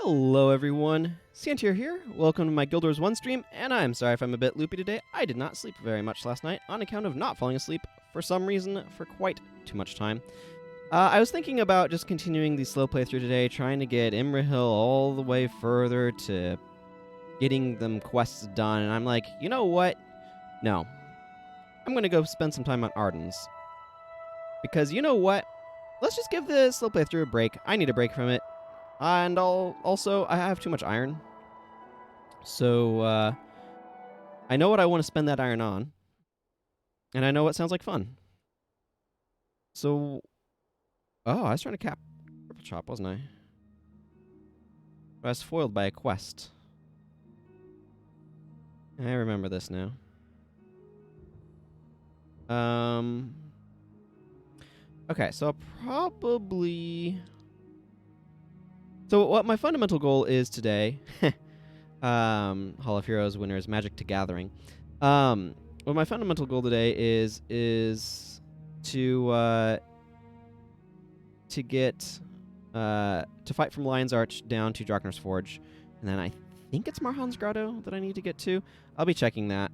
Hello everyone, Santier here. Welcome to my Guild Wars 1 stream, and I'm sorry if I'm a bit loopy today. I did not sleep very much last night on account of not falling asleep for some reason for quite too much time. I was thinking about just continuing the slow playthrough today, trying to get Imrahil all the way further to getting them quests done, and I'm like, you know what? No. I'm going to go spend some time on Ardens. Because you know what? Let's just give the slow playthrough a break. I need a break from it. And also, I have too much iron. So, I know what I want to spend that iron on. And I know what sounds like fun. So, oh, I was trying to cap Triple Chop, wasn't I? But I was foiled by a quest. I remember this now. Okay, so I'll probably... So what my fundamental goal is today, Hall of Heroes winner is Magic to Gathering. What my fundamental goal today is to get to fight from Lion's Arch down to Droknar's Forge, and then I think it's Marhan's Grotto that I need to get to. I'll be checking that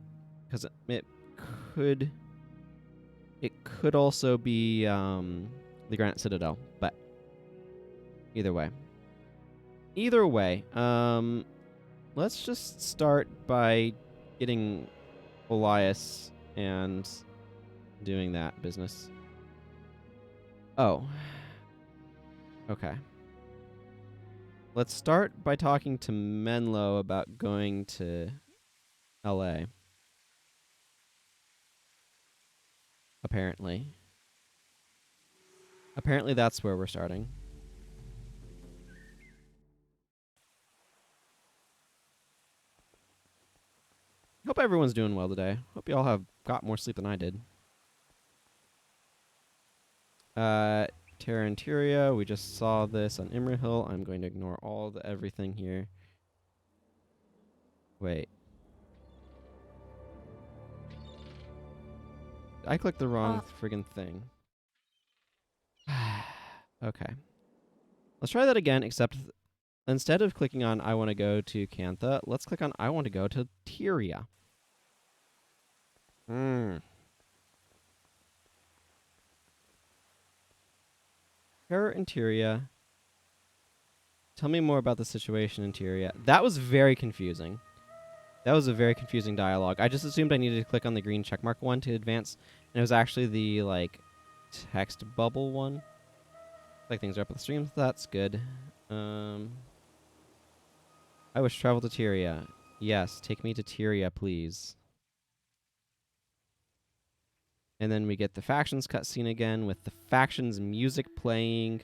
because it could also be the Granite Citadel, but either way. Let's just start by getting Olias and doing that business. Oh. Okay. Let's start by talking to Menlo about going to LA. Apparently. Apparently that's where we're starting. Hope everyone's doing well today. Hope you all have got more sleep than I did. Terra and Tyria, we just saw this on Imrahil. I'm going to ignore all the everything here. Wait. I clicked the wrong friggin' thing. Okay. Let's try that again, except instead of clicking on I want to go to Cantha, let's click on I want to go to Tyria. Terra and Tyria. Tell me more about the situation in Tyria. That was very confusing. That was a very confusing dialogue. I just assumed I needed to click on the green checkmark one to advance, and it was actually the, like, text bubble one. Like things are up on the stream, so that's good. I wish to travel to Tyria. Yes, take me to Tyria, please. And then we get the factions cutscene again with the factions music playing.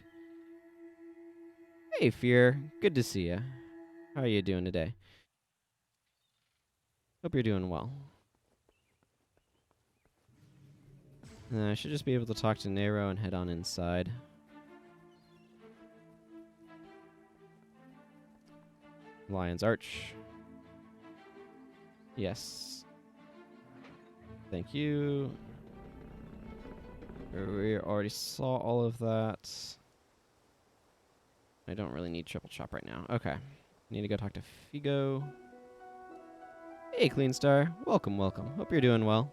Hey, Fear. Good to see you. How are you doing today? Hope you're doing well. I should just be able to talk to Nero and head on inside. Lion's Arch. Yes. Thank you. We already saw all of that. I don't really need Triple Chop right now. Okay. Need to go talk to Figo. Hey, Clean Star. Welcome, welcome. Hope you're doing well.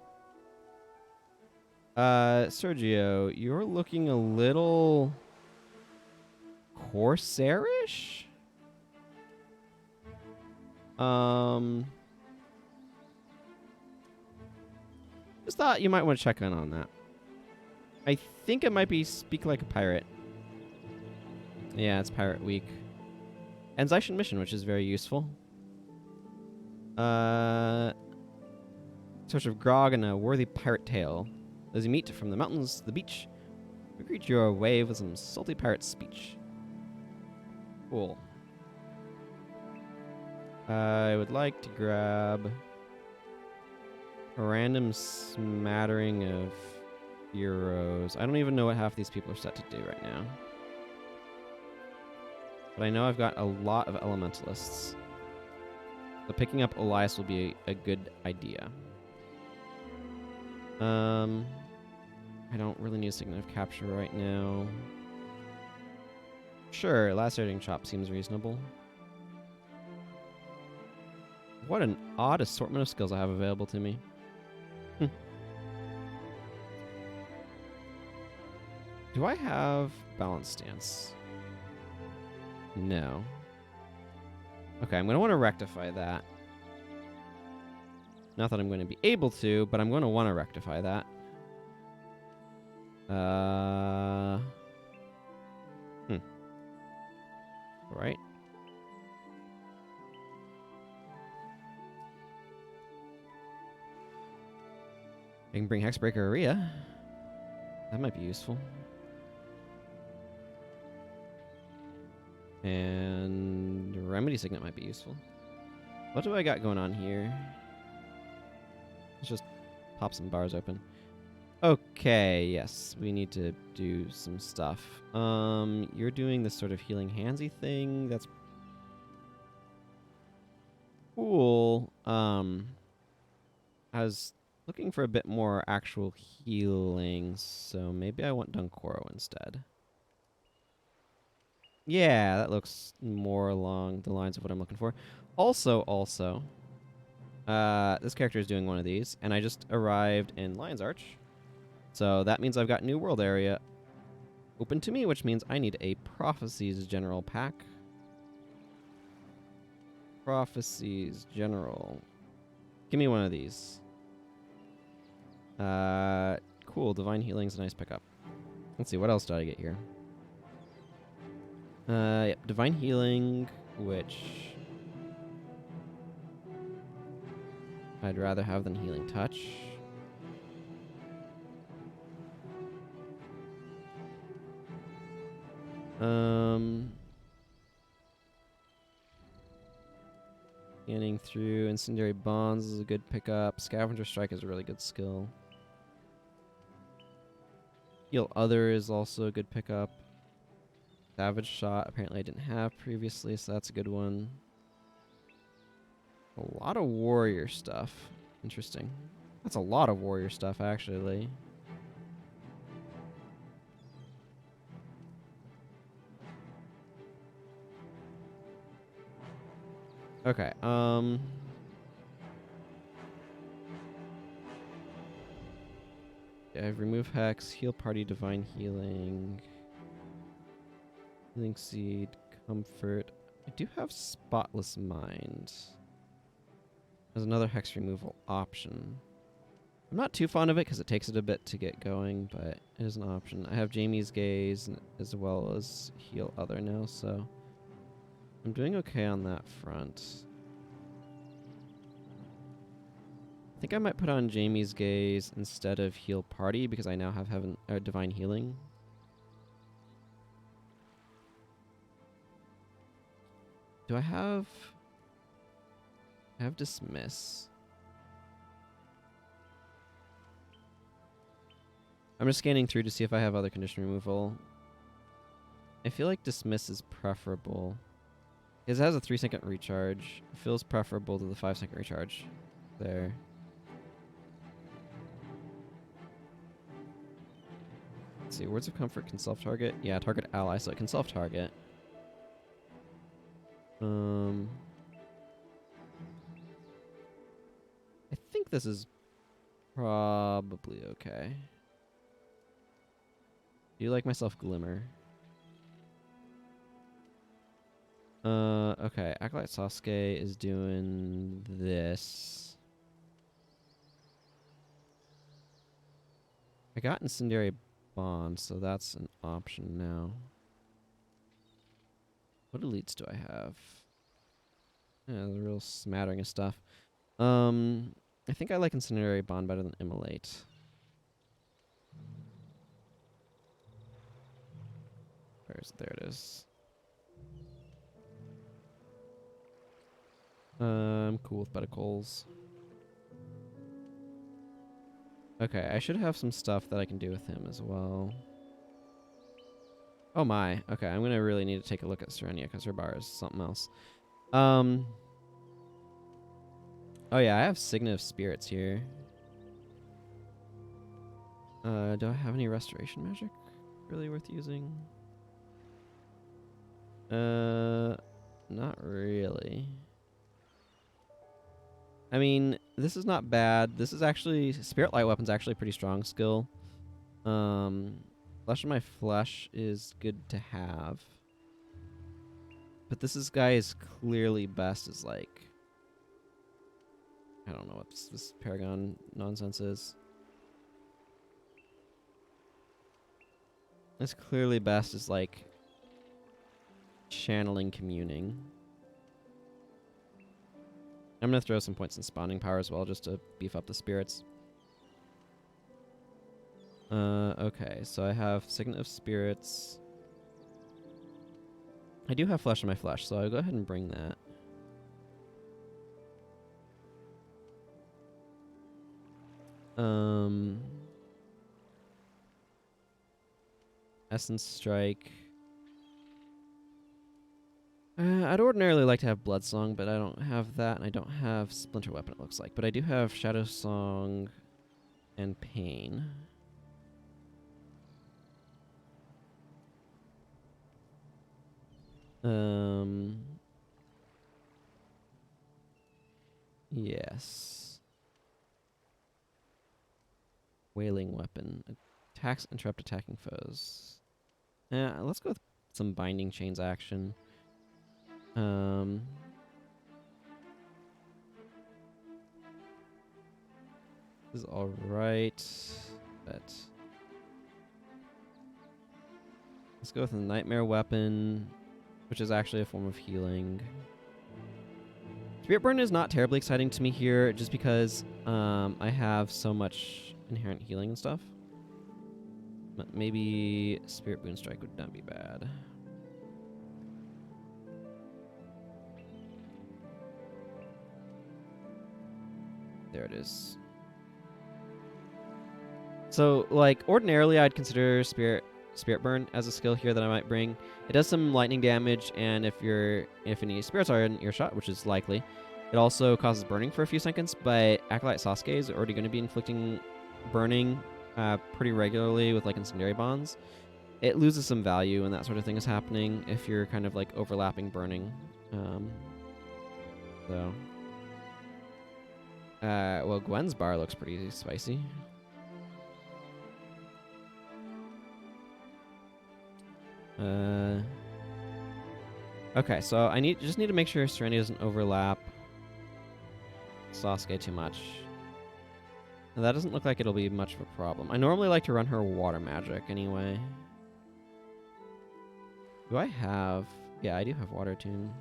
Sergio, you're looking a little Corsairish? Just thought you might want to check in on that. I think it might be Speak Like a Pirate. Yeah, it's Pirate Week. And Zaishan Mission, which is very useful. Search of grog and a worthy pirate tale. As you meet from the mountains to the beach, we greet your wave with some salty pirate speech. Cool. I would like to grab a random smattering of heroes. I don't even know what half these people are set to do right now. But I know I've got a lot of elementalists. So picking up Olias will be a good idea. I don't really need a Signet of Capture right now. Sure, Lacerating Chop seems reasonable. What an odd assortment of skills I have available to me. Do I have balance stance? No. Okay, I'm going to want to rectify that. Not that I'm going to be able to, but I'm going to want to rectify that. Right. I can bring Hexbreaker Aria. That might be useful. And Remedy Signet might be useful. What do I got going on here? Let's just pop some bars open. Okay, yes, we need to do some stuff. You're doing this sort of healing handsy thing. That's cool. I was looking for a bit more actual healing, so maybe I want Dunkoro instead. Yeah, that looks more along the lines of what I'm looking for. Also, this character is doing one of these, and I just arrived in Lion's Arch. So that means I've got New World area open to me, which means I need a Prophecies General pack. Prophecies General. Give me one of these. Cool. Divine Healing's a nice pickup. Let's see, what else did I get here? Yep, Divine Healing, which I'd rather have than Healing Touch. Scanning through Incendiary Bonds is a good pickup. Scavenger Strike is a really good skill. Heal Other is also a good pickup. Savage Shot, apparently I didn't have previously, so that's a good one. A lot of warrior stuff. Interesting. That's a lot of warrior stuff, actually. Okay, yeah, remove Hex, heal party, Divine Healing, Healing Seed, Comfort. I do have Spotless Mind as another Hex removal option. I'm not too fond of it because it takes it a bit to get going, but it is an option. I have Jamie's Gaze as well as Heal Other now, so I'm doing okay on that front. I think I might put on Jamie's Gaze instead of Heal Party because I now have Divine Healing. Do I have... I have Dismiss. I'm just scanning through to see if I have other condition removal. I feel like Dismiss is preferable. It has a 3-second recharge. It feels preferable to the 5-second recharge. There. Let's see, Words of Comfort can self-target. Yeah, target ally, so it can self-target. I think this is probably okay. Do you like myself Glimmer? Okay. Acolyte Sasuke is doing this. I got Incendiary Bond, so that's an option now. What elites do I have? Yeah, there's a real smattering of stuff. I think I like Incendiary Bond better than Immolate. There it is. I'm cool with Bedicles. Okay, I should have some stuff that I can do with him as well. Oh my. Okay, I'm gonna really need to take a look at Serenia because her bar is something else. Oh yeah, I have Signet of Spirits here. Do I have any Restoration Magic really worth using? Not really. I mean, this is not bad. This is actually... Spirit Light Weapon's actually a pretty strong skill. Flesh of my Flesh is good to have. But this guy is clearly best as, like... I don't know what this Paragon nonsense is. It's clearly best as, like... channeling, communing. I'm going to throw some points in spawning power as well, just to beef up the spirits. Okay, so I have Signet of Spirits. I do have Flesh in my Flesh, so I'll go ahead and bring that. Essence Strike. I'd ordinarily like to have Blood Song, but I don't have that, and I don't have Splinter Weapon, it looks like. But I do have Shadow Song and Pain. Yes. Wailing Weapon. Attacks, interrupt attacking foes. Let's go with some Binding Chains action. This is alright, but let's go with a Nightmare Weapon, which is actually a form of healing. Spirit Burn is not terribly exciting to me here, just because I have so much inherent healing and stuff. But maybe Spirit Boon Strike would not be bad. There it is. So, like, ordinarily I'd consider Spirit Burn as a skill here that I might bring. It does some lightning damage, and if any spirits are in earshot, which is likely, it also causes burning for a few seconds, but Acolyte Sasuke is already going to be inflicting burning pretty regularly with, like, incendiary bonds. It loses some value when that sort of thing is happening if you're kind of, like, overlapping burning. Well, Gwen's bar looks pretty spicy. Okay, so I just need to make sure Serenity doesn't overlap Sasuke too much. That doesn't look like it'll be much of a problem. I normally like to run her water magic anyway. Do I have... Yeah, I do have Water Tune.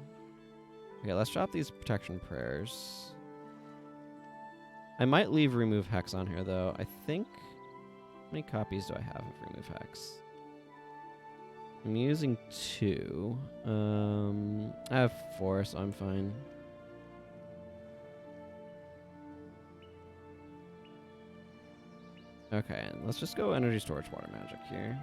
Okay, let's drop these protection prayers. I might leave Remove Hex on here, though. I think... How many copies do I have of Remove Hex? I'm using 2. I have 4, so I'm fine. Okay, let's just go Energy Storage Water Magic here.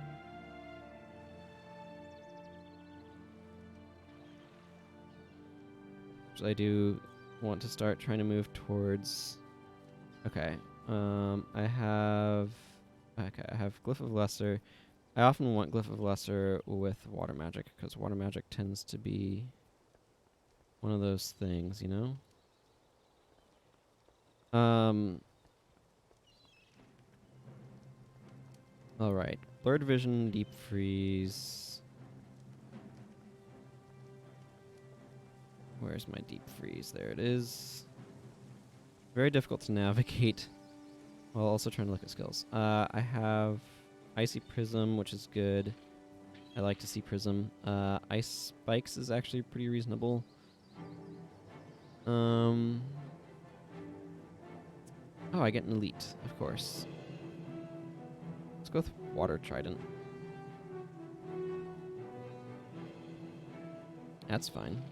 So I do want to start trying to move towards... Okay, I have Glyph of Lesser. I often want Glyph of Lesser with Water Magic, because Water Magic tends to be one of those things, you know? Alright, Blurred Vision, Deep Freeze. Where's my Deep Freeze? There it is. Very difficult to navigate while also trying to look at skills. I have Icy Prism, which is good. I like to see Prism. Ice Spikes is actually pretty reasonable. Oh, I get an Elite, of course. Let's go with Water Trident. That's fine.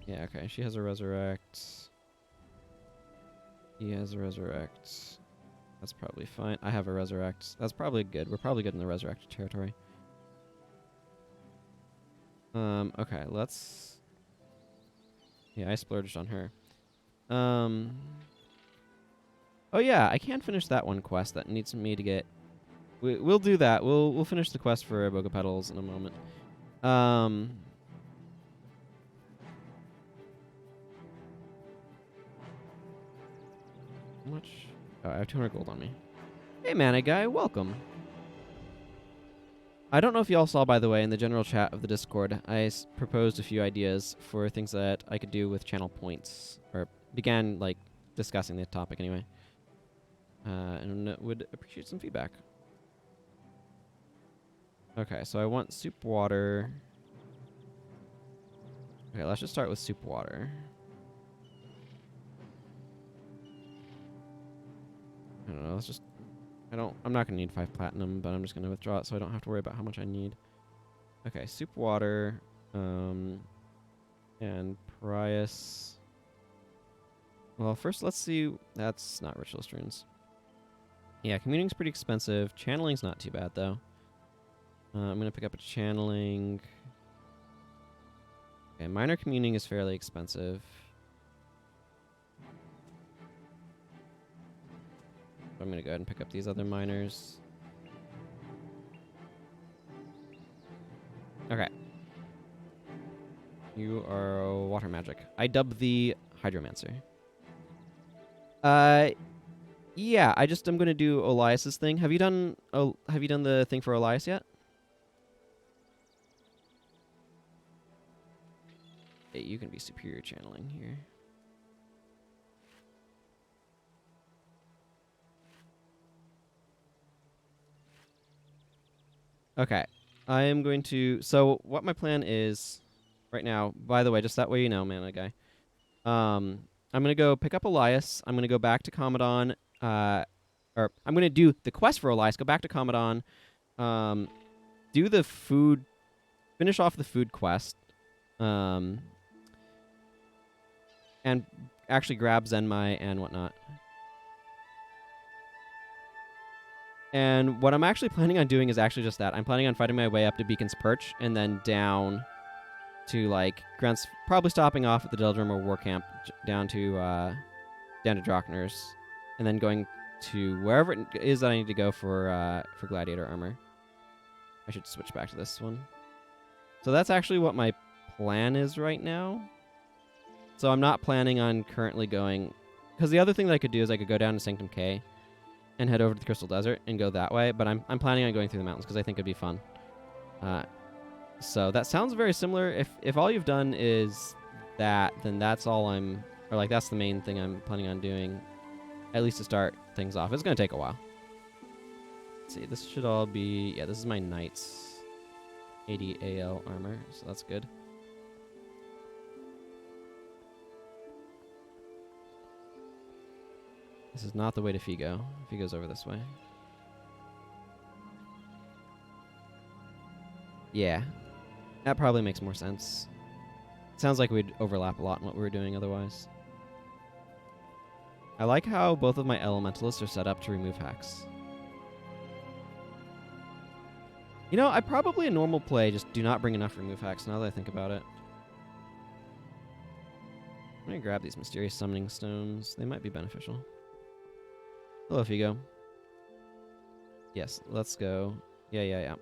Yeah, okay, she has a Resurrect. He has a Resurrect. That's probably fine. I have a Resurrect. That's probably good. We're probably good in the Resurrect territory. Okay, let's... Yeah, I splurged on her. Oh yeah, I can finish that one quest that needs me to get... We'll do that. We'll finish the quest for Boga Petals in a moment. How much? Oh, I have 200 gold on me. Hey, Mana Guy, welcome. I don't know if y'all saw, by the way, in the general chat of the Discord, I proposed a few ideas for things that I could do with channel points, or began, like, discussing the topic anyway. And would appreciate some feedback. Okay, so I want soup water. Okay, let's just start with soup water. I don't know, let's just... I'm not gonna need 5 platinum, but I'm just gonna withdraw it so I don't have to worry about how much I need. Okay, soup water, and Prius. Well, first let's see. That's not ritualist runes. Yeah, communing's pretty expensive. Channeling's not too bad though. I'm gonna pick up a channeling. Okay, minor communing is fairly expensive. I'm gonna go ahead and pick up these other miners. Okay. You are water magic. I dub the Hydromancer. Yeah, I'm gonna do Olias's thing. Have you done the thing for Olias yet? Hey, you can be superior channeling here. Okay, I am going to... So, what my plan is right now, by the way, just that way you know, Mana Guy. I'm going to go pick up Elias. I'm going to go back to Kamadan. Or, I'm going to do the quest for Elias, go back to Kamadan, do the food... Finish off the food quest. And actually grab Zenmai and whatnot. And what I'm actually planning on doing is actually just that. I'm planning on fighting my way up to Beacon's Perch and then down to, like, probably stopping off at the Deldrimor War Camp down to Droknar's, and then going to wherever it is that I need to go for Gladiator armor. I should switch back to this one. So that's actually what my plan is right now. So I'm not planning on currently going... Because the other thing that I could do is I could go down to Sanctum K and head over to the Crystal Desert and go that way, but I'm planning on going through the mountains because I think it'd be fun. So that sounds very similar. If all you've done is that, then that's all that's the main thing I'm planning on doing, at least to start things off. It's going to take a while. Let's see, this should all be... Yeah, this is my Knight's 80 AL armor, so that's good. This is not the way to Figo. Figo's over this way. Yeah. That probably makes more sense. It sounds like we'd overlap a lot in what we were doing otherwise. I like how both of my elementalists are set up to remove hacks. You know, I probably in normal play just do not bring enough remove hacks now that I think about it. I'm gonna grab these mysterious summoning stones. They might be beneficial. Hello, Figo. Yes, let's go. Yeah.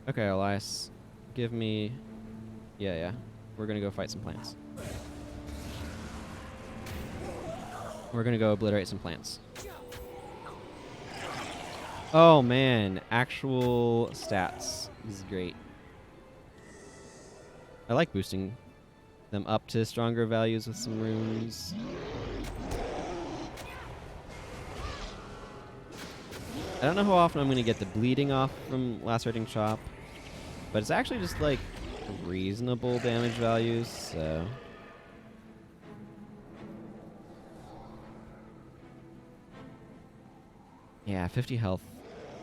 Okay, Elias. Give me... Yeah. We're gonna go fight some plants. We're gonna go obliterate some plants. Oh, man. Actual stats. This is great. I like boosting them up to stronger values with some runes. I don't know how often I'm going to get the bleeding off from Lacerating Chop, but it's actually just, like, reasonable damage values, so... Yeah, 50 health.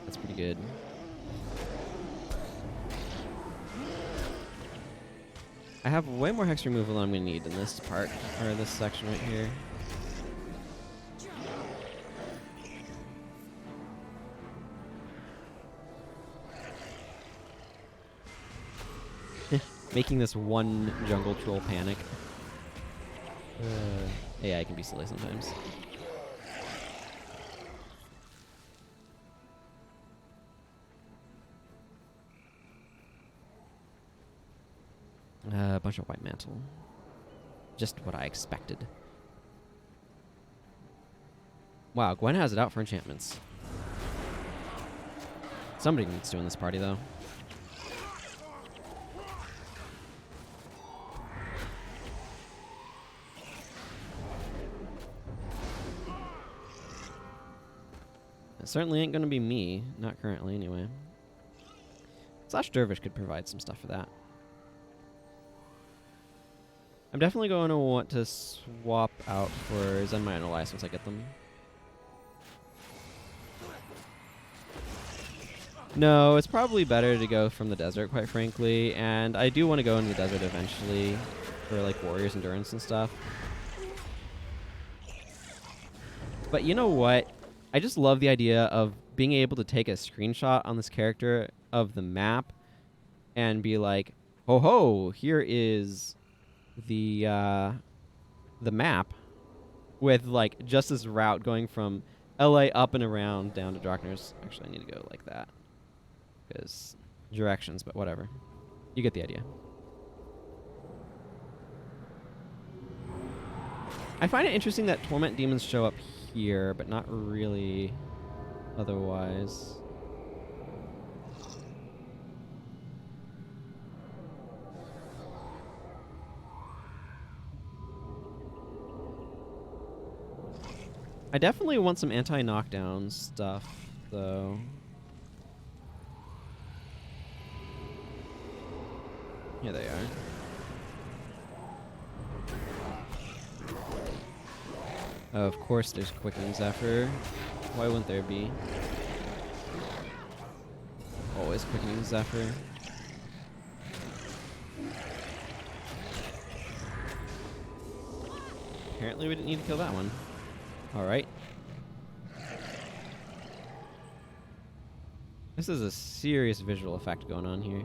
That's pretty good. I have way more hex removal than I'm going to need in this part, or this section right here. Making this one jungle troll panic. Yeah, I can be silly sometimes. A bunch of white mantle. Just what I expected. Wow, Gwen has it out for enchantments. Somebody needs to in this party, though. It certainly ain't gonna be me. Not currently, anyway. Slash Dervish could provide some stuff for that. I'm definitely going to want to swap out for Zenmai and Olias once I get them. No, it's probably better to go from the desert, quite frankly. And I do want to go into the desert eventually for like Warriors Endurance and stuff. But you know what? I just love the idea of being able to take a screenshot on this character of the map and be like, ho ho, here is the map with like just this route going from LA up and around down to Droknar's. Actually, I need to go like that because directions, but whatever. You get the idea. I find it interesting that Torment Demons show up here, but not really otherwise. I definitely want some anti-knockdown stuff, though. Here they are. Oh, of course there's Quickening Zephyr. Why wouldn't there be? Always Quickening Zephyr. Apparently we didn't need to kill that one. Alright. This is a serious visual effect going on here.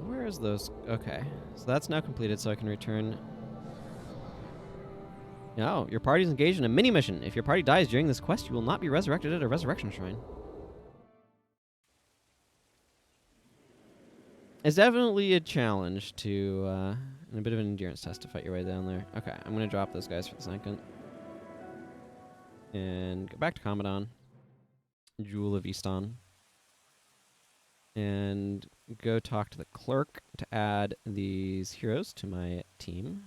Where is those? Okay. So that's now completed, so I can return. No, your party's engaged in a mini-mission. If your party dies during this quest, you will not be resurrected at a resurrection shrine. It's definitely a challenge to, and a bit of an endurance test to fight your way down there. Okay, I'm going to drop those guys for the second. And go back to Kamadan. Jewel of Istan. And go talk to the clerk to add these heroes to my team.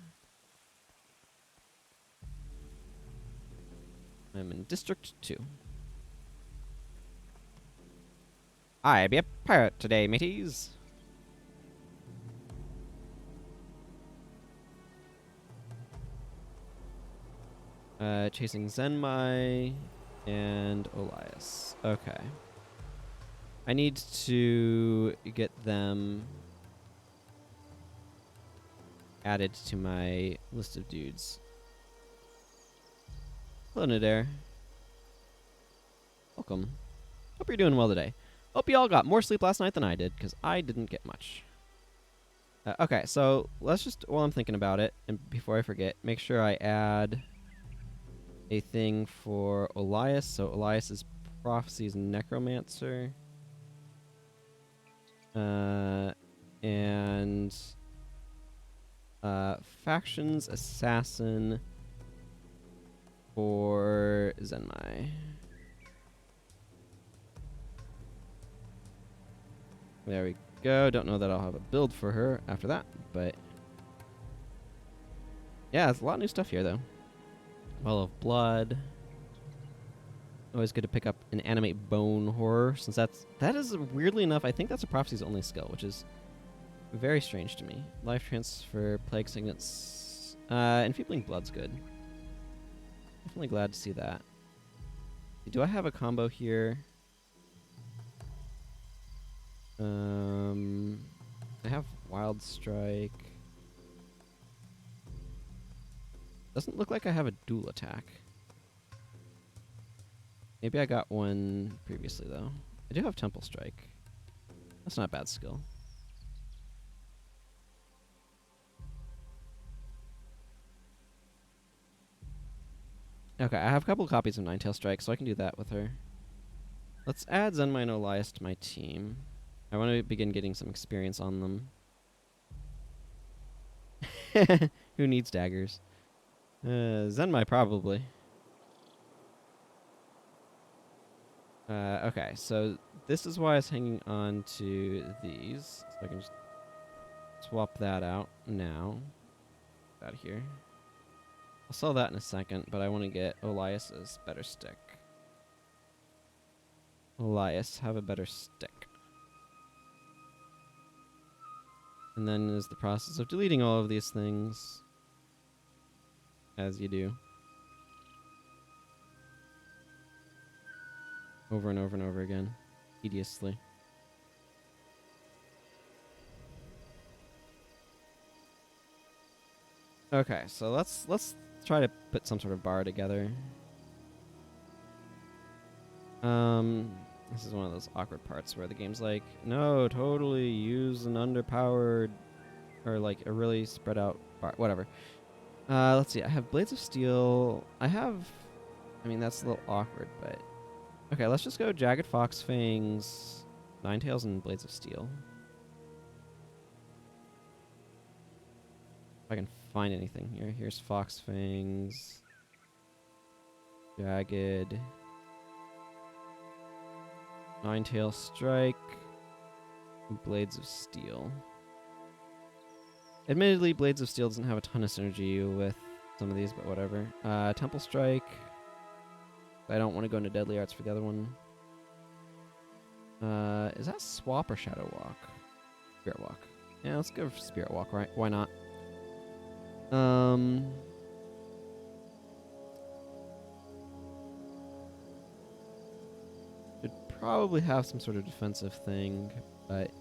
I'm in District 2. I be a pirate today, mateys. Chasing Zenmai and Olias. Okay. I need to get them added to my list of dudes. Hello, Nadir. Welcome. Hope you're doing well today. Hope you all got more sleep last night than I did, because I didn't get much. Okay, so let's just, while I'm thinking about it, and before I forget, make sure I add a thing for Olias. So Olias is Prophecy's Necromancer. And Factions Assassin for Zenmai. There we go. Don't know that I'll have a build for her after that, but yeah, there's a lot of new stuff here, though. Well of Blood. Always good to pick up an animate bone horror, since that is weirdly enough, I think that's a Prophecy's only skill, which is very strange to me. Life transfer, plague signets, enfeebling blood's good. Definitely glad to see that. Do I have a combo here? I have Wild Strike. Doesn't look like I have a dual attack. Maybe I got one previously, though. I do have Temple Strike. That's not a bad skill. Okay, I have a couple of copies of Ninetail Strike, so I can do that with her. Let's add Zenmai and Olias to my team. I want to begin getting some experience on them. Who needs daggers? Zenmai probably. Okay, so this is why I was hanging on to these. So I can just swap that out now. Out of here. I'll sell that in a second, but I want to get Olias's better stick. Olias, have a better stick. And then is the process of deleting all of these things. As you do. Over and over and over again. Tediously. Okay, so let's try to put some sort of bar together. This is one of those awkward parts where the game's like, no, totally use an underpowered or like a really spread out bar, whatever. Let's see, I have Blades of Steel. I mean, that's a little awkward, but okay, let's just go Jagged Fox Fangs, Ninetails, and Blades of Steel. If I can find anything here. Here's Fox Fangs. Jagged. Ninetail Strike. Blades of Steel. Admittedly, Blades of Steel doesn't have a ton of synergy with some of these, but whatever. Temple Strike. I don't want to go into Deadly Arts for the other one. Is that Swap or Shadow Walk? Spirit Walk. Yeah, let's go for Spirit Walk, right? Why not? Should probably have some sort of defensive thing, but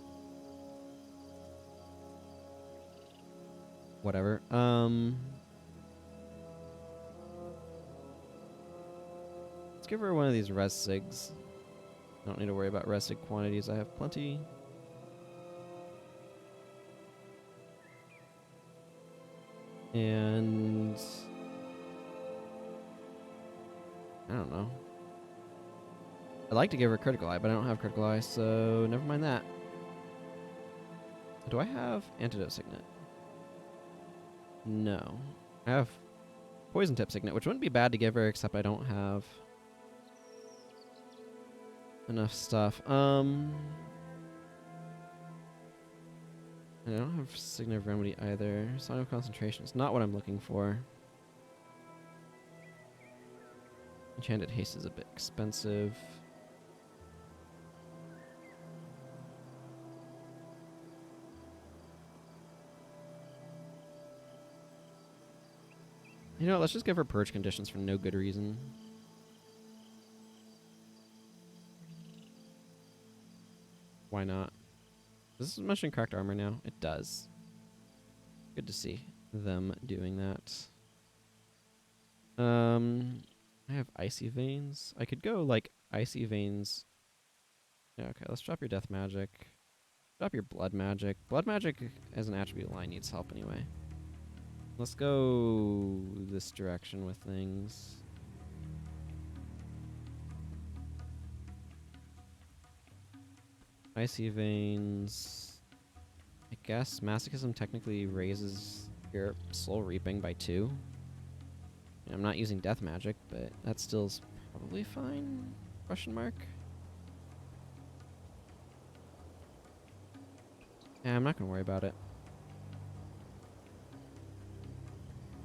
whatever. Let's give her one of these res sigs. I don't need to worry about res sig quantities. I have plenty. And I don't know. I'd like to give her Critical Eye, but I don't have Critical Eye, so never mind that. Do I have Antidote Signet? No. I have Poison Tip Signet, which wouldn't be bad to give her, except I don't have enough stuff. I don't have Signet of Remedy either. Song of Concentration is not what I'm looking for. Enchanted Haste is a bit expensive. You know, let's just give her Purge Conditions for no good reason. Why not? Does this mention cracked armor now? It does. Good to see them doing that. I have Icy Veins. I could go like Icy Veins. Yeah, okay, let's drop your Death Magic. Drop your Blood Magic. Blood Magic as an attribute line needs help anyway. Let's go this direction with things. Icy Veins. I guess Masochism technically raises your Soul Reaping by 2. I'm not using Death Magic, but that still's probably fine? Question mark? Yeah, I'm not gonna worry about it.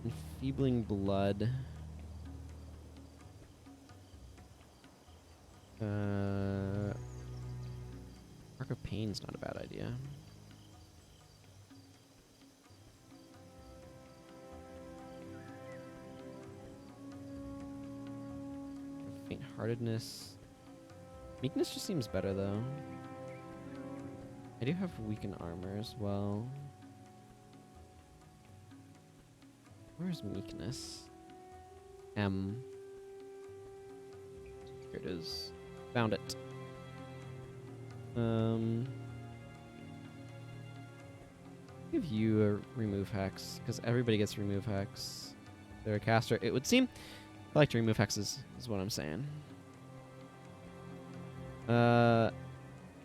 Enfeebling Blood. Mark of Pain's not a bad idea. Faint-heartedness. Meekness just seems better, though. I do have weakened armor as well. Where's Meekness? M. Here it is. Found it. Give you a remove hex, because everybody gets remove hex. They're a caster. It would seem I like to remove hexes, is what I'm saying.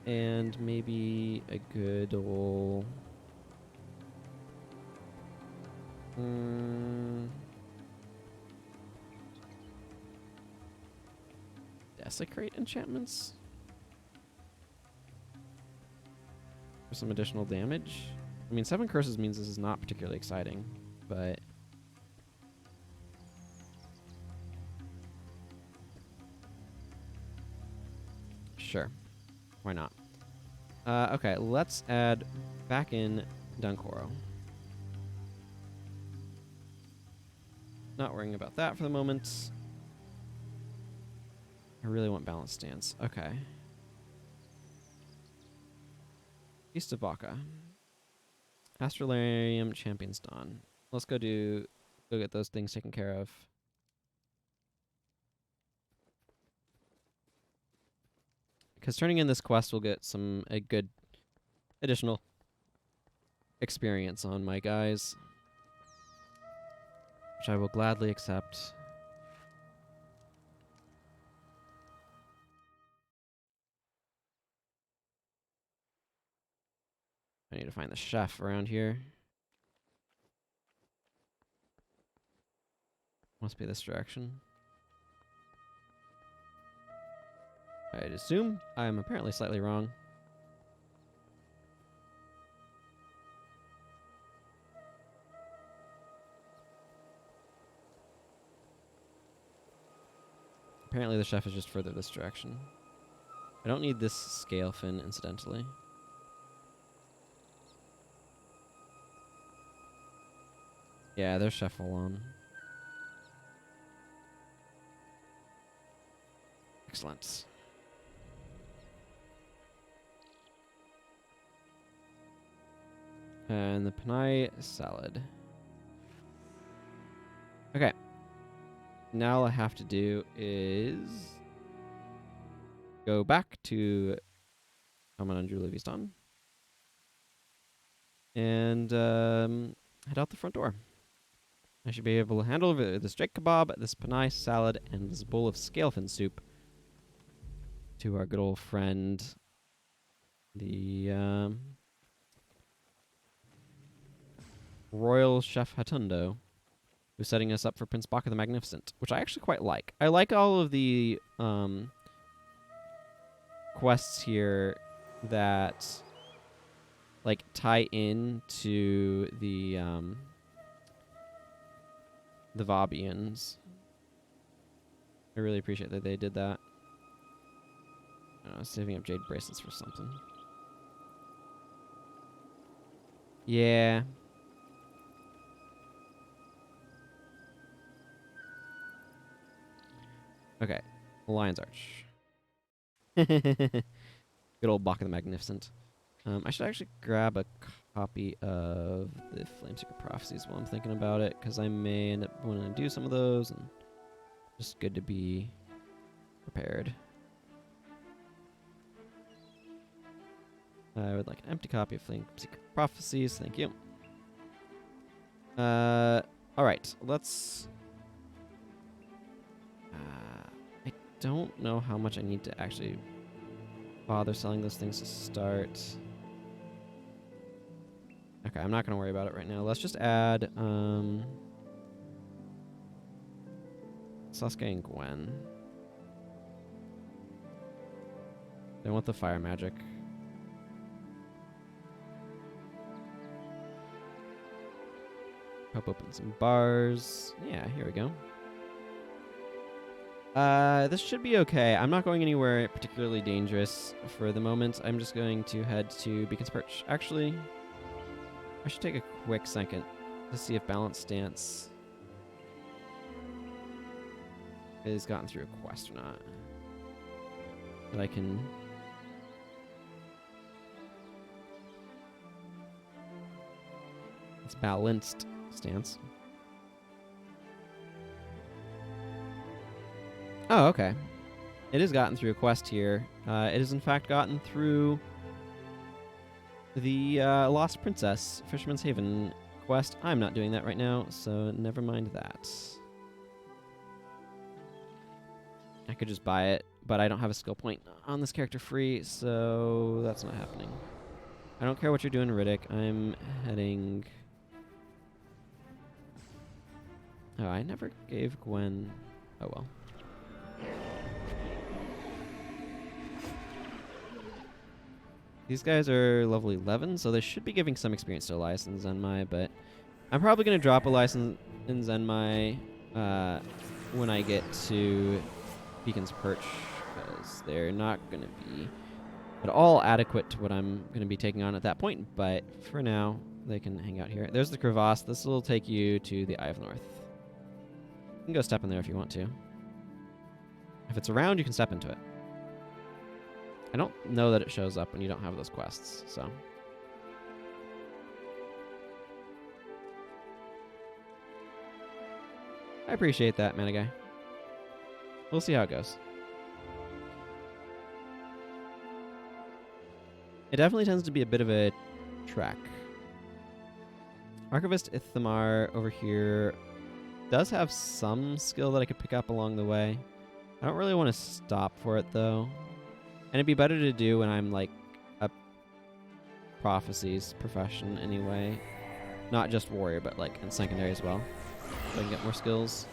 And maybe a good ol' desecrate enchantments for some additional damage. I mean, 7 curses means this is not particularly exciting, but sure, why not? Okay, let's add back in Dunkoro. Not worrying about that for the moment. I really want balanced stance. Okay. East of Baka. Astralarium, Champion's Dawn. Let's go get those things taken care of. Because turning in this quest will get a good additional experience on my guys, which I will gladly accept. I need to find the chef around here. Must be this direction. I'd assume I'm apparently slightly wrong. Apparently the chef is just further this direction. I don't need this scale fin, incidentally. Yeah, there's chef on. Excellent. And the panai salad. Okay. Now all I have to do is go back to Kamadan Istan and head out the front door. I should be able to handle this steak kebab, this panai salad, and this bowl of scalefin soup to our good old friend, the Royal Chef Hatundo, who's setting us up for Prince Baka the Magnificent, which I actually quite like. I like all of the quests here that like tie in to the Vabians. I really appreciate that they did that. Saving up jade bracelets for something. Yeah. Okay. Lion's Arch. Good old Baka the Magnificent. I should actually grab a copy of the Flameseeker Prophecies while I'm thinking about it, because I may end up wanting to do some of those, and just good to be prepared. I would like an empty copy of Flameseeker Prophecies, thank you. Alright, let's... I don't know how much I need to actually bother selling those things to start. Okay, I'm not going to worry about it right now. Let's just add Sasuke and Gwen. They want the fire magic. Pop open some bars. Yeah, here we go. This should be okay. I'm not going anywhere particularly dangerous for the moment. I'm just going to head to Beacon's Perch. Actually, I should take a quick second to see if Balanced Stance has gotten through a quest or not. That I can... It's Balanced Stance. Oh, okay. It has gotten through a quest here. It has in fact gotten through the Lost Princess, Fisherman's Haven quest. I'm not doing that right now, so never mind that. could just buy it, but I don't have a skill point on this character free, so that's not happening. I don't care what you're doing, Riddick. I'm heading... Oh, I never gave Gwen... Oh, well. These guys are level 11, so they should be giving some experience to Olias and Zenmai, but I'm probably going to drop Olias and Zenmai when I get to Beacon's Perch, because they're not going to be at all adequate to what I'm going to be taking on at that point, but for now, they can hang out here. There's the crevasse. This will take you to the Eye of North. You can go step in there if you want to. If it's around, you can step into it. I don't know that it shows up when you don't have those quests, so. I appreciate that, mana guy. We'll see how it goes. It definitely tends to be a bit of a trek. Archivist Ithamar over here does have some skill that I could pick up along the way. I don't really want to stop for it, though. And it'd be better to do when I'm, like, a prophecies profession anyway. Not just warrior, but, like, in secondary as well. So I can get more skills.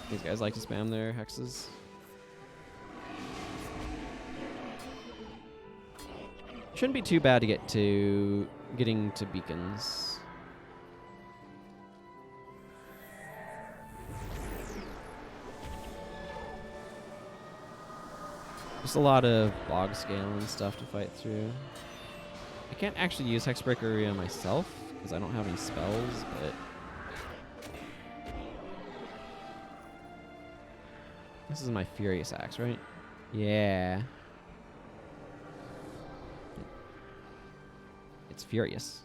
These guys like to spam their hexes. Shouldn't be too bad to get to getting to beacons. Just a lot of log scale and stuff to fight through. I can't actually use Hexbreaker myself because I don't have any spells, but this is my Furious Axe, right? Yeah. It's furious.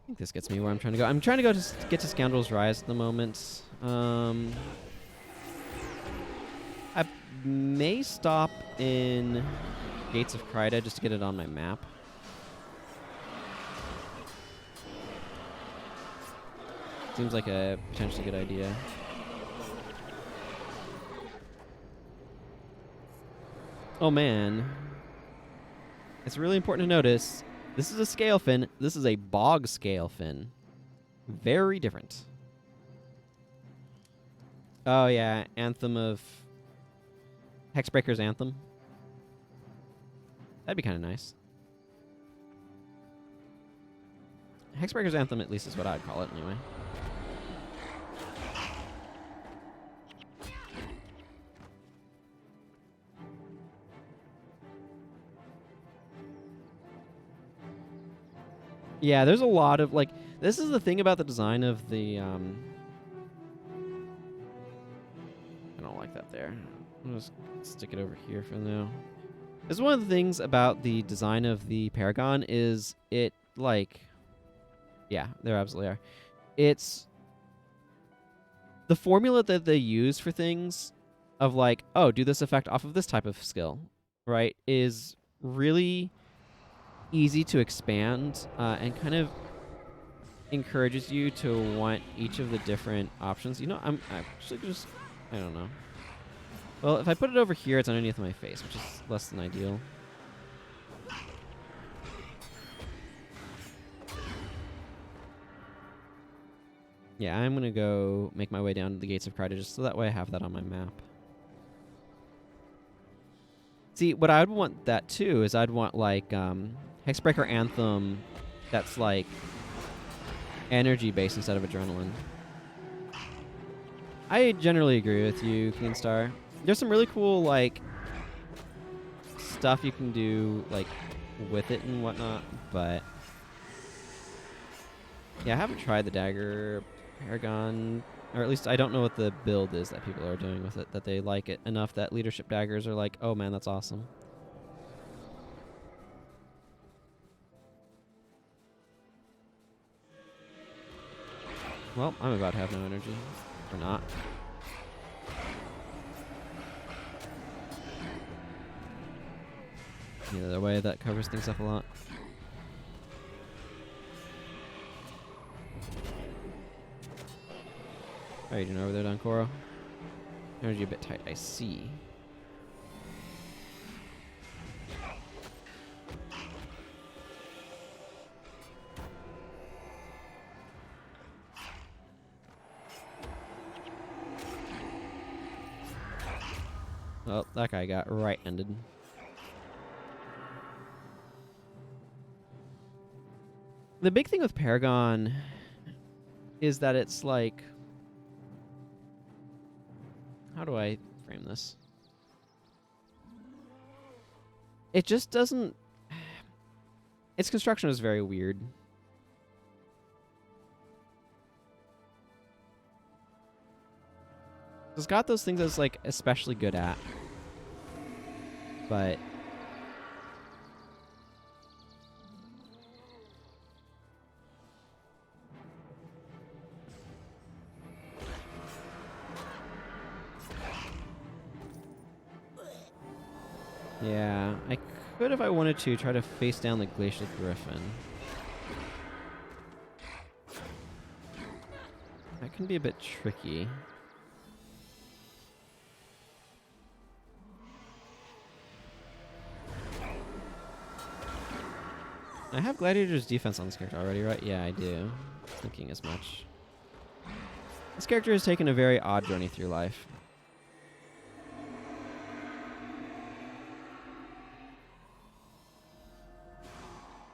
I think this gets me where I'm trying to go. I'm trying to go to get to Scoundrels Rise at the moment. I may stop in Gates of Kryta just to get it on my map. Seems like a potentially good idea. Oh man. It's really important to notice, this is a scale fin, this is a bog scale fin. Very different. Oh yeah, Anthem of... Hexbreaker's Anthem. That'd be kind of nice. Hexbreaker's Anthem at least is what I'd call it anyway. Yeah, there's a lot of, like, this is the thing about the design of the, I don't like that there. I'll just stick it over here for now. This is one of the things about the design of the Paragon is it, like, yeah, there absolutely are. It's the formula that they use for things of, like, oh, do this effect off of this type of skill, right, is really easy to expand and kind of encourages you to want each of the different options. You know, I'm actually just, I don't know. Well, if I put it over here, it's underneath my face, which is less than ideal. Yeah, I'm going to go make my way down to the Gates of Kryta just so that way I have that on my map. See, what I would want that too is I'd want, like, Hexbreaker Anthem that's, like, energy-based instead of adrenaline. I generally agree with you, Keenstar. There's some really cool, like, stuff you can do, like, with it and whatnot, but yeah, I haven't tried the Dagger Paragon, or at least I don't know what the build is that people are doing with it, that they like it enough that Leadership Daggers are like, oh man, that's awesome. Well, I'm about to have no energy. Or not. The other way, that covers things up a lot. How are you doing over there, Donkoro? Energy a bit tight, I see. Oh, that guy got right-ended. The big thing with Paragon is that it's like... How do I frame this? It just doesn't... Its construction is very weird. It's got those things it's like especially good at. But... Yeah, I could, if I wanted to, try to face down the Glacial Griffon. That can be a bit tricky. I have Gladiator's defense on this character already, right? Yeah, I do. Thinking as much. This character has taken a very odd journey through life.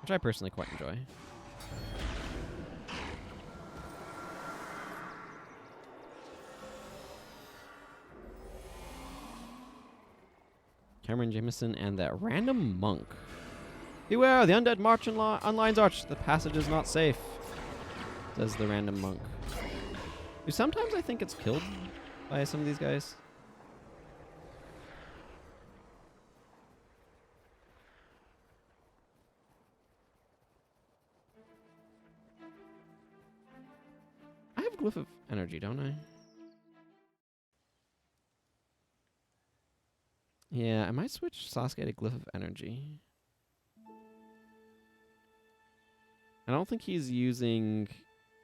Which I personally quite enjoy. Cameron Jameson and that random monk. Beware, the undead march on Lion's Arch. The passage is not safe, says the random monk. Who sometimes I think it's killed by some of these guys. I have Glyph of Energy, don't I? Yeah, I might switch Sasuke to Glyph of Energy. I don't think he's using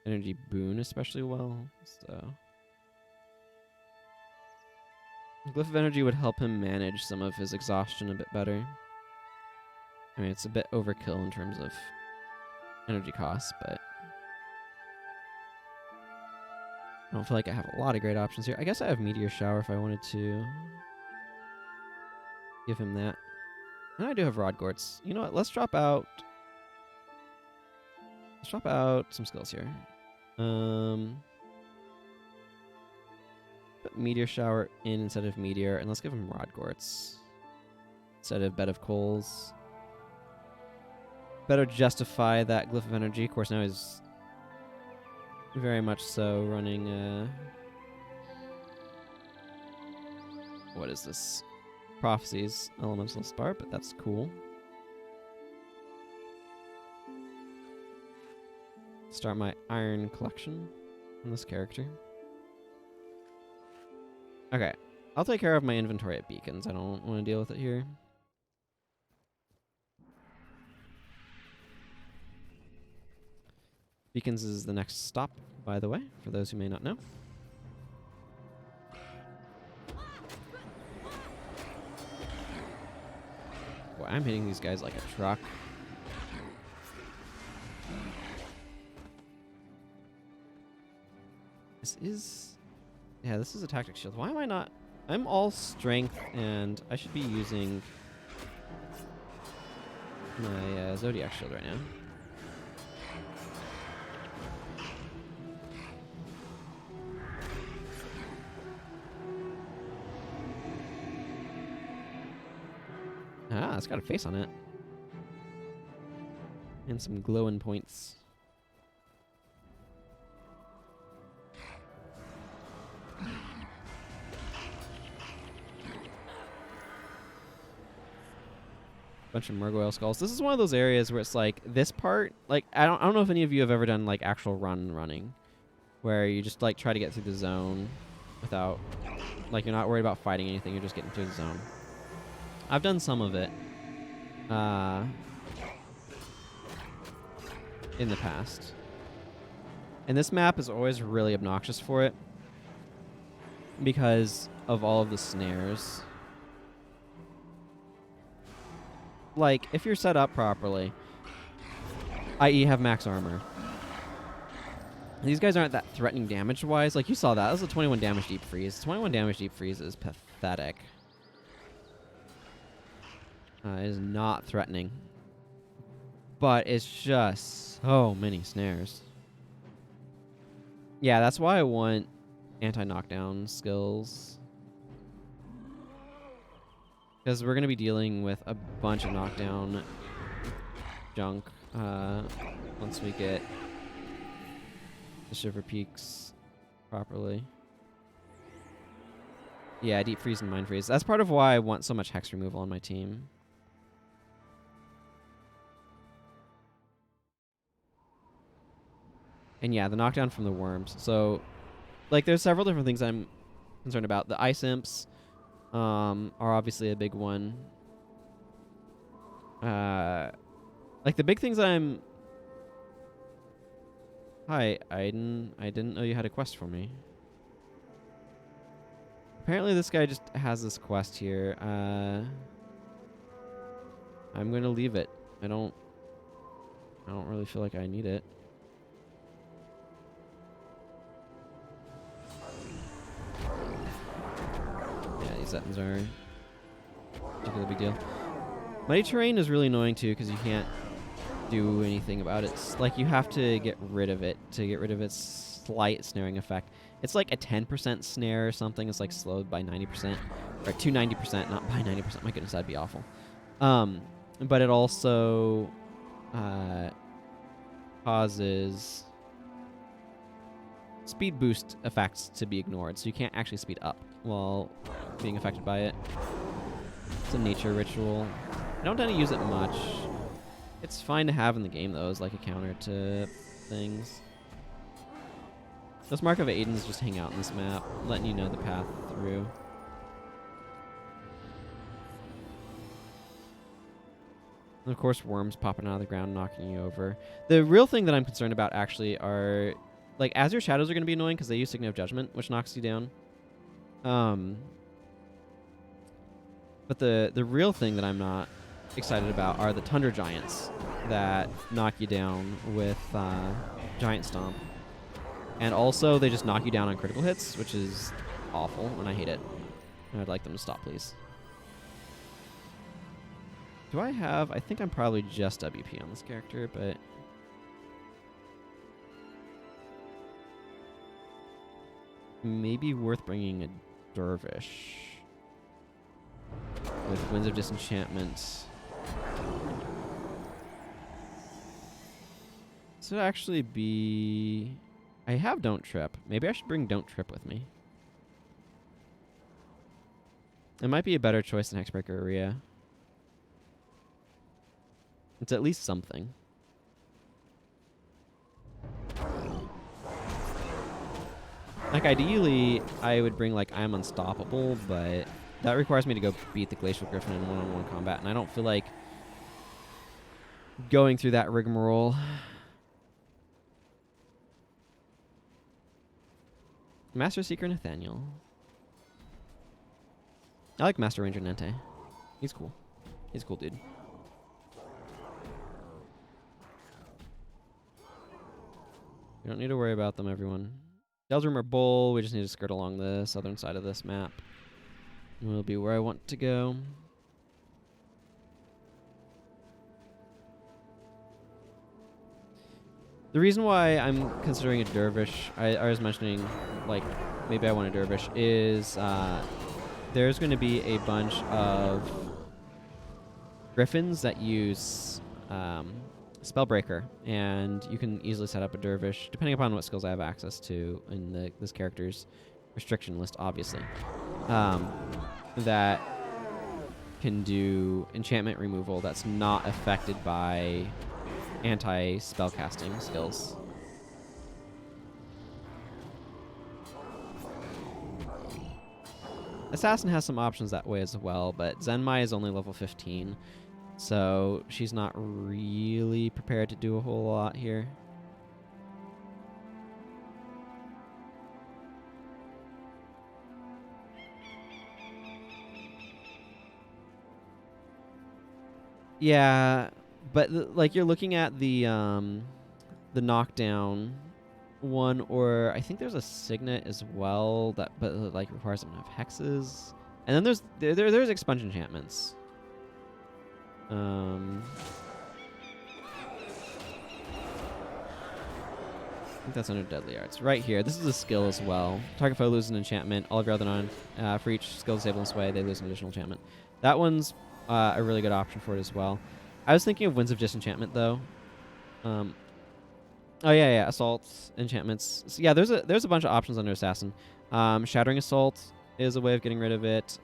Energy Boon especially well, so... Glyph of Energy would help him manage some of his exhaustion a bit better. I mean, it's a bit overkill in terms of energy costs, but... I don't feel like I have a lot of great options here. I guess I have Meteor Shower if I wanted to give him that. And I do have Rod Gorts. You know what? Let's drop out some skills here. Put Meteor Shower in instead of Meteor, and let's give him Rod Gorts instead of Bed of Coals. Better justify that Glyph of Energy. Of course, now he's very much so running, what is this? Prophecies Elemental Spar, but that's cool. Start my iron collection on this character. Okay, I'll take care of my inventory at beacons. I don't want to deal with it here. Beacons is the next stop, by the way, for those who may not know. Boy, I'm hitting these guys like a truck. This is... Yeah, this is a tactic shield. Why am I not... I'm all strength, and I should be using my Zodiac shield right now. Ah, it's got a face on it. And some glowing points. Bunch of Murgoyle skulls. This is one of those areas where it's like this part, like I don't know if any of you have ever done like actual running, where you just like try to get through the zone without, like, you're not worried about fighting anything, you're just getting through the zone. I've done some of it. in the past. And this map is always really obnoxious for it because of all of the snares. Like, if you're set up properly, i.e. have max armor, these guys aren't that threatening damage-wise. Like, you saw that. That was a 21 damage deep freeze. 21 damage deep freeze is pathetic. It is not threatening. But it's just so many snares. Yeah, that's why I want anti-knockdown skills. Because we're going to be dealing with a bunch of knockdown junk once we get the Shiver Peaks properly. Yeah, Deep Freeze and Mind Freeze. That's part of why I want so much Hex removal on my team. And yeah, the knockdown from the worms. So, like, there's several different things I'm concerned about. The Ice Imps are obviously a big one. Like, the big things I'm... Hi, Aiden. I didn't know you had a quest for me. Apparently this guy just has this quest here. I'm going to leave it. I don't really feel like I need it. Yeah, these buttons are a particular big deal. Mighty Terrain is really annoying too because you can't do anything about it. It's like you have to get rid of it to get rid of its slight snaring effect. It's like a 10% snare or something. It's like slowed by 90%, or to 90%, not by 90%. My goodness, that'd be awful. But it also causes speed boost effects to be ignored, so you can't actually speed up while being affected by it. It's a nature ritual. I don't tend to use it much. It's fine to have in the game, though, as like a counter to things. Those Mark of Aidens just hang out in this map, letting you know the path through. And of course, worms popping out of the ground, knocking you over. The real thing that I'm concerned about, actually, are... Like, Azure Shadows are going to be annoying because they use Signet of Judgment, which knocks you down. But the real thing that I'm not excited about are the Tundra Giants that knock you down with Giant Stomp. And also, they just knock you down on critical hits, which is awful, and I hate it. And I'd like them to stop, please. Do I have... I think I'm probably just WP on this character, but... Maybe worth bringing a Dervish. With Winds of Disenchantment. This would actually be... I have Don't Trip. Maybe I should bring Don't Trip with me. It might be a better choice than Hexbreaker Aria. It's at least something. Like, ideally, I would bring, like, I'm Unstoppable, but that requires me to go beat the Glacial Griffon in one-on-one combat, and I don't feel like going through that rigmarole. Master Seeker Nathaniel. I like Master Ranger Nente. He's cool. He's a cool dude. We don't need to worry about them, everyone. Deldrimor Bowl, we just need to skirt along the southern side of this map. And we'll be where I want to go. The reason why I'm considering a Dervish, I was mentioning, like, maybe I want a Dervish, is there's going to be a bunch of Griffins that use Spellbreaker, and you can easily set up a Dervish, depending upon what skills I have access to in this character's restriction list, obviously, that can do enchantment removal that's not affected by anti-spellcasting skills. Assassin has some options that way as well, but Zenmai is only level 15. So she's not really prepared to do a whole lot here. Yeah, but like you're looking at the knockdown one, or I think there's a signet as well that like requires them to have hexes, and then there's expunge enchantments. I think that's under deadly arts right here. This is a skill as well. Target foe loses an enchantment. All of your other for each skill disabled in this way, they lose an additional enchantment. That one's a really good option for it as well. I was thinking of Winds of Disenchantment though. Oh yeah, assaults, enchantments. So yeah, there's a bunch of options under assassin. Shattering assault is a way of getting rid of it.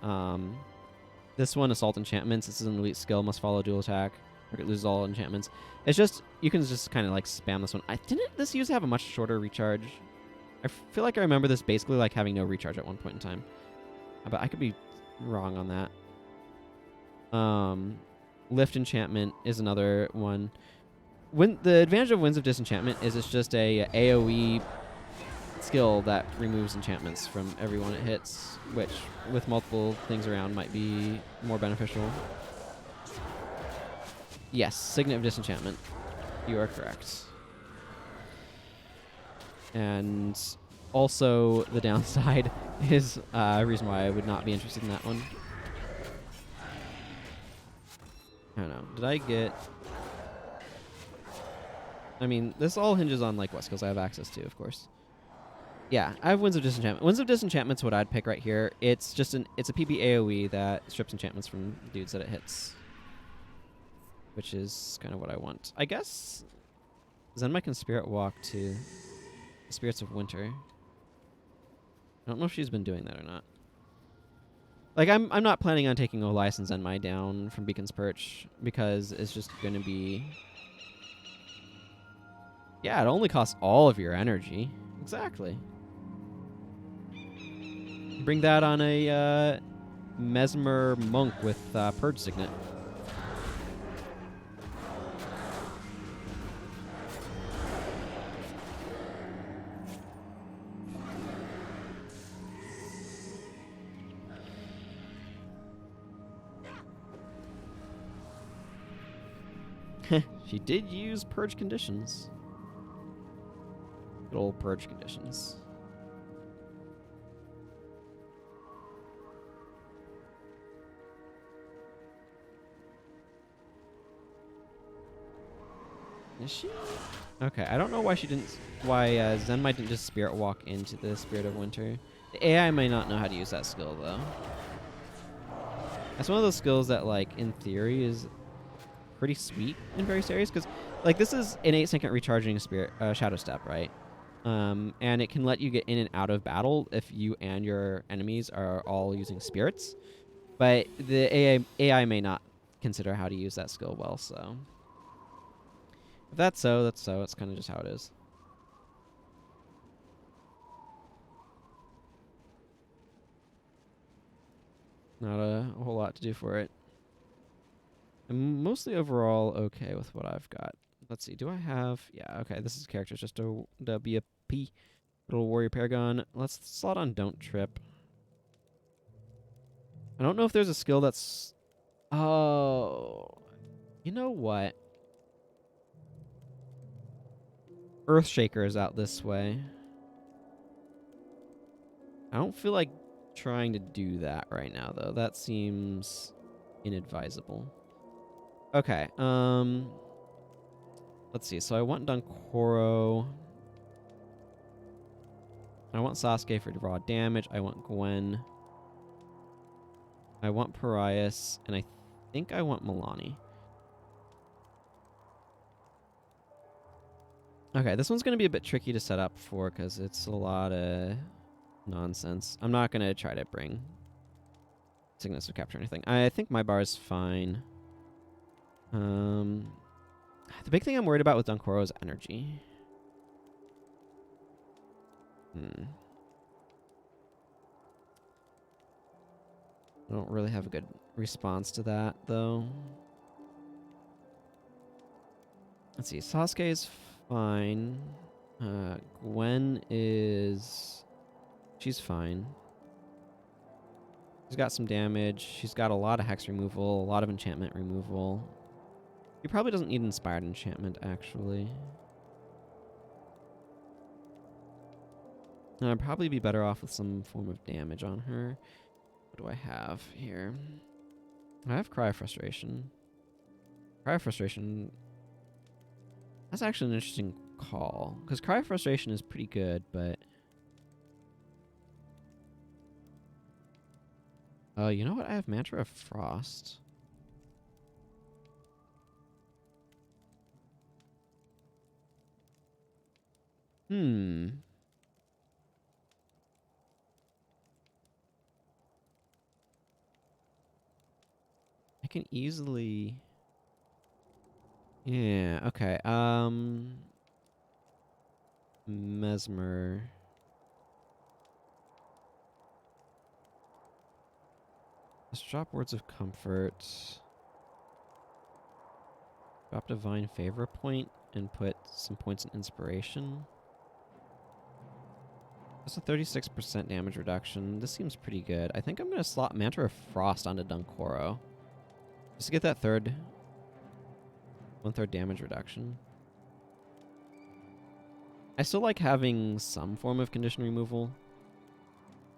This one, assault enchantments. This is an elite skill. Must follow dual attack. Target loses all enchantments. It's just you can just kind of like spam this one. Didn't this used to have a much shorter recharge? I feel like I remember this basically like having no recharge at one point in time, but I could be wrong on that. Lift enchantment is another one. The advantage of Winds of Disenchantment is it's just a AoE skill that removes enchantments from everyone it hits, which with multiple things around might be more beneficial. Yes, Signet of Disenchantment. You are correct. And also the downside is a reason why I would not be interested in that one. I don't know. Did I get... I mean, this all hinges on like what skills I have access to, of course. Yeah, I have Winds of Disenchantment. Winds of Disenchantment's what I'd pick right here. It's just it's a PP AoE that strips enchantments from dudes that it hits, which is kind of what I want. I guess Zenmai can Spirit Walk to the Spirits of Winter. I don't know if she's been doing that or not. Like I'm not planning on taking Olias and Zenmai down from Beacon's Perch because it's just going to be... Yeah, it only costs all of your energy. Exactly. Bring that on a Mesmer Monk with Purge Signet. She did use Purge Conditions. Good old Purge Conditions. Is she? Okay, I don't know why she didn't. Why Zenmai didn't just Spirit Walk into the Spirit of Winter. The AI may not know how to use that skill though. That's one of those skills that, like, in theory, is pretty sweet in various areas because, like, this is an 8-second recharging Spirit Shadow Step, right? And it can let you get in and out of battle if you and your enemies are all using spirits. But the AI may not consider how to use that skill well, so... If that's so, that's so. It's kind of just how it is. Not a whole lot to do for it. I'm mostly overall okay with what I've got. Let's see. Do I have... Yeah, okay. This is characters just to be a P. Little Warrior Paragon. Let's slot on Don't Trip. I don't know if there's a skill that's... Oh... You know what? Earthshaker is out this way. I don't feel like trying to do that right now, though. That seems inadvisable. Okay, let's see. So I want Dunkoro. I want Sasuke for raw damage. I want Gwen. I want Parias. And I think I want Milani. Okay, this one's going to be a bit tricky to set up for because it's a lot of nonsense. I'm not going to try to bring Signets of Capture or anything. I think my bar is fine. The big thing I'm worried about with Dunkoro is energy. I don't really have a good response to that, though. Let's see. Sasuke is fine. Gwen is... She's fine. She's got some damage. She's got a lot of hex removal, a lot of enchantment removal. She probably doesn't need inspired enchantment, actually. And I'd probably be better off with some form of damage on her. What do I have here? I have Cry of Frustration. Cry of Frustration... That's actually an interesting call. Because Cry of Frustration is pretty good, but... you know what? I have Mantra of Frost. I can easily... Yeah, okay. Mesmer. Let's drop Words of Comfort. Drop Divine Favor point and put some points in Inspiration. That's a 36% damage reduction. This seems pretty good. I think I'm going to slot Mantra of Frost onto Dunkoro. Just to get that 1/3 damage reduction. I still like having some form of condition removal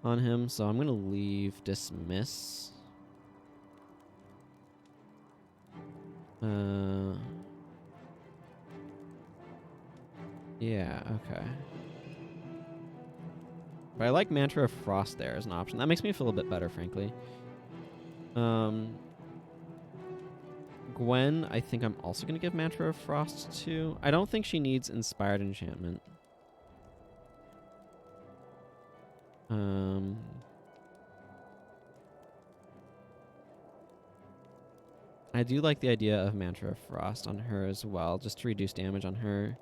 on him, so I'm going to leave Dismiss. Yeah, okay. But I like Mantra of Frost there as an option. That makes me feel a bit better, frankly. Gwen, I think I'm also going to give Mantra of Frost to. I don't think she needs Inspired Enchantment. I do like the idea of Mantra of Frost on her as well, just to reduce damage on her.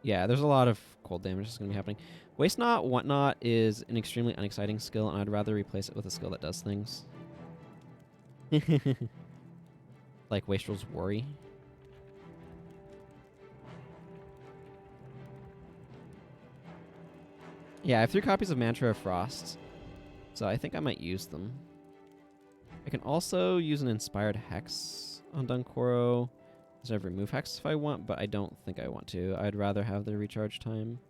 Yeah, there's a lot of cold damage that's going to be happening. Waste Not, Whatnot is an extremely unexciting skill, and I'd rather replace it with a skill that does things. Like Wastrel's Worry. Yeah, I have 3 copies of Mantra of Frost, so I think I might use them. I can also use an Inspired Hex on Dunkoro instead of remove Hex if I want, but I don't think I want to. I'd rather have the recharge time.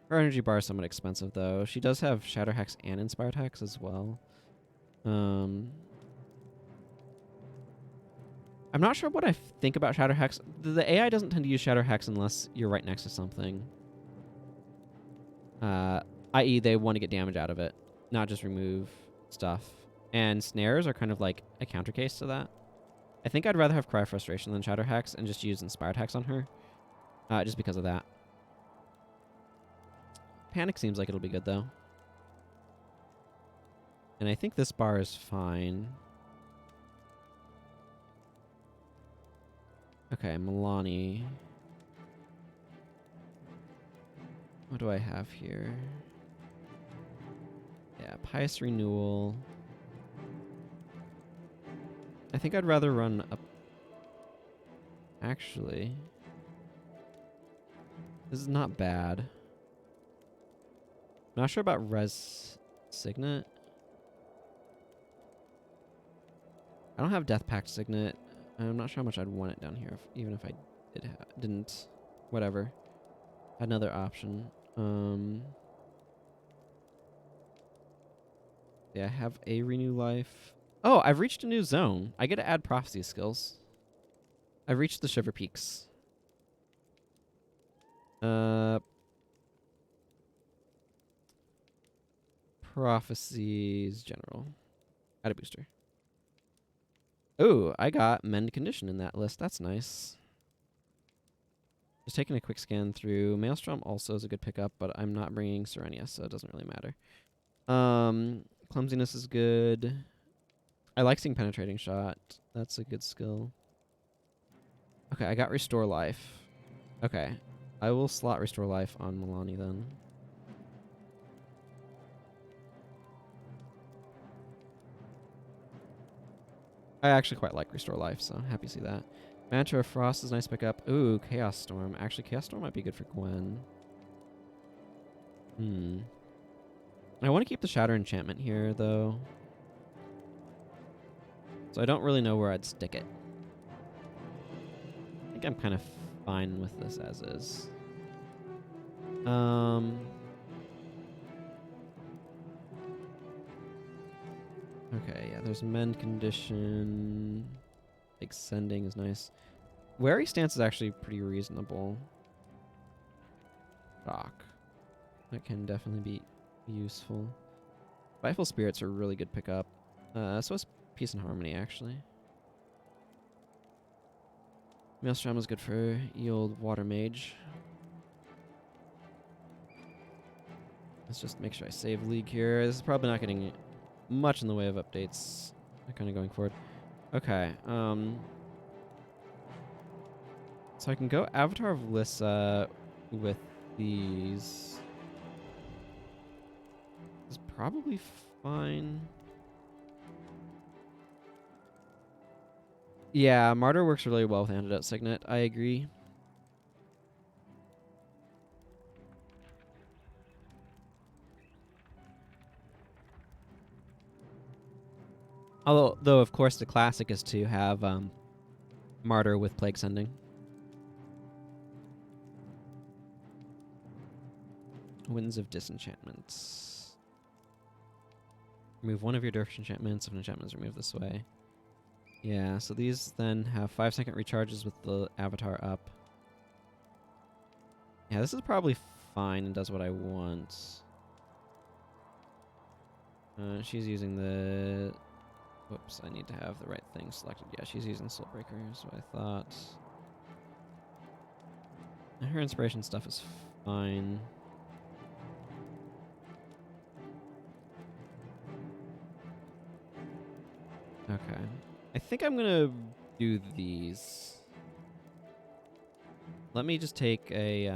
Her energy bar is somewhat expensive, though. She does have Shatter Hex and Inspired Hex as well. I'm not sure what I think about Shatter Hex. The AI doesn't tend to use Shatter Hex unless you're right next to something. I.e. they want to get damage out of it, not just remove stuff. And snares are kind of like a counter case to that. I think I'd rather have Cry of Frustration than Shatter Hex and just use Inspired Hex on her. Just because of that. Panic seems like it'll be good, though. And I think this bar is fine. Okay, Milani. What do I have here? Yeah, Pious Renewal. I think I'd rather run up... Actually... This is not bad. Not sure about Res Signet. I don't have Death Pact Signet. I'm not sure how much I'd want it down here, even if I didn't. Whatever. Another option. Yeah, I have a Renew Life. Oh, I've reached a new zone. I get to add prophecy skills. I've reached the Shiver Peaks. Prophecies General. Add a booster. Ooh, I got Mend Condition in that list. That's nice. Just taking a quick scan through. Maelstrom also is a good pickup, but I'm not bringing Serenia, so it doesn't really matter. Clumsiness is good. I like seeing Penetrating Shot. That's a good skill. Okay, I got Restore Life. Okay, I will slot Restore Life on Milani then. I actually quite like Restore Life, so happy to see that. Mantra of Frost is nice to pick up. Ooh, Chaos Storm. Actually, Chaos Storm might be good for Gwen. I want to keep the Shatter Enchantment here, though. So I don't really know where I'd stick it. I think I'm kind of fine with this as is. Okay, yeah, there's Mend Condition. Extending is nice. Wary Stance is actually pretty reasonable. Shock. That can definitely be useful. Spiteful Spirits are really good pickup. So is Peace and Harmony, actually. Maelstrom is good for Old Water Mage. Let's just make sure I save League here. This is probably not getting much in the way of updates kind of going forward. Okay. So I can go Avatar of Lissa with these. This is probably fine. Yeah, Martyr works really well with Antidote Signet. I agree. Though, of course, the classic is to have Martyr with Plague Sending. Winds of Disenchantment. Remove one of your disenchantments. If an enchantment is removed this way. Yeah, so these then have 5-second recharges with the Avatar up. Yeah, this is probably fine and does what I want. She's using the... Whoops, I need to have the right thing selected. Yeah, she's using Soulbreaker, is what I thought. Her inspiration stuff is fine. Okay. I think I'm gonna do these. Let me just take a,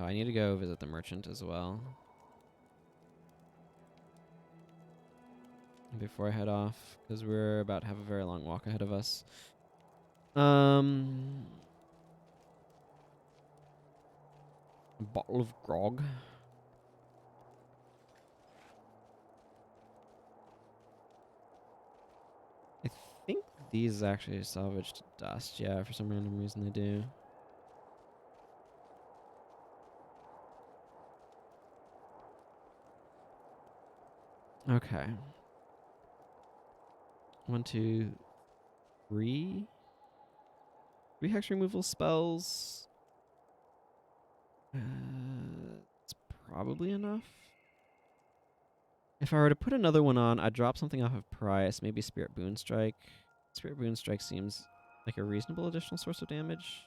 Oh, I need to go visit the merchant as well. Before I head off, because we're about to have a very long walk ahead of us. A bottle of grog. I think these actually salvage to dust. Yeah, for some random reason they do. Okay. 1, 2, 3. 3 hex removal spells. It's probably enough. If I were to put another one on, I'd drop something off of price. Maybe Spirit Boon Strike. Spirit Boon Strike seems like a reasonable additional source of damage.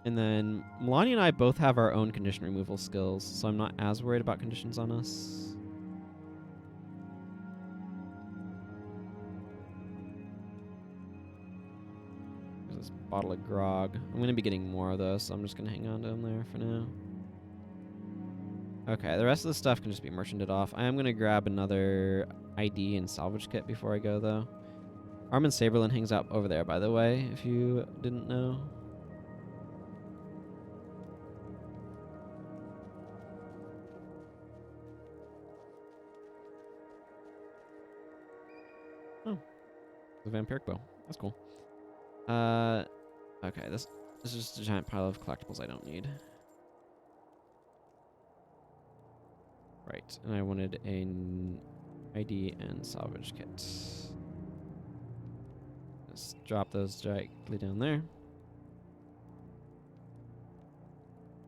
And then Melania and I both have our own condition removal skills, so I'm not as worried about conditions on us. There's this bottle of grog. I'm going to be getting more of those, so I'm just going to hang on to them there for now. Okay, the rest of the stuff can just be merchanted off. I am going to grab another ID and salvage kit before I go, though. Armin Saberlin hangs out over there, by the way, if you didn't know. Oh, the vampiric bow. That's cool. Okay, this is just a giant pile of collectibles I don't need. Right, and I wanted an ID and salvage kit. Just drop those directly down there.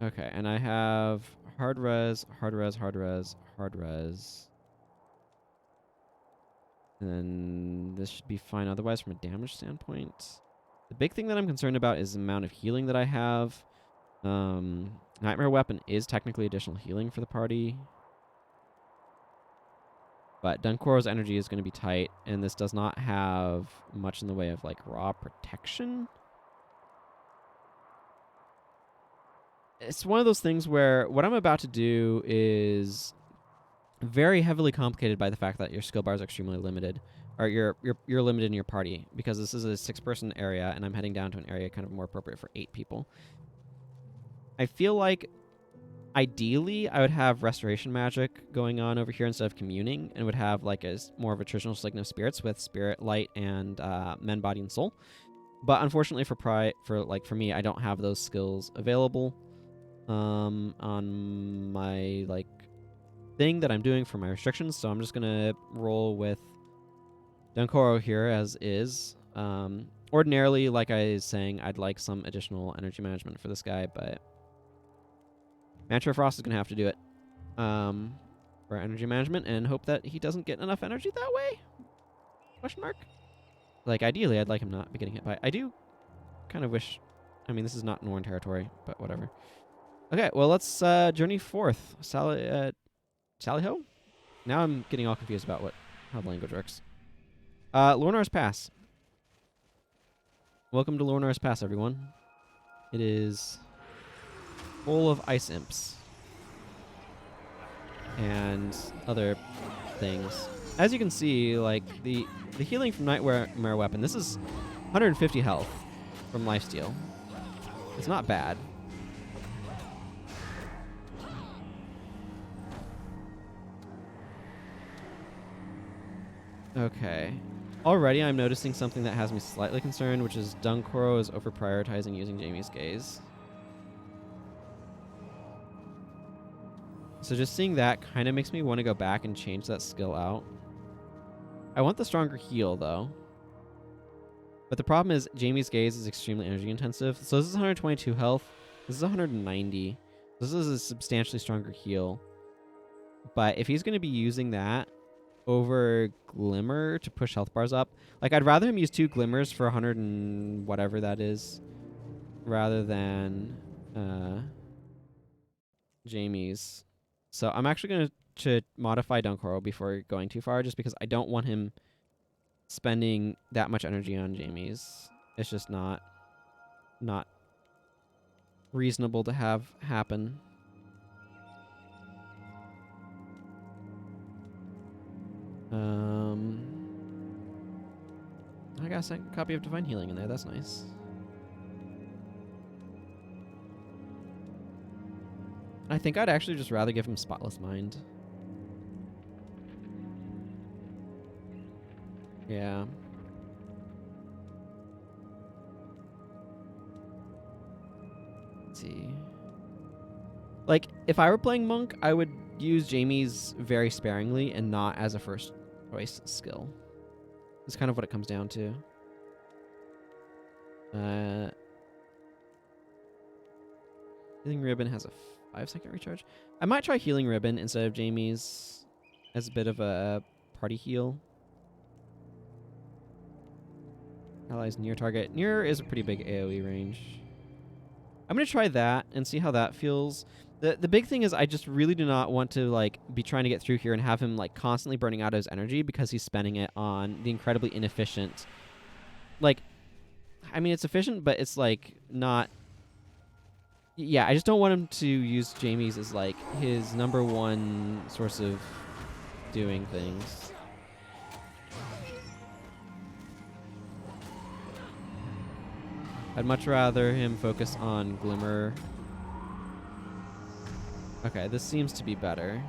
Okay, and I have hard res, hard res, hard res, hard res. And then this should be fine otherwise from a damage standpoint. The big thing that I'm concerned about is the amount of healing that I have. Nightmare Weapon is technically additional healing for the party. But Dunkoro's energy is going to be tight, and this does not have much in the way of, like, raw protection. it's one of those things where what I'm about to do is very heavily complicated by the fact that your skill bar is extremely limited, or you're limited in your party, because this is a 6-person area and I'm heading down to an area kind of more appropriate for 8 people. I feel like ideally I would have restoration magic going on over here instead of communing, and would have like more of a traditional Slign of Spirits with Spirit, Light, and Men, Body, and Soul. But unfortunately for me, I don't have those skills available on my like thing that I'm doing for my restrictions, so I'm just gonna roll with Dunkoro here as is. Ordinarily, like I was saying, I'd like some additional energy management for this guy, but Mantra Frost is gonna have to do it for energy management, and hope that he doesn't get enough energy that way? Question mark? Like, ideally, I'd like him not be getting hit by... I do kind of wish... I mean, this is not Norn territory, but whatever. Okay, well, let's journey forth. Sally-ho? Now I'm getting all confused about how the language works. Lornar's Pass. Welcome to Lornar's Pass, everyone. It is full of ice imps and other things. As you can see, like, the healing from Nightmare Weapon, this is 150 health from Lifesteal. It's not bad. Okay. Already I'm noticing something that has me slightly concerned, which is Dunkoro is over-prioritizing using Jamie's Gaze. So just seeing that kind of makes me want to go back and change that skill out. I want the stronger heal, though. But the problem is Jamie's Gaze is extremely energy intensive. So this is 122 health. This is 190. This is a substantially stronger heal. But if he's going to be using that over Glimmer to push health bars up, like, I'd rather him use 2 Glimmers for 100 and whatever that is, rather than Jamie's. So I'm actually going to modify Dunkoro before going too far, just because I don't want him spending that much energy on Jamie's. It's just not reasonable to have happen. I got a second copy of Divine Healing in there. That's nice. I think I'd actually just rather give him Spotless Mind. Yeah. Let's see. Like, if I were playing Monk, I would use Jamie's very sparingly and not as a first choice skill. It's kind of what it comes down to. Healing Ribbon has a 5-second recharge. I might try Healing Ribbon instead of Jamie's as a bit of a party heal. Allies near target. Near is a pretty big AoE range. I'm going to try that and see how that feels. The big thing is I just really do not want to, like, be trying to get through here and have him, like, constantly burning out his energy because he's spending it on the incredibly inefficient... Like, I mean, it's efficient, but it's, like, not... Yeah, I just don't want him to use Jamie's as, like, his #1 source of doing things. I'd much rather him focus on Glimmer. Okay, this seems to be better.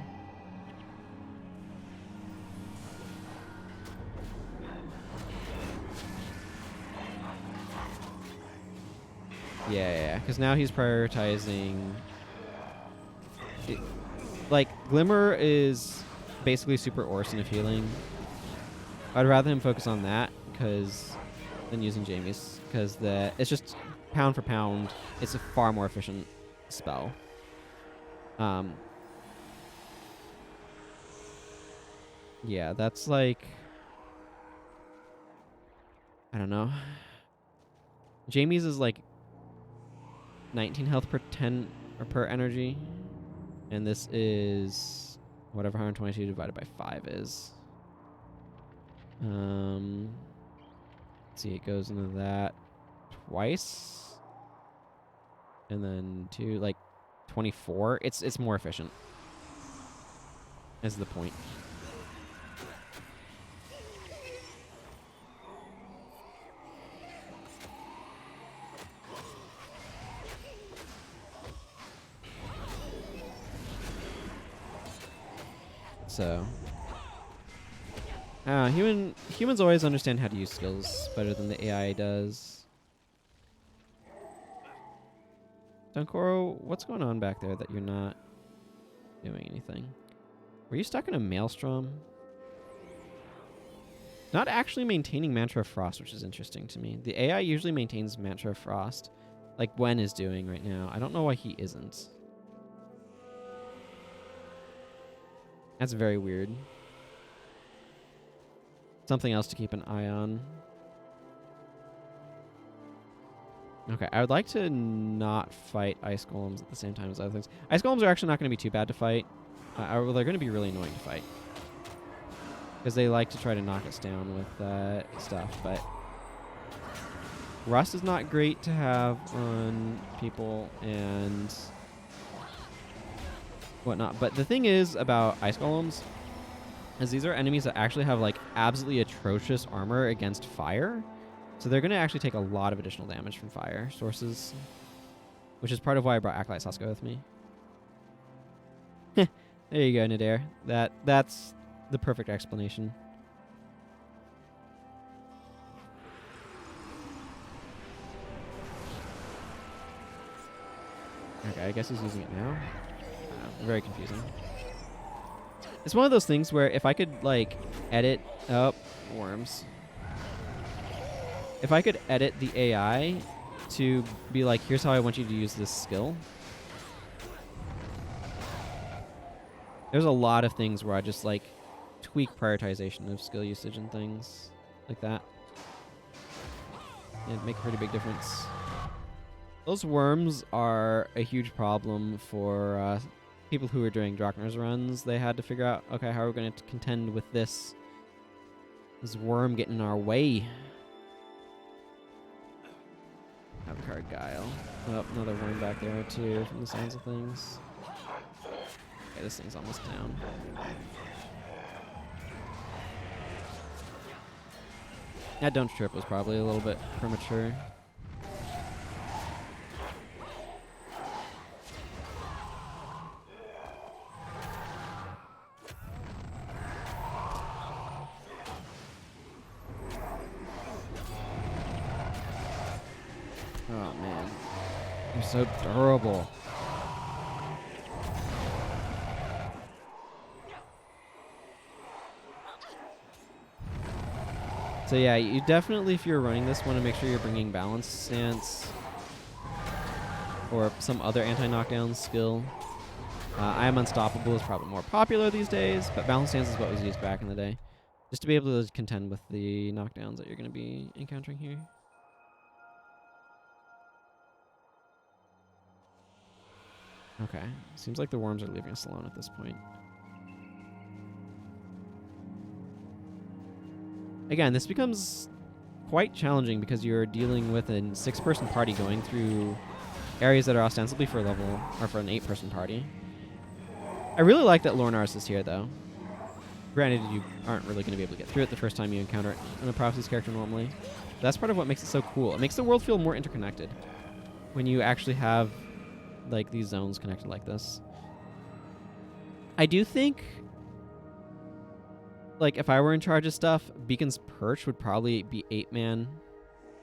Yeah, because now he's prioritizing... Like, Glimmer is basically super Orson of healing. I'd rather him focus on that than using Jamie's, because it's just pound for pound, it's a far more efficient spell. Yeah, that's like... I don't know. Jamie's is like 19 health per 10 or per energy, and this is whatever 122 divided by 5 is. Let's see, it goes into that twice, and then 2, like 24. It's more efficient. Is the point. So, humans always understand how to use skills better than the AI does. Dunkoro, what's going on back there that you're not doing anything? Were you stuck in a maelstrom? Not actually maintaining Mantra of Frost, which is interesting to me. The AI usually maintains Mantra of Frost, like Gwen is doing right now. I don't know why he isn't. That's very weird. Something else to keep an eye on. Okay, I would like to not fight Ice Golems at the same time as other things. Ice Golems are actually not going to be too bad to fight. They're going to be really annoying to fight. Because they like to try to knock us down with stuff, but... Rust is not great to have on people, and... whatnot. But the thing is about Ice Golems is these are enemies that actually have like absolutely atrocious armor against fire. So they're going to actually take a lot of additional damage from fire sources, which is part of why I brought Acolyte Saska with me. There you go, Nadir. That's the perfect explanation. Okay, I guess he's using it now. Very confusing. It's one of those things where if I could, like, edit... Oh, worms. If I could edit the AI to be like, here's how I want you to use this skill. There's a lot of things where I just, like, tweak prioritization of skill usage and things like that. It'd make a pretty big difference. Those worms are a huge problem for... people who were doing Droknar's runs. They had to figure out, okay, how are we going to contend with this worm getting in our way? Avocard Guile. Oh, another worm back there too, from the sounds of things. Okay, this thing's almost down. That don't trip was probably a little bit premature. Oh man, they're so durable. So yeah, you definitely, if you're running this, want to make sure you're bringing Balance Stance or some other anti-knockdown skill. I Am Unstoppable is probably more popular these days, but Balance Stance is what was used back in the day, just to be able to contend with the knockdowns that you're going to be encountering here. Okay, seems like the worms are leaving us alone at this point. Again, this becomes quite challenging because you're dealing with a 6-person party going through areas that are ostensibly for level, or for an 8-person party. I really like that Lornar is here, though. Granted, you aren't really going to be able to get through it the first time you encounter it in a Prophecy's character normally. But that's part of what makes it so cool. It makes the world feel more interconnected when you actually have like these zones connected like this. I do think, like, if I were in charge of stuff, Beacon's Perch would probably be 8-man.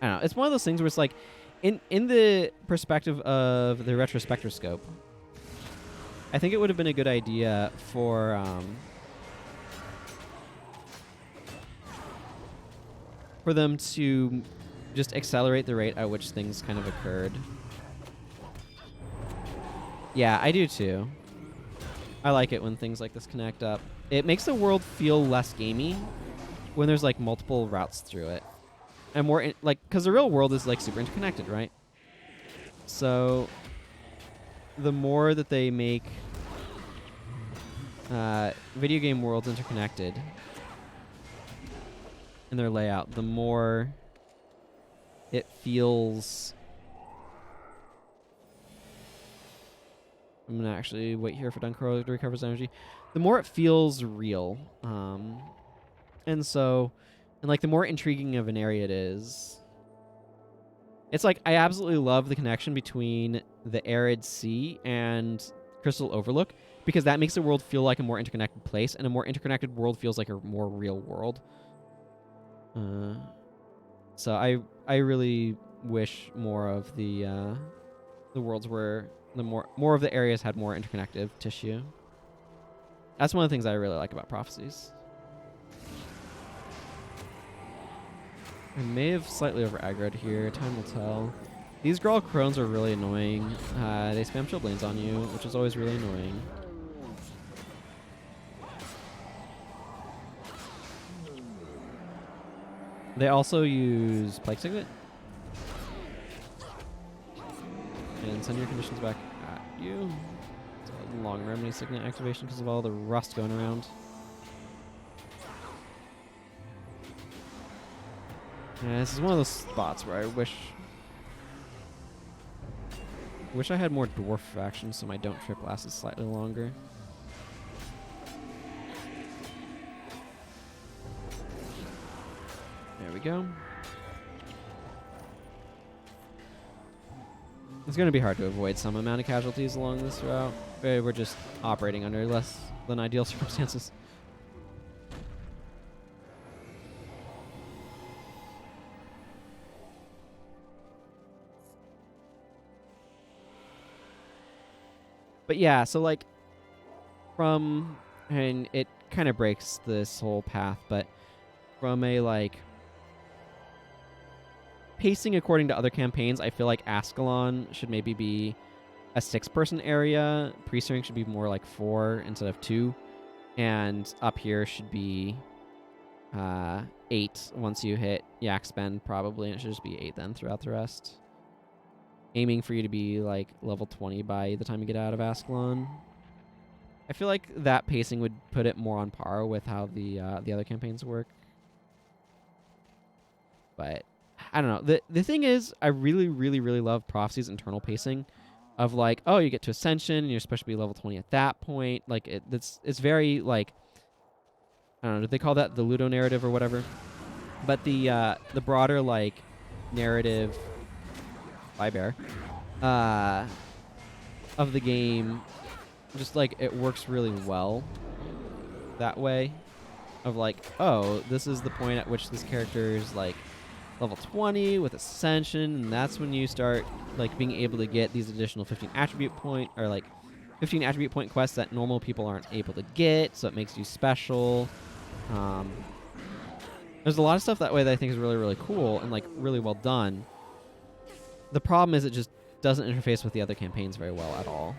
I don't know. It's one of those things where it's like, in the perspective of the Retrospector scope, I think it would have been a good idea for them to just accelerate the rate at which things kind of occurred. Yeah, I do too. I like it when things like this connect up. It makes the world feel less gamey when there's like multiple routes through it. And more like, because the real world is like super interconnected, right? So the more that they make video game worlds interconnected in their layout, the more it feels I'm going to actually wait here for Dunkro to recover his energy. The more it feels real. And so, and like the more intriguing of an area it is. It's like I absolutely love the connection between the Arid Sea and Crystal Overlook, because that makes the world feel like a more interconnected place, and a more interconnected world feels like a more real world. So I really wish more of the worlds were more of the areas had more interconnected tissue. That's one of the things I really like about Prophecies. I may have slightly over-aggroed here. Time will tell. These Grawl Crones are really annoying. They spam Chillblains on you, which is always really annoying. They also use Plague Signet. And send your conditions back at you. It's a long Remedy Signet activation because of all the rust going around. Yeah, this is one of those spots where I wish I had more dwarf action so my don't trip lasted slightly longer. There we go. It's going to be hard to avoid some amount of casualties along this route. We're just operating under less than ideal circumstances. But yeah, so like and it kind of breaks this whole path, but from a like pacing according to other campaigns, I feel like Ascalon should maybe be a 6-person area. Priestering should be more like 4 instead of 2. And up here should be 8 once you hit Yaxben probably, and it should just be 8 then throughout the rest. Aiming for you to be like level 20 by the time you get out of Ascalon. I feel like that pacing would put it more on par with how the other campaigns work. But I don't know. The thing is, I really, really, really love Prophecy's internal pacing of like, oh, you get to Ascension and you're supposed to be level 20 at that point. Like it's very like, I don't know, did they call that the Ludo narrative or whatever? But the broader like narrative, bye bear, of the game, just like it works really well that way. Of like, oh, this is the point at which this character is like level 20 with Ascension, and that's when you start like being able to get these additional 15 attribute point or like 15 attribute point quests that normal people aren't able to get, so it makes you special. There's a lot of stuff that way that I think is really, really cool and like really well done. The problem is it just doesn't interface with the other campaigns very well at all.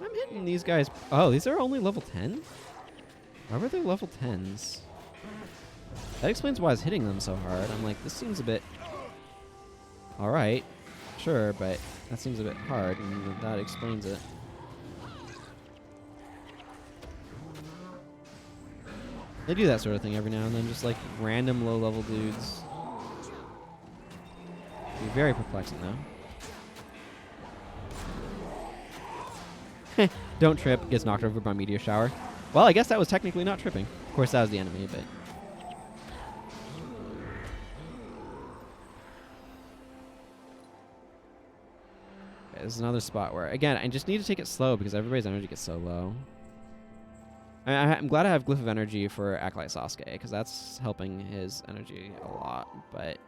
I'm hitting these guys. Oh, these are only level 10? Why were they level 10s? That explains why I was hitting them so hard. I'm like, this seems a bit... Alright, sure, but that seems a bit hard, and that explains it. They do that sort of thing every now and then, just like random low-level dudes. Be very perplexing, though. Don't trip, gets knocked over by Meteor Shower. Well, I guess that was technically not tripping. Of course, that was the enemy, but... Okay, this is another spot where, again, I just need to take it slow because everybody's energy gets so low. I'm glad I have Glyph of Energy for Acolyte Sasuke, because that's helping his energy a lot, but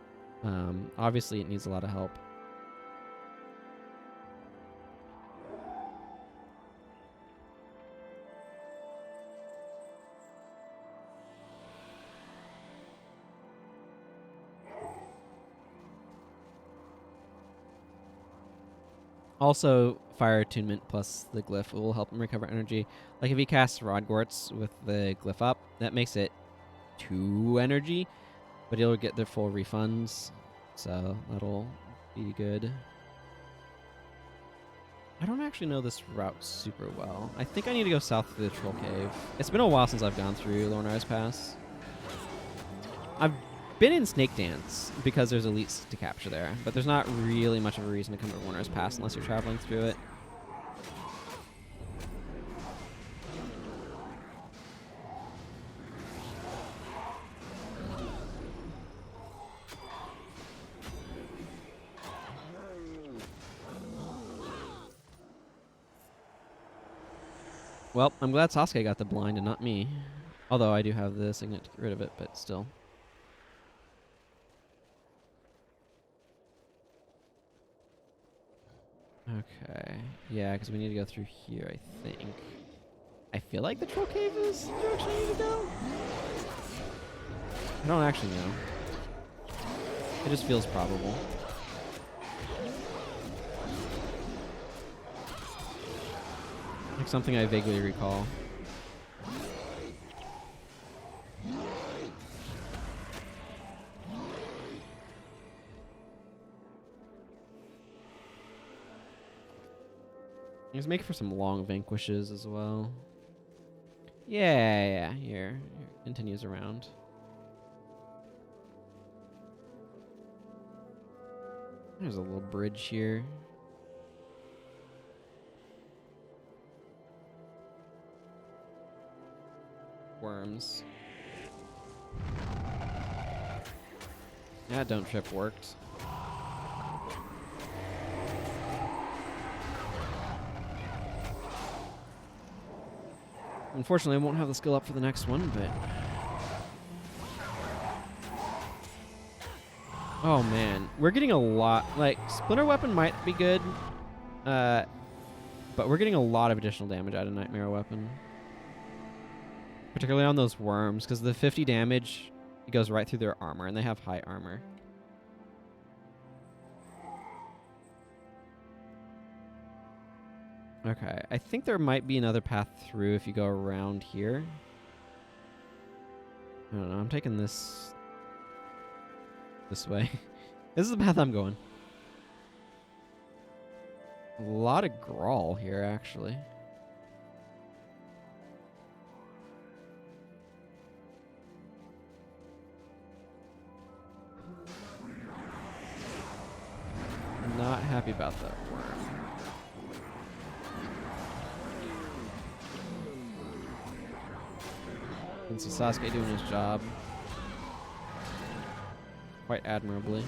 obviously it needs a lot of help. Also, Fire Attunement plus the Glyph will help him recover energy. Like if he casts Rodgorts with the Glyph up, that makes it 2 energy, but he'll get the full refunds, so that'll be good. I don't actually know this route super well. I think I need to go south through the Troll Cave. It's been a while since I've gone through Lornar's Pass. I've been in Snake Dance because there's elites to capture there, but there's not really much of a reason to come to Lornar's Pass unless you're traveling through it. Well, I'm glad Sasuke got the blind and not me. Although I do have the signet to get rid of it, but still. Okay. Yeah, because we need to go through here, I think. I feel like the Troll Cave is the direction I need to go. I don't actually know. It just feels probable. Like something I vaguely recall. He's making for some long vanquishes as well. Yeah, here. Continues around. There's a little bridge here. Worms. Yeah, don't trip worked. Unfortunately, I won't have the skill up for the next one, but... Oh, man. We're getting a lot... Like, Splinter Weapon might be good, but we're getting a lot of additional damage out of Nightmare Weapon. Particularly on those worms, because the 50 damage it goes right through their armor, and they have high armor. Okay, I think there might be another path through if you go around here. I don't know, I'm taking this way. This is the path I'm going. A lot of Grawl here, actually. Not happy about that worm. You can see Sasuke doing his job quite admirably.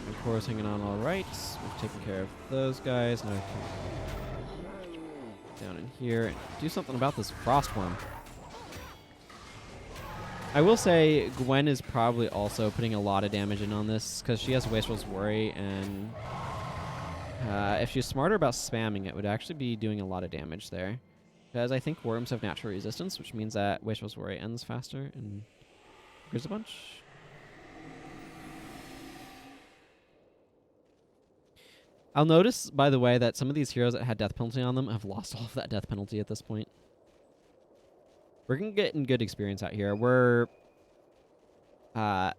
Of course, hanging on all right. We've taken care of those guys. Now I can down in here and do something about this frost worm. I will say Gwen is probably also putting a lot of damage in on this because she has Wastrel's Worry, and if she's smarter about spamming, it would actually be doing a lot of damage there. Because I think worms have natural resistance, which means that Wastrel's Worry ends faster, and here's a bunch. I'll notice, by the way, that some of these heroes that had death penalty on them have lost all of that death penalty at this point. We're getting good experience out here. We're a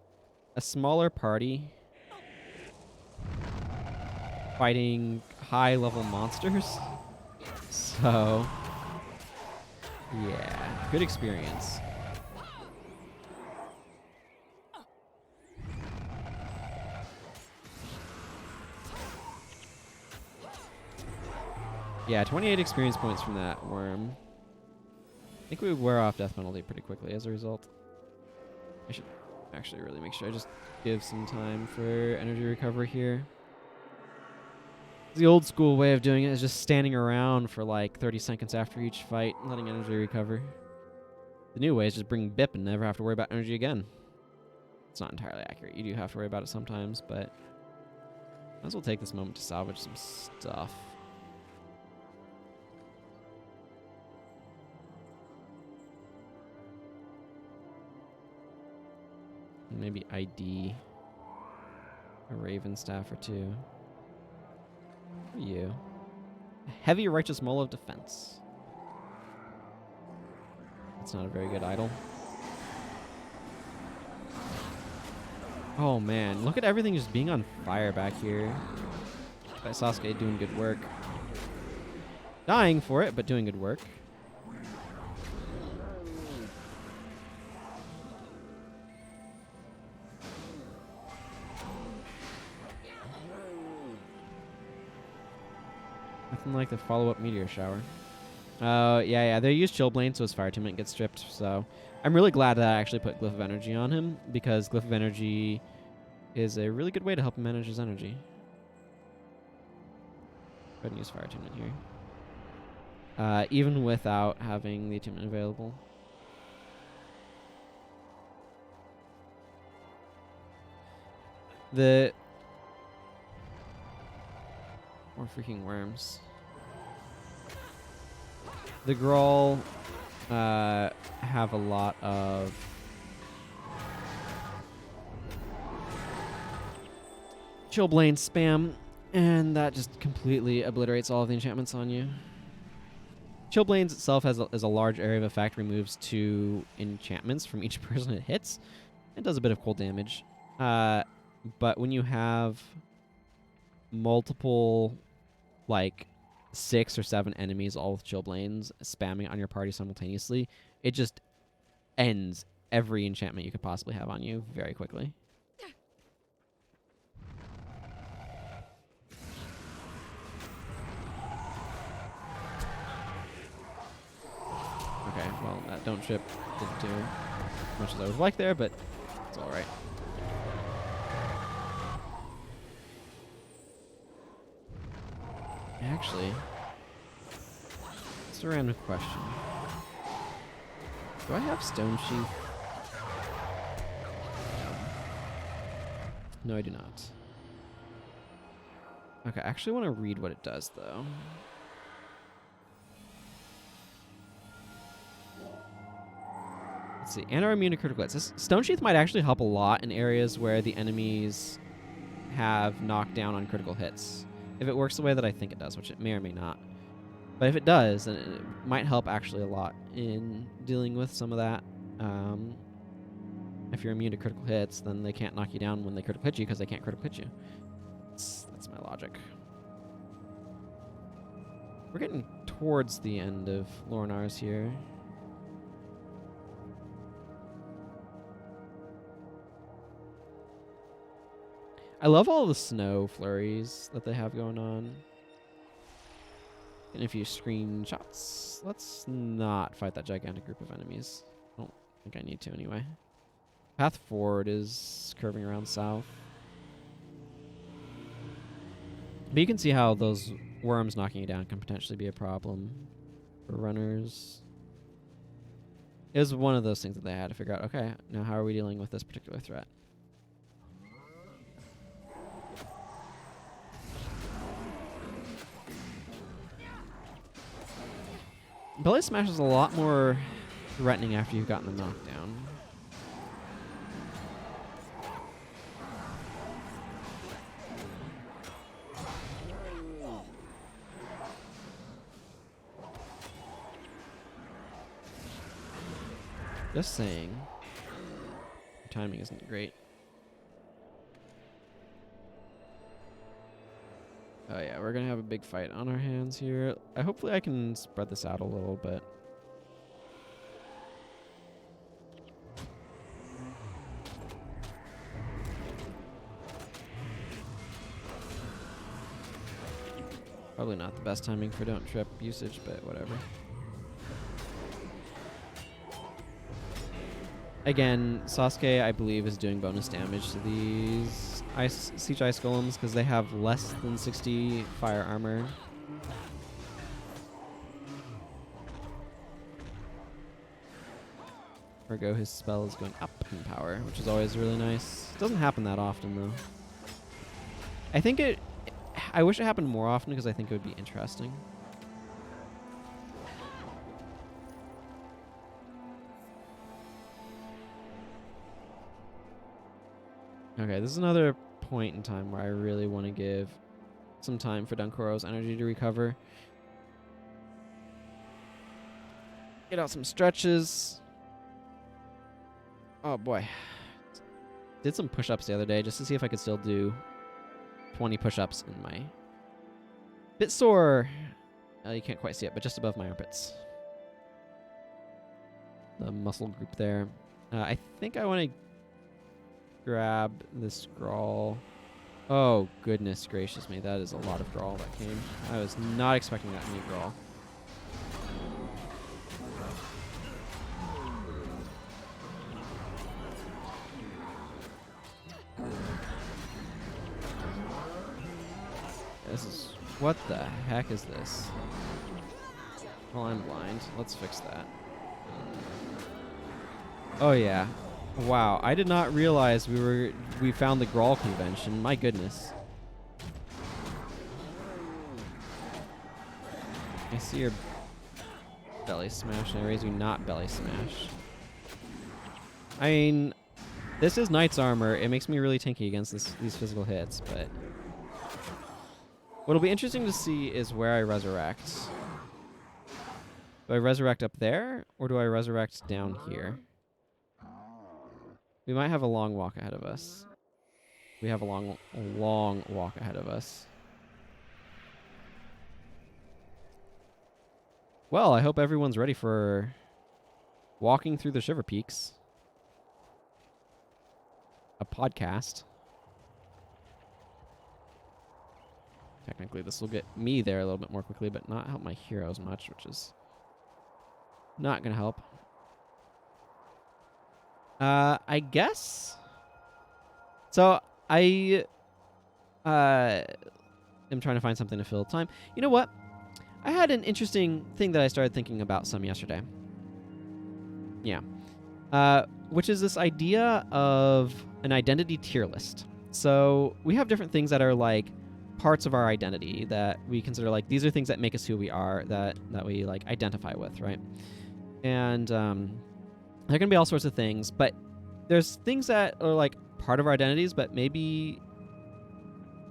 smaller party fighting high-level monsters. So, yeah, good experience. Yeah, 28 experience points from that worm. I think we wear off death penalty pretty quickly as a result. I should actually really make sure I just give some time for energy recovery here. The old school way of doing it is just standing around for like 30 seconds after each fight, letting energy recover. The new way is just bring Bip and never have to worry about energy again. It's not entirely accurate. You do have to worry about it sometimes, but might as well take this moment to salvage some stuff. Maybe ID a Raven Staff or two. Who are you? Heavy Righteous Mole of Defense. That's not a very good idol. Oh man, look at everything just being on fire back here. By Sasuke doing good work. Dying for it, but doing good work. Nothing like the follow-up meteor shower. Yeah. They use Chillblade, so his fire teammate gets stripped. So I'm really glad that I actually put Glyph of Energy on him, because Glyph of Energy is a really good way to help him manage his energy. Go ahead and use fire teammate here. Even without having the attunement available. More freaking worms. The Grawl have a lot of Chillblade spam, and that just completely obliterates all of the enchantments on you. Chillblades itself has a large area of effect, removes 2 enchantments from each person it hits, and does a bit of cold damage. But when you have multiple, like 6 or 7 enemies all with Chillblades spamming on your party simultaneously, it just ends every enchantment you could possibly have on you very quickly. Okay, well, that don't trip didn't do as much as I would like there, but it's alright. Actually, it's a random question. Do I have Stone Sheath? No, I do not. Okay, I actually want to read what it does, though. Let's see. And are immune to critical hits. This Stone Sheath might actually help a lot in areas where the enemies have knockdown on critical hits. If it works the way that I think it does, which it may or may not. But if it does, then it might help actually a lot in dealing with some of that. If you're immune to critical hits, then they can't knock you down when they critical hit you because they can't critical hit you. That's my logic. We're getting towards the end of Lornar's here. I love all the snow flurries that they have going on. And a few screenshots. Let's not fight that gigantic group of enemies. I don't think I need to anyway. Path forward is curving around south. But you can see how those worms knocking you down can potentially be a problem for runners. It was one of those things that they had to figure out, okay, now how are we dealing with this particular threat? Belly Smash is a lot more threatening after you've gotten the knockdown. Just saying. Your timing isn't great. Oh yeah, we're gonna have a big fight on our hands here. Hopefully I can spread this out a little bit. Probably not the best timing for don't trip usage, but whatever. Again, Sasuke, I believe, is doing bonus damage to these Siege Ice Golems because they have less than 60 fire armor. Ergo, his spell is going up in power, which is always really nice. It doesn't happen that often, though. I wish it happened more often because I think it would be interesting. Okay, this is another point in time where I really want to give some time for Dunkoro's energy to recover. Get out some stretches. Oh boy. Did some push-ups the other day just to see if I could still do 20 push-ups in my bit sore. You can't quite see it, but just above my armpits. The muscle group there. I think I want to grab this scroll Oh, goodness gracious me. That is a lot of drawl that came. I was not expecting that many drawl. This is... What the heck is this? Well, I'm blind. Let's fix that. Oh, yeah. Wow, I did not realize we found the Grawl convention. My goodness. I see your belly smash, and I raise you not belly smash. I mean, this is Knight's armor. It makes me really tanky against these physical hits, but... What'll be interesting to see is where I resurrect. Do I resurrect up there, or do I resurrect down here? We might have a long walk ahead of us. We have a long walk ahead of us. Well, I hope everyone's ready for walking through the Shiver Peaks. A podcast. Technically, this will get me there a little bit more quickly, but not help my heroes much, which is not going to help. I guess. So I am trying to find something to fill time. You know what? I had an interesting thing that I started thinking about some yesterday. Yeah. Which is this idea of an identity tier list. So we have different things that are like parts of our identity that we consider like these are things that make us who we are, that we like identify with, right? And there can be all sorts of things, but there's things that are like part of our identities, but maybe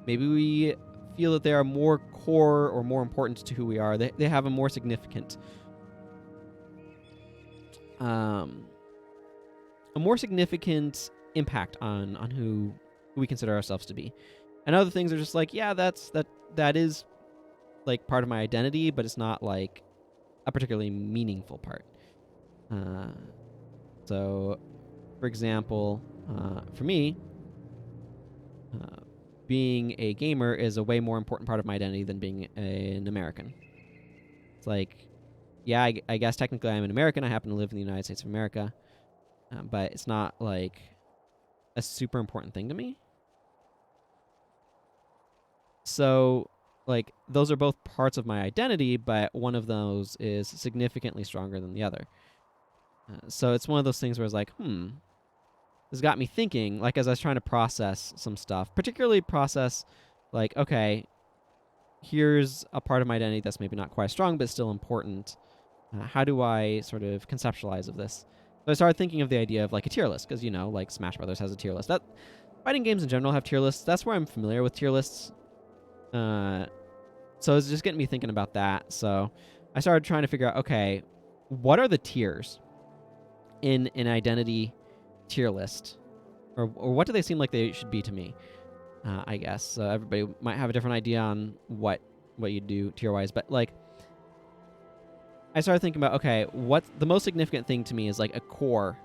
we feel that they are more core or more important to who we are. They have a more significant impact on who we consider ourselves to be. And other things are just like, yeah, that is like part of my identity, but it's not like a particularly meaningful part. So, for example, for me, being a gamer is a way more important part of my identity than being an American. It's like, yeah, I guess technically I'm an American. I happen to live in the United States of America, but it's not like a super important thing to me. So, like, those are both parts of my identity, but one of those is significantly stronger than the other. So it's one of those things where it's like, this got me thinking, like, as I was trying to process some stuff, particularly process, like, okay, here's a part of my identity that's maybe not quite strong, but still important. How do I sort of conceptualize of this? So I started thinking of the idea of, like, a tier list, because, you know, like, Smash Brothers has a tier list. Fighting games in general have tier lists. That's where I'm familiar with tier lists. So it's just getting me thinking about that. So I started trying to figure out, okay, what are the tiers in an identity tier list? Or what do they seem like they should be to me? I guess. So everybody might have a different idea on what you do tier-wise. But, like, I started thinking about, okay, what the most significant thing to me is, like, a core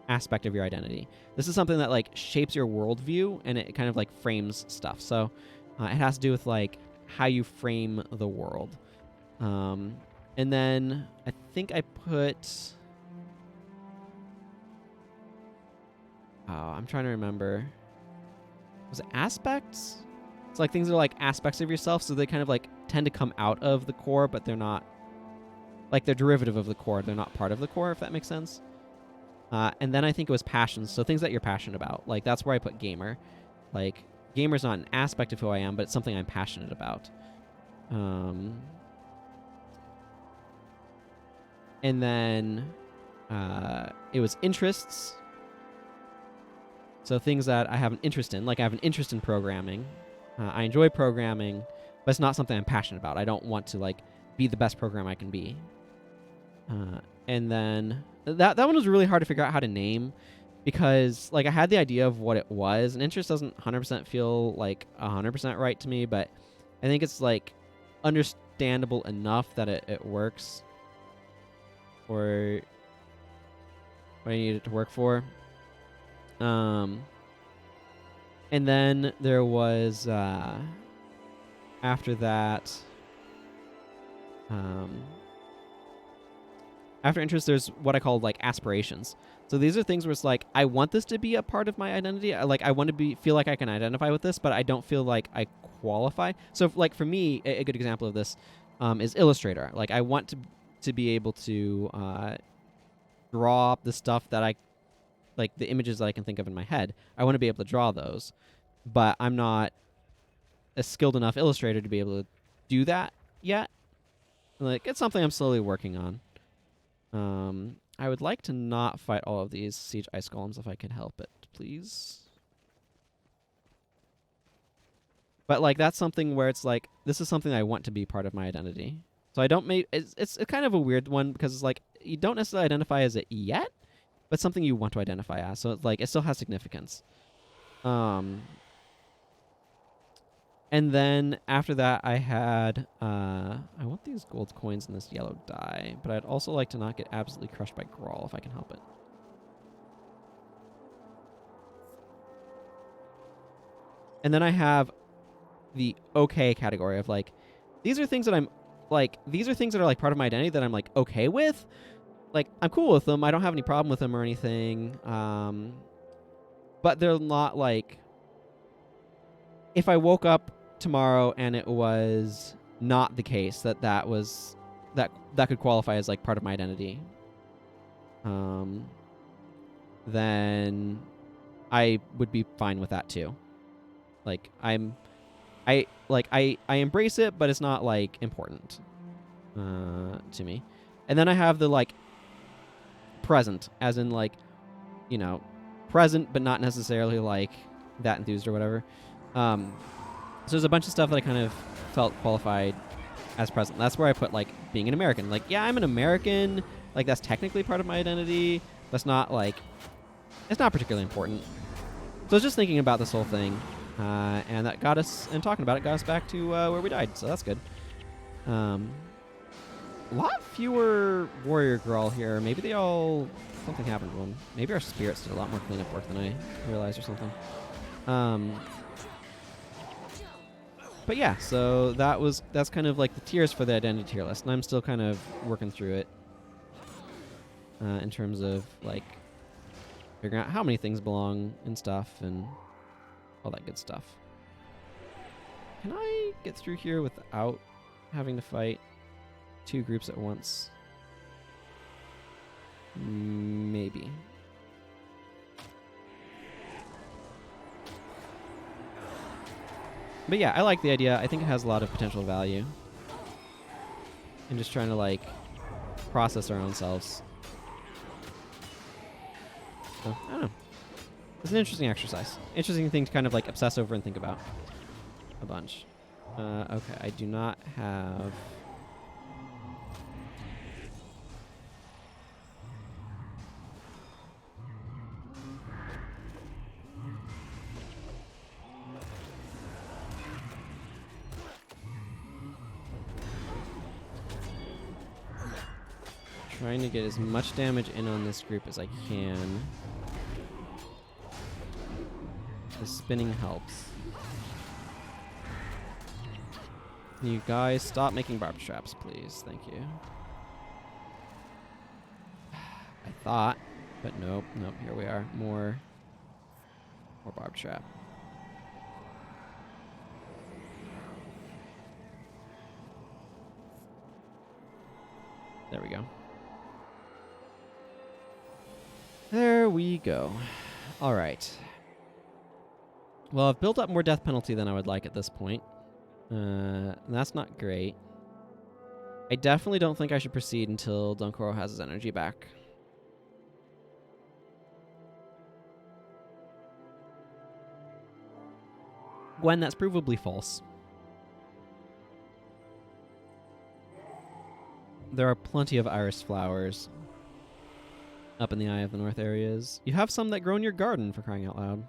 aspect of your identity. This is something that, like, shapes your worldview, and it kind of, like, frames stuff. So it has to do with, like, how you frame the world. And then I think I put... Oh, I'm trying to remember. Was it aspects? It's like things that are like aspects of yourself, so they kind of like tend to come out of the core, but they're not... Like, they're derivative of the core. They're not part of the core, if that makes sense. And then I think it was passions, so things that you're passionate about. Like, that's where I put gamer. Like, gamer's not an aspect of who I am, but it's something I'm passionate about. And then it was interests. So things that I have an interest in. Like, I have an interest in programming. I enjoy programming, but it's not something I'm passionate about. I don't want to, like, be the best programmer I can be. And then that one was really hard to figure out how to name, because, like, I had the idea of what it was, and interest doesn't 100% feel like 100% right to me, but I think it's, like, understandable enough that it works for what I need it to work for. And then there was, after that, after interest, there's what I call like aspirations. So these are things where it's like, I want this to be a part of my identity. I want to feel like I can identify with this, but I don't feel like I qualify. So like for me, a good example of this is Illustrator. Like I want to be able to draw the stuff that like the images that I can think of in my head. I want to be able to draw those, but I'm not a skilled enough illustrator to be able to do that yet. Like it's something I'm slowly working on. I would like to not fight all of these siege ice golems if I can help it, please. But like that's something where it's like this is something I want to be part of my identity. So I don't make it's kind of a weird one because it's like you don't necessarily identify as it yet, but something you want to identify as. So it's like it still has significance. And then after that, I had, I want these gold coins and this yellow dye, but I'd also like to not get absolutely crushed by Grawl if I can help it. And then I have the okay category of like, these are things that I'm like, these are things that are like part of my identity that I'm like okay with. Like, I'm cool with them. I don't have any problem with them or anything. But they're not like, if I woke up tomorrow and it was not the case that could qualify as like part of my identity, then I would be fine with that too. Like I embrace it, but it's not like important to me. And then I have the like present, as in like, you know, present but not necessarily like that enthused or whatever. So there's a bunch of stuff that I kind of felt qualified as present. That's where I put like being an American. Like, yeah, I'm an American. Like that's technically part of my identity, but it's not like, it's not particularly important. So I was just thinking about this whole thing, and that got us, and talking about it got us back to where we died. So that's good. A lot fewer warrior Grawl here. Maybe something happened to them. Maybe our spirits did a lot more cleanup work than I realized or something. But yeah, so that's kind of like the tiers for the identity tier list, and I'm still kind of working through it in terms of like figuring out how many things belong and stuff and all that good stuff. Can I get through here without having to fight two groups at once? Maybe. But yeah, I like the idea. I think it has a lot of potential value. And just trying to like process our own selves. So, I don't know. It's an interesting exercise. Interesting thing to kind of like obsess over and think about a bunch. Okay, I do not have... Trying to get as much damage in on this group as I can. The spinning helps. Can you guys stop making barbed traps, please? Thank you. I thought, but nope, here we are. More barbed trap. There we go. There we go. All right. Well, I've built up more death penalty than I would like at this point. That's not great. I definitely don't think I should proceed until Dunkoro has his energy back. Gwen, that's provably false. There are plenty of iris flowers up in the Eye of the North areas. You have some that grow in your garden, for crying out loud.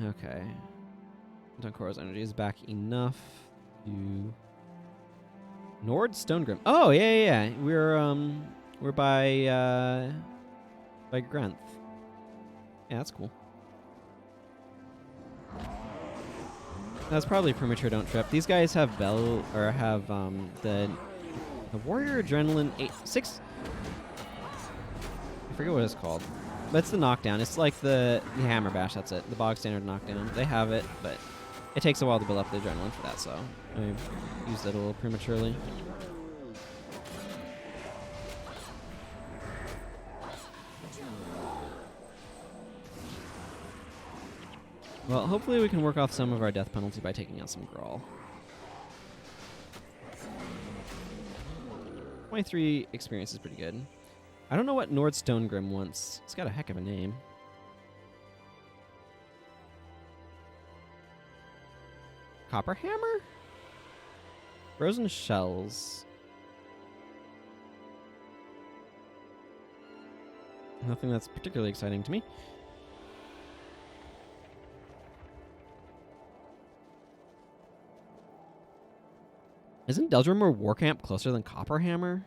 Okay. Dunkoro's energy is back enough to... Nord Stonegrim. Oh, yeah. We're by Grenth. Yeah, that's cool. That's probably premature. Don't trip. These guys have the Warrior Adrenaline 6. I forget what it's called, but it's the knockdown. It's like the Hammer Bash. That's it. The bog standard knockdown. They have it, but it takes a while to build up the adrenaline for that. So I used it a little prematurely. Well, hopefully we can work off some of our death penalty by taking out some Grawl. 23 experience is pretty good. I don't know what Nord Stonegrim wants. It's got a heck of a name. Copperhammer? Frozen Shells. Nothing that's particularly exciting to me. Isn't Deldrimor War Camp closer than Copperhammer?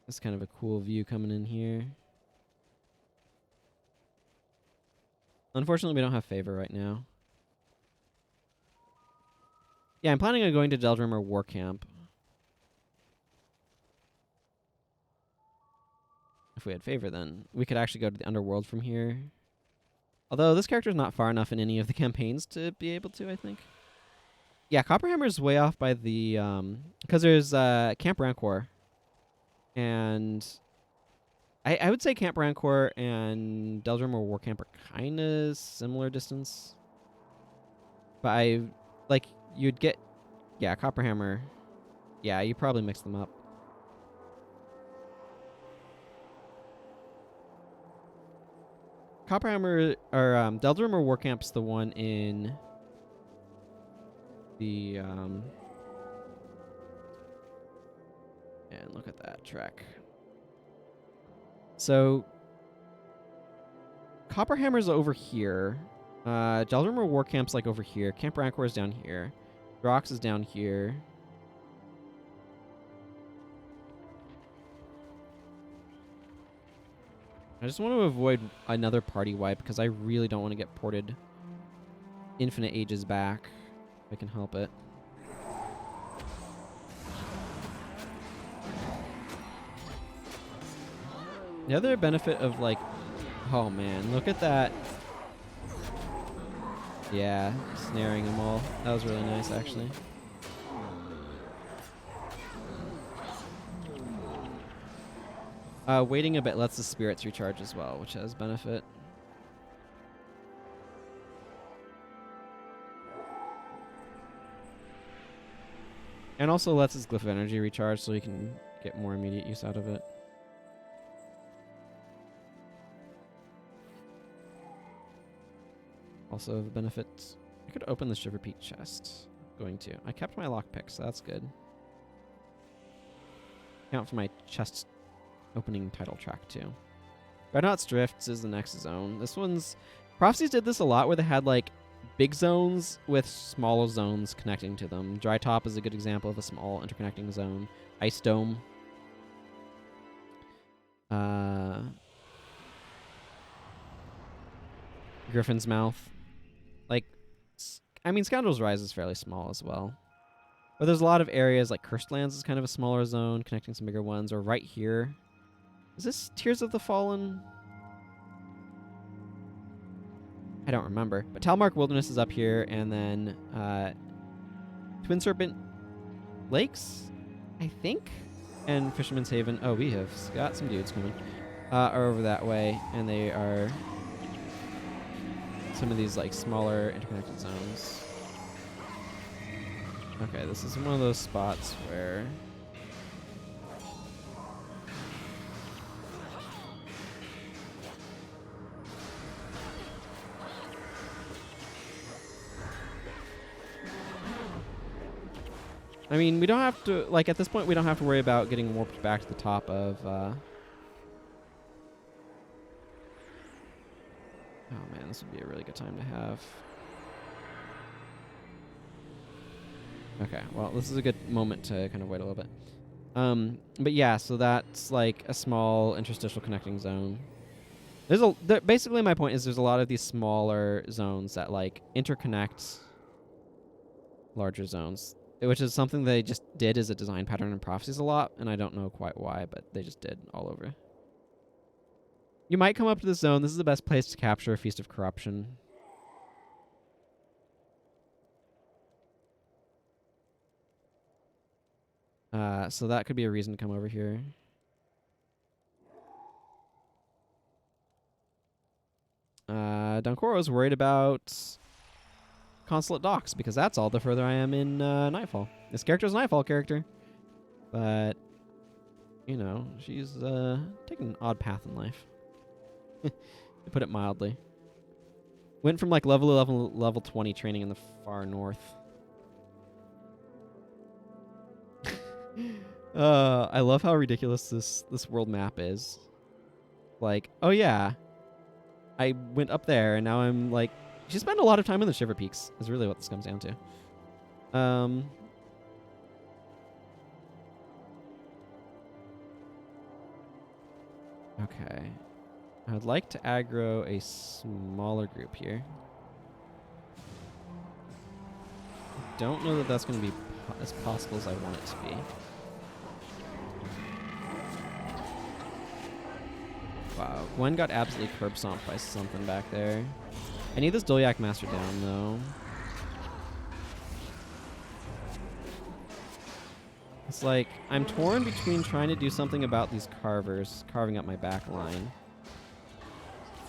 That's kind of a cool view coming in here. Unfortunately, we don't have favor right now. Yeah, I'm planning on going to Deldrimor War Camp. If we had favor, then we could actually go to the Underworld from here. Although this character's not far enough in any of the campaigns to be able to, I think. Yeah, Copperhammer's way off by the... because there's Camp Rankor. And I would say Camp Rankor and Deldrimor War Camp are kind of similar distance. But you'd get... Yeah, Copperhammer. Yeah, you probably mix them up. Copperhammer, or Deldrimor War Camp's the one in the... and look at that track. So, Copperhammer's over here. Deldrimor War Camp's like over here. Camp Rankor is down here. Drox is down here. I just want to avoid another party wipe because I really don't want to get ported infinite ages back if I can help it. The other benefit of like... Oh man, look at that. Yeah, snaring them all. That was really nice actually. Waiting a bit lets the spirits recharge as well, which has benefit. And also lets his Glyph of Energy recharge so he can get more immediate use out of it. Also the benefits... I could open the Shiver Peak chest. Going to. I kept my lockpick, so that's good. Count for my chest opening title track too. Dreadnought Drifts is the next zone. This one's... Prophecies did this a lot where they had like big zones with smaller zones connecting to them. Dry Top is a good example of a small interconnecting zone. Ice Dome. Griffon's Mouth. Like, I mean, Scoundrels Rise is fairly small as well. But there's a lot of areas like Cursed Lands is kind of a smaller zone connecting some bigger ones. Or right here. Is this Tears of the Fallen? I don't remember. But Talmark Wilderness is up here, and then Twin Serpent Lakes, I think? And Fisherman's Haven. Oh, we have got some dudes coming. Are over that way, and they are some of these like smaller interconnected zones. Okay, this is one of those spots where... I mean, we don't have to, like, at this point, we don't have to worry about getting warped back to the top of, Oh, man, this would be a really good time to have. Okay, well, this is a good moment to kind of wait a little bit. But yeah, so that's like a small interstitial connecting zone. Basically my point is there's a lot of these smaller zones that like interconnect larger zones, which is something they just did as a design pattern in Prophecies a lot, and I don't know quite why, but they just did all over. You might come up to this zone. This is the best place to capture a Feast of Corruption. So that could be a reason to come over here. Donkoro's worried about Consulate Docks, because that's all the further I am in Nightfall. This character's a Nightfall character. But, you know, she's taking an odd path in life. To put it mildly. Went from like level 20 training in the far north. I love how ridiculous this world map is. Like, oh yeah, I went up there and now I'm like, she spent a lot of time in the Shiver Peaks is really what this comes down to. Okay. I'd like to aggro a smaller group here. I don't know that that's going to be as possible as I want it to be. Wow, Gwen got absolutely curb stomped by something back there. I need this Dolyak Master down, though. It's like, I'm torn between trying to do something about these carvers carving up my back line.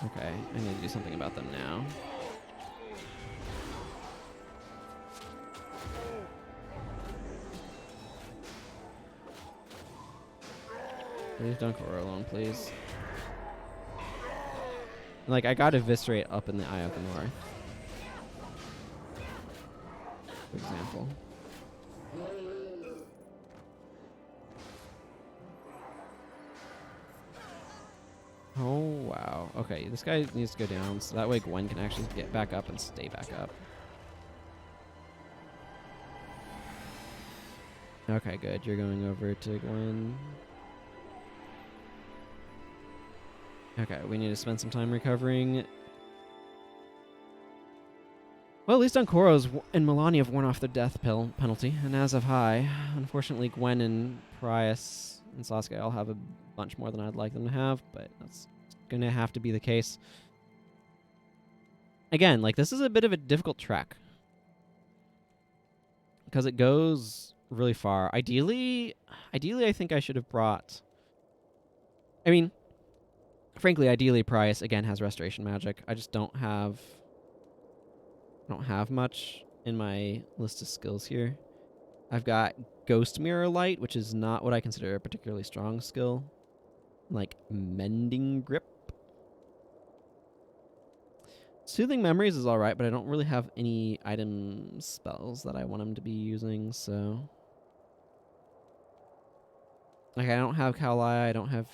Okay, I need to do something about them now. Leave Dunkor alone, please. Like, I got Eviscerate up in the Eye of the North. For example. Oh, wow. Okay, this guy needs to go down, so that way Gwen can actually get back up and stay back up. Okay, good. You're going over to Gwen. Okay, we need to spend some time recovering. Well, at least Donkoro's and Milani have worn off their death penalty, and as of high, unfortunately Gwen and Prius and Sasuke all have a bunch more than I'd like them to have, but that's going to have to be the case. Again, like, this is a bit of a difficult trek, because it goes really far. Ideally, I think I should have brought... I mean... Frankly, ideally, Prius again has restoration magic. I just don't have much in my list of skills here. I've got Ghost Mirror Light, which is not what I consider a particularly strong skill. Like Mending Grip. Soothing Memories is alright, but I don't really have any item spells that I want him to be using, so... Like, I don't have Kaolai, I don't have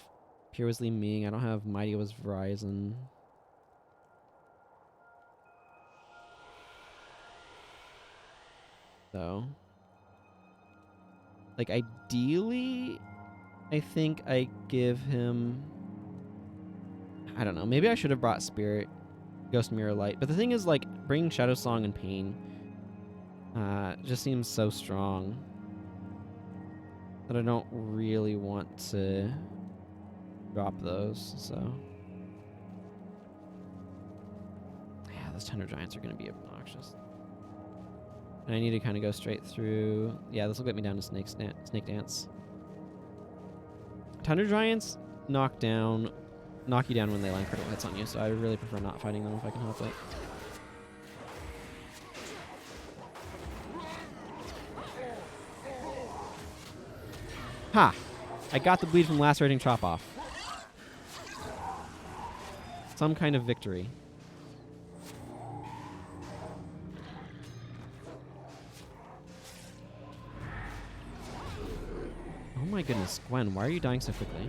Pure Wisli Ming, I don't have Mighty Was Verizon. So, like, ideally, I think I give him... I don't know, maybe I should have brought Spirit, Ghost Mirror Light. But the thing is, like, bringing Shadow Song and Pain just seems so strong that I don't really want to drop those, so... Yeah, those Tundra Giants are going to be obnoxious. And I need to kind of go straight through... Yeah, this will get me down to Snake Dance. Tundra Giants knock you down when they land critical hits on you, so I really prefer not fighting them if I can help it. Ha! I got the bleed from Lacerating Chop Off. Some kind of victory. Oh my goodness, Gwen, why are you dying so quickly?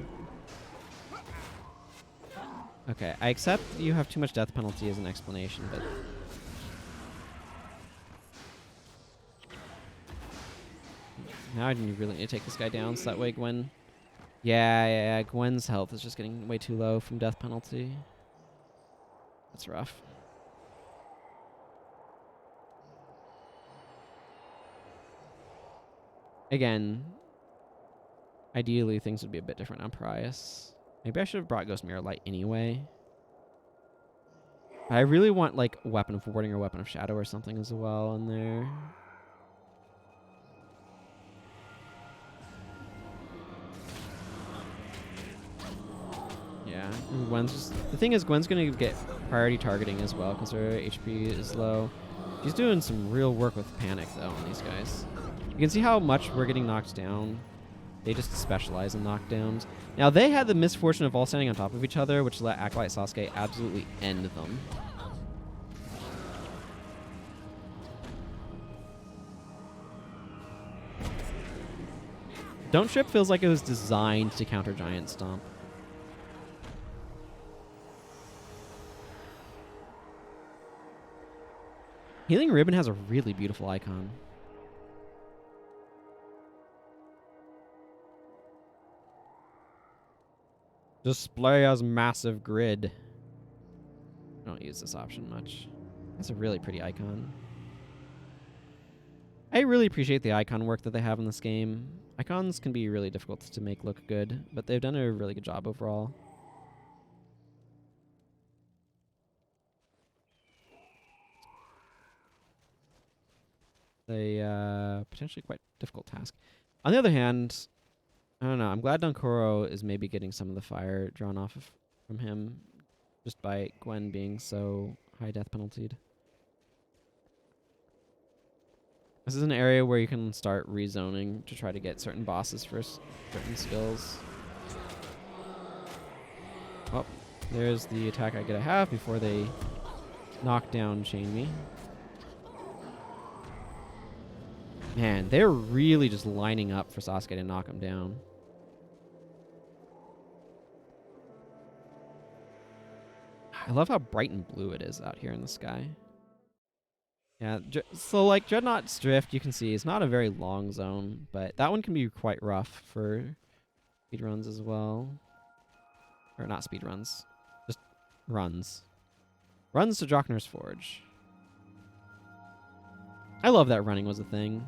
Okay, I accept you have too much death penalty as an explanation, but... Now I really need to take this guy down so that way Gwen... Yeah, Gwen's health is just getting way too low from death penalty. That's rough. Again, ideally things would be a bit different on Prius. Maybe I should have brought Ghost Mirror Light anyway. I really want like Weapon of Warding or Weapon of Shadow or something as well in there. Yeah, Gwen's just... The thing is, Gwen's going to get priority targeting as well because her HP is low. She's doing some real work with Panic, though, on these guys. You can see how much we're getting knocked down. They just specialize in knockdowns. Now, they had the misfortune of all standing on top of each other, which let Acolyte Sasuke absolutely end them. Don't Trip feels like it was designed to counter Giant Stomp. Healing Ribbon has a really beautiful icon. Display as massive grid. I don't use this option much. That's a really pretty icon. I really appreciate the icon work that they have in this game. Icons can be really difficult to make look good, but they've done a really good job overall. Potentially quite difficult task. On the other hand, I don't know. I'm glad Donkoro is maybe getting some of the fire drawn off from him just by Gwen being so high death penaltied. This is an area where you can start rezoning to try to get certain bosses for certain skills. Oh, there's the attack I gotta have before they knock down Chain Me. Man, they're really just lining up for Sasuke to knock him down. I love how bright and blue it is out here in the sky. Yeah, so like Dreadnought's Drift, you can see it's not a very long zone, but that one can be quite rough for speedruns as well. Or not speedruns, just runs. Runs to Droknar's Forge. I love that running was a thing.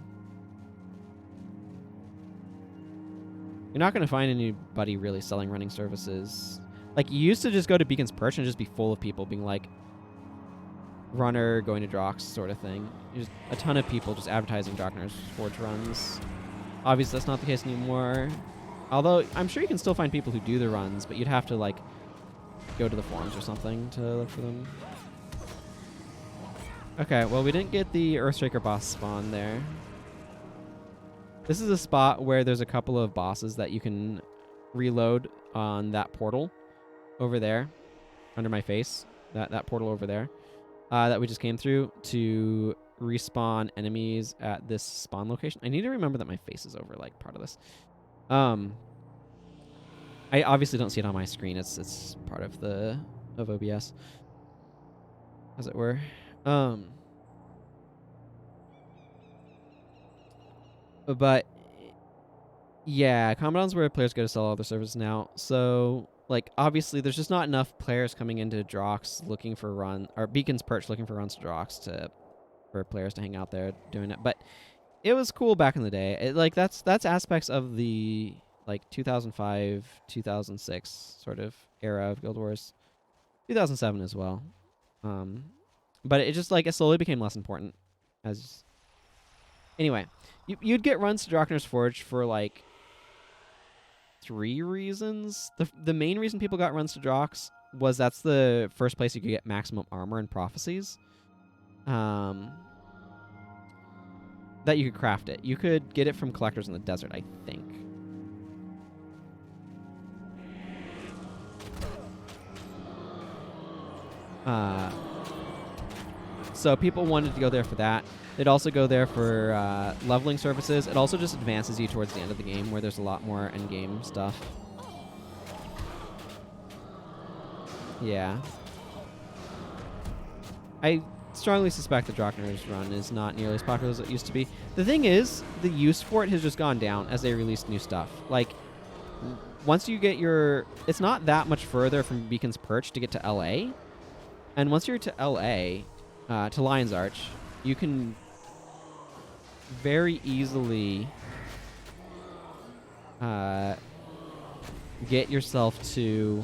You're not going to find anybody really selling running services. Like, you used to just go to Beacon's Perch and just be full of people being like, runner going to Drox sort of thing. There's a ton of people just advertising Droknar's Forge runs. Obviously, that's not the case anymore. Although, I'm sure you can still find people who do the runs, but you'd have to, like, go to the forums or something to look for them. Okay, well, we didn't get the Earthshaker boss spawn there. This is a spot where there's a couple of bosses that you can reload on that portal over there, under my face. That portal over there that we just came through to respawn enemies at this spawn location. I need to remember that my face is over, like, part of this. I obviously don't see it on my screen. It's part of OBS, as it were. But yeah, Kamadon's where players go to sell all their services now. So, like, obviously there's just not enough players coming into Drox looking for or Beacon's Perch looking for runs to Drox for players to hang out there doing it. But it was cool back in the day. That's aspects of the, like, 2005, 2006 sort of era of Guild Wars. 2007 as well. But it just, like, it slowly became less important as... Anyway, you'd get runs to Droknar's Forge for, like, 3 reasons. The main reason people got runs to Drox was that's the first place you could get maximum armor and prophecies. That you could craft it. You could get it from collectors in the desert, I think. So people wanted to go there for that. They'd also go there for leveling services. It also just advances you towards the end of the game where there's a lot more end-game stuff. Yeah. I strongly suspect the Droknar's run is not nearly as popular as it used to be. The thing is, the use for it has just gone down as they release new stuff. Like, once you get your... It's not that much further from Beacon's Perch to get to LA. And once you're to LA, to Lion's Arch, you can very easily get yourself to...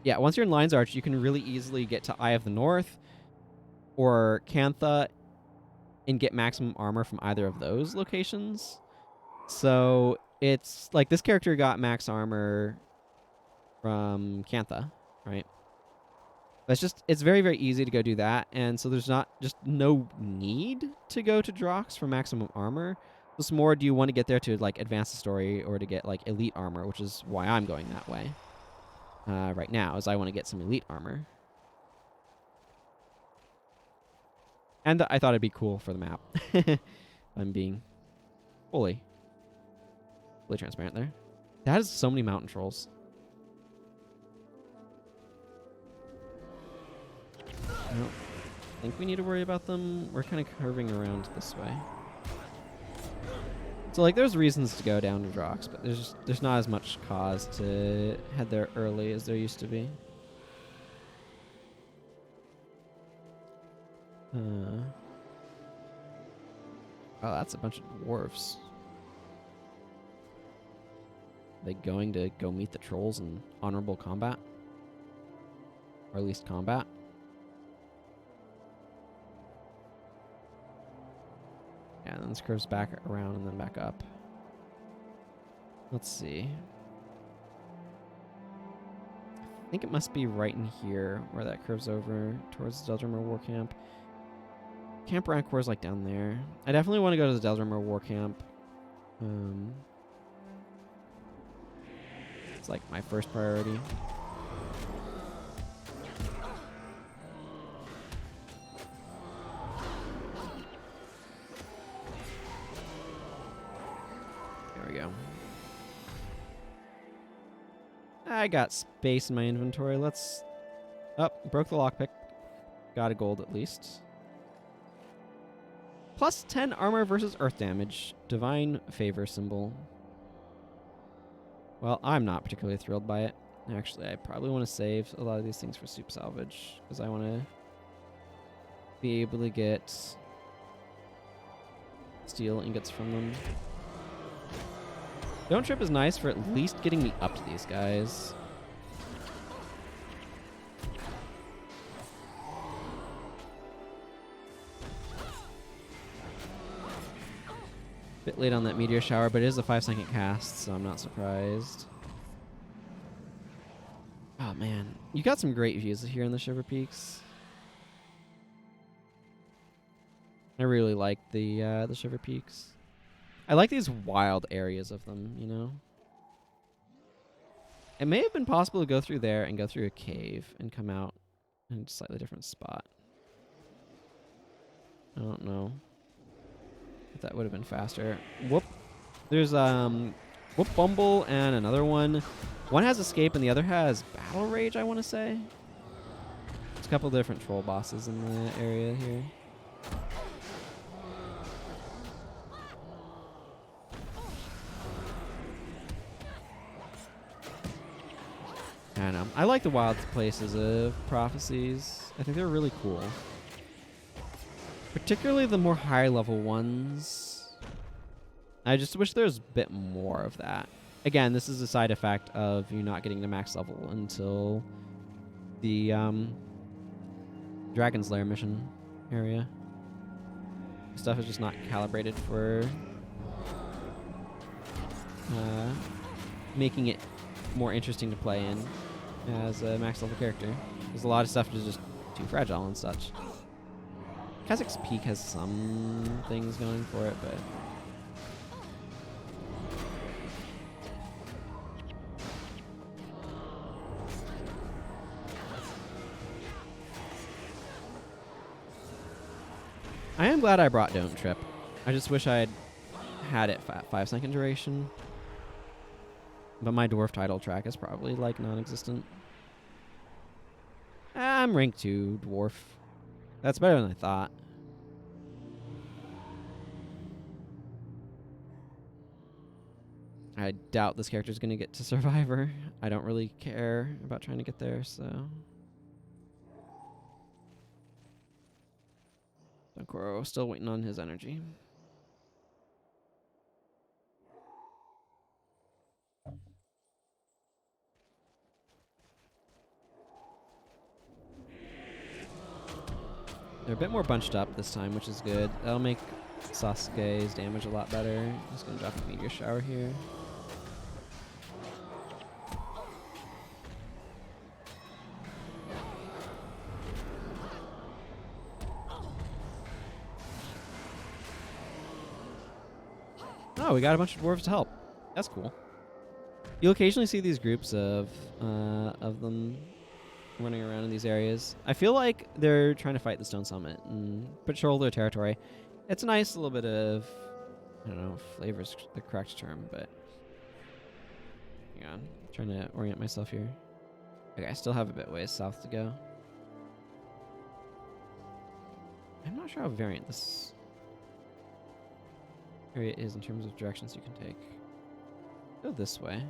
yeah, once you're in Lion's Arch, you can really easily get to Eye of the North or Cantha and get maximum armor from either of those locations. So it's like this character got max armor from Cantha, right? But it's very, very easy to go do that. And so there's no need to go to Drox for maximum armor. It's more, do you want to get there to like advance the story or to get like elite armor, which is why I'm going that way. Right now, is I want to get some elite armor. And I thought it'd be cool for the map. I'm being fully transparent there. That is so many mountain trolls. I don't think we need to worry about them. We're kind of curving around this way. So, like, there's reasons to go down to Drox, but there's not as much cause to head there early as there used to be. Oh, that's a bunch of dwarves. Are they going to go meet the trolls in honorable combat? Or at least combat? Yeah, and then this curves back around and then back up. Let's see. I think it must be right in here where that curves over towards the Deldrimor War Camp. Camp Rankor is like down there. I definitely want to go to the Deldrimor War Camp. It's like my first priority. I got space in my inventory. Let's... Oh, broke the lockpick. Got a gold at least. Plus 10 armor versus earth damage. Divine favor symbol. Well, I'm not particularly thrilled by it. Actually, I probably want to save a lot of these things for soup salvage, because I want to be able to get steel ingots from them. Don't Trip is nice for at least getting me up to these guys. Bit late on that meteor shower, but it is a 5-second cast, so I'm not surprised. Oh man, you got some great views here in the Shiver Peaks. I really like the Shiver Peaks. I like these wild areas of them, you know? It may have been possible to go through there and go through a cave and come out in a slightly different spot. I don't know if that would have been faster. Whoop. There's Whoop Bumble and another one. One has Escape and the other has Battle Rage, I want to say. There's a couple different troll bosses in the area here. I don't know. I like the wild places of Prophecies. I think they're really cool. Particularly the more high level ones. I just wish there was a bit more of that. Again, this is a side effect of you not getting to max level until the Dragon's Lair mission area. Stuff is just not calibrated for making it more interesting to play in as a max level character. There's a lot of stuff that's just too fragile and such. Kazakh's Peak has some things going for it, but I am glad I brought Don't Trip. I just wish I had it 5-second duration. But my dwarf title track is probably like non-existent. I'm rank 2 dwarf. That's better than I thought. I doubt this character's going to get to Survivor. I don't really care about trying to get there, so... Dunkoro, still waiting on his energy. They're a bit more bunched up this time, which is good. That'll make Sasuke's damage a lot better. Just gonna drop a meteor shower here. Oh, we got a bunch of dwarves to help. That's cool. You'll occasionally see these groups of them running around in these areas. I feel like they're trying to fight the Stone Summit and patrol their territory. It's a nice little bit of, I don't know if flavor's the correct term, but hang on. I'm trying to orient myself here. Okay, I still have a bit ways south to go. I'm not sure how variant this area is in terms of directions you can take. Go this way.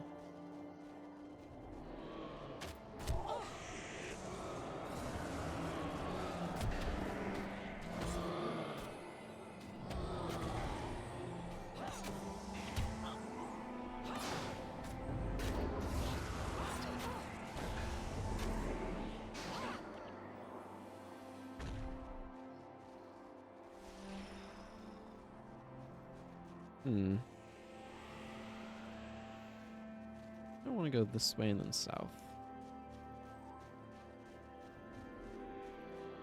I want to go this way and then south.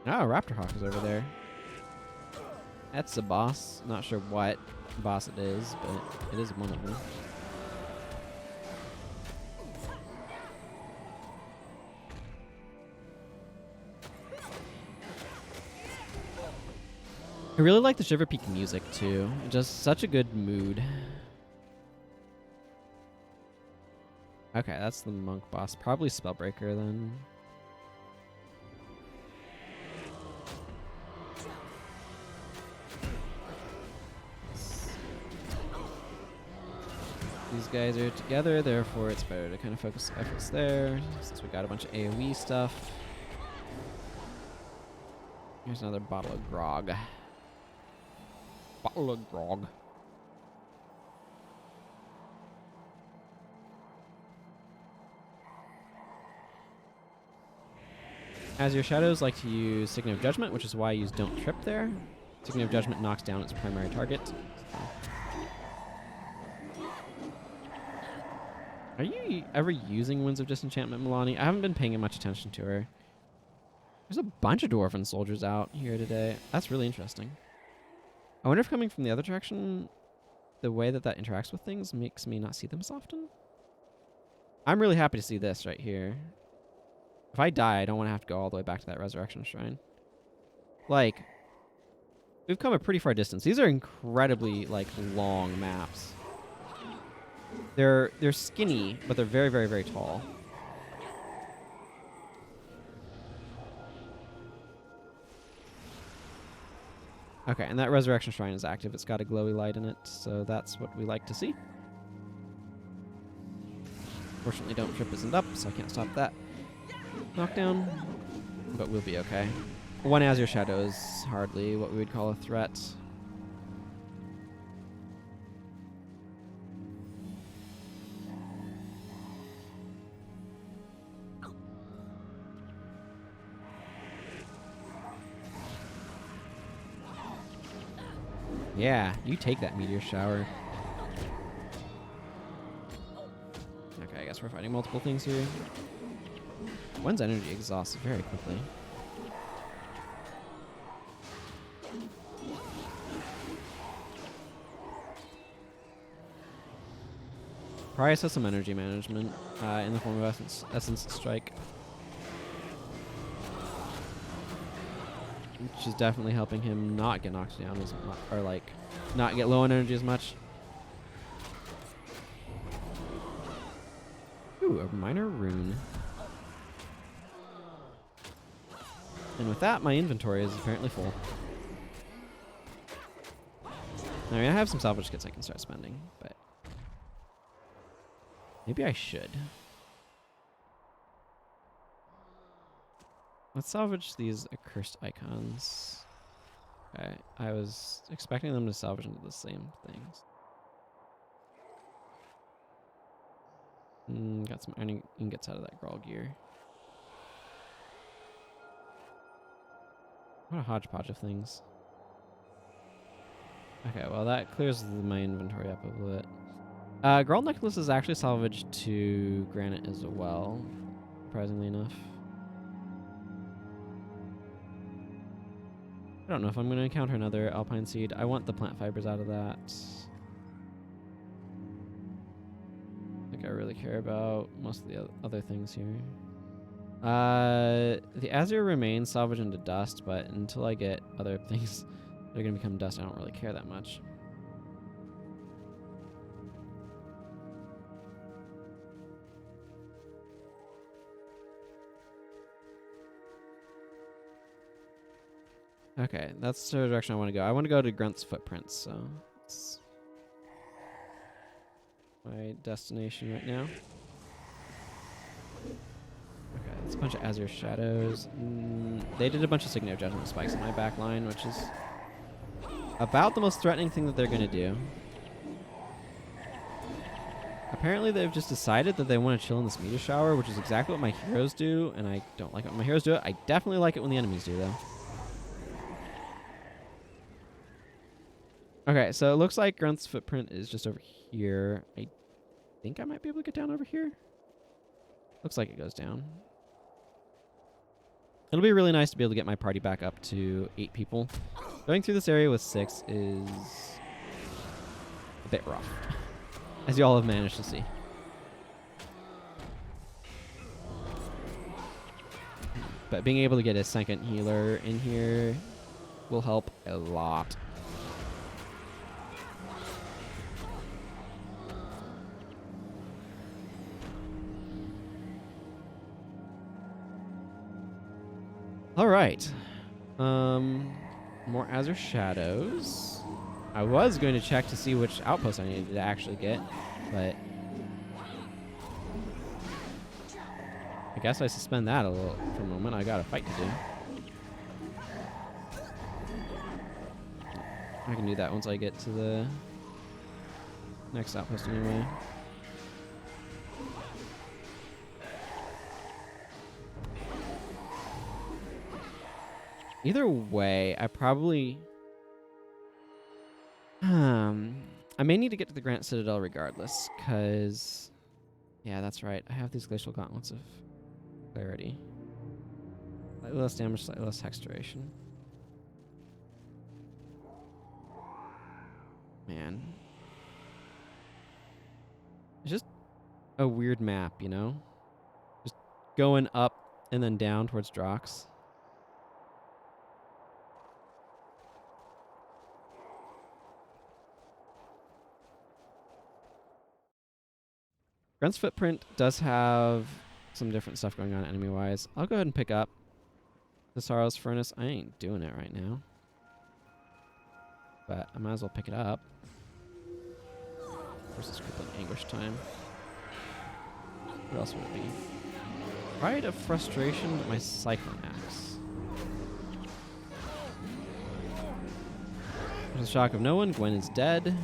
Oh, Raptorhawk is over there. That's a boss. Not sure what boss it is, but it is one of them. I really like the Shiver Peak music too. Just such a good mood. Okay, that's the monk boss. Probably Spellbreaker then. These guys are together, therefore it's better to kind of focus efforts there, since we got a bunch of AoE stuff. Here's another bottle of grog. Bottle of grog. As your shadows like to use Signet of Judgment, which is why I use Don't Trip there. Signet of Judgment knocks down its primary target. Are you ever using Winds of Disenchantment, Milani? I haven't been paying much attention to her. There's a bunch of Dwarven soldiers out here today. That's really interesting. I wonder if coming from the other direction, the way that interacts with things makes me not see them as often. I'm really happy to see this right here. If I die, I don't want to have to go all the way back to that Resurrection Shrine. Like, we've come a pretty far distance. These are incredibly, like, long maps. They're skinny, but they're very, very, very tall. Okay, and that Resurrection Shrine is active. It's got a glowy light in it, so that's what we like to see. Fortunately, Don't Trip isn't up, so I can't stop that knockdown, but we'll be okay. One Azure Shadow is hardly what we would call a threat. Yeah, you take that meteor shower. Okay, I guess we're fighting multiple things here. One's energy exhausts very quickly. Prius has some energy management in the form of Essence Strike, which is definitely helping him not get knocked down as much, or like not get low on energy as much. Ooh, a minor rune. And with that, my inventory is apparently full. I mean, I have some salvage kits I can start spending, but maybe I should. Let's salvage these accursed icons. Okay, I was expecting them to salvage into the same things. Got some iron ingots out of that Grawl gear. What a hodgepodge of things. Okay, well that clears my inventory up a bit. Grawl necklace is actually salvaged to granite as well, surprisingly enough. I don't know if I'm going to encounter another alpine seed. I want the plant fibers out of that. I think I really care about most of the other things here. The azure remains salvaged into dust, but until I get other things that are going to become dust, I don't really care that much. Okay, that's the direction I want to go. I want to go to Grunt's footprints, so it's my destination right now. Okay, it's a bunch of Azure Shadows. They did a bunch of Signal Judgment Spikes in my back line, which is about the most threatening thing that they're going to do. Apparently they've just decided that they want to chill in this meteor shower, which is exactly what my heroes do, and I don't like it when my heroes do it. I definitely like it when the enemies do, though. Okay, so it looks like Grunt's footprint is just over here. I think I might be able to get down over here. Looks like it goes down. It'll be really nice to be able to get my party back up to 8 people. Going through this area with 6 is a bit rough, as you all have managed to see. But being able to get a second healer in here will help a lot. All right. More Azure Shadows. I was going to check to see which outpost I needed to actually get, but I guess I suspend that a little for a moment. I got a fight to do. I can do that once I get to the next outpost anyway. Either way, I probably... I may need to get to the Grant Citadel regardless, because... Yeah, that's right. I have these Glacial Gauntlets of Clarity. Slightly less damage, slightly less hexturation. Man. It's just a weird map, you know? Just going up and then down towards Drox. Grunt's footprint does have some different stuff going on enemy-wise. I'll go ahead and pick up the Sorrow's Furnace. I ain't doing it right now, but I might as well pick it up. Versus Crippling Anguish time. What else would it be? Pride of Frustration with my Cyclone Axe. There's the Shock of No One. Gwen is dead.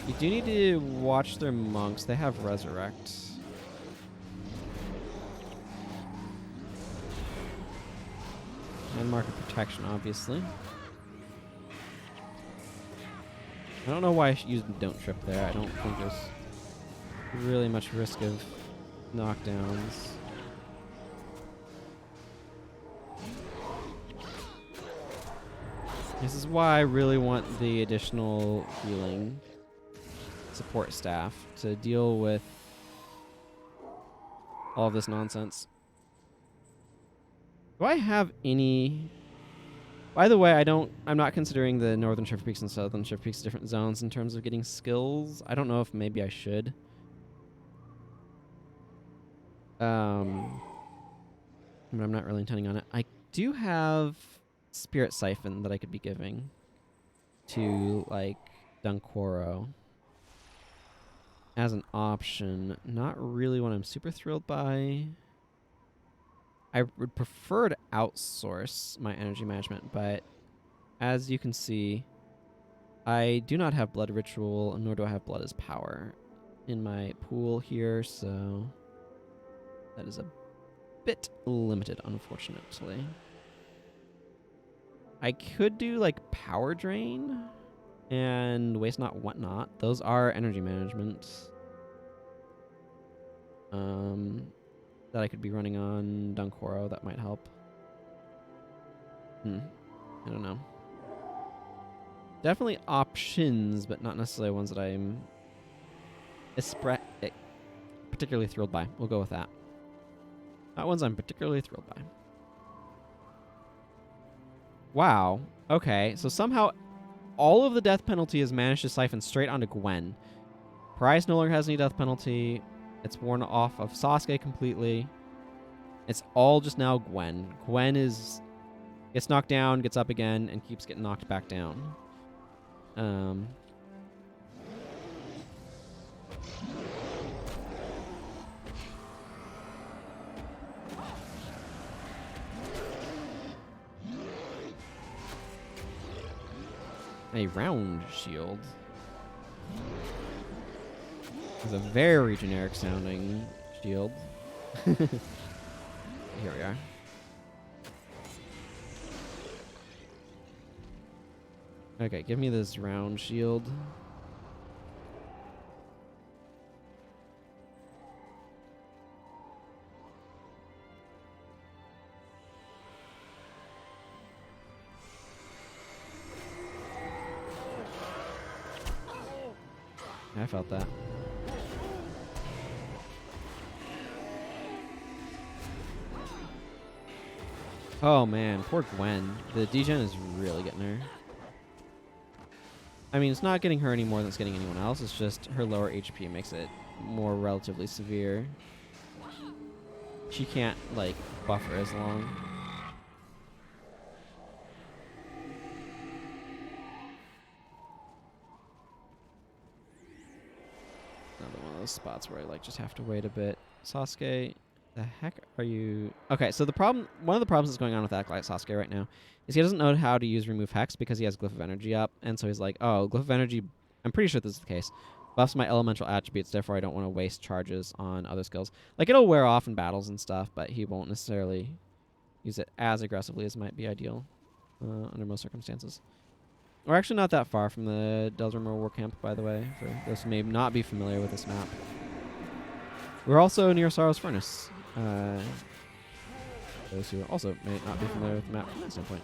You do need to watch their monks. They have Resurrect. And Mark of Protection, obviously. I don't know why I used Don't Trip there. I don't think there's really much risk of knockdowns. This is why I really want the additional healing support staff to deal with all of this nonsense. Do I have any... By the way, I'm not considering the Northern Shift Peaks and Southern Shift Peaks different zones in terms of getting skills. I don't know if maybe I should. but I'm not really intending on it. I do have Spirit Siphon that I could be giving to, like, Dunkoro as an option. Not really what I'm super thrilled by. I would prefer to outsource my energy management, but as you can see, I do not have Blood Ritual, nor do I have Blood as Power in my pool here, so that is a bit limited, unfortunately. I could do, like, Power Drain and Waste Not, Whatnot. Those are energy management that I could be running on Dunkoro. That might help. I don't know. Definitely options, but not necessarily ones that I'm particularly thrilled by. We'll go with that. Not ones I'm particularly thrilled by. Wow. Okay, so somehow all of the death penalty is managed to siphon straight onto Gwen. Price no longer has any death penalty. It's worn off of Sasuke completely. It's all just now Gwen. Gwen gets knocked down, gets up again, and keeps getting knocked back down. A round shield. It's a very generic sounding shield. Here we are. Okay, give me this round shield. I felt that. Oh man, poor Gwen. The degen is really getting her. I mean, it's not getting her any more than it's getting anyone else. It's just her lower HP makes it more relatively severe. She can't, like, buffer as long. Another one of those spots where I, like, just have to wait a bit. Sasuke, the heck are you? Okay, so one of the problems that's going on with that Sasuke right now is he doesn't know how to use Remove Hex because he has Glyph of Energy up, and so he's like, oh, Glyph of Energy, I'm pretty sure this is the case, buffs my elemental attributes, therefore I don't want to waste charges on other skills. Like, it'll wear off in battles and stuff, but he won't necessarily use it as aggressively as might be ideal under most circumstances. We're actually not that far from the Deldrimor War Camp, by the way, for those who may not be familiar with this map. We're also near Sorrow's Furnace. Those who also may not be familiar with the map from that standpoint.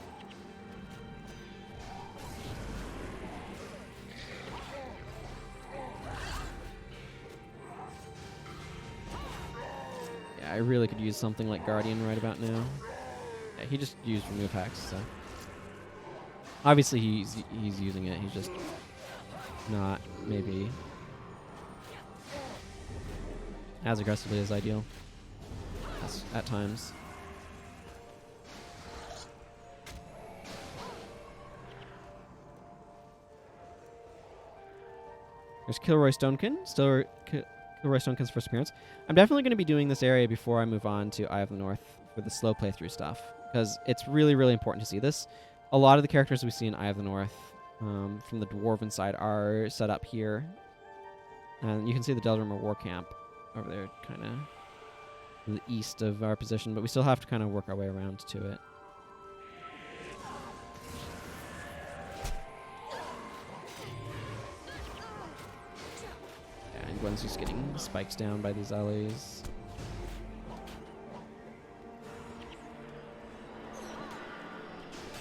Yeah, I really could use something like Guardian right about now. Yeah, he just used Remove Hex, so obviously he's using it. He's just not maybe as aggressively as ideal at times. There's Kilroy Stonekin. Still Kilroy Stonekin's first appearance. I'm definitely going to be doing this area before I move on to Eye of the North for the slow playthrough stuff, because it's really, really important to see this. A lot of the characters we see in Eye of the North from the Dwarven side are set up here. And you can see the Deldrimor War Camp over there, kind of to the east of our position, but we still have to kind of work our way around to it. And Gwen's just getting spikes down by these allies.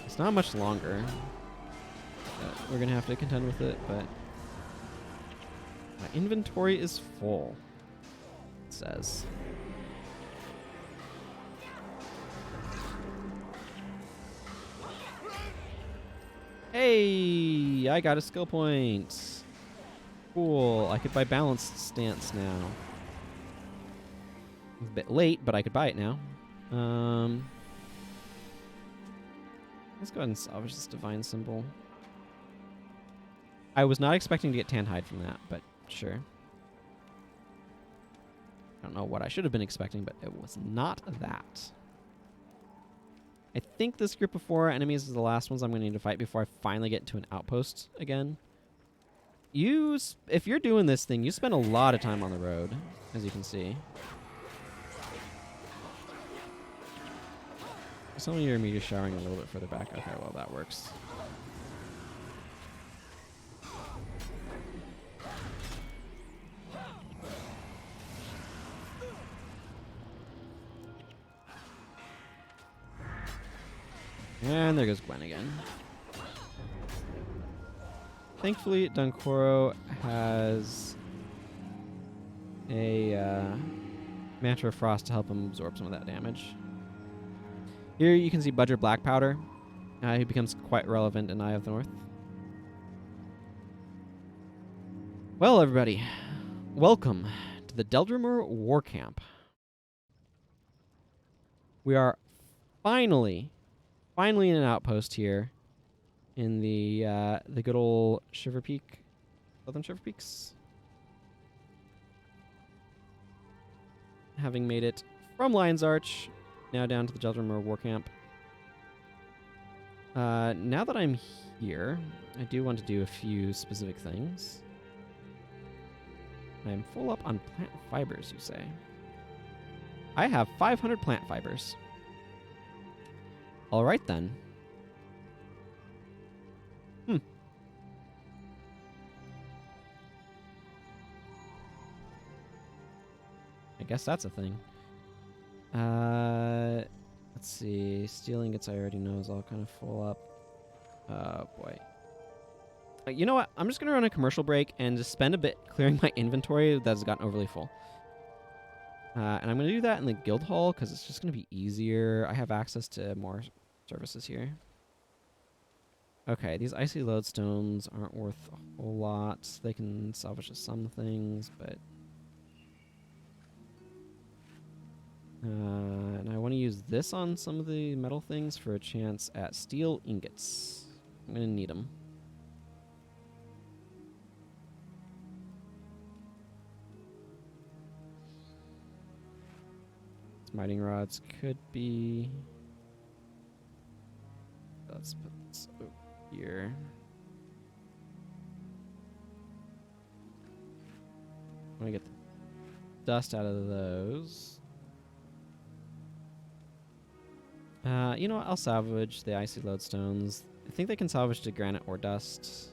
It's not much longer. We're going to have to contend with it, but my inventory is full, it says. Hey, I got a skill point. Cool. I could buy Balanced Stance now. It's a bit late, but I could buy it now. Let's go ahead and salvage this divine symbol. I was not expecting to get tan hide from that, but sure. I don't know what I should have been expecting, but it was not that. I think this group of 4 enemies is the last ones I'm going to need to fight before I finally get to an outpost again. If you're doing this thing, you spend a lot of time on the road, as you can see. Some of your meteor showering a little bit further back. Okay, well, that works. And there goes Gwen again. Thankfully, Dunkoro has a Mantra of Frost to help him absorb some of that damage. Here you can see Budger Black Powder. He becomes quite relevant in Eye of the North. Well, everybody, welcome to the Deldrimor War Camp. We are finally in an outpost here in the good old Shiver Peak, Southern Shiver Peaks. Having made it from Lion's Arch, now down to the Deldrimor War Camp. Now that I'm here, I do want to do a few specific things. I'm full up on plant fibers, you say. I have 500 plant fibers. All right, then. I guess that's a thing. Let's see. Steel ingots I already know is all kind of full up. Oh, boy. You know what? I'm just going to run a commercial break and just spend a bit clearing my inventory that has gotten overly full. And I'm going to do that in the guild hall because it's just going to be easier. I have access to more services here. Okay, these icy lodestones aren't worth a whole lot. They can salvage some things, but... and I want to use this on some of the metal things for a chance at steel ingots. I'm going to need them. Smiting rods could be... Let's put this over here. I want to get the dust out of those. You know what? I'll salvage the icy lodestones. I think they can salvage to granite or dust.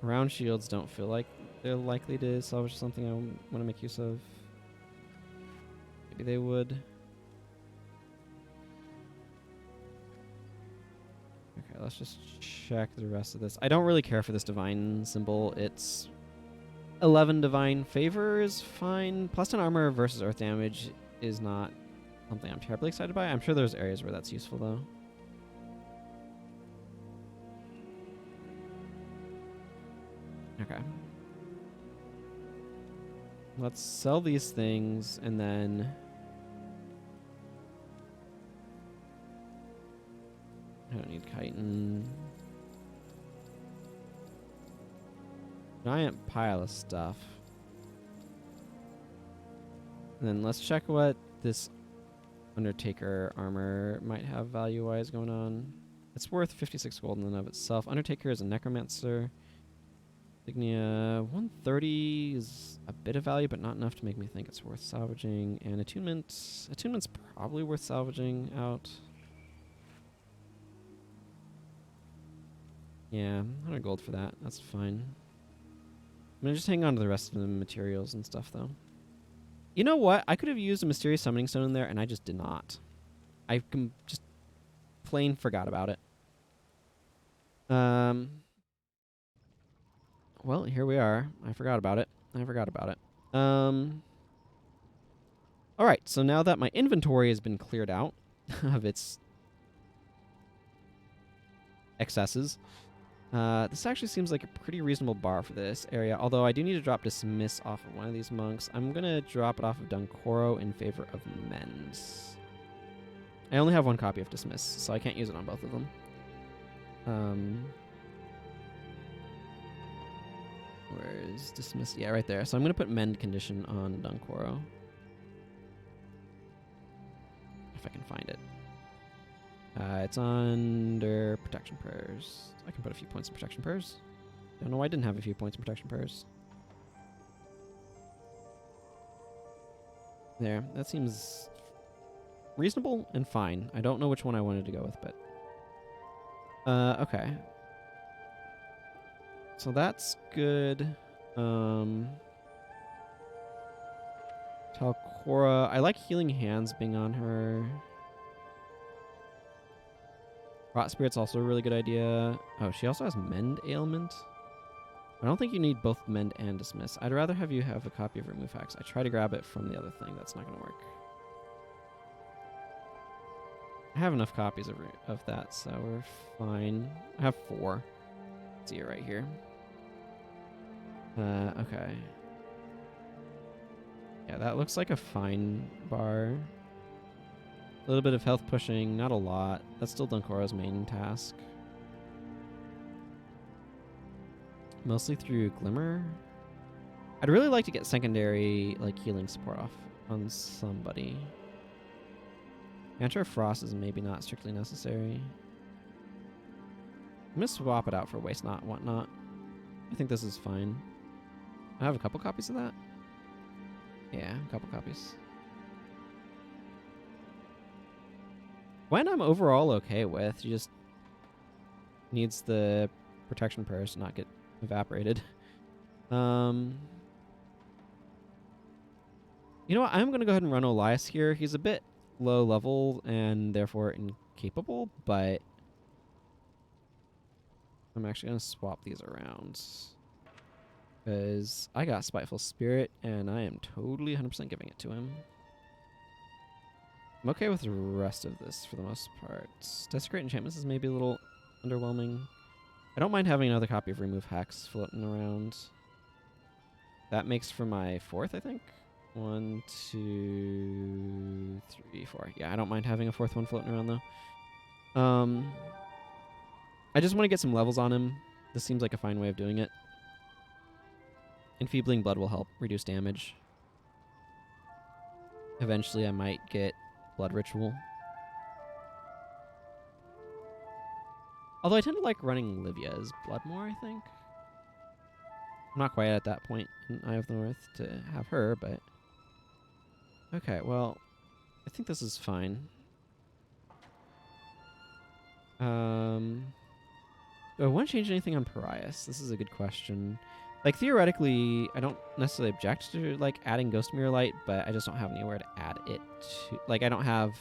Round shields don't feel like they're likely to salvage something I want to make use of. Maybe they would. Okay, let's just check the rest of this. I don't really care for this divine symbol. It's 11 divine favor is fine. Plus 10 armor versus earth damage is not something I'm terribly excited by. I'm sure there's areas where that's useful though. Okay. Let's sell these things and then... I don't need chitin. Giant pile of stuff. And then let's check what this Undertaker armor might have value-wise going on. It's worth 56 gold in and of itself. Undertaker is a necromancer. Insignia 130 is a bit of value, but not enough to make me think it's worth salvaging. And attunement. Attunement's probably worth salvaging out. Yeah, 100 gold for that. That's fine. I'm gonna just hang on to the rest of the materials and stuff, though. You know what? I could have used a mysterious summoning stone in there, and I just did not. I just plain forgot about it. Well, here we are. I forgot about it. All right, so now that my inventory has been cleared out of its excesses, This actually seems like a pretty reasonable bar for this area, although I do need to drop Dismiss off of one of these monks. I'm going to drop it off of Dunkoro in favor of Mends. I only have one copy of Dismiss, so I can't use it on both of them. Where is Dismiss? Yeah, right there. So I'm going to put Mend condition on Dunkoro. If I can find it. It's under Protection Prayers. I can put a few points in Protection Prayers. Don't know why I didn't have a few points in Protection Prayers. There. That seems reasonable and fine. I don't know which one I wanted to go with, but... okay. So that's good. Talcora. I like Healing Hands being on her. Rot Spirit's also a really good idea. Oh, she also has Mend Ailment. I don't think you need both Mend and Dismiss. I'd rather have you have a copy of Remove Hex. I try to grab it from the other thing. That's not going to work. I have enough copies of that, so we're fine. I have 4. See it right here. Okay. Yeah, that looks like a fine bar. A little bit of health pushing, not a lot. That's still Dunkoro's main task. Mostly through Glimmer. I'd really like to get secondary like healing support off on somebody. Mantra of Frost is maybe not strictly necessary. I'm gonna swap it out for Waste Not Whatnot. I think this is fine. I have a couple copies of that. Yeah, a couple copies. When I'm overall okay with, he just needs the Protection Prayers to not get evaporated. You know what? I'm going to go ahead and run Olias here. He's a bit low level and therefore incapable, but I'm actually going to swap these around. Because I got Spiteful Spirit, and I am totally 100% giving it to him. I'm okay with the rest of this for the most part. Desecrate Enchantments is maybe a little underwhelming. I don't mind having another copy of Remove Hex floating around. That makes for my 4th, I think. 1, 2, 3, 4. Yeah, I don't mind having a 4th one floating around, though. I just want to get some levels on him. This seems like a fine way of doing it. Enfeebling Blood will help reduce damage. Eventually, I might get Blood Ritual. Although I tend to like running Livia's Blood more, I think. I'm not quite at that point in Eye of the North to have her, but... Okay, well, I think this is fine. Do I want to change anything on Parias? This is a good question. Like, theoretically, I don't necessarily object to, like, adding Ghost Mirror Light, but I just don't have anywhere to add it to. Like, I don't want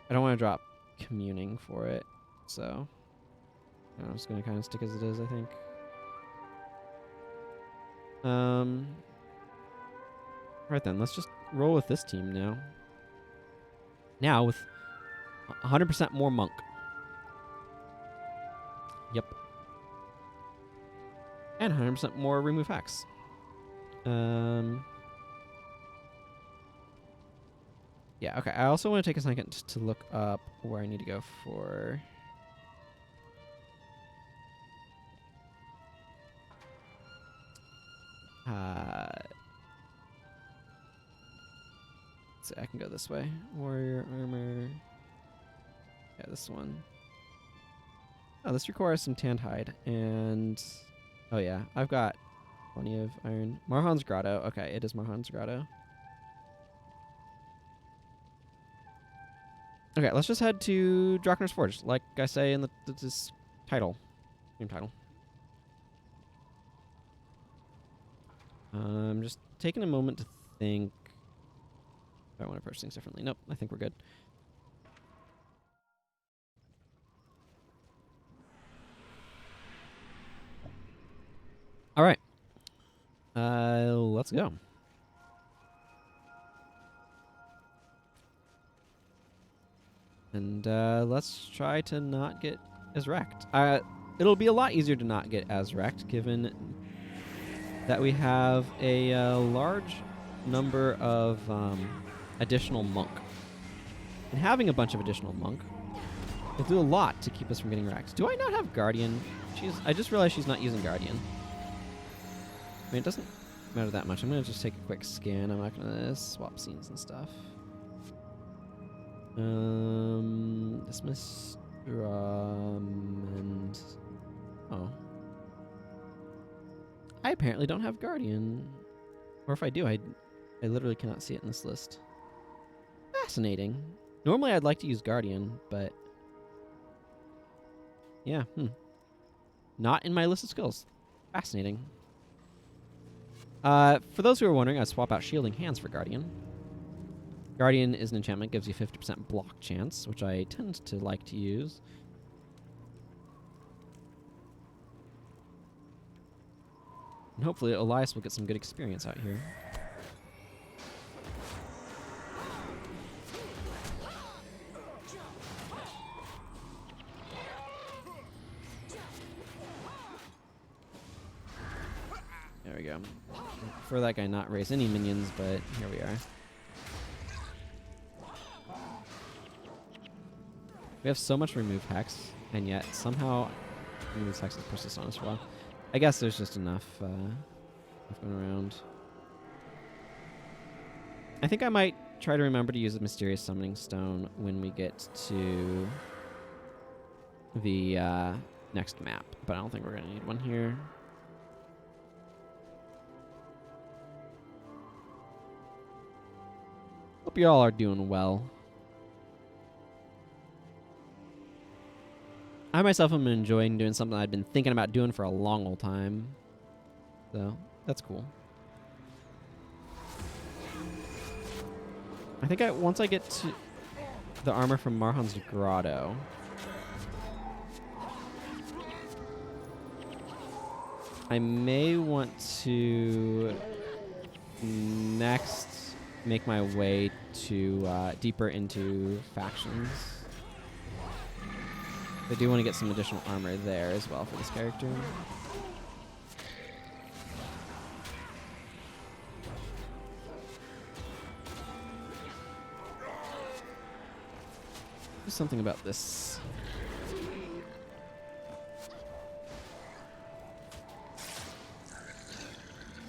to drop Communing for it, so I'm just going to kind of stick as it is, I think. Right then, let's just roll with this team now. Now with 100% more Monk. Yep. And 100% more Remove Hex. Yeah, okay. I also want to take a second to look up where I need to go for... so I can go this way. Warrior Armor. Yeah, this one. Oh, this requires some tanned hide. And... oh, yeah. I've got plenty of iron. Marhan's Grotto. Okay, it is Marhan's Grotto. Okay, let's just head to Droknar's Forge, like I say in this title. Game title. I'm just taking a moment to think if I want to approach things differently. Nope, I think we're good. All right. Let's go. And let's try to not get as wrecked. it'll be a lot easier to not get as wrecked, given that we have a large number of additional monk. And having a bunch of additional monk will do a lot to keep us from getting wrecked. Do I not have Guardian? I just realized she's not using Guardian. I mean, it doesn't matter that much. I'm going to just take a quick scan. I'm not going to swap scenes and stuff. Dismiss and... Oh. I apparently don't have Guardian. Or if I do, I literally cannot see it in this list. Fascinating. Normally I'd like to use Guardian, but... Yeah, not in my list of skills. Fascinating. For those who are wondering, I swap out Shielding Hands for Guardian. Guardian is an enchantment, gives you 50% block chance, which I tend to like to use. And hopefully Olias will get some good experience out here. There we go. I prefer that guy not raise any minions, but here we are. We have so much remove hex, and yet somehow remove hex has persisted on us for a while. I guess there's just enough going around. I think I might try to remember to use a Mysterious Summoning Stone when we get to the next map, but I don't think we're going to need one here. Hope you all are doing well. I myself am enjoying doing something I've been thinking about doing for a long old time. So, that's cool. I think once I get to the armor from Marhan's Grotto, I may want to next make my way to deeper into factions. I do want to get some additional armor there as well for this character. Do something about this.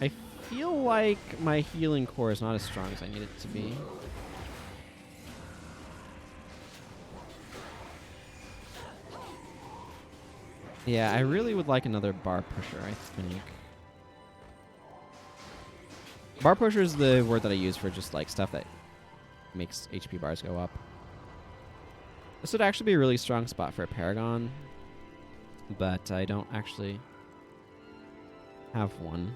I feel like my healing core is not as strong as I need it to be. Yeah, I really would like another bar pusher, I think. Bar pusher is the word that I use for just like stuff that makes HP bars go up. This would actually be a really strong spot for a Paragon, but I don't actually have one.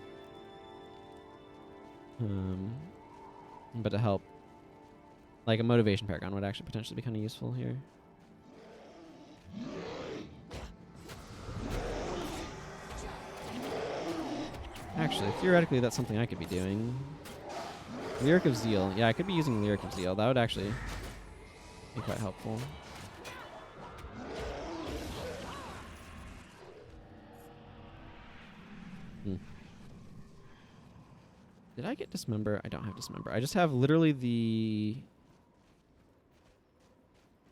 But to help, like a Motivation Paragon would actually potentially be kind of useful here. Actually, theoretically, that's something I could be doing. Lyric of Zeal. Yeah, I could be using Lyric of Zeal. That would actually be quite helpful. Did I get Dismember? I don't have Dismember. I just have literally the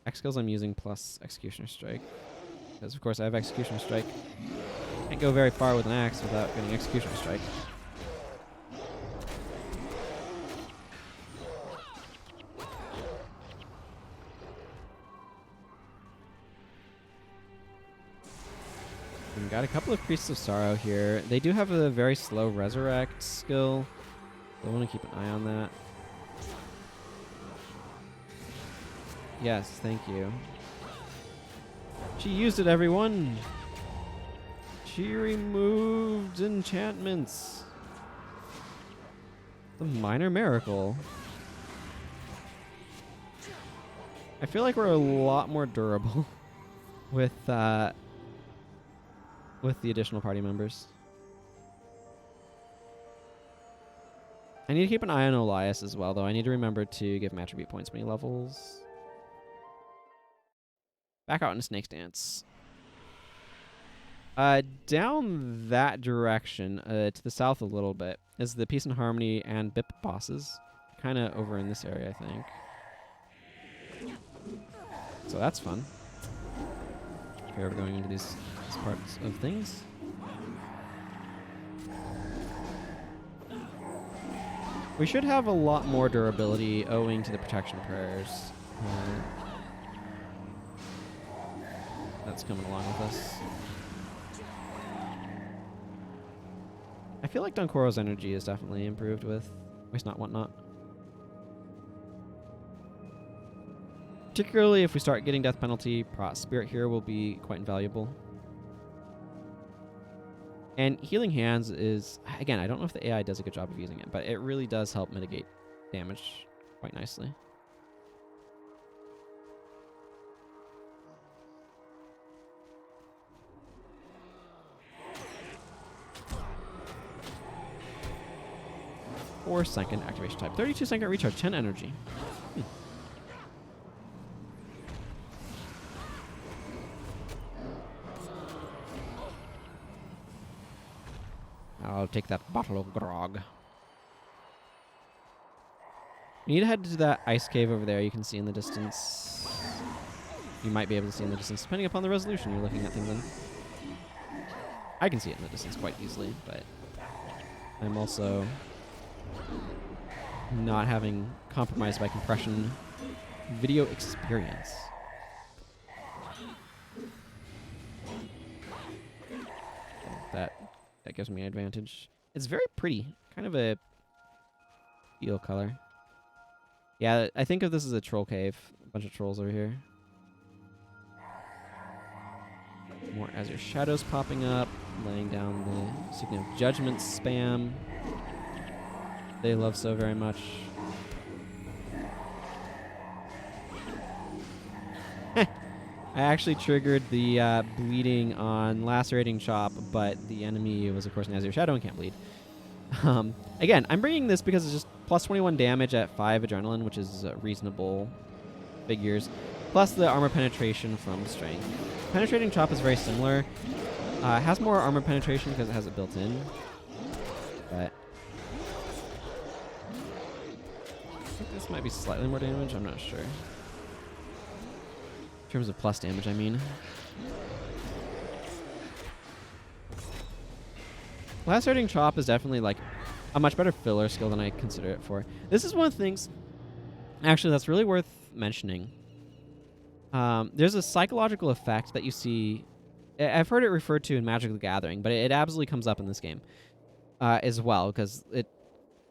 X skills I'm using plus Executioner Strike. Because, of course, I have Executioner Strike. Can't go very far with an axe without getting Executioner Strike. We've got a couple of Priests of Sorrow here. They do have a very slow Resurrect skill. So I want to keep an eye on that. Yes, thank you. She used it, everyone! She removed enchantments. The minor miracle. I feel like we're a lot more durable with the additional party members. I need to keep an eye on Olias as well, though. I need to remember to give him attribute points when he levels. Back out into Snake's Dance. Down that direction, to the south a little bit, is the Peace and Harmony and BIP bosses. Kind of over in this area, I think. So that's fun. If you're ever going into these parts of things. We should have a lot more durability owing to the protection prayers. That's coming along with us. I feel like Dunkoro's energy is definitely improved with Waste Not, Want Not. Particularly if we start getting death penalty, Spirit here will be quite invaluable. And Healing Hands is, again, I don't know if the AI does a good job of using it, but it really does help mitigate damage quite nicely. Or second activation type. 32-second recharge, 10 energy. I'll take that bottle of grog. We need to head to that ice cave over there you can see in the distance. You might be able to see in the distance, depending upon the resolution you're looking at things in. I can see it in the distance quite easily, but I'm also not having compromised by compression video experience. That gives me an advantage. It's very pretty. Kind of a teal color. Yeah, I think of this as a troll cave. A bunch of trolls over here. More Azure Shadows popping up. Laying down the Signal of Judgment spam. They love so very much. I actually triggered the bleeding on Lacerating Chop, but the enemy was, of course, an Azure Shadow and can't bleed. Again, I'm bringing this because it's just plus 21 damage at 5 Adrenaline, which is reasonable figures, plus the armor penetration from Strength. Penetrating Chop is very similar. It has more armor penetration because it has it built in, but I think this might be slightly more damage. I'm not sure. In terms of plus damage, I mean. Lacerating Chop is definitely like a much better filler skill than I consider it for. This is one of the things, actually, that's really worth mentioning. There's a psychological effect that you see. I've heard it referred to in Magic the Gathering, but it absolutely comes up in this game as well, because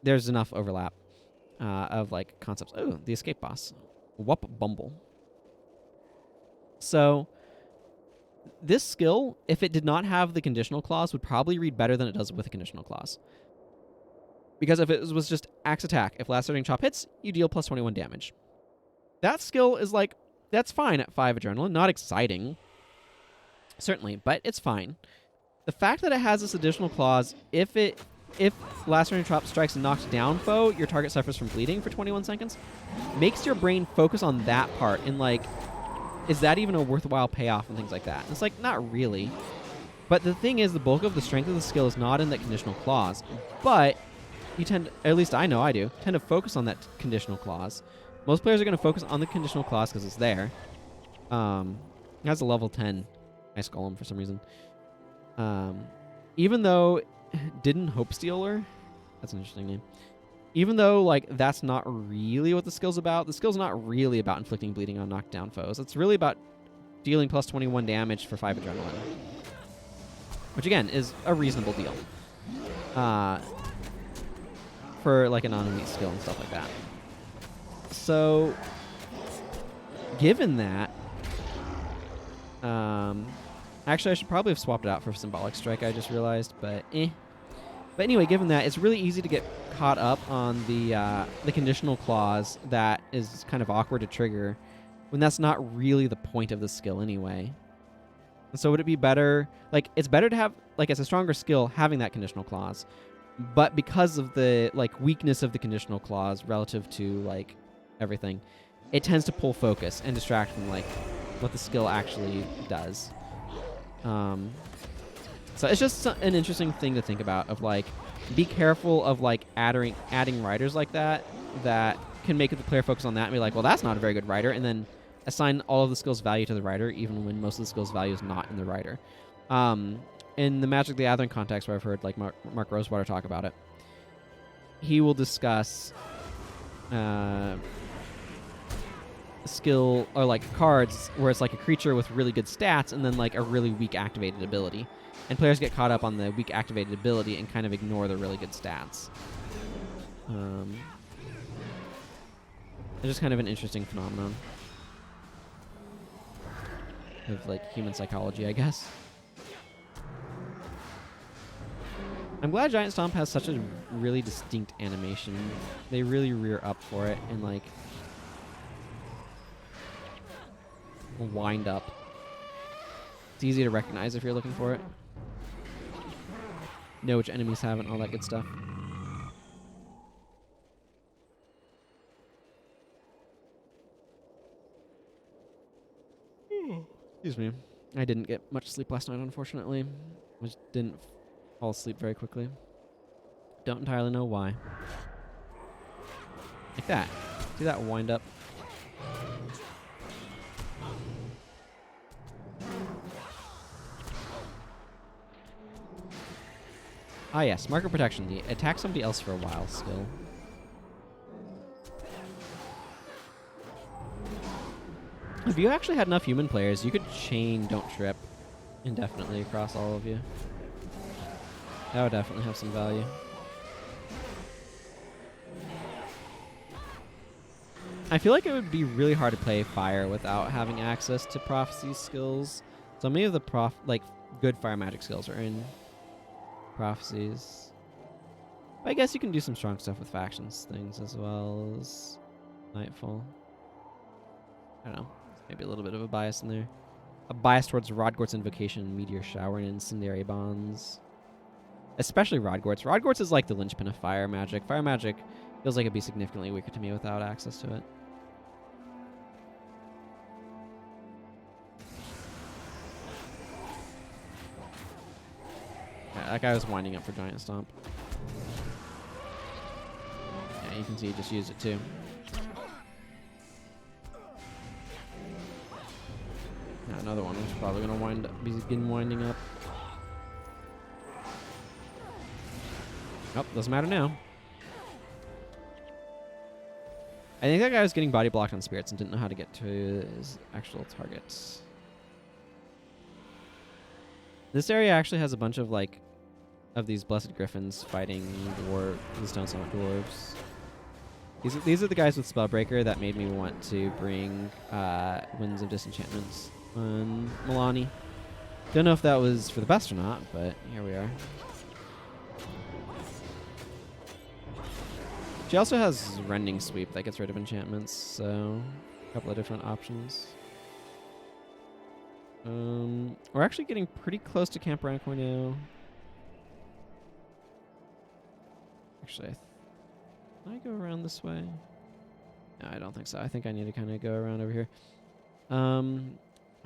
there's enough overlap of like concepts. Oh, the escape boss. Whup Bumble. So this skill, if it did not have the conditional clause, would probably read better than it does with a conditional clause. Because if it was just axe attack, if Lacerating Chop hits, you deal plus 21 damage. That skill is like, that's fine at 5 Adrenaline. Not exciting, certainly, but it's fine. The fact that it has this additional clause, if Lacerating Chop strikes a knocked down foe, your target suffers from bleeding for 21 seconds, makes your brain focus on that part and like, is that even a worthwhile payoff and things like that? And it's like, not really. But the thing is, the bulk of the strength of the skill is not in that conditional clause. But you tend, at least I know I do, tend to focus on that conditional clause. Most players are going to focus on the conditional clause because it's there. It has a level 10 Ice Golem for some reason. Even though, didn't Hope Stealer? That's an interesting name. Even though, like, that's not really what the skill's about. The skill's not really about inflicting bleeding on knocked down foes. It's really about dealing plus 21 damage for 5 Adrenaline. Which, again, is a reasonable deal. For, like, a non-elite skill and stuff like that. So, given that... actually, I should probably have swapped it out for Symbolic Strike, I just realized, but eh. But anyway, given that, it's really easy to get caught up on the conditional clause that is kind of awkward to trigger when that's not really the point of the skill anyway. And so would it be better, like, it's better to have, like, it's a stronger skill having that conditional clause, but because of the, like, weakness of the conditional clause relative to, like, everything, it tends to pull focus and distract from, like, what the skill actually does. So it's just an interesting thing to think about of like, be careful of like adding riders like that can make the player focus on that and be like, well, that's not a very good rider, and then assign all of the skills value to the rider, even when most of the skills value is not in the rider. In the Magic the Gathering context, where I've heard like Mark Rosewater talk about it, he will discuss skill or like cards where it's like a creature with really good stats and then like a really weak activated ability. And players get caught up on the weak activated ability and kind of ignore the really good stats. It's just kind of an interesting phenomenon of like human psychology, I guess. I'm glad Giant Stomp has such a really distinct animation. They really rear up for it and like wind up. It's easy to recognize if you're looking for it. Know which enemies have it and all that good stuff. Excuse me. I didn't get much sleep last night, unfortunately. I just didn't fall asleep very quickly. Don't entirely know why. Like that. See that wind up? Ah yes, marker protection. The attack somebody else for a while skill. If you actually had enough human players, you could chain Don't Trip indefinitely across all of you. That would definitely have some value. I feel like it would be really hard to play fire without having access to prophecy skills. So many of the good fire magic skills are in prophecies. But I guess you can do some strong stuff with factions things as well as Nightfall. I don't know. Maybe a little bit of a bias in there. A bias towards Rodgort's Invocation, Meteor Shower, and Incendiary Bonds. Especially Rodgort's. Rodgort's is like the linchpin of fire magic. Fire magic feels like it'd be significantly weaker to me without access to it. Yeah, that guy was winding up for Giant Stomp. Yeah, you can see he just used it too. Yeah, another one was probably going to begin winding up. Nope, doesn't matter now. I think that guy was getting body blocked on spirits and didn't know how to get to his actual targets. This area actually has a bunch of these blessed griffins fighting the Stone Summit dwarves. These are the guys with Spellbreaker that made me want to bring Winds of Disenchantments on Milani. Don't know if that was for the best or not, but here we are. She also has Rending Sweep that gets rid of enchantments, so a couple of different options. We're actually getting pretty close to Camp Rankor now. Actually, can I go around this way? No, I don't think so. I think I need to kind of go around over here. I'm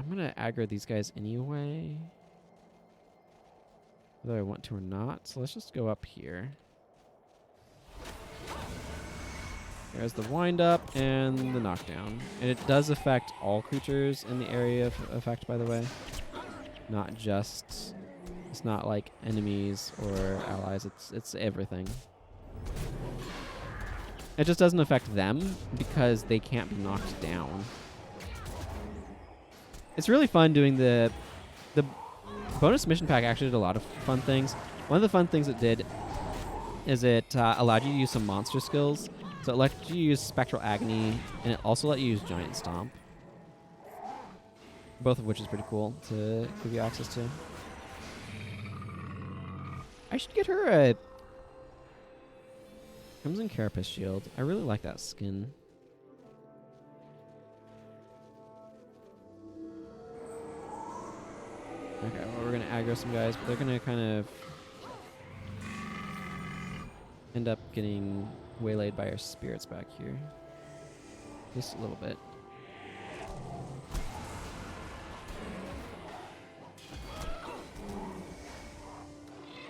going to aggro these guys anyway, whether I want to or not. So let's just go up here. There's the wind up and the knockdown. And it does affect all creatures in the area of effect, by the way. Not just, it's not like enemies or allies, it's everything. It just doesn't affect them because they can't be knocked down. It's really fun doing the bonus mission pack actually did a lot of fun things. One of the fun things it did is it allowed you to use some monster skills. So it let you use Spectral Agony, and it also let you use Giant Stomp. Both of which is pretty cool to give you access to. I should get her a Crimson Carapace Shield. I really like that skin. Okay, well, we're going to aggro some guys, but they're going to kind of end up getting waylaid by our spirits back here. Just a little bit.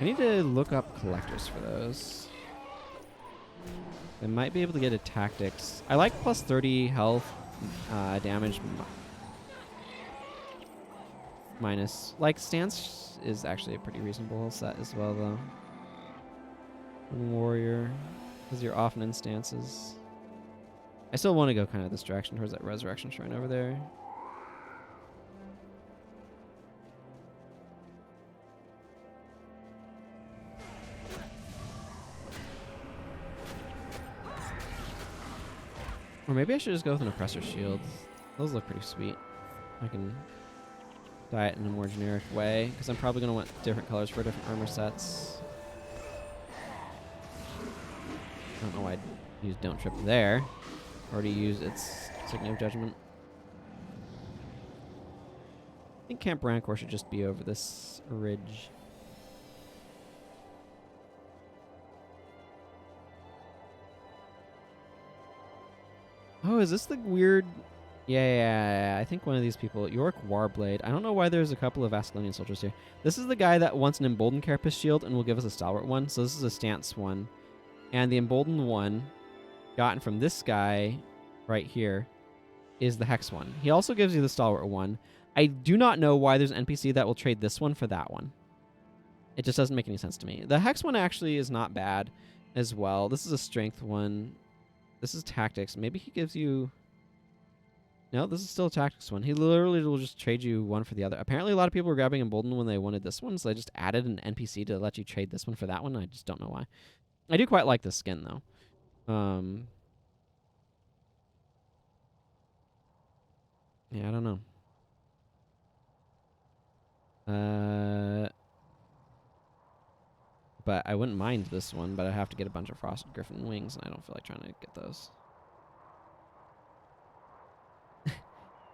I need to look up collectors for those. I might be able to get a tactics. I like plus 30 health damage minus. Like, stance is actually a pretty reasonable set as well, though. And warrior, because you're often in stances. I still want to go kind of this direction towards that resurrection shrine over there. Or maybe I should just go with an oppressor shield. Those look pretty sweet. I can dye it in a more generic way, because I'm probably going to want different colors for different armor sets. I don't know why I'd use Don't Trip there. Already use its Signet of Judgment. I think Camp Rankor should just be over this ridge. Oh, is this the weird... Yeah, I think one of these people... York Warblade. I don't know why there's a couple of Ascalonian soldiers here. This is the guy that wants an Emboldened Carapace Shield and will give us a Stalwart one. So this is a stance one. And the Emboldened one, gotten from this guy right here, is the Hex one. He also gives you the Stalwart one. I do not know why there's an NPC that will trade this one for that one. It just doesn't make any sense to me. The Hex one actually is not bad as well. This is a Strength one. This is Tactics. Maybe he gives you... No, this is still a Tactics one. He literally will just trade you one for the other. Apparently a lot of people were grabbing Emboldened when they wanted this one, so they just added an NPC to let you trade this one for that one. I just don't know why. I do quite like this skin, though. Yeah, I don't know. But I wouldn't mind this one, but I have to get a bunch of Frosted Griffin wings, and I don't feel like trying to get those.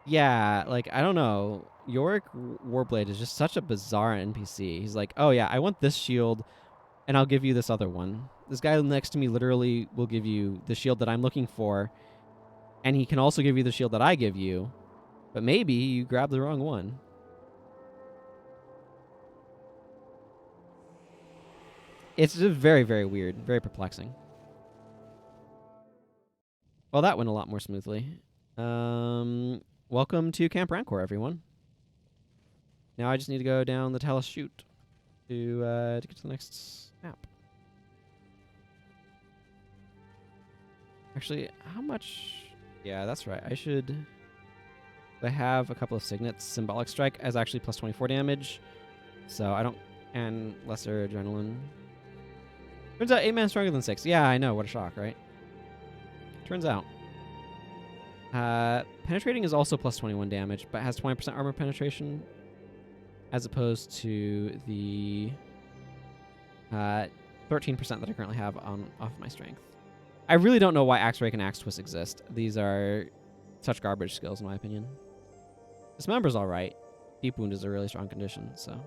Yeah, like, I don't know. Yorick Warblade is just such a bizarre NPC. He's like, oh yeah, I want this shield, and I'll give you this other one. This guy next to me literally will give you the shield that I'm looking for, and he can also give you the shield that I give you, but maybe you grabbed the wrong one. It's just very, very weird. Very perplexing. Well, that went a lot more smoothly. Welcome to Camp Rankor, everyone. Now I just need to go down the Talus Chute to get to the next map. Actually, how much... Yeah, that's right. I have a couple of signets. Symbolic Strike has actually plus 24 damage. So I don't... And Lesser Adrenaline. Turns out 8 man stronger than 6. Yeah, I know. What a shock, right? Turns out. Penetrating is also plus 21 damage, but has 20% armor penetration, as opposed to the 13% that I currently have off my strength. I really don't know why Axe Rake and Axe Twist exist. These are such garbage skills, in my opinion. Dismember's alright. Deep Wound is a really strong condition, so...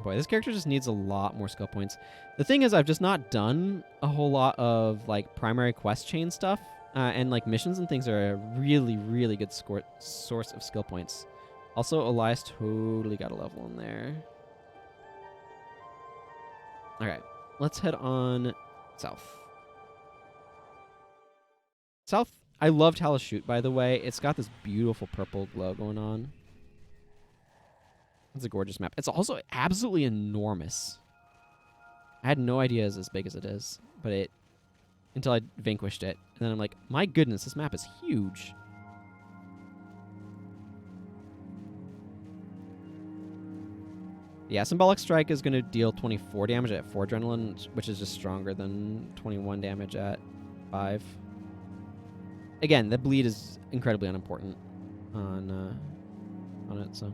Boy, this character just needs a lot more skill points. The thing is, I've just not done a whole lot of like primary quest chain stuff, and like missions and things are a really, really good source of skill points. Also, Elias totally got a level in there. Okay, let's head on south. South, I love Talus Chute, by the way. It's got this beautiful purple glow going on. It's a gorgeous map. It's also absolutely enormous. I had no idea it's as big as it is, but until I vanquished it. And then I'm like, my goodness, this map is huge. Yeah, Symbolic Strike is going to deal 24 damage at 4 adrenaline, which is just stronger than 21 damage at 5. Again, the bleed is incredibly unimportant on it, so...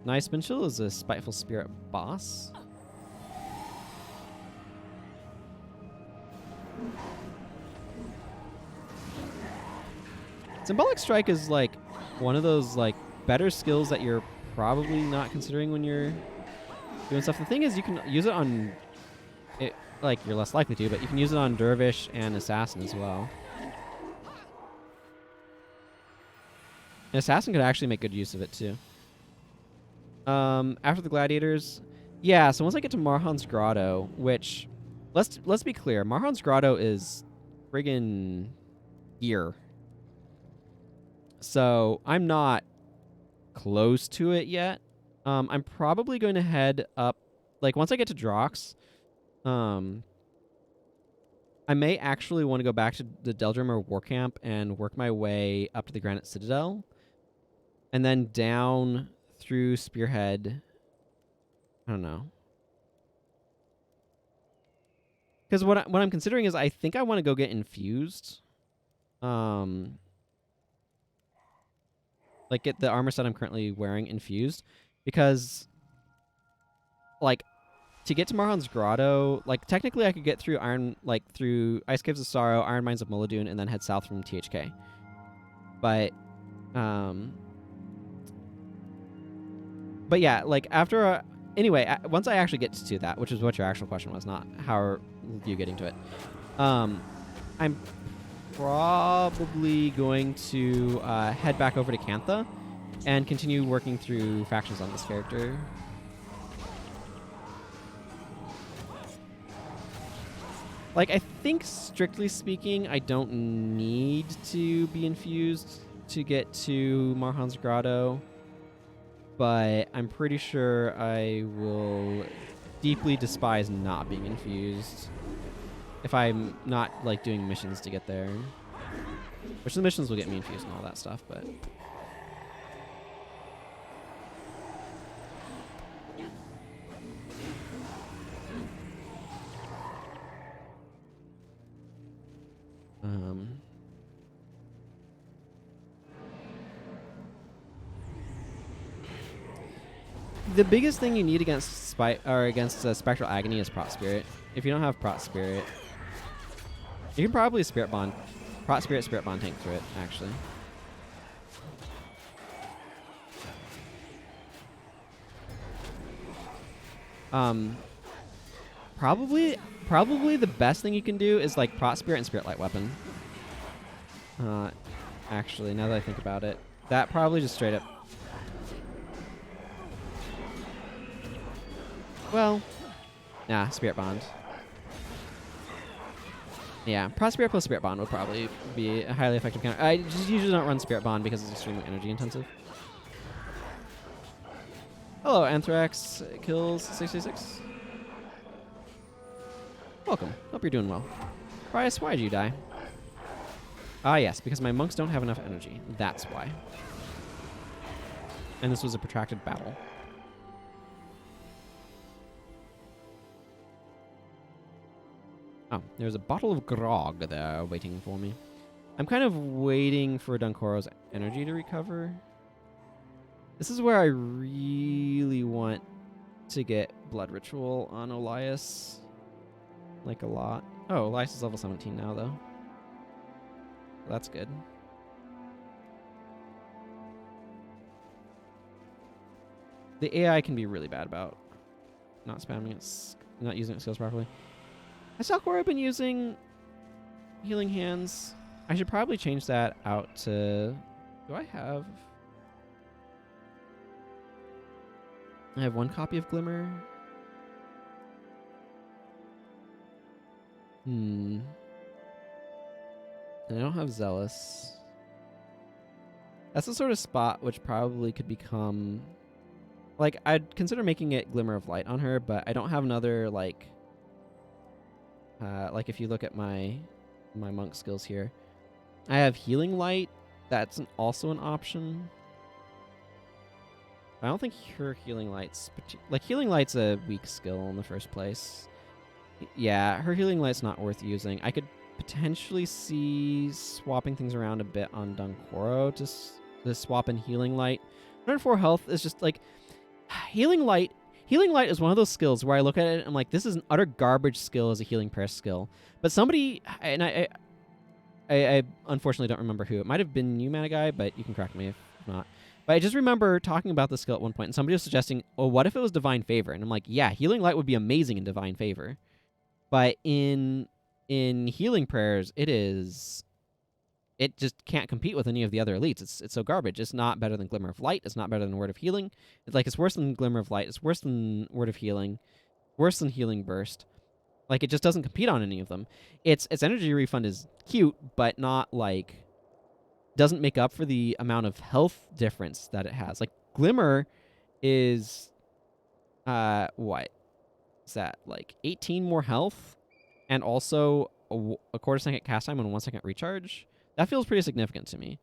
Nice Spinchill is a Spiteful Spirit boss. Symbolic Strike is like one of those like better skills that you're probably not considering when you're doing stuff. The thing is, you can use it on it, like you're less likely to, but you can use it on Dervish and Assassin as well. An Assassin could actually make good use of it too. After the Gladiators, yeah. So once I get to Marhan's Grotto, which let's be clear, Marhan's Grotto is friggin' here. So I'm not close to it yet. I'm probably going to head up, like once I get to Drox, I may actually want to go back to the Deldrimor War Camp and work my way up to the Granite Citadel, and then down through Spearhead. I don't know. Because what I'm considering is I think I want to go get infused. Like get the armor set I'm currently wearing infused, because like to get to Marhan's Grotto, like technically I could get through through Ice Caves of Sorrow, Iron Mines of Muladun, and then head south from THK. But yeah, like after anyway, once I actually get to that, which is what your actual question was, not how are you getting to it. I'm probably going to head back over to Cantha and continue working through factions on this character. Like, I think, strictly speaking, I don't need to be infused to get to Marhan's Grotto, but I'm pretty sure I will deeply despise not being infused if I'm not, like, doing missions to get there. Which the missions will get me infused and all that stuff, but... The biggest thing you need against Spectral Agony is Prot Spirit. If you don't have Prot Spirit, you can probably Spirit Bond, Prot Spirit, Spirit Bond tank through it, actually. Probably the best thing you can do is like Prot Spirit and Spirit Light Weapon. Actually, now that I think about it, that probably just straight up. Well, nah, Spirit Bond. Yeah, Prot Spirit plus Spirit Bond would probably be a highly effective counter. I just usually don't run Spirit Bond because it's extremely energy intensive. Hello, Anthrax kills 666. Welcome. Hope you're doing well. Bryce, why did you die? Ah, yes, because my monks don't have enough energy. That's why. And this was a protracted battle. Oh, there's a bottle of grog there waiting for me. I'm kind of waiting for Dunkoro's energy to recover. This is where I really want to get Blood Ritual on Olias. Like a lot. Oh, Elias is level 17 now, though. That's good. The AI can be really bad about not spamming its, not using its skills properly. I saw I've been using Healing Hands. I should probably change that out to... Do I have... I have one copy of Glimmer. And I don't have Zealous. That's the sort of spot which probably could become... Like, I'd consider making it Glimmer of Light on her, but I don't have another, like if you look at my monk skills here, I have Healing Light. That's also an option. I don't think her Healing Light's... Like, Healing Light's a weak skill in the first place. Yeah, her Healing Light's not worth using. I could potentially see swapping things around a bit on Dunkoro to swap in Healing Light. 104 health is just, like... Healing Light is one of those skills where I look at it and I'm like, this is an utter garbage skill as a healing prayer skill. But somebody... And I unfortunately don't remember who. It might have been you, Mana Guy, but you can correct me if not. But I just remember talking about this skill at one point, and somebody was suggesting, oh, what if it was Divine Favor? And I'm like, yeah, Healing Light would be amazing in Divine Favor. But in Healing Prayers, it is it just can't compete with any of the other elites. It's so garbage. It's not better than Glimmer of Light. It's not better than Word of Healing. It's worse than Glimmer of Light. It's worse than Word of Healing. Worse than Healing Burst. Like, it just doesn't compete on any of them. Its energy refund is cute, but not, like, doesn't make up for the amount of health difference that it has. Like, Glimmer is, what is that? Like, 18 more health, and also a quarter second cast time and 1 second recharge. That feels pretty significant to me.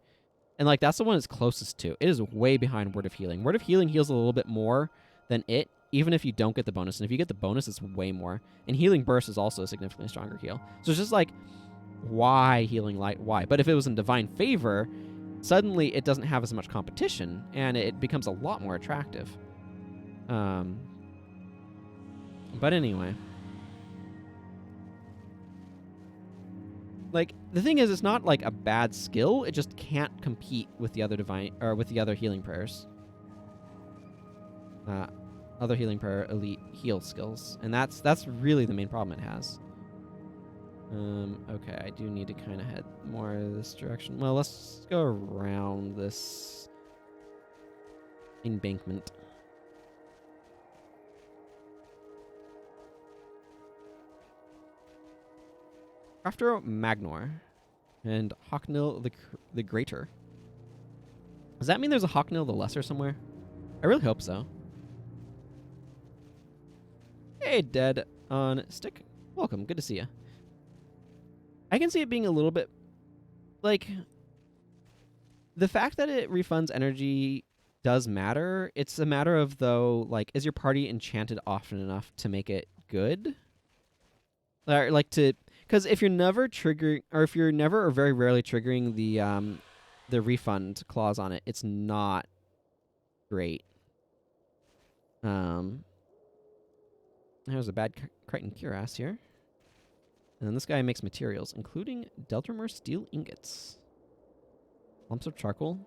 And, like, that's the one it's closest to. It is way behind Word of Healing. Word of Healing heals a little bit more than it, even if you don't get the bonus. And if you get the bonus, it's way more. And Healing Burst is also a significantly stronger heal. So it's just like, why Healing Light? Why? But if it was in Divine Favor, suddenly it doesn't have as much competition, and it becomes a lot more attractive. But anyway. Like, the thing is, it's not like a bad skill. It just can't compete with the other with the other healing prayers. Other healing prayer elite heal skills, and that's really the main problem it has. Okay, I do need to kind of head more this direction. Well, let's go around this embankment. After Magnor and Hocknil the Greater. Does that mean there's a Hocknil the Lesser somewhere? I really hope so. Hey, Dead on Stick. Welcome. Good to see you. I can see it being a little bit, like, the fact that it refunds energy does matter. It's a matter of, though, like, is your party enchanted often enough to make it good? Or, like, to... Because if you're never triggering, or if you're never or very rarely triggering the refund clause on it, it's not great. There's a bad Crichton Cuirass here. And then this guy makes materials, including Deldrimor steel ingots, lumps of charcoal,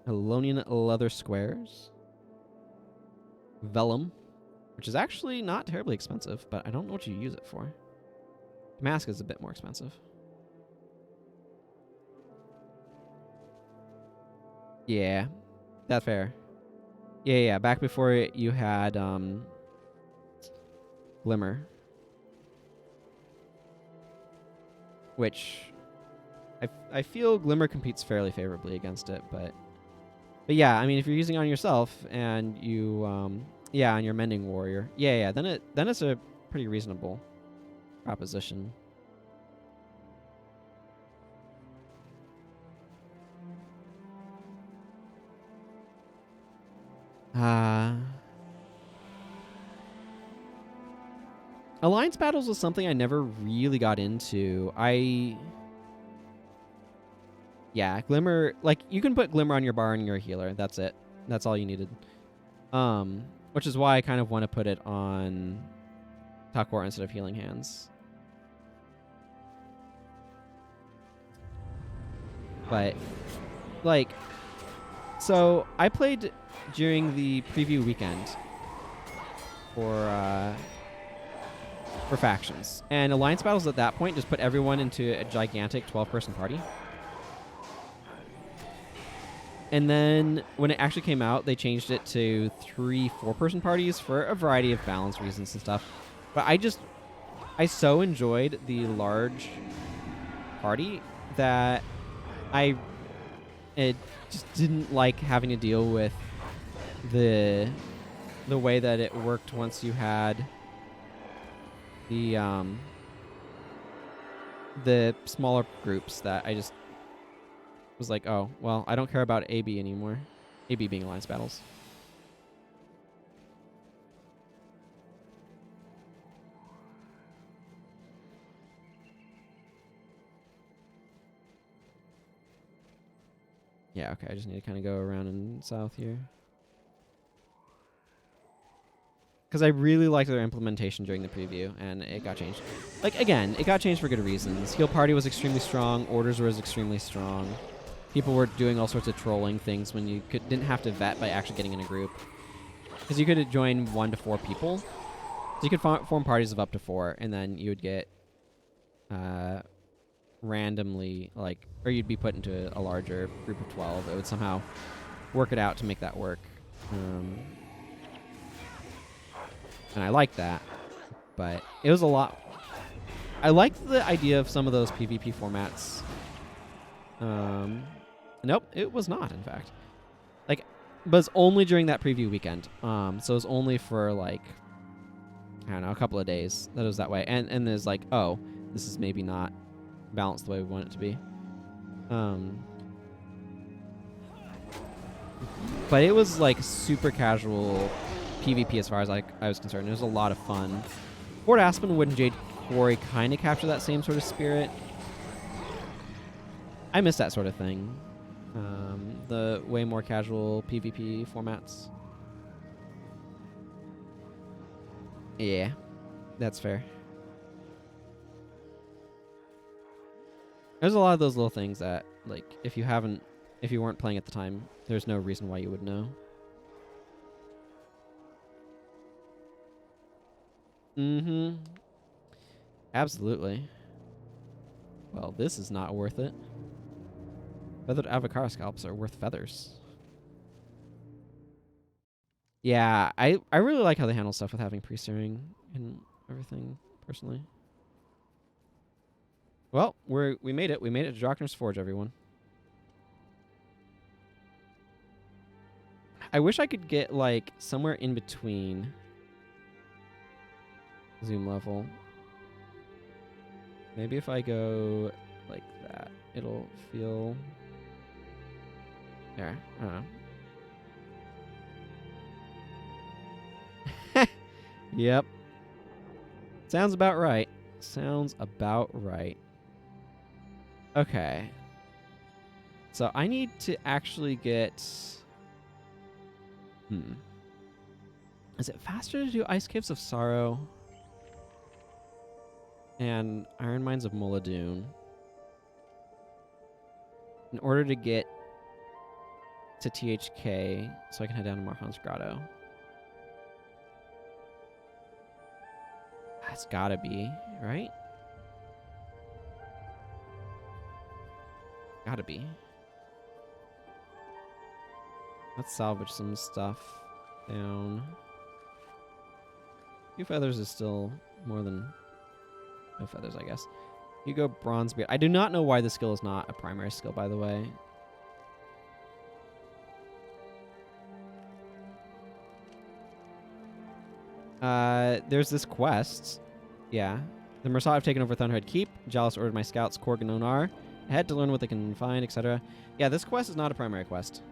Elonian leather squares, vellum, which is actually not terribly expensive, but I don't know what you use it for. Mask is a bit more expensive. Yeah, that's fair. Yeah, back before you had Glimmer. Which I feel Glimmer competes fairly favorably against it, but yeah, I mean, if you're using it on yourself and you on your Mending Warrior, then it's a pretty reasonable proposition. Alliance battles was something I never really got into. Glimmer, like, you can put Glimmer on your bar and you're a healer. That's it. That's all you needed. Which is why I kind of want to put it on Takor instead of Healing Hands. But, like, so I played during the preview weekend for factions. And Alliance battles at that point just put everyone into a gigantic 12-person party. And then when it actually came out, they changed it to 3 4-person parties for a variety of balance reasons and stuff. But I so enjoyed the large party that it just didn't like having to deal with the way that it worked once you had the smaller groups. That I just was like, oh, well, I don't care about AB anymore. AB being Alliance battles. Yeah, okay, I just need to kind of go around in south here. Because I really liked their implementation during the preview, and it got changed. Like, again, it got changed for good reasons. Heal Party was extremely strong. Orders was extremely strong. People were doing all sorts of trolling things when you didn't have to vet by actually getting in a group. Because you could join 1 to 4 people. So you could form parties of up to 4, and then you would get randomly, like, or you'd be put into a larger group of 12. It would somehow work it out to make that work. And I like that, but it was a lot. I liked the idea of some of those PvP formats. Nope, it was not, in fact. Like, but it's only during that preview weekend. So it was only for, like, I don't know, a couple of days that it was that way. And there's like, oh, this is maybe not balanced the way we want it to be. But it was like super casual PvP as far as like I was concerned. It was a lot of fun. Fort Aspen, Wood and Jade Quarry kind of capture that same sort of spirit. I miss that sort of thing. The way more casual PvP formats. Yeah, that's fair. There's a lot of those little things that, like, if you weren't playing at the time, there's no reason why you would know. Mm-hmm. Absolutely. Well, this is not worth it. Feathered avocado scalps are worth feathers. Yeah, I really like how they handle stuff with having pre-steering and everything, personally. Well, we made it. We made it to Droknar's Forge, everyone. I wish I could get, like, somewhere in between zoom level. Maybe if I go like that, it'll feel... There, I don't know. Yep. Sounds about right. Sounds about right. Okay. So I need to actually get... Is it faster to do Ice Caves of Sorrow and Iron Mines of Muladun in order to get to THK so I can head down to Marhan's Grotto? It's gotta be, right? Gotta be. Let's salvage some stuff down. 2 feathers is still more than no feathers, I guess. You go Bronzebeard. I do not know why this skill is not a primary skill, by the way. There's this quest. Yeah. The Mersat have taken over Thunderhead Keep. Jealous ordered my scouts, Korg and Lornar, ahead to learn what they can find, etc. Yeah, this quest is not a primary quest.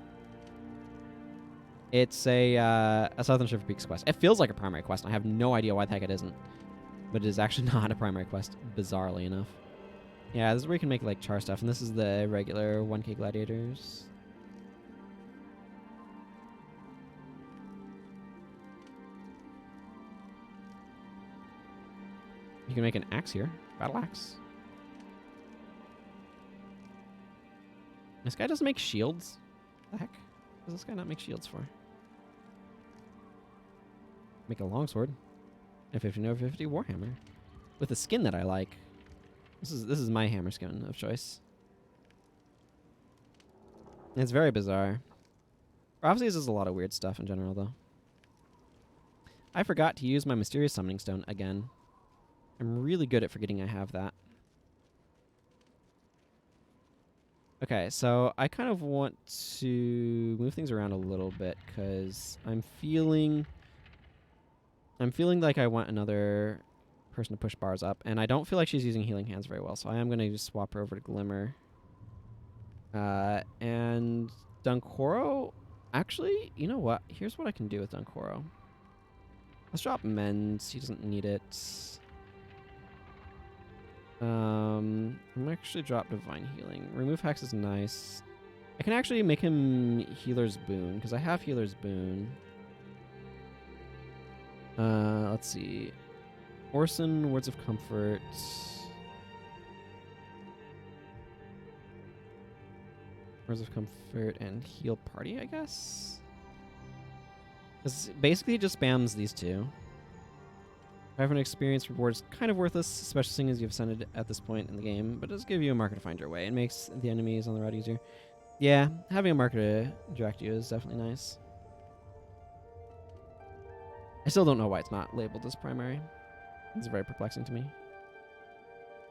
It's a Southern Shiver Peaks quest. It feels like a primary quest. I have no idea why the heck it isn't. But it is actually not a primary quest, bizarrely enough. Yeah, this is where you can make, like, char stuff. And this is the regular 1k gladiators. You can make an axe here. Battle axe. This guy doesn't make shields? What the heck? What does this guy not make shields for? Make a longsword. A 15/50 warhammer. With a skin that I like. This is my hammer skin of choice. It's very bizarre. Prophecies is a lot of weird stuff in general, though. I forgot to use my mysterious summoning stone again. I'm really good at forgetting I have that. Okay, so I kind of want to move things around a little bit because I'm feeling like I want another person to push bars up, and I don't feel like she's using Healing Hands very well, so I am going to just swap her over to Glimmer. And Dunkoro, actually, you know what? Here's what I can do with Dunkoro. Let's drop Mend. He doesn't need it. I'm actually drop Divine Healing. Remove Hex is nice. I can actually make him Healer's Boon, because I have Healer's Boon. Let's see. Orson, Words of Comfort. Words of Comfort and Heal Party, I guess? Because basically it just spams these two. 500 experience reward is kind of worthless, especially seeing as you've ascended at this point in the game, but it does give you a marker to find your way and makes the enemies on the route easier. Yeah, having a marker to direct you is definitely nice. I still don't know why it's not labeled as primary. It's very perplexing to me.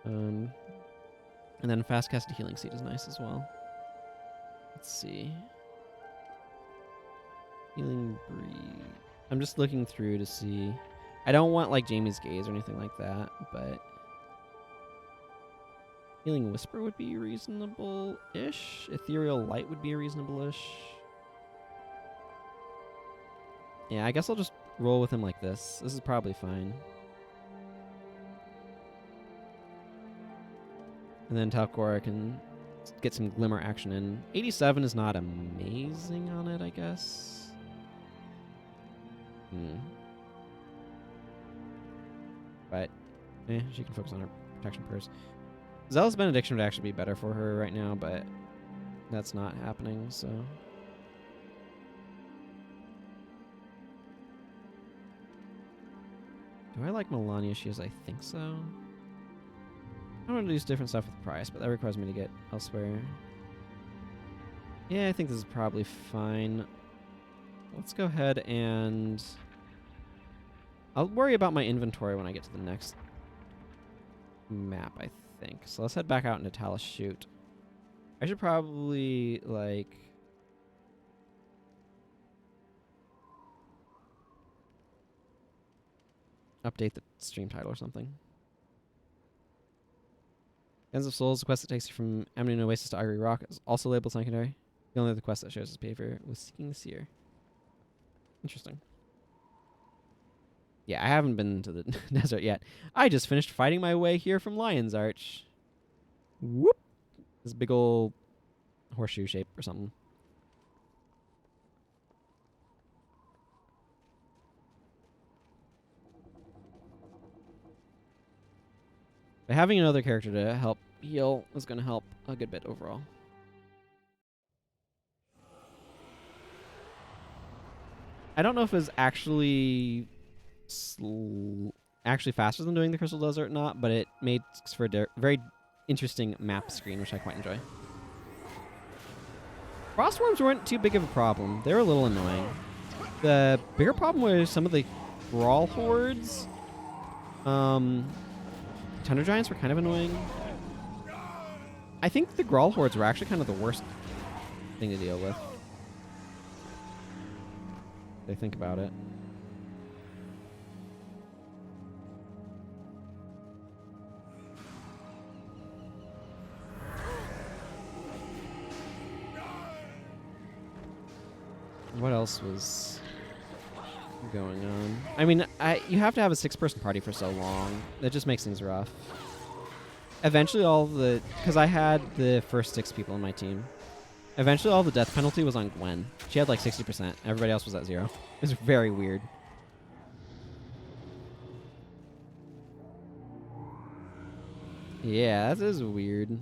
And then fast casted healing seed is nice as well. Let's see. Healing breed. I'm just looking through to see. I don't want like Jamie's Gaze or anything like that, but Healing Whisper would be reasonable-ish. Ethereal Light would be reasonable-ish. Yeah, I guess I'll just roll with him like this. This is probably fine. And then Talcora can get some Glimmer action in. 87 is not amazing on it, I guess. But, she can focus on her protection purse. Zealous Benediction would actually be better for her right now, but that's not happening, so. Do I like Melania Shields? I think so. I want to do different stuff with price, but that requires me to get elsewhere. Yeah, I think this is probably fine. Let's go ahead and I'll worry about my inventory when I get to the next map, I think. So let's head back out into Talus Shoot. I should probably, like, update the stream title or something. Ends of Souls, the quest that takes you from Amnon Oasis to Ivory Rock, is also labeled secondary. The only other quest that shows his behavior was Seeking the Seer. Interesting. Yeah, I haven't been to the desert yet. I just finished fighting my way here from Lion's Arch. Whoop! This big old horseshoe shape or something. But having another character to help heal is going to help a good bit overall. I don't know if it's actually faster than doing the Crystal Desert or not, but it makes for a very interesting map screen, which I quite enjoy. Frostworms weren't too big of a problem. They were a little annoying. The bigger problem was some of the Grawl hordes. Tundra Giants were kind of annoying. I think the Grawl hordes were actually kind of the worst thing to deal with. They think about it. What else was going on? I mean, you have to have a 6-person party for so long. That just makes things rough. Eventually because I had the first 6 people on my team. Eventually all the death penalty was on Gwen. She had like 60%. Everybody else was at 0. It was very weird. Yeah, that is weird.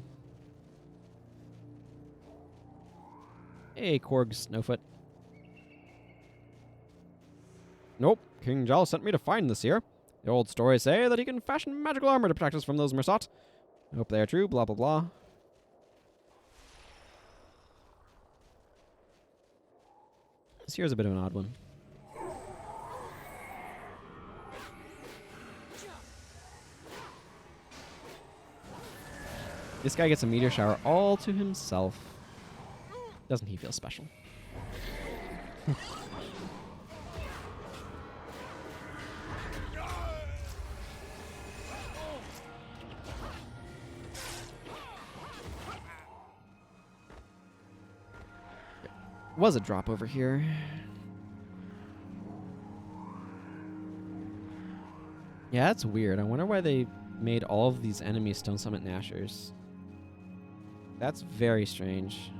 Hey, Korg Snowfoot. Nope, King Jal sent me to find this here. The old stories say that he can fashion magical armor to protect us from those Mersat. I hope they are true, blah, blah, blah. This here is a bit of an odd one. This guy gets a meteor shower all to himself. Doesn't he feel special? Was a drop over here. Yeah, that's weird. I wonder why they made all of these enemies Stone Summit Nashers. That's very strange.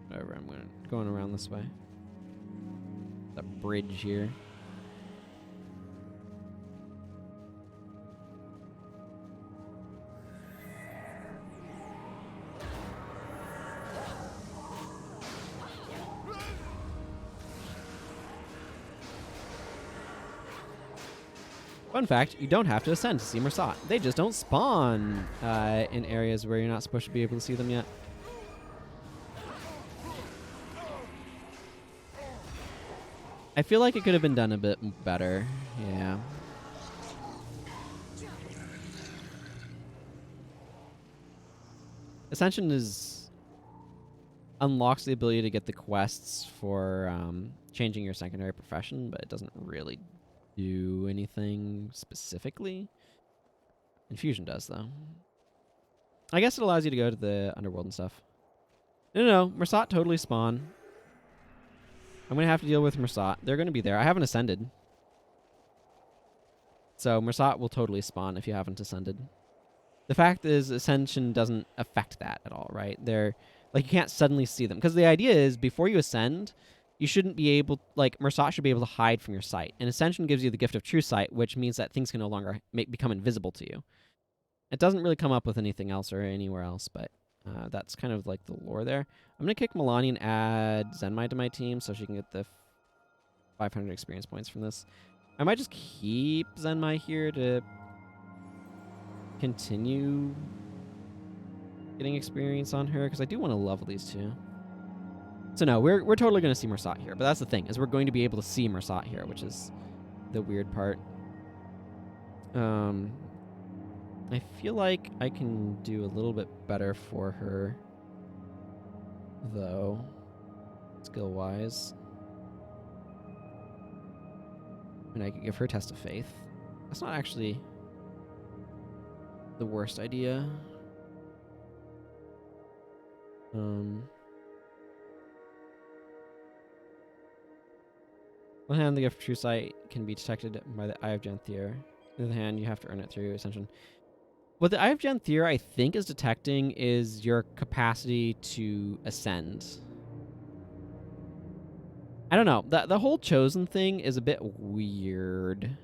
Whatever, I'm going around this way. The bridge here. Fun fact, you don't have to ascend to see Mersat. They just don't spawn in areas where you're not supposed to be able to see them yet. I feel like it could have been done a bit better. Yeah. Ascension unlocks the ability to get the quests for changing your secondary profession, but it doesn't really do anything specifically. Infusion does, though. I guess it allows you to go to the underworld and stuff. No, Mersat totally spawn. I'm going to have to deal with Mersat. They're going to be there. I haven't ascended. So Mersat will totally spawn if you haven't ascended. The fact is, Ascension doesn't affect that at all, right? They're like, you can't suddenly see them. Because the idea is, before you ascend, you shouldn't be able, like, Mersat should be able to hide from your sight. And Ascension gives you the gift of true sight, which means that things can no longer become invisible to you. It doesn't really come up with anything else or anywhere else, but that's kind of like the lore there. I'm going to kick Milani and add Zenmai to my team so she can get the 500 experience points from this. I might just keep Zenmai here to continue getting experience on her, because I do want to level these two. So no, we're totally going to see Mersat here, but that's the thing, is we're going to be able to see Mersat here, which is the weird part. I feel like I can do a little bit better for her, though, skill-wise. And I could give her Test of Faith. That's not actually the worst idea. One hand, the gift of true sight can be detected by the Eye of Janthier. On the other hand, you have to earn it through Ascension. What the Eye of Janthier, I think, is detecting is your capacity to ascend. I don't know. The whole Chosen thing is a bit weird.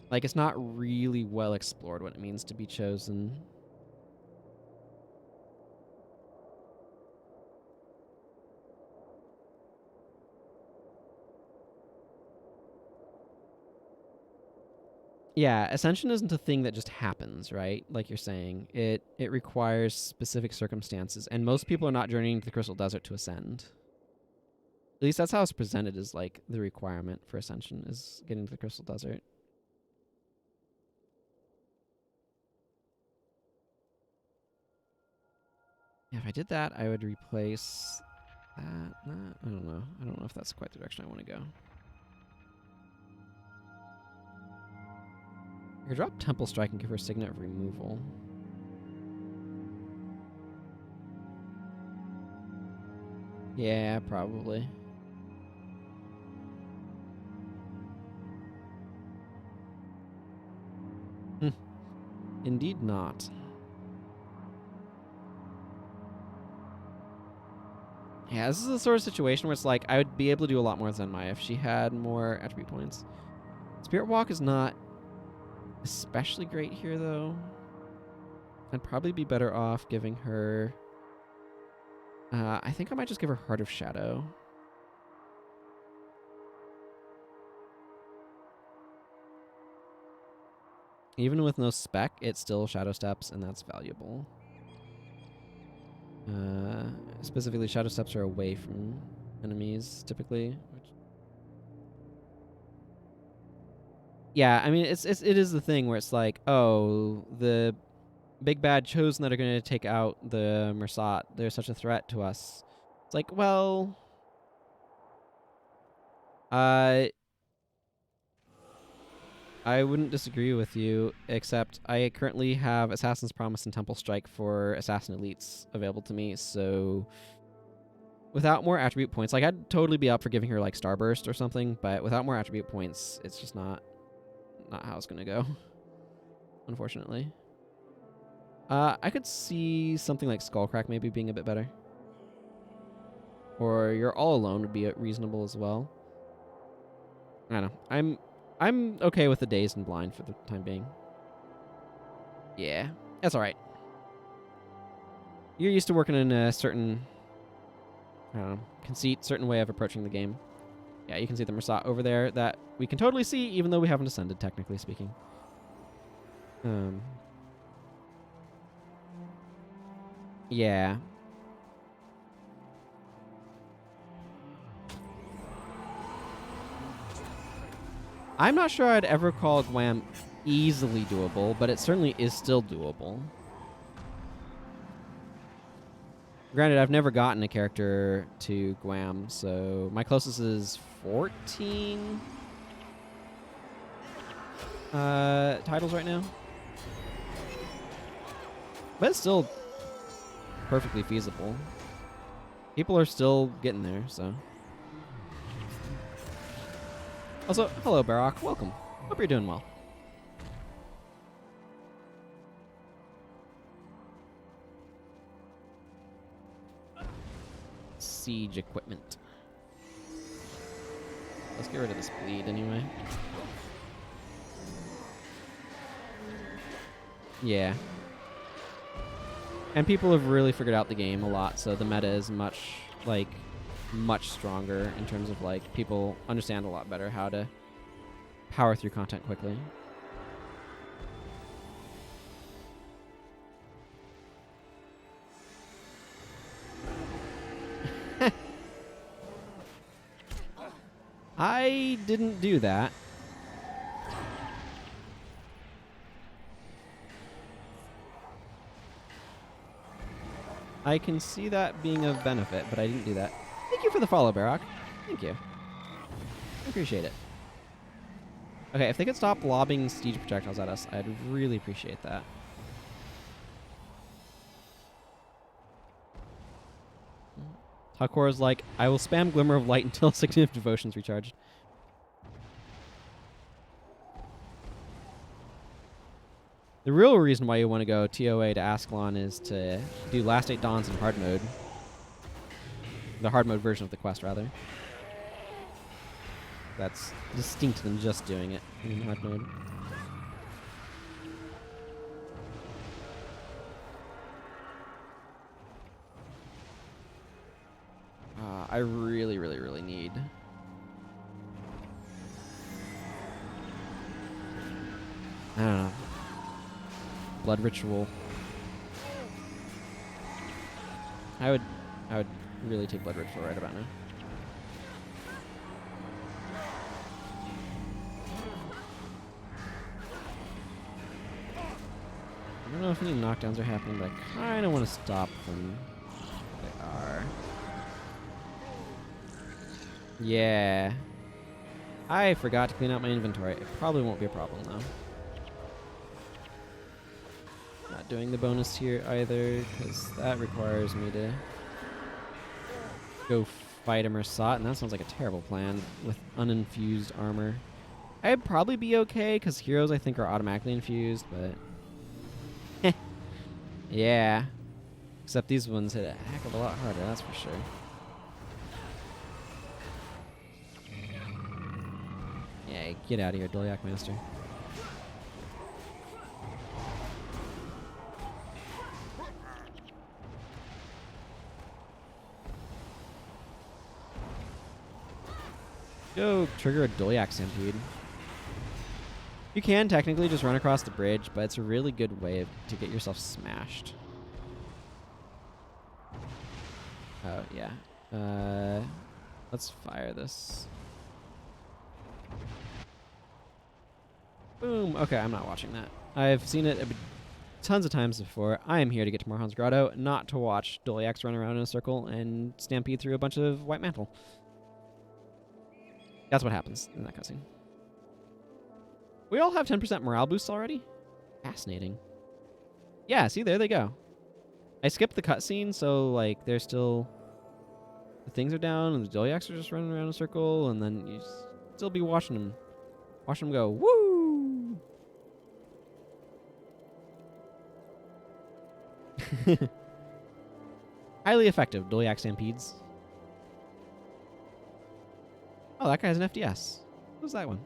Like, it's not really well explored what it means to be chosen. Yeah, Ascension isn't a thing that just happens, right? Like you're saying. It requires specific circumstances, and most people are not journeying to the Crystal Desert to ascend. At least that's how it's presented, as like the requirement for Ascension is getting to the Crystal Desert. Yeah, if I did that, I would replace that. I don't know. I don't know if that's quite the direction I want to go. I could drop Temple Strike and give her Signet of Removal. Yeah, probably. Indeed not. Yeah, this is the sort of situation where it's like, I would be able to do a lot more with Zenmai if she had more attribute points. Spirit Walk is not especially great here, though. I'd probably be better off giving her... I think I might just give her Heart of Shadow. Even with no spec, it still Shadow Steps, and that's valuable. Specifically, Shadow Steps are away from enemies, typically. Yeah, I mean, it is the thing where it's like, oh, the big bad Chosen that are going to take out the Mersat, they're such a threat to us. It's like, well... I wouldn't disagree with you, except I currently have Assassin's Promise and Temple Strike for Assassin Elites available to me, so... Without more attribute points, like, I'd totally be up for giving her, like, Starburst or something, but without more attribute points, it's just not how it's going to go, unfortunately. I could see something like Skullcrack maybe being a bit better. Or You're All Alone would be reasonable as well. I don't know. I'm okay with the Dazed and Blind for the time being. Yeah, that's alright. You're used to working in a certain, I don't know, conceit, certain way of approaching the game. Yeah, you can see the Mersat over there that we can totally see, even though we haven't ascended, technically speaking. Yeah. I'm not sure I'd ever call Guam easily doable, but it certainly is still doable. Granted, I've never gotten a character to Guam, so my closest is 14 titles right now. But it's still perfectly feasible. People are still getting there, so. Also, hello, Barak. Welcome. Hope you're doing well. Siege equipment. Let's get rid of this bleed anyway. Yeah. And people have really figured out the game a lot, so the meta is much stronger in terms of like people understand a lot better how to power through content quickly. I didn't do that. I can see that being of benefit, but I didn't do that. Thank you for the follow, Barak. Thank you. I appreciate it. Okay, if they could stop lobbing siege projectiles at us, I'd really appreciate that. Hakor is like, I will spam Glimmer of Light until Significant Devotion's recharged. The real reason why you want to go TOA to Ascalon is to do Last 8 Dawns in hard mode. The hard mode version of the quest, rather. That's distinct than just doing it in hard mode. I really, really, really need... I don't know. Blood Ritual. I would really take Blood Ritual right about now. I don't know if any knockdowns are happening, but I kind of want to stop them. They are. Yeah. I forgot to clean out my inventory. It probably won't be a problem, though. Not doing the bonus here either, because that requires me to go fight a Mersat, and that sounds like a terrible plan with uninfused armor. I'd probably be okay, because heroes I think are automatically infused, but... yeah. Except these ones hit a heck of a lot harder, that's for sure. Yeah, get out of here, Dolyak Master. Go trigger a Dolyak Stampede. You can technically just run across the bridge, but it's a really good way to get yourself smashed. Oh, yeah. Let's fire this. Boom. Okay, I'm not watching that. I've seen it tons of times before. I am here to get to Marhan's Grotto, not to watch Dolyaks run around in a circle and stampede through a bunch of white mantle. That's what happens in that cutscene. We all have 10% morale boosts already? Fascinating. Yeah, see, there they go. I skipped the cutscene, so, like, there's still... The things are down, and the Dolyaks are just running around in a circle, and then you still be watching them. Watch them go, woo! Highly effective, Dolyak Stampedes. Oh, that guy has an FDS. Who's that one?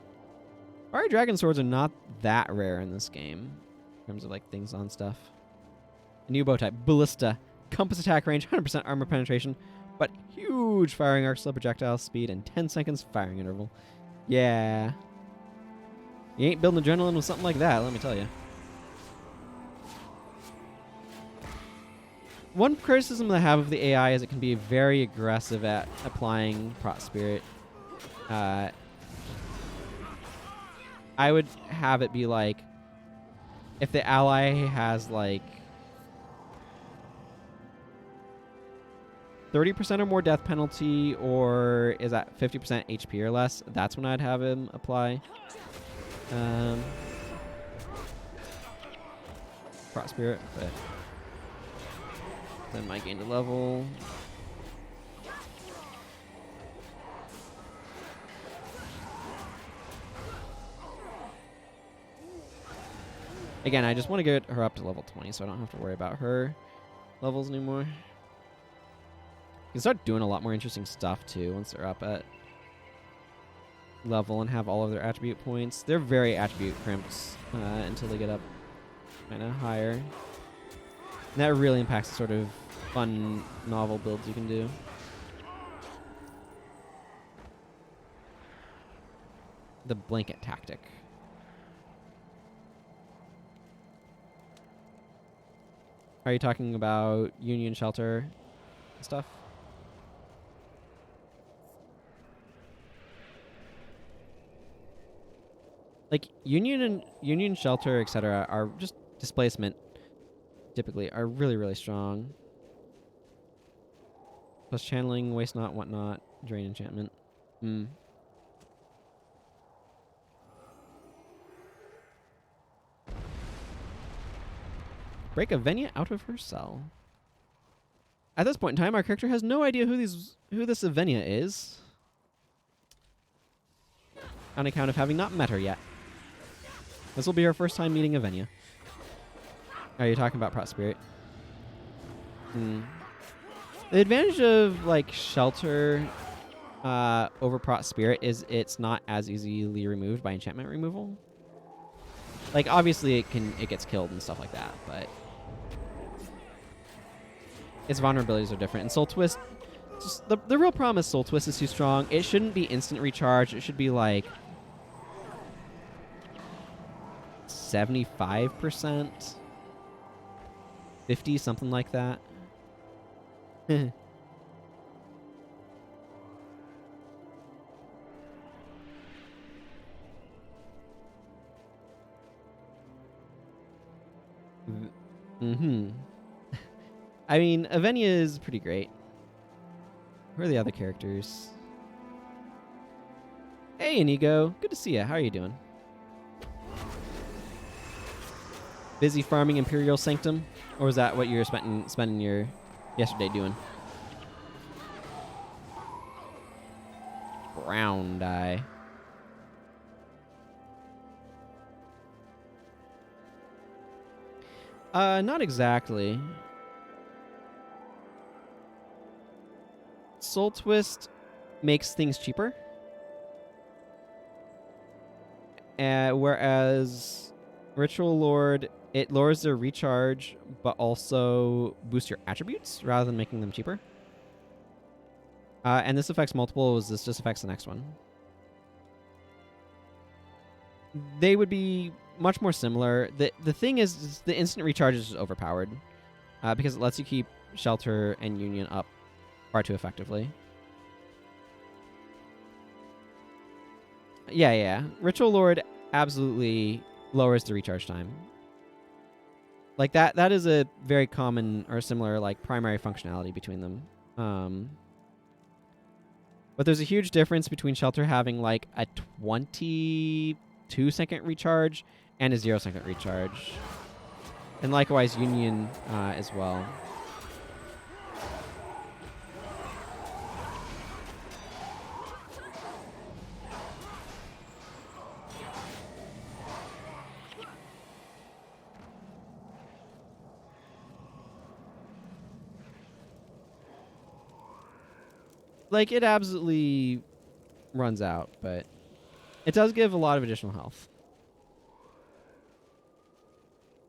Fire Dragon Swords are not that rare in this game. In terms of, like, things on stuff. A new bow type. Ballista. Compass attack range. 100% armor penetration. But huge firing arc slow projectile speed and 10 seconds firing interval. Yeah. You ain't building adrenaline with something like that, let me tell you. One criticism that I have of the AI is it can be very aggressive at applying Prot Spirit. I would have it be like, if the ally has like 30% or more death penalty, or is at 50% HP or less, that's when I'd have him apply. Prot Spirit, but then might gain the level. Again, I just want to get her up to level 20 so I don't have to worry about her levels anymore. You can start doing a lot more interesting stuff too once they're up at level and have all of their attribute points. They're very attribute crimped until they get up kind of higher. And that really impacts the sort of fun novel builds you can do. The blanket tactic. Are you talking about Union Shelter stuff? Like Union Shelter, etc., are just displacement. Typically, are really, really strong. Plus channeling, waste not, whatnot, drain enchantment. Break Avenia out of her cell. At this point in time, our character has no idea who this Avenia is, on account of having not met her yet. This will be her first time meeting Avenia. Are you talking about Prot Spirit? The advantage of like Shelter over Prot Spirit is it's not as easily removed by enchantment removal. Like obviously it gets killed and stuff like that, but its vulnerabilities are different. And Soul Twist, just the real problem is Soul Twist is too strong. It shouldn't be instant recharge. It should be like 75%, 50, something like that. I mean, Avenia is pretty great. Who are the other characters? Hey, Inigo. Good to see you. How are you doing? Busy farming Imperial Sanctum? Or was that what you were spending your yesterday doing? Brown die. Not exactly. Soul Twist makes things cheaper. Whereas Ritual Lord, it lowers their recharge, but also boosts your attributes rather than making them cheaper. And this affects multiples. This just affects the next one. They would be much more similar. The thing is the instant recharge is just overpowered because it lets you keep Shelter and Union up far too effectively. Yeah. Ritual Lord absolutely lowers the recharge time. Like that is a very common or similar like primary functionality between them. But there's a huge difference between Shelter having like a 22-second recharge and a 0-second recharge. And likewise Union as well. Like, it absolutely runs out, but it does give a lot of additional health.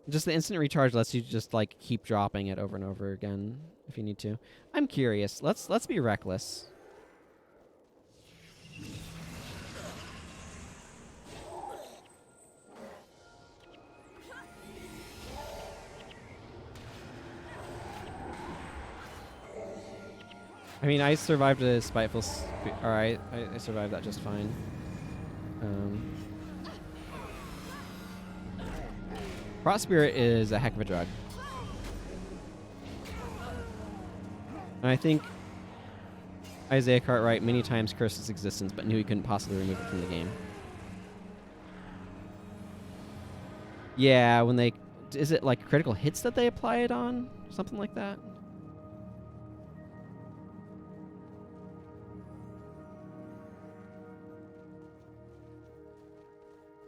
Just the instant recharge lets you just, like, keep dropping it over and over again if you need to. I'm curious. Let's be reckless. I mean, I survived a spiteful. Alright, I survived that just fine. Frost Spirit is a heck of a drug. And I think Isaiah Cartwright many times cursed its existence, but knew he couldn't possibly remove it from the game. Yeah, when they... Is it like critical hits that they apply it on? Something like that?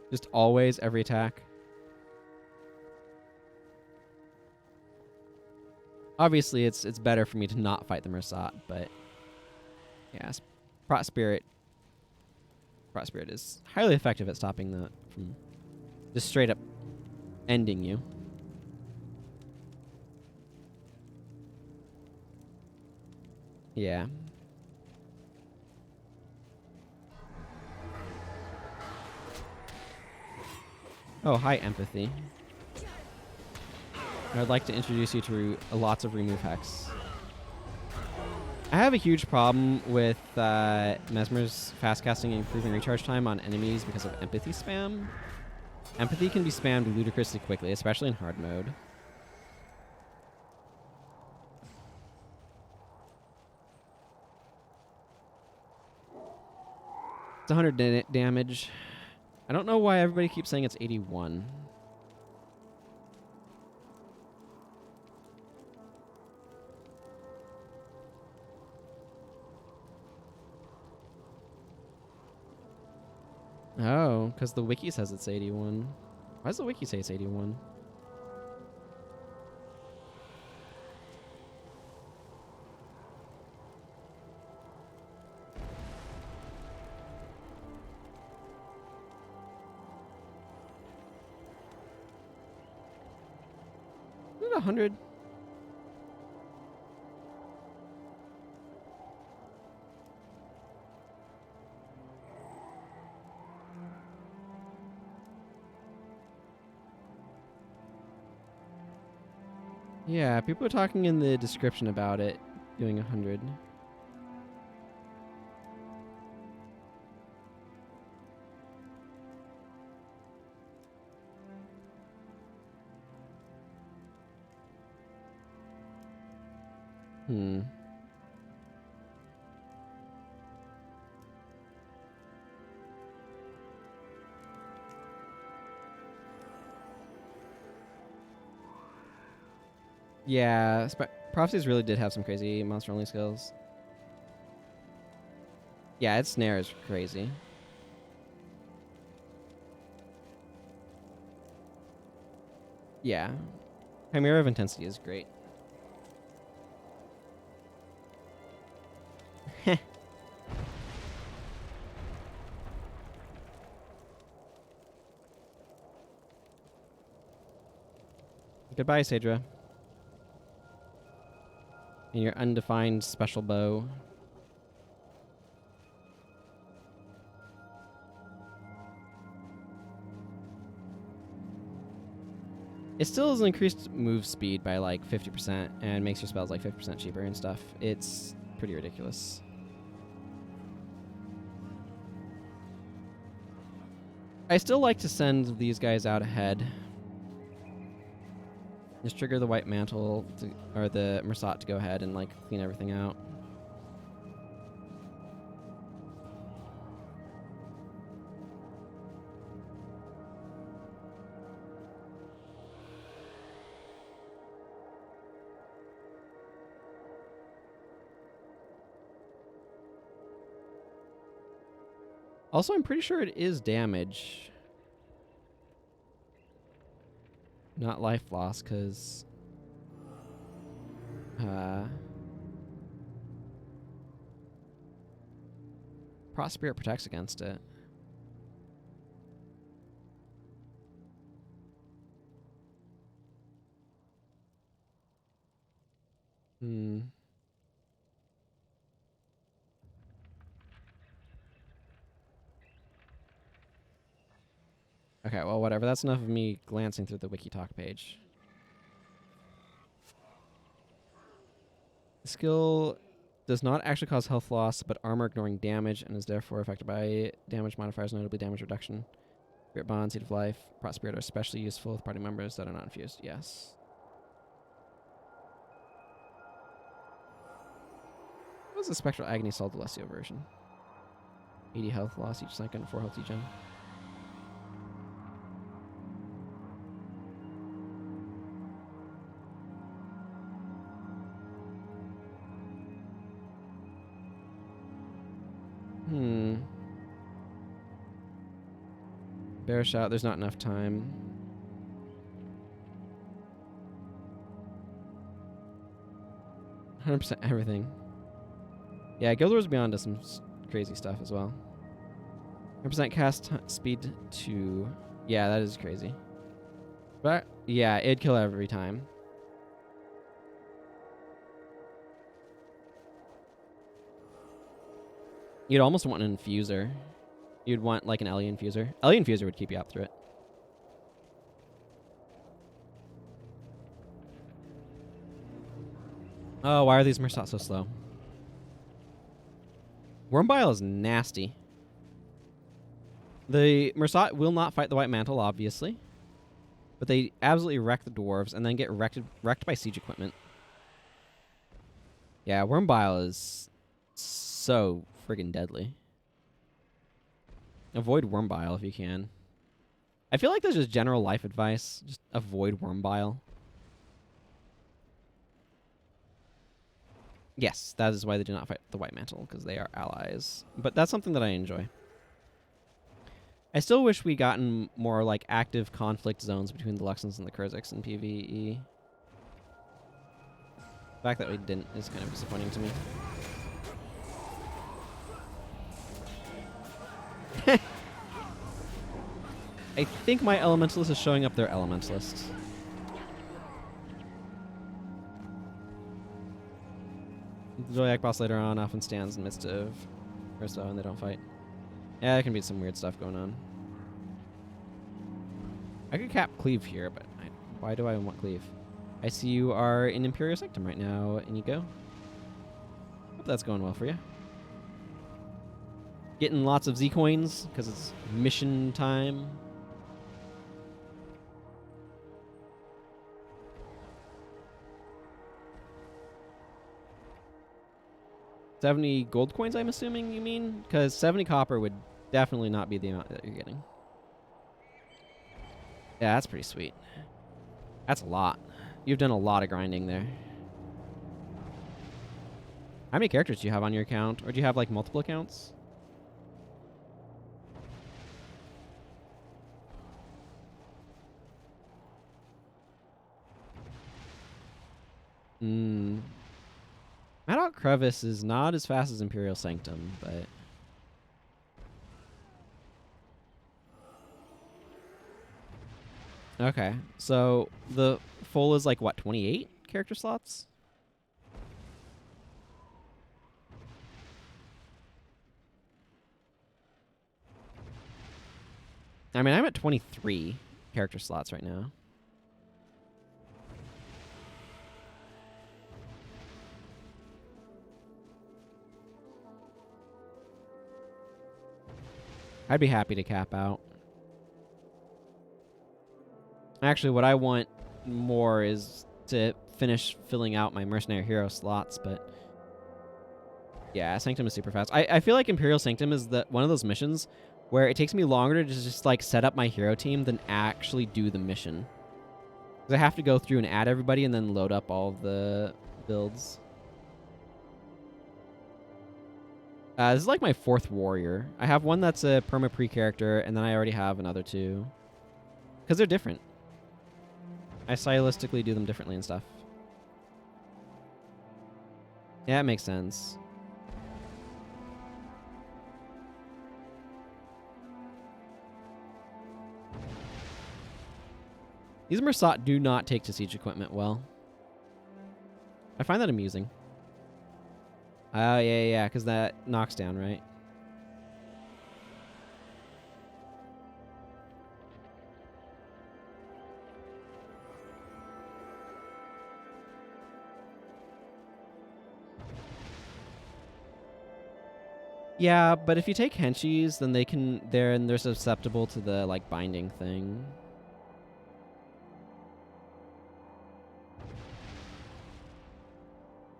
Just always, every attack. Obviously, it's better for me to not fight the Mersat, but yeah, Frost Spirit is highly effective at stopping that from just straight up ending you. Yeah. Oh, hi, Empathy. I'd like to introduce you to lots of remove hex. I have a huge problem with Mesmer's fast casting and improving recharge time on enemies because of Empathy spam. Empathy can be spammed ludicrously quickly, especially in hard mode. It's 100 damage. I don't know why everybody keeps saying it's 81. Oh, because the wiki says it's 81. Why does the wiki say it's 81? Is it 100? Yeah, people are talking in the description about it doing 100. Yeah, Prophecies really did have some crazy monster-only skills. Yeah, its snare is crazy. Yeah. Chimera of Intensity is great. Goodbye, Saedra. And your undefined special bow. It still has increased move speed by like 50% and makes your spells like 50% cheaper and stuff. It's pretty ridiculous. I still like to send these guys out ahead. Just trigger the White Mantle or the Mersat to go ahead and like clean everything out. Also, I'm pretty sure it is damage. Not life loss, because... Frost Spirit protects against it. Hmm. Okay, well, whatever. That's enough of me glancing through the Wikitalk page. The skill does not actually cause health loss, but armor ignoring damage, and is therefore affected by damage modifiers, notably damage reduction. Spirit Bond, Seed of Life, Prot Spirit are especially useful with party members that are not infused. Yes. What was the Spectral Agony Sol Delesio version? 80 health loss each second, 4 health each gen. Bear Shout, there's not enough time. %, everything. Yeah, Guild Wars Beyond does some crazy stuff as well. 100% cast speed 2. Yeah, that is crazy. But yeah, it'd kill every time. You'd almost want an infuser. You'd want like an Ellie infuser. Ellie infuser would keep you up through it. Oh, why are these Mersat so slow? Wormbile is nasty. The Mersat will not fight the White Mantle, obviously. But they absolutely wreck the dwarves and then get wrecked by siege equipment. Yeah, Wormbile is so friggin' deadly. Avoid Wormbile if you can. I feel like that's just general life advice. Just avoid Wormbile. Yes, that is why they do not fight the White Mantle, because they are allies. But that's something that I enjoy. I still wish we gotten more like active conflict zones between the Luxons and the Kurziks in PvE. The fact that we didn't is kind of disappointing to me. I think my Elementalist is showing up their Elementalist. The Zodiac boss later on often stands in the midst of Urso and they don't fight. Yeah, there can be some weird stuff going on. I could cap Cleave here, but why do I want Cleave? I see you are in Imperial Sanctum right now, Inigo. Hope that's going well for you. Getting lots of Z-Coins, because it's mission time. $70 gold coins, I'm assuming you mean? Because 70 copper would definitely not be the amount that you're getting. Yeah, that's pretty sweet. That's a lot. You've done a lot of grinding there. How many characters do you have on your account? Or do you have, like, multiple accounts? Maddock Crevice is not as fast as Imperial Sanctum, but... Okay, so the full is like, what, 28 character slots? I mean, I'm at 23 character slots right now. I'd be happy to cap out. Actually, what I want more is to finish filling out my Mercenary Hero slots, but... Yeah, Sanctum is super fast. I feel like Imperial Sanctum is one of those missions where it takes me longer to just, like, set up my hero team than actually do the mission. Because I have to go through and add everybody and then load up all of the builds. This is like my 4th warrior. I have one that's a perma-pre character, and then I already have another 2. Because they're different. I stylistically do them differently and stuff. Yeah, it makes sense. These Mersat do not take to siege equipment well. I find that amusing. Oh, yeah, because that knocks down, right? Yeah, but if you take Henshies, then they're susceptible to the like binding thing.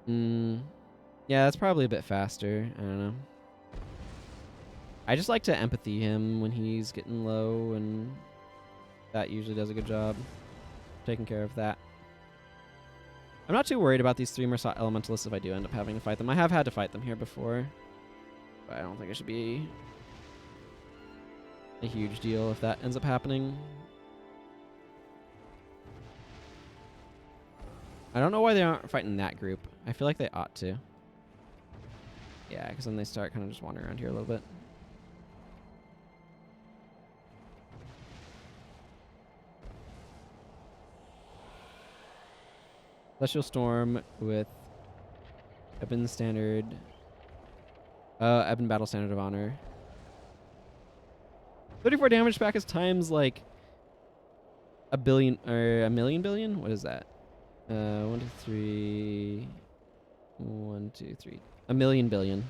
Yeah, that's probably a bit faster. I don't know. I just like to empathy him when he's getting low, and that usually does a good job taking care of that. I'm not too worried about these 3 Mersat Elementalists if I do end up having to fight them. I have had to fight them here before, but I don't think it should be a huge deal if that ends up happening. I don't know why they aren't fighting that group. I feel like they ought to. Yeah, because then they start kind of just wandering around here a little bit. Celestial Storm with Ebon Standard. Ebon Battle Standard of Honor. 34 damage back is times like a billion or a million billion? What is that? 1, 2, 3. 1, 2, 3. A million billion.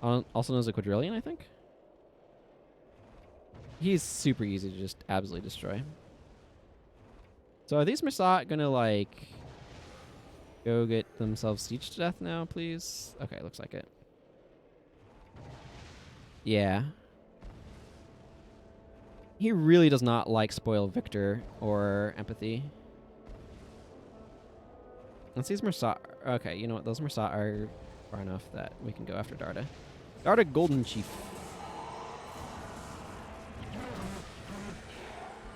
Also known as a quadrillion, I think. He's super easy to just absolutely destroy. So are these Mersat gonna like go get themselves sieged to death now, please? Okay, looks like it. Yeah. He really does not like Spoil Victor or Empathy. Once these Mersat... Okay, you know what? Those Mersat are far enough that we can go after Darda. Darda Golden Chief.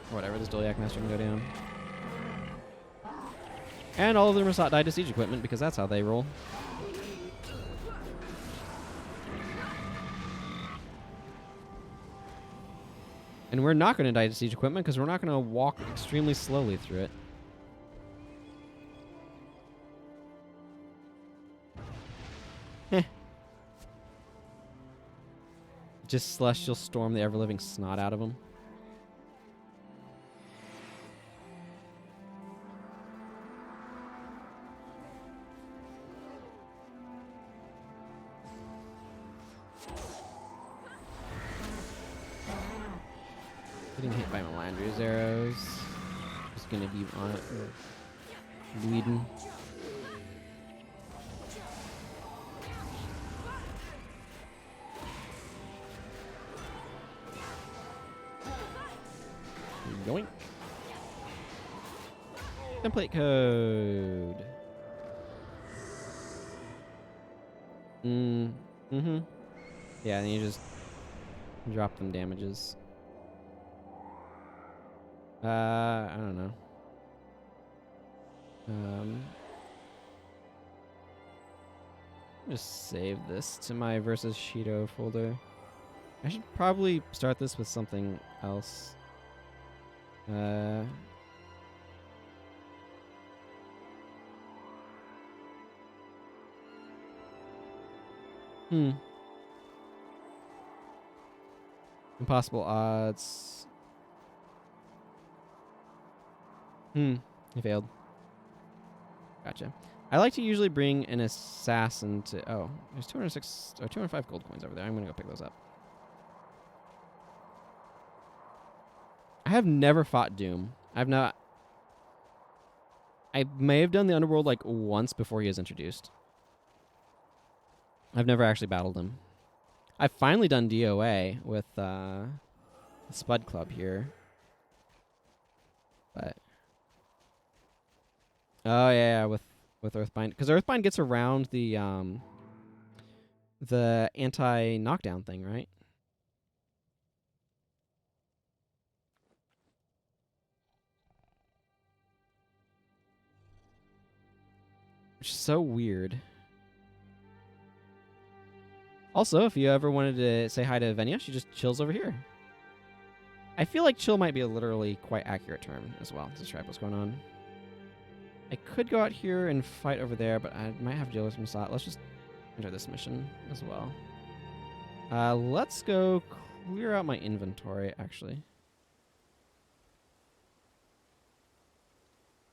Or whatever, this Doliac Master can go down. And all of the Mersat died to siege equipment because that's how they roll. And we're not going to die to siege equipment because we're not going to walk extremely slowly through it. Just Celestial Storm the ever-living snot out of them. Getting hit by Melandria's arrows. Just gonna be on it. Bleeding. Yoink. Template code. Yeah, and you just drop them damages. I don't know. Just save this to my versus Shido folder. I should probably start this with something else. Impossible odds. He failed. Gotcha. I like to usually bring an assassin to... Oh, there's 206 or 205 gold coins over there. I'm going to go pick those up. I have never fought Doom. I've not... I may have done the Underworld like once before he was introduced. I've never actually battled him. I've finally done DOA with Spud Club here. But... Oh yeah, with Earthbind, because Earthbind gets around the anti-knockdown thing, right? Which is so weird. Also, if you ever wanted to say hi to Venia, she just chills over here. I feel like chill might be a literally quite accurate term as well to describe what's going on. I could go out here and fight over there, but I might have to deal with some slot. Let's just enter this mission as well. Let's go clear out my inventory, actually.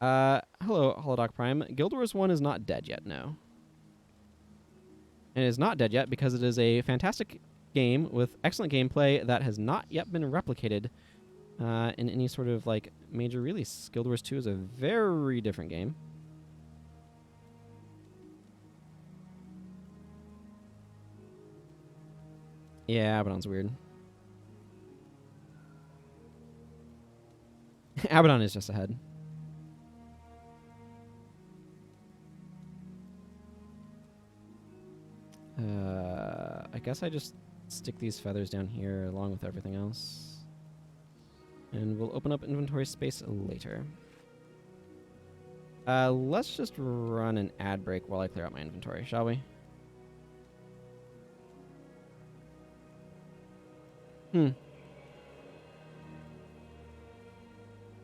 Hello, Holodoc Prime. Guild Wars 1 is not dead yet, no. And it is not dead yet because it is a fantastic game with excellent gameplay that has not yet been replicated in any sort of like major release. Guild Wars 2 is a very different game. Yeah, Abaddon's weird. Abaddon is just ahead. I guess I just stick these feathers down here along with everything else. And we'll open up inventory space later. Let's just run an ad break while I clear out my inventory, shall we? Good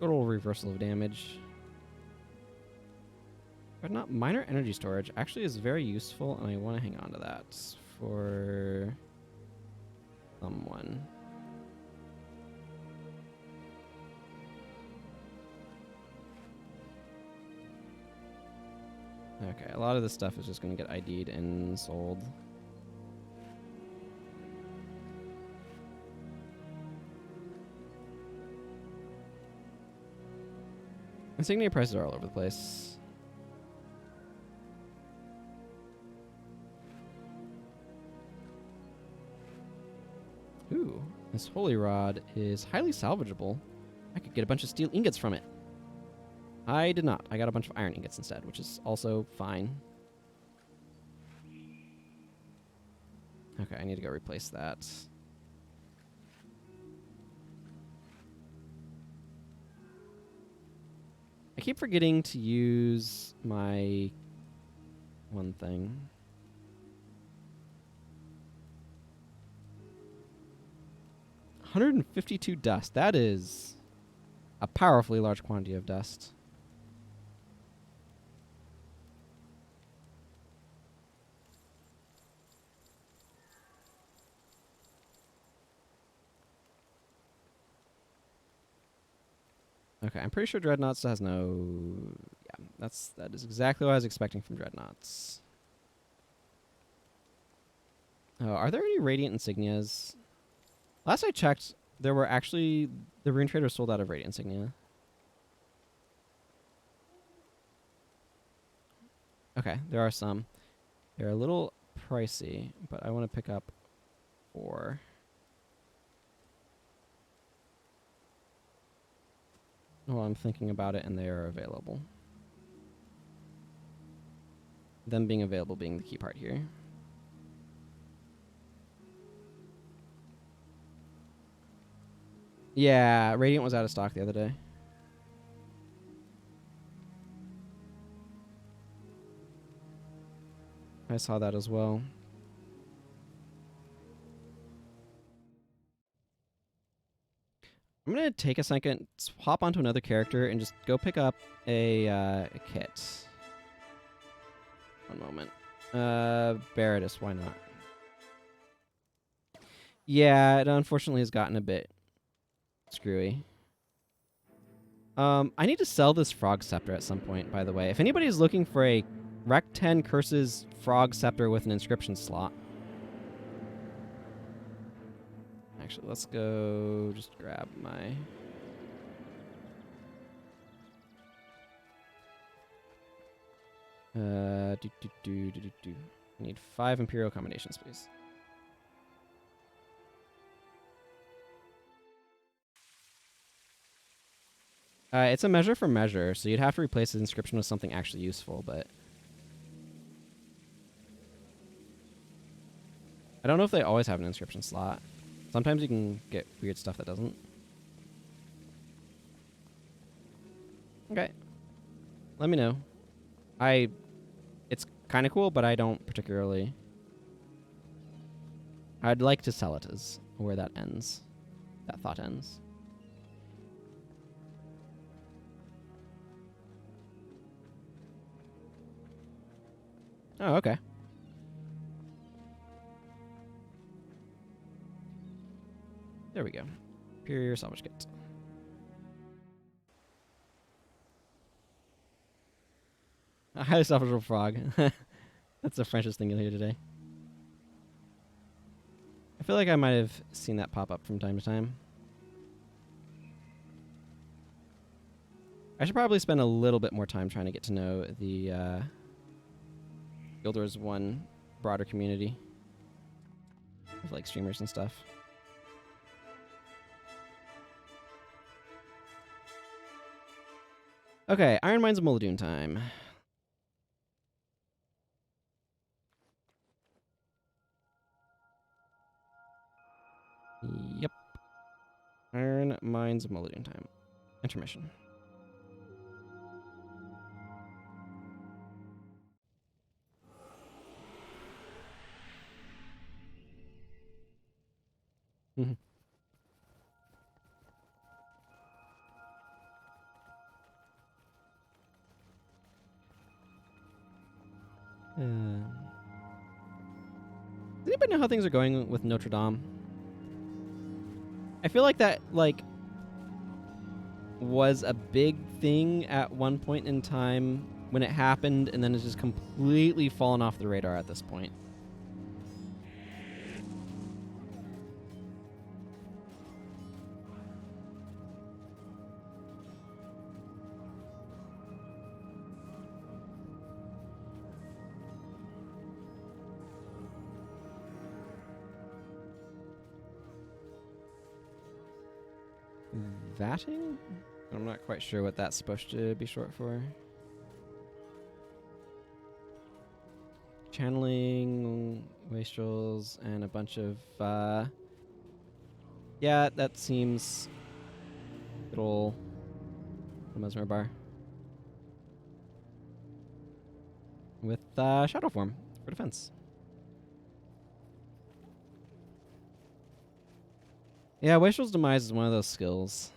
old reversal of damage. But not minor energy storage actually is very useful, and I want to hang on to that for someone. Okay, a lot of this stuff is just going to get ID'd and sold. Insignia prices are all over the place. Ooh, this holy rod is highly salvageable. I could get a bunch of steel ingots from it. I did not. I got a bunch of iron ingots instead, which is also fine. Okay, I need to go replace that. I keep forgetting to use my one thing. $152 dust. That is a powerfully large quantity of dust. Okay, I'm pretty sure Dreadnought still has no... Yeah, that is exactly what I was expecting from Dreadnoughts. Oh, are there any Radiant Insignias? Last I checked, there were actually... The Rune Trader sold out of Radiant Insignia. Okay, there are some. They're a little pricey, but I want to pick up 4. Well, I'm thinking about it, and they are available. Them being available being the key part here. Yeah, Radiant was out of stock the other day. I saw that as well. I'm going to take a second, hop onto another character, and just go pick up a kit. One moment. Baratus, why not? Yeah, it unfortunately has gotten a bit screwy. I need to sell this Frog Scepter at some point, by the way. If anybody is looking for a Rec 10 Curses Frog Scepter with an inscription slot. Actually, let's go just grab my... I need 5 Imperial combination space. It's a measure for measure, so you'd have to replace the inscription with something actually useful, but... I don't know if they always have an inscription slot. Sometimes you can get weird stuff that doesn't. Okay. Let me know. It's kind of cool, but I don't particularly... I'd like to sell it as where that ends. That thought ends. Oh, okay. There we go. Superior salvage kit. A highly salvageable frog. That's the Frenchest thing you'll hear today. I feel like I might have seen that pop up from time to time. I should probably spend a little bit more time trying to get to know the Guild Wars 1 broader community with like streamers and stuff. Okay, Iron Mines of Mullidoon time. Yep. Iron Mines of Mullidoon time. Intermission. Does anybody know how things are going with Notre Dame? I feel like that, like, was a big thing at one point in time when it happened, and then it's just completely fallen off the radar at this point. Vatting? I'm not quite sure what that's supposed to be short for. Channeling, wastrels, and a bunch of, yeah, that seems good ol' Mesmer Bar. With, Shadow Form for defense. Yeah, Wastrel's Demise is one of those skills.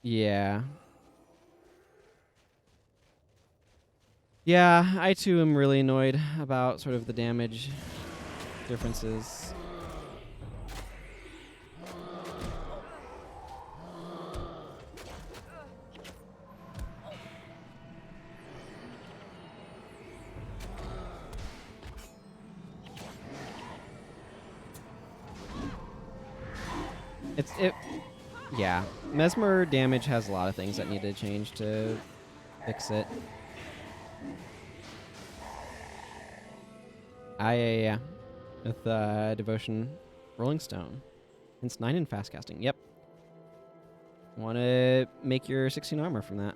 Yeah. Yeah, I too am really annoyed about sort of the damage differences. Yeah, Mesmer damage has a lot of things that need to change to fix it. Yeah. With Devotion, Rolling Stone. It's 9 in fast casting. Yep. Want to make your 16 armor from that.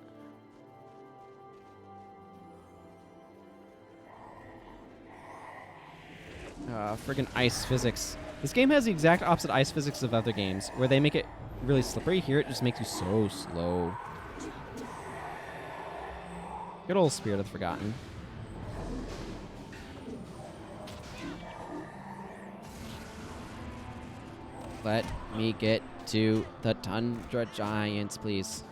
Friggin' ice physics. This game has the exact opposite ice physics of other games, where they make it really slippery. Here, it just makes you so slow. Good old Spirit of the Forgotten. Let me get to the Tundra Giants, please.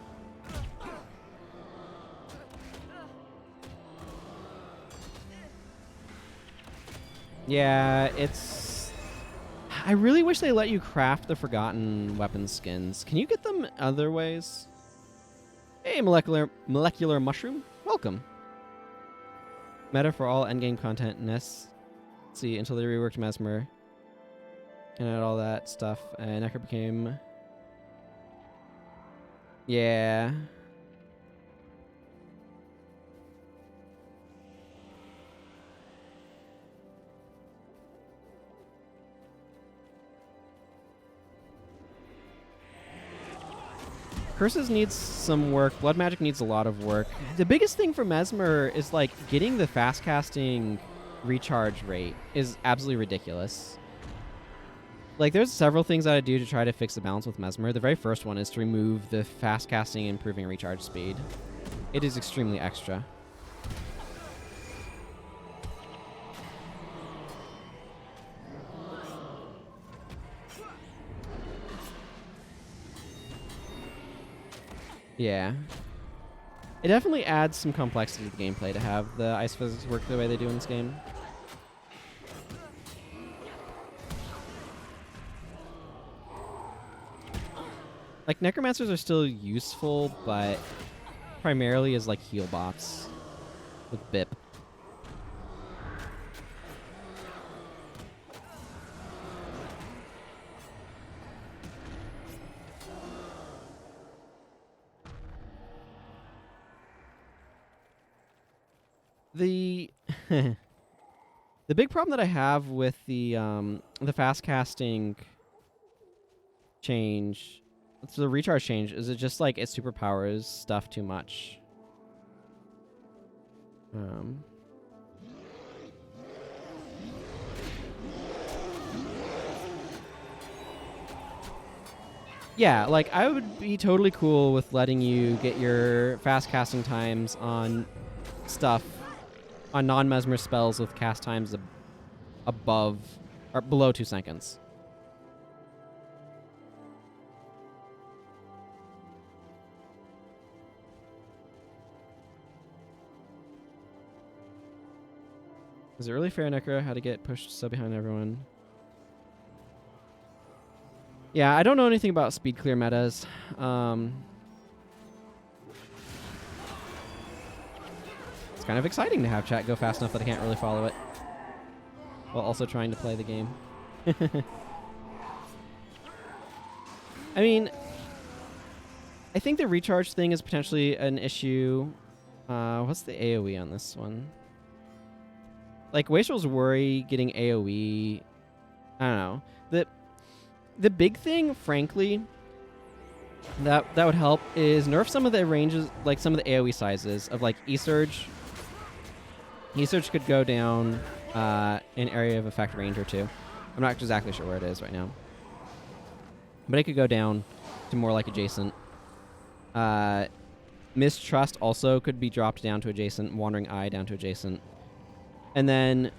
Yeah, it's... I really wish they let you craft the Forgotten weapon skins. Can you get them other ways? Hey, Molecular Mushroom. Welcome. Meta for all endgame content. Let's see, until they reworked Mesmer. And all that stuff. And Necro became... Yeah... Curses needs some work. Blood Magic needs a lot of work. The biggest thing for Mesmer is, like, getting the fast casting recharge rate is absolutely ridiculous. Like, there's several things that I do to try to fix the balance with Mesmer. The very first one is to remove the fast casting and improving recharge speed. It is extremely extra. Yeah. It definitely adds some complexity to the gameplay to have the ice physics work the way they do in this game. Like, Necromancers are still useful, but primarily as, like, heal bots with BIP. The the big problem that I have with the fast casting change, the recharge change, is it just like it superpowers stuff too much. Yeah, like I would be totally cool with letting you get your fast casting times on stuff, on non-mesmer spells with cast times above or below 2 seconds. Is it really fair, Necro, how to get pushed so behind everyone? Yeah, I don't know anything about speed clear metas. It's kind of exciting to have chat go fast enough that I can't really follow it, while also trying to play the game. I mean, I think the recharge thing is potentially an issue. What's the AoE on this one? Like, Wastrel's worry getting AoE. I don't know. The big thing, frankly, that would help is nerf some of the ranges, like some of the AoE sizes of like E-Surge. E-Surge could go down in area of effect range or 2. I'm not exactly sure where it is right now, but it could go down to more like adjacent. Mistrust also could be dropped down to adjacent. Wandering Eye down to adjacent. And then,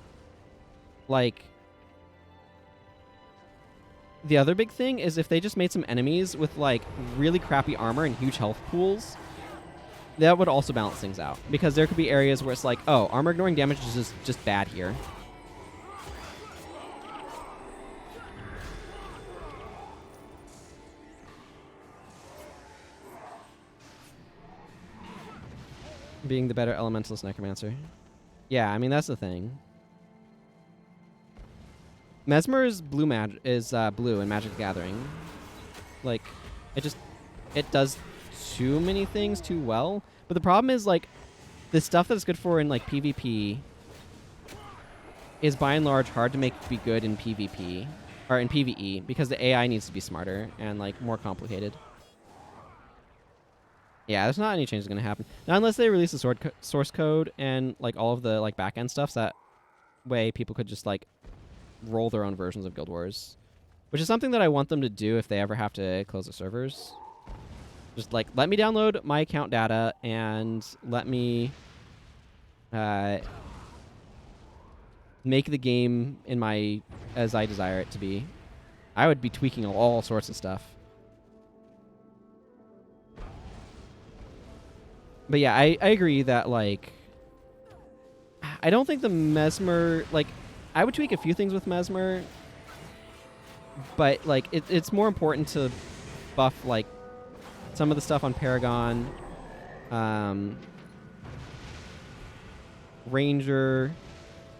like, the other big thing is if they just made some enemies with, like, really crappy armor and huge health pools, that would also balance things out. Because there could be areas where it's like, oh, armor ignoring damage is just bad here. Being the better Elementalist Necromancer. Yeah, I mean, that's the thing. Mesmer's blue blue in Magic the Gathering. Like, it does too many things too well. But the problem is, like, the stuff that's good for in, like, PvP is by and large hard to make be good in PvP, or in PvE, because the AI needs to be smarter and, like, more complicated. Yeah, there's not any changes going to happen. Not unless they release the source code and, like, all of the, like, back-end stuff, so that way people could just, like, roll their own versions of Guild Wars. Which is something that I want them to do if they ever have to close the servers. Just, like, let me download my account data and let me make the game as I desire it to be. I would be tweaking all sorts of stuff. But yeah, I agree that, like, I don't think the Mesmer, like, I would tweak a few things with Mesmer, but, like, it's more important to buff, like, some of the stuff on Paragon, Ranger,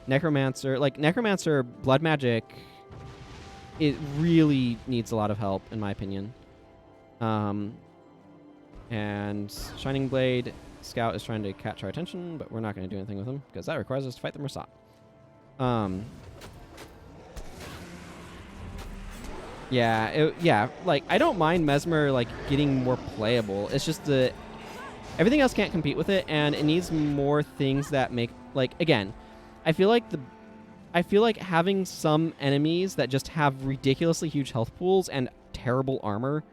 Necromancer. Like, Necromancer, Blood Magic, it really needs a lot of help, in my opinion. And Shining Blade, Scout is trying to catch our attention, but we're not going to do anything with him, because that requires us to fight the Mursat. Yeah, like, I don't mind Mesmer, like, getting more playable. It's just everything else can't compete with it, and it needs more things that make, like, again, I feel like having some enemies that just have ridiculously huge health pools and terrible armor,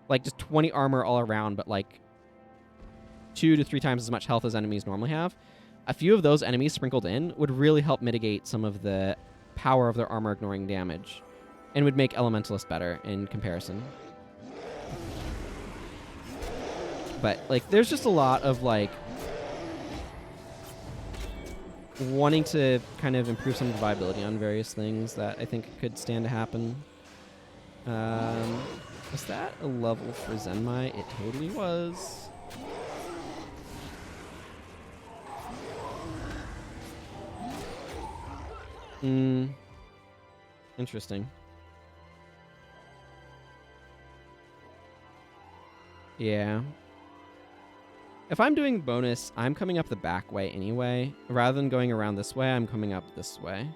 like just 20 armor all around, but like 2 to 3 times as much health as enemies normally have. A few of those enemies sprinkled in would really help mitigate some of the power of their armor ignoring damage, and would make Elementalist better in comparison. But, like, there's just a lot of, like, wanting to kind of improve some of the viability on various things that I think could stand to happen. Was that a level for Zenmai? It totally was. Interesting. Yeah. If I'm doing bonus, I'm coming up the back way anyway. Rather than going around this way, I'm coming up this way.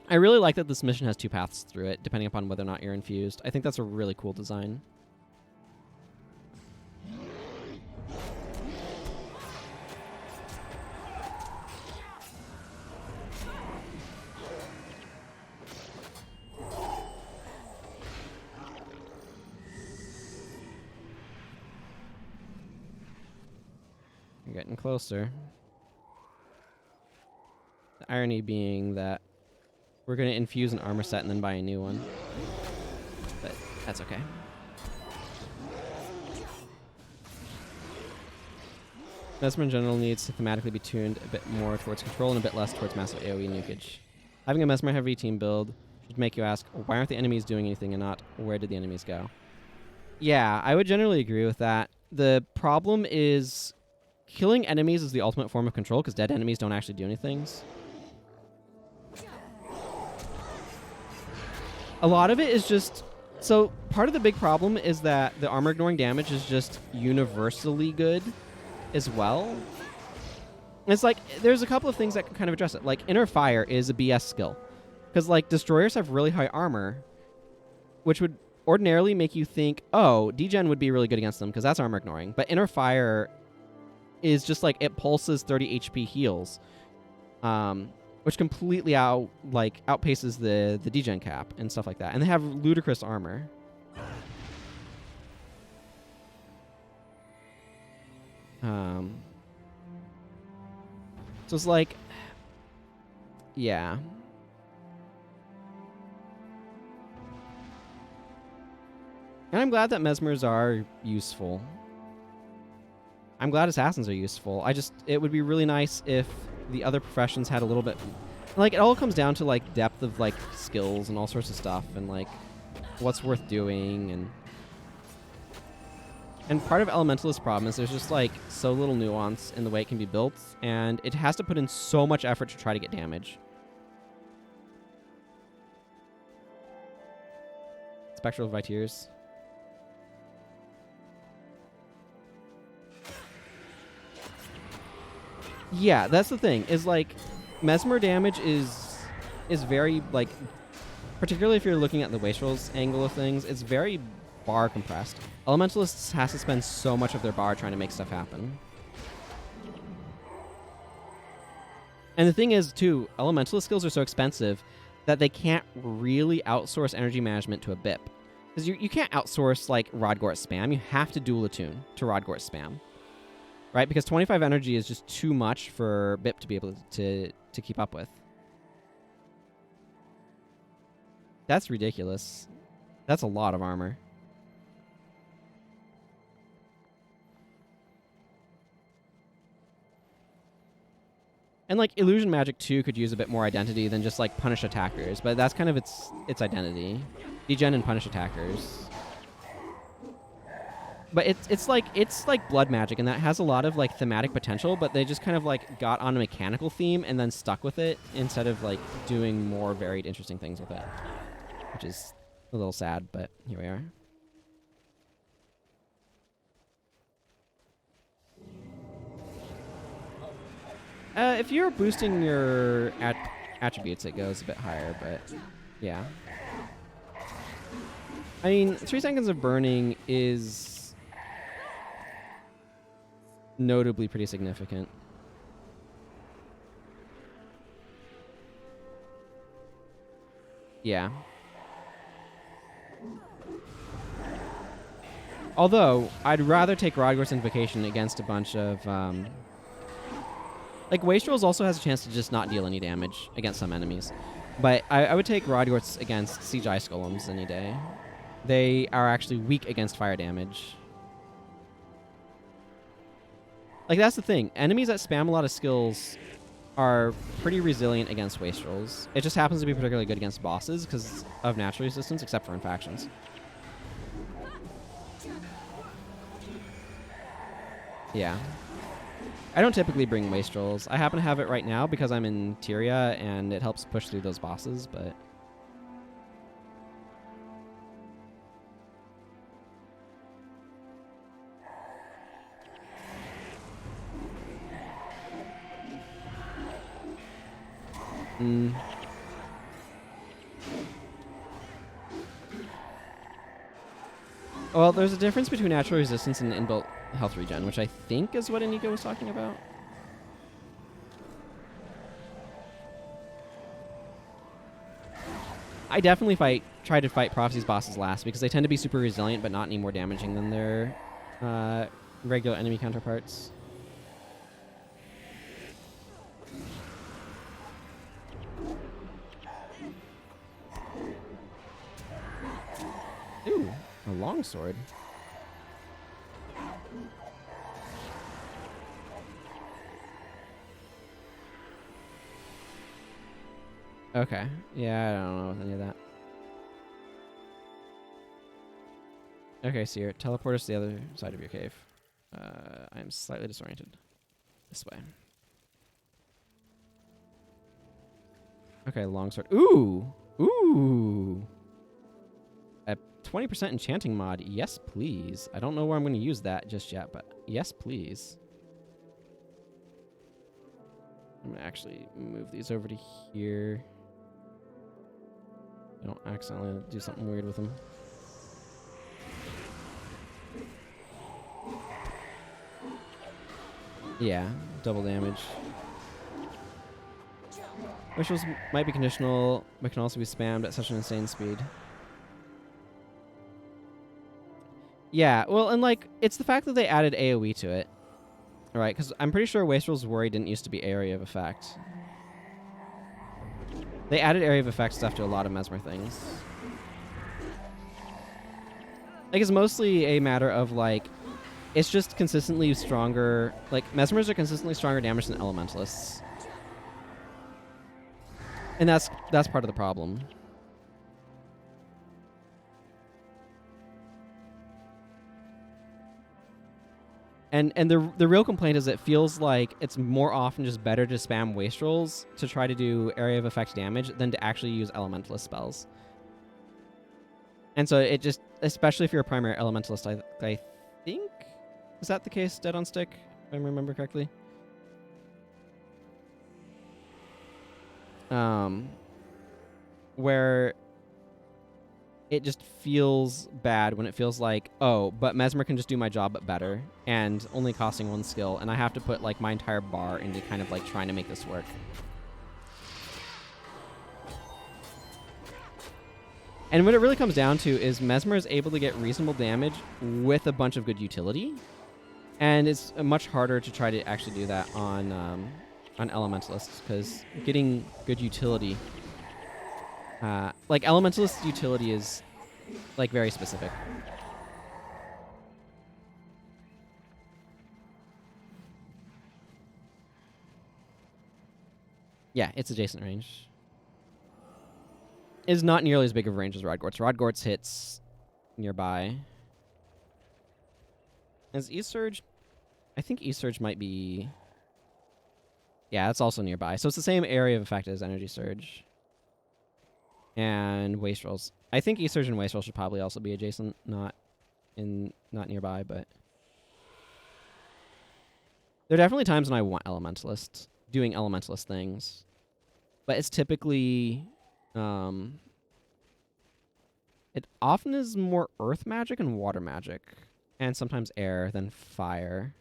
I really like that this mission has 2 paths through it, depending upon whether or not you're infused. I think that's a really cool design. You're getting closer. The irony being that we're going to infuse an armor set and then buy a new one. But that's okay. Mesmer in general needs to thematically be tuned a bit more towards control and a bit less towards massive AoE nukage. Having a Mesmer heavy team build should make you ask, why aren't the enemies doing anything and not, where did the enemies go? Yeah, I would generally agree with that. The problem is killing enemies is the ultimate form of control because dead enemies don't actually do anything. A lot of it is just... So, part of the big problem is that the armor ignoring damage is just universally good as well. And it's like, there's a couple of things that can kind of address it. Like, Inner Fire is a BS skill. Because, like, Destroyers have really high armor, which would ordinarily make you think, oh, Degen would be really good against them because that's armor ignoring. But Inner Fire is just like, it pulses 30 HP heals. Which completely outpaces the degen cap and stuff like that. And they have ludicrous armor. So it's like, yeah. And I'm glad that Mesmers are useful. I'm glad Assassins are useful. It would be really nice if the other professions had a little bit... Like, it all comes down to, like, depth of, like, skills and all sorts of stuff and, like, what's worth doing and part of Elementalist's problem is there's just, like, so little nuance in the way it can be built, and it has to put in so much effort to try to get damage. Spectral Viteers. Yeah, that's the thing, is, like, Mesmer damage is very, like, particularly if you're looking at the Wastrel's angle of things, it's very bar compressed. Elementalists has to spend so much of their bar trying to make stuff happen. And the thing is, too, Elementalist skills are so expensive that they can't really outsource energy management to a BIP. Because you can't outsource, like, Rodgort spam. You have to dual attune to Rodgort spam. Right? Because 25 energy is just too much for BIP to be able to keep up with. That's ridiculous. That's a lot of armor. And, like, Illusion Magic, too, could use a bit more identity than just, like, punish attackers. But that's kind of its identity. Degen and punish attackers. But it's like blood magic, and that has a lot of, like, thematic potential, but they just kind of, like, got on a mechanical theme and then stuck with it instead of, like, doing more varied, interesting things with it. Which is a little sad, but here we are. If you're boosting your attributes, it goes a bit higher, but yeah. I mean, 3 seconds of burning is notably pretty significant. Yeah. Although, I'd rather take Rodgor's Invocation against a bunch of... like, Wastrels also has a chance to just not deal any damage against some enemies. But I would take Rodgor's against Siege Ice Golems any day. they are actually weak against fire damage. Like, that's the thing. Enemies that spam a lot of skills are pretty resilient against wastrels. It just happens to be particularly good against bosses because of natural resistance, except for in factions. Yeah. I don't typically bring wastrels. I happen to have it right now because I'm in Tyria, and it helps push through those bosses, but... Well, there's a difference between natural resistance and inbuilt health regen, which I think is what Inigo was talking about. I definitely try to fight Prophecy's bosses last because they tend to be super resilient but not any more damaging than their regular enemy counterparts. Ooh, a longsword. Okay. Yeah, I don't know with any of that. Okay, Seer, teleport us to the other side of your cave. I am slightly disoriented. This way. Okay, longsword. Ooh! Ooh! A 20% enchanting mod. Yes, please. I don't know where I'm going to use that just yet, but yes, please. I'm going to actually move these over to here. I don't accidentally do something weird with them. Yeah, double damage. Rituals might be conditional, but can also be spammed at such an insane speed. Yeah, well, and like, it's the fact that they added AoE to it. Right, because I'm pretty sure Wastrel's Worry didn't used to be area of effect. They added area of effect stuff to a lot of Mesmer things. Like, it's mostly a matter of, like, it's just consistently stronger. Like, Mesmers are consistently stronger damage than Elementalists. And that's part of the problem. And the real complaint is it feels like it's more often just better to spam Wastrels to try to do area of effect damage than to actually use Elementalist spells. And so it just, especially if you're a primary Elementalist, I think, is that the case, Dead on Stick, if I remember correctly? Where it just feels bad when it feels like, oh, but Mesmer can just do my job but better, and only costing one skill, and I have to put like my entire bar into kind of like trying to make this work. And what it really comes down to is Mesmer is able to get reasonable damage with a bunch of good utility, and it's much harder to try to actually do that on Elementalists, because getting good utility, like Elementalist utility is like very specific. Yeah, it's adjacent range. Is not nearly as big of a range as Rodgort's. Rodgort's hits nearby. Is E-Surge? I think E-Surge might be... Yeah, that's also nearby. So it's the same area of effect as Energy Surge. And Wastrels. I think E-Surge and Wastrel should probably also be adjacent, not nearby, but... There are definitely times when I want Elementalist, doing Elementalist things. But it's typically... it often is more earth magic and water magic, and sometimes air than fire.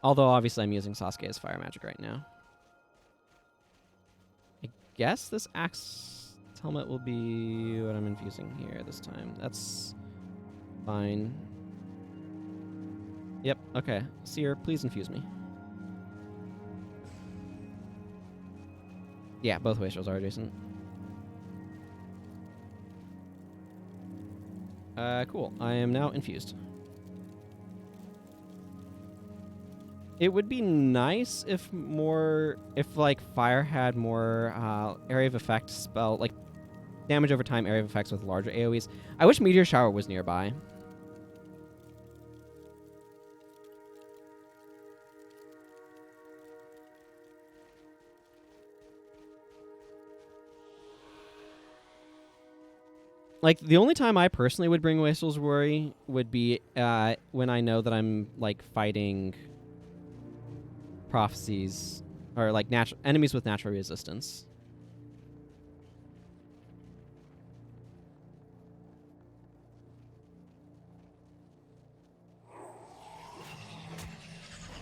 Although obviously I'm using Sasuke's fire magic right now. I guess this axe helmet will be what I'm infusing here this time. That's fine. Yep, okay. Seer, please infuse me. Yeah, both Wastrels are adjacent. Cool. I am now infused. It would be nice if like fire had more area of effect spell, like damage over time area of effects with larger AoEs. I wish Meteor Shower was nearby. Like, the only time I personally would bring Wastrel's Worry would be when I know that I'm, like, fighting prophecies or, like, enemies with natural resistance.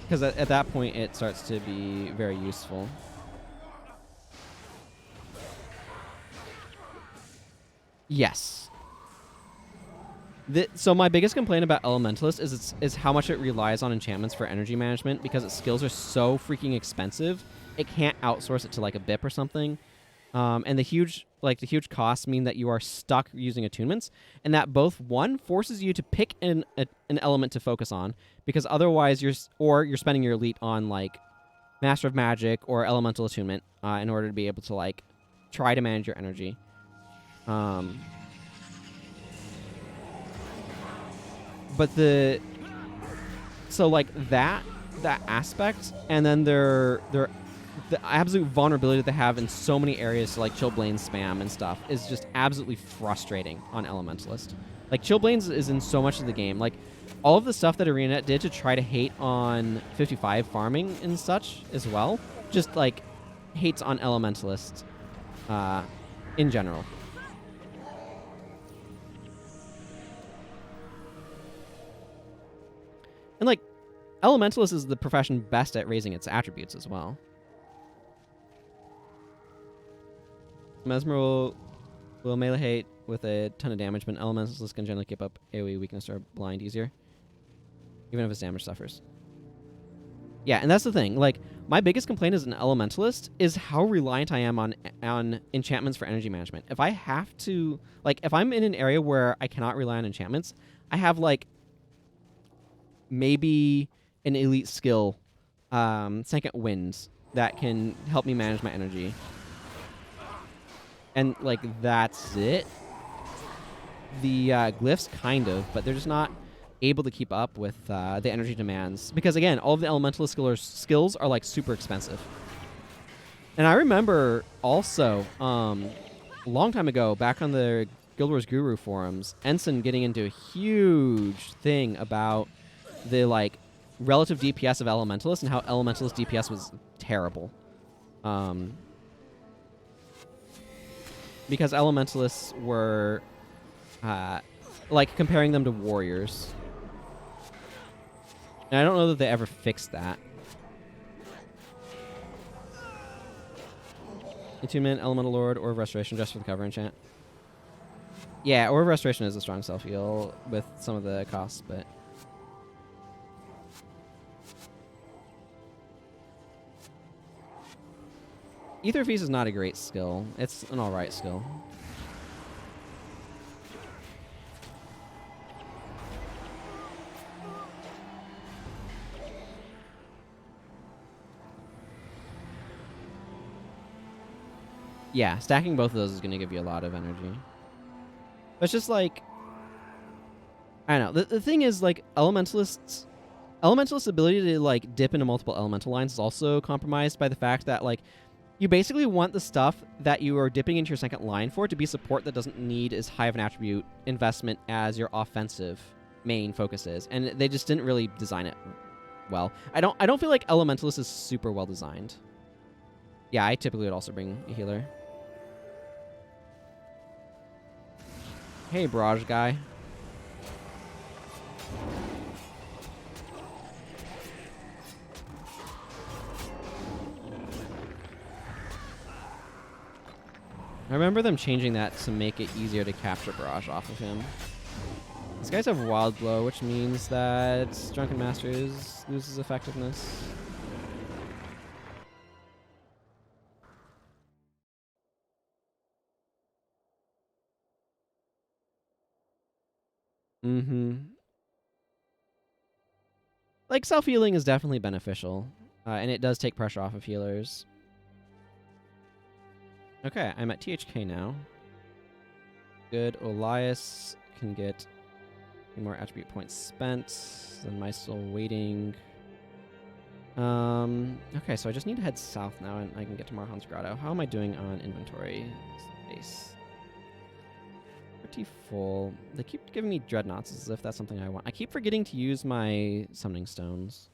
Because at that point, it starts to be very useful. Yes. So my biggest complaint about Elementalist is how much it relies on enchantments for energy management, because its skills are so freaking expensive. It can't outsource it to like a BIP or something, and the huge costs mean that you are stuck using attunements, and that both one forces you to pick an element to focus on, because otherwise you're spending your elite on like Master of Magic or Elemental Attunement in order to be able to like try to manage your energy. But so like that aspect, and then the absolute vulnerability that they have in so many areas to like Chillblains spam and stuff is just absolutely frustrating on Elementalist. Like Chillblains is in so much of the game. Like all of the stuff that ArenaNet did to try to hate on 55 farming and such as well, just like hates on Elementalist in general. And like Elementalist is the profession best at raising its attributes as well. Mesmer will melee hate with a ton of damage, but Elementalist can generally keep up AoE weakness or blind easier, even if its damage suffers. Yeah, and that's the thing. Like, my biggest complaint as an Elementalist is how reliant I am on enchantments for energy management. If I have to, like, if I'm in an area where I cannot rely on enchantments, I have, like, maybe an elite skill, Second Wind, that can help me manage my energy. And, like, that's it. The glyphs, kind of, but they're just not able to keep up with the energy demands. Because, again, all of the Elementalist skills are, like, super expensive. And I remember also, a long time ago, back on the Guild Wars Guru forums, Ensign getting into a huge thing about the, like, relative DPS of Elementalist and how Elementalist DPS was terrible. Because Elementalists were, like, comparing them to warriors. And I don't know that they ever fixed that. Attunement, Elemental Lord, or Restoration just for the cover enchant. Yeah, or Restoration is a strong self-heal with some of the costs, but... Ether Feast is not a great skill. It's an alright skill. Yeah, stacking both of those is going to give you a lot of energy. But it's just like... I don't know. The thing is, like, Elementalist's ability to, like, dip into multiple elemental lines is also compromised by the fact that, like, you basically want the stuff that you are dipping into your second line for to be support that doesn't need as high of an attribute investment as your offensive main focus is. And they just didn't really design it well. I don't feel like Elementalist is super well designed. Yeah, I typically would also bring a healer. Hey, Barrage guy. I remember them changing that to make it easier to capture Barrage off of him. These guys have Wild Blow, which means that Drunken Master loses effectiveness. Mm-hmm. Like, self-healing is definitely beneficial, and it does take pressure off of healers. Okay, I'm at THK now. Good. Olias can get more attribute points spent. Zenmai still waiting. Okay, so I just need to head south now, and I can get to Marhan's Grotto. How am I doing on inventory space? Pretty full. They keep giving me Dreadnoughts as if that's something I want. I keep forgetting to use my summoning stones.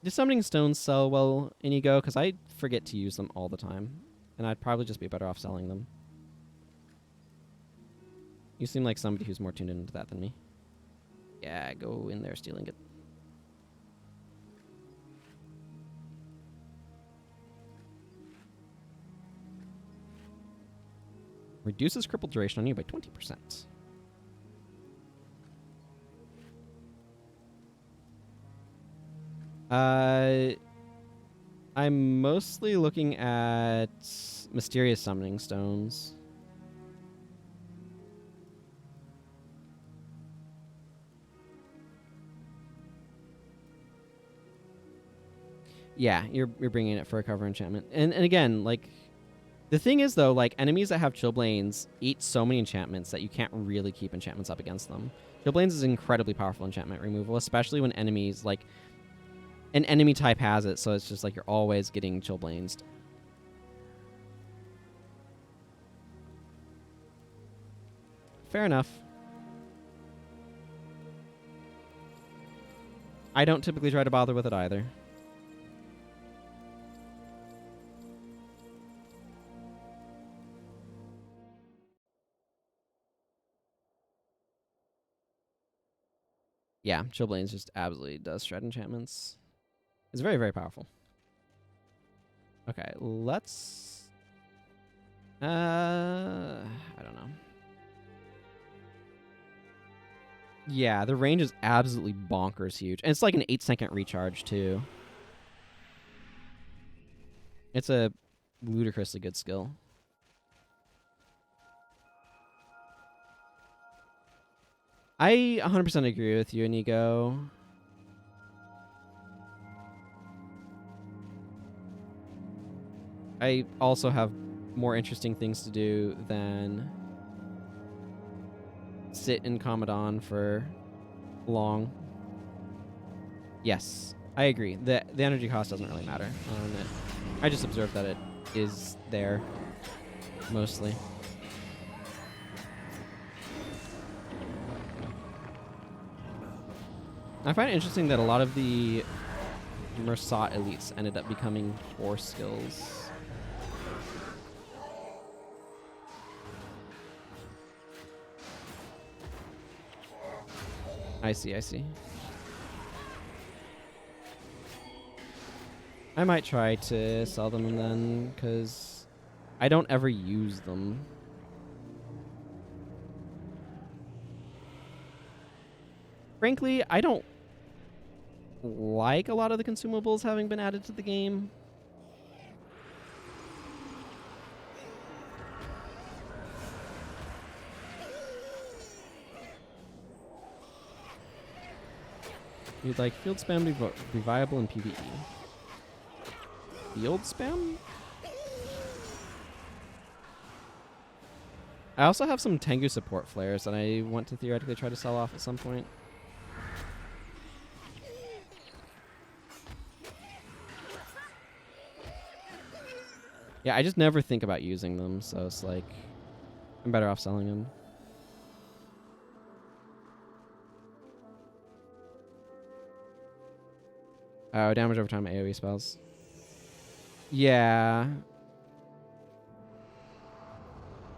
Do summoning stones sell well in Ego? Because I forget to use them all the time. And I'd probably just be better off selling them. You seem like somebody who's more tuned into that than me. Yeah, go in there stealing it. Reduces crippled duration on you by 20%. I'm mostly looking at mysterious summoning stones. Yeah, you're bringing it for a cover enchantment. And again, like, the thing is, though, like, enemies that have Chillblains eat so many enchantments that you can't really keep enchantments up against them. Chillblains is incredibly powerful enchantment removal, especially when enemies, like, an enemy type has it, so it's just like you're always getting Chillblains. Fair enough. I don't typically try to bother with it either. Yeah, Chillblains just absolutely does shred enchantments. It's very, very powerful. Okay, let's... I don't know. Yeah, the range is absolutely bonkers huge. And it's like an 8-second recharge, too. It's a ludicrously good skill. I 100% agree with you, Inigo. I also have more interesting things to do than sit in Kamadan for long. Yes, I agree. The energy cost doesn't really matter on it. I just observed that it is there, mostly. I find it interesting that a lot of the Mersat elites ended up becoming force skills. I see, I see. I might try to sell them then, because I don't ever use them. Frankly, I don't like a lot of the consumables having been added to the game. You'd like field spam to be viable in PvE. Field spam? I also have some Tengu support flares that I want to theoretically try to sell off at some point. Yeah, I just never think about using them, so it's like I'm better off selling them. Oh, damage over time AoE spells. Yeah.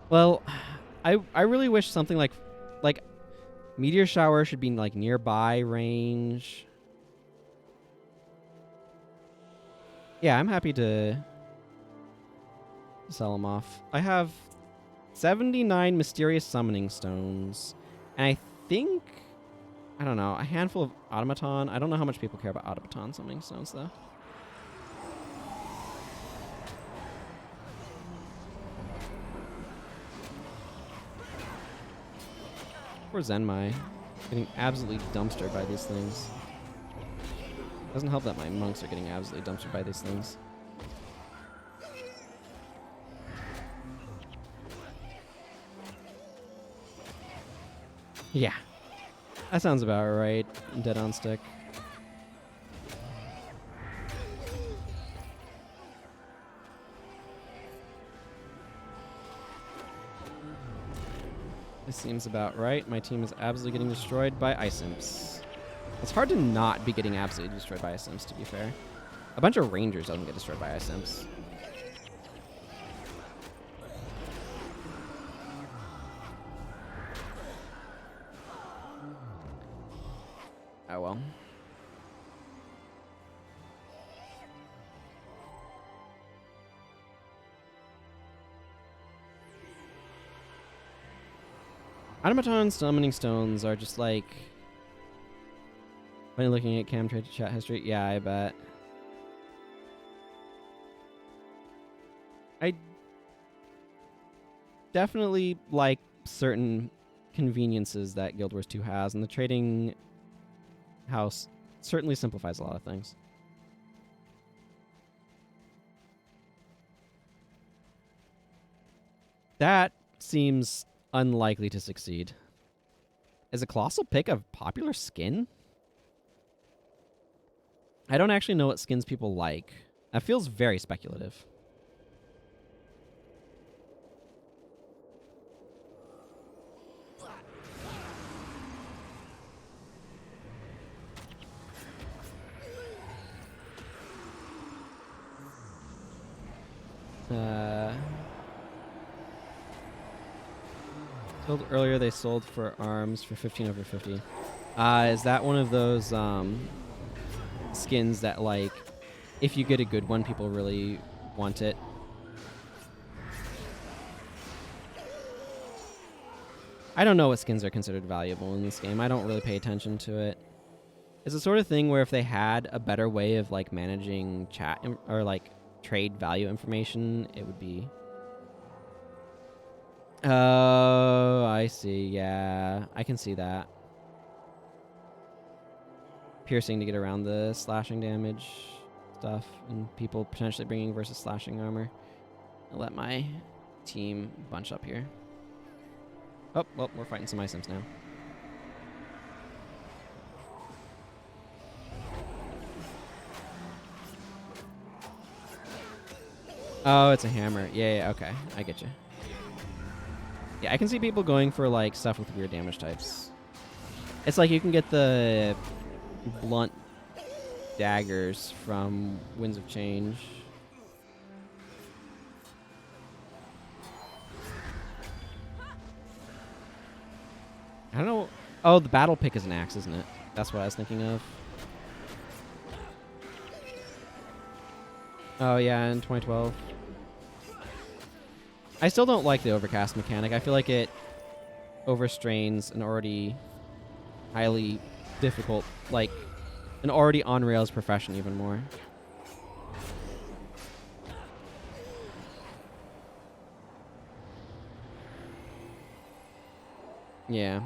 Well, I really wish something like Meteor Shower should be like nearby range. Yeah, I'm happy to sell them off. I have 79 Mysterious Summoning Stones, and I think, I don't know, a handful of Automaton. I don't know how much people care about Automaton Summoning Stones, though. Poor Zenmai. Getting absolutely dumpstered by these things. Doesn't help that my monks are getting absolutely dumpstered by these things. Yeah. That sounds about right. Dead on stick. This seems about right. My team is absolutely getting destroyed by ice imps. It's hard to not be getting absolutely destroyed by ice imps, to be fair. A bunch of rangers doesn't get destroyed by ice imps. Oh well. Automaton summoning stones are just like... When you're looking at Cam trade to chat history, yeah, I bet. I definitely like certain conveniences that Guild Wars 2 has, and the trading house certainly simplifies a lot of things. That seems unlikely to succeed. Is a Colossal Pick a popular skin? I don't actually know what skins people like. That feels very speculative. Told earlier they sold for arms for 15 over 50. Is that one of those skins that, like, if you get a good one, people really want it? I don't know what skins are considered valuable in this game. I don't really pay attention to it. It's the sort of thing where if they had a better way of, like, managing chat or, like, trade value information, it would be... Oh, I see. Yeah, I can see that. Piercing to get around the slashing damage stuff, and people potentially bringing versus slashing armor. I'll let my team bunch up here. Oh, well, we're fighting some ice imps now. Oh, it's a hammer. Yeah, okay. I get you. Yeah, I can see people going for, like, stuff with weird damage types. It's like you can get the blunt daggers from Winds of Change. I don't know. Oh, the battle pick is an axe, isn't it? That's what I was thinking of. Oh, yeah, in 2012. I still don't like the overcast mechanic. I feel like it overstrains an already highly difficult, like, an already on-rails profession even more. Yeah.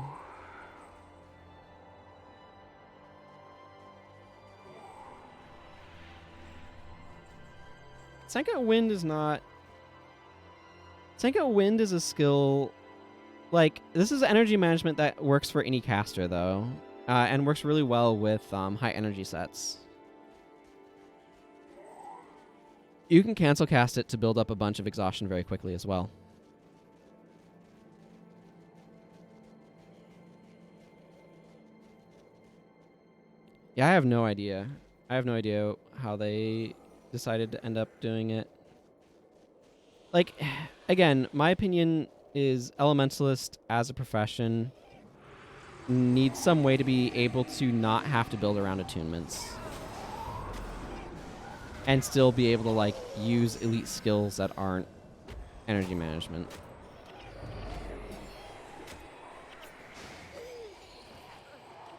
Senka Wind is not... Senka Wind is a skill... Like, this is energy management that works for any caster, though. And works really well with high energy sets. You can cancel cast it to build up a bunch of exhaustion very quickly as well. Yeah, I have no idea. I have no idea how they decided to end up doing it. Like, again, my opinion is Elementalist as a profession needs some way to be able to not have to build around attunements. And still be able to, like, use elite skills that aren't energy management.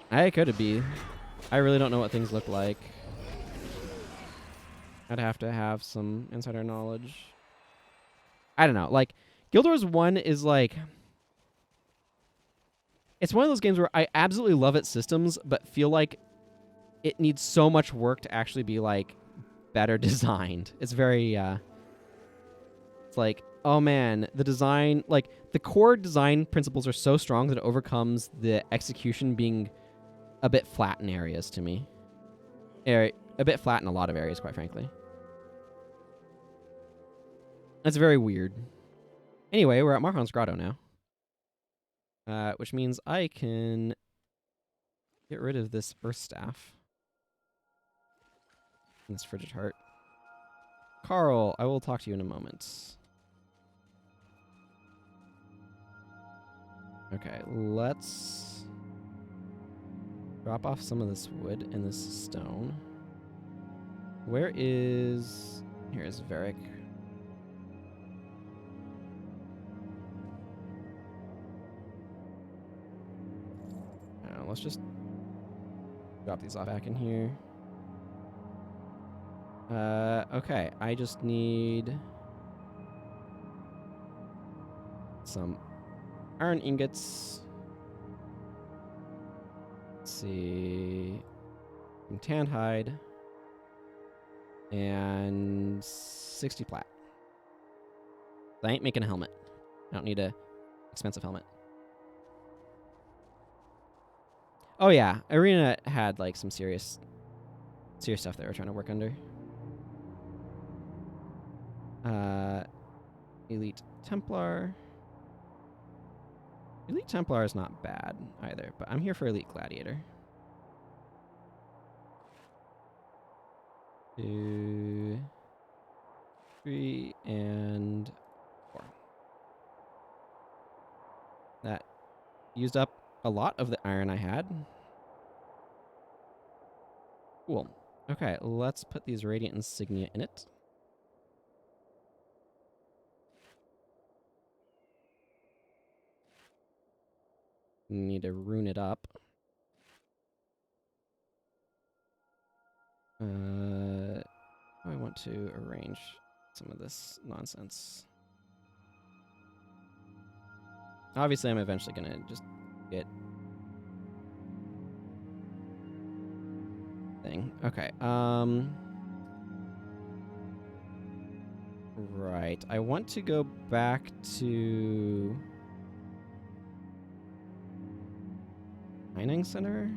I could be. I really don't know what things look like. I'd have to have some insider knowledge. I don't know. Like, Guild Wars 1 is like... It's one of those games where I absolutely love its systems, but feel like it needs so much work to actually be, like, better designed. It's very, it's like, oh man, the design, like, the core design principles are so strong that it overcomes the execution being a bit flat in areas to me. A bit flat in a lot of areas, quite frankly. That's very weird. Anyway, we're at Marhan's Grotto now. Which means I can get rid of this Earth Staff. And this Frigid Heart. Carl, I will talk to you in a moment. Okay, let's drop off some of this wood and this stone. Where is... Here's Varric. Let's just drop these off back in here. Okay, I just need some iron ingots. Let's see, some tanned hide, and 60 plat. I ain't making a helmet. I don't need a expensive helmet. Oh yeah, Arena had like some serious stuff they were trying to work under. Elite Templar. Elite Templar is not bad either, but I'm here for Elite Gladiator. 2, 3, and 4. That used up a lot of the iron I had. Cool. Okay, let's put these Radiant Insignia in it. Need to rune it up. I want to arrange some of this nonsense. Obviously, I'm eventually gonna just get thing. Okay. Right. I want to go back to Mining Center.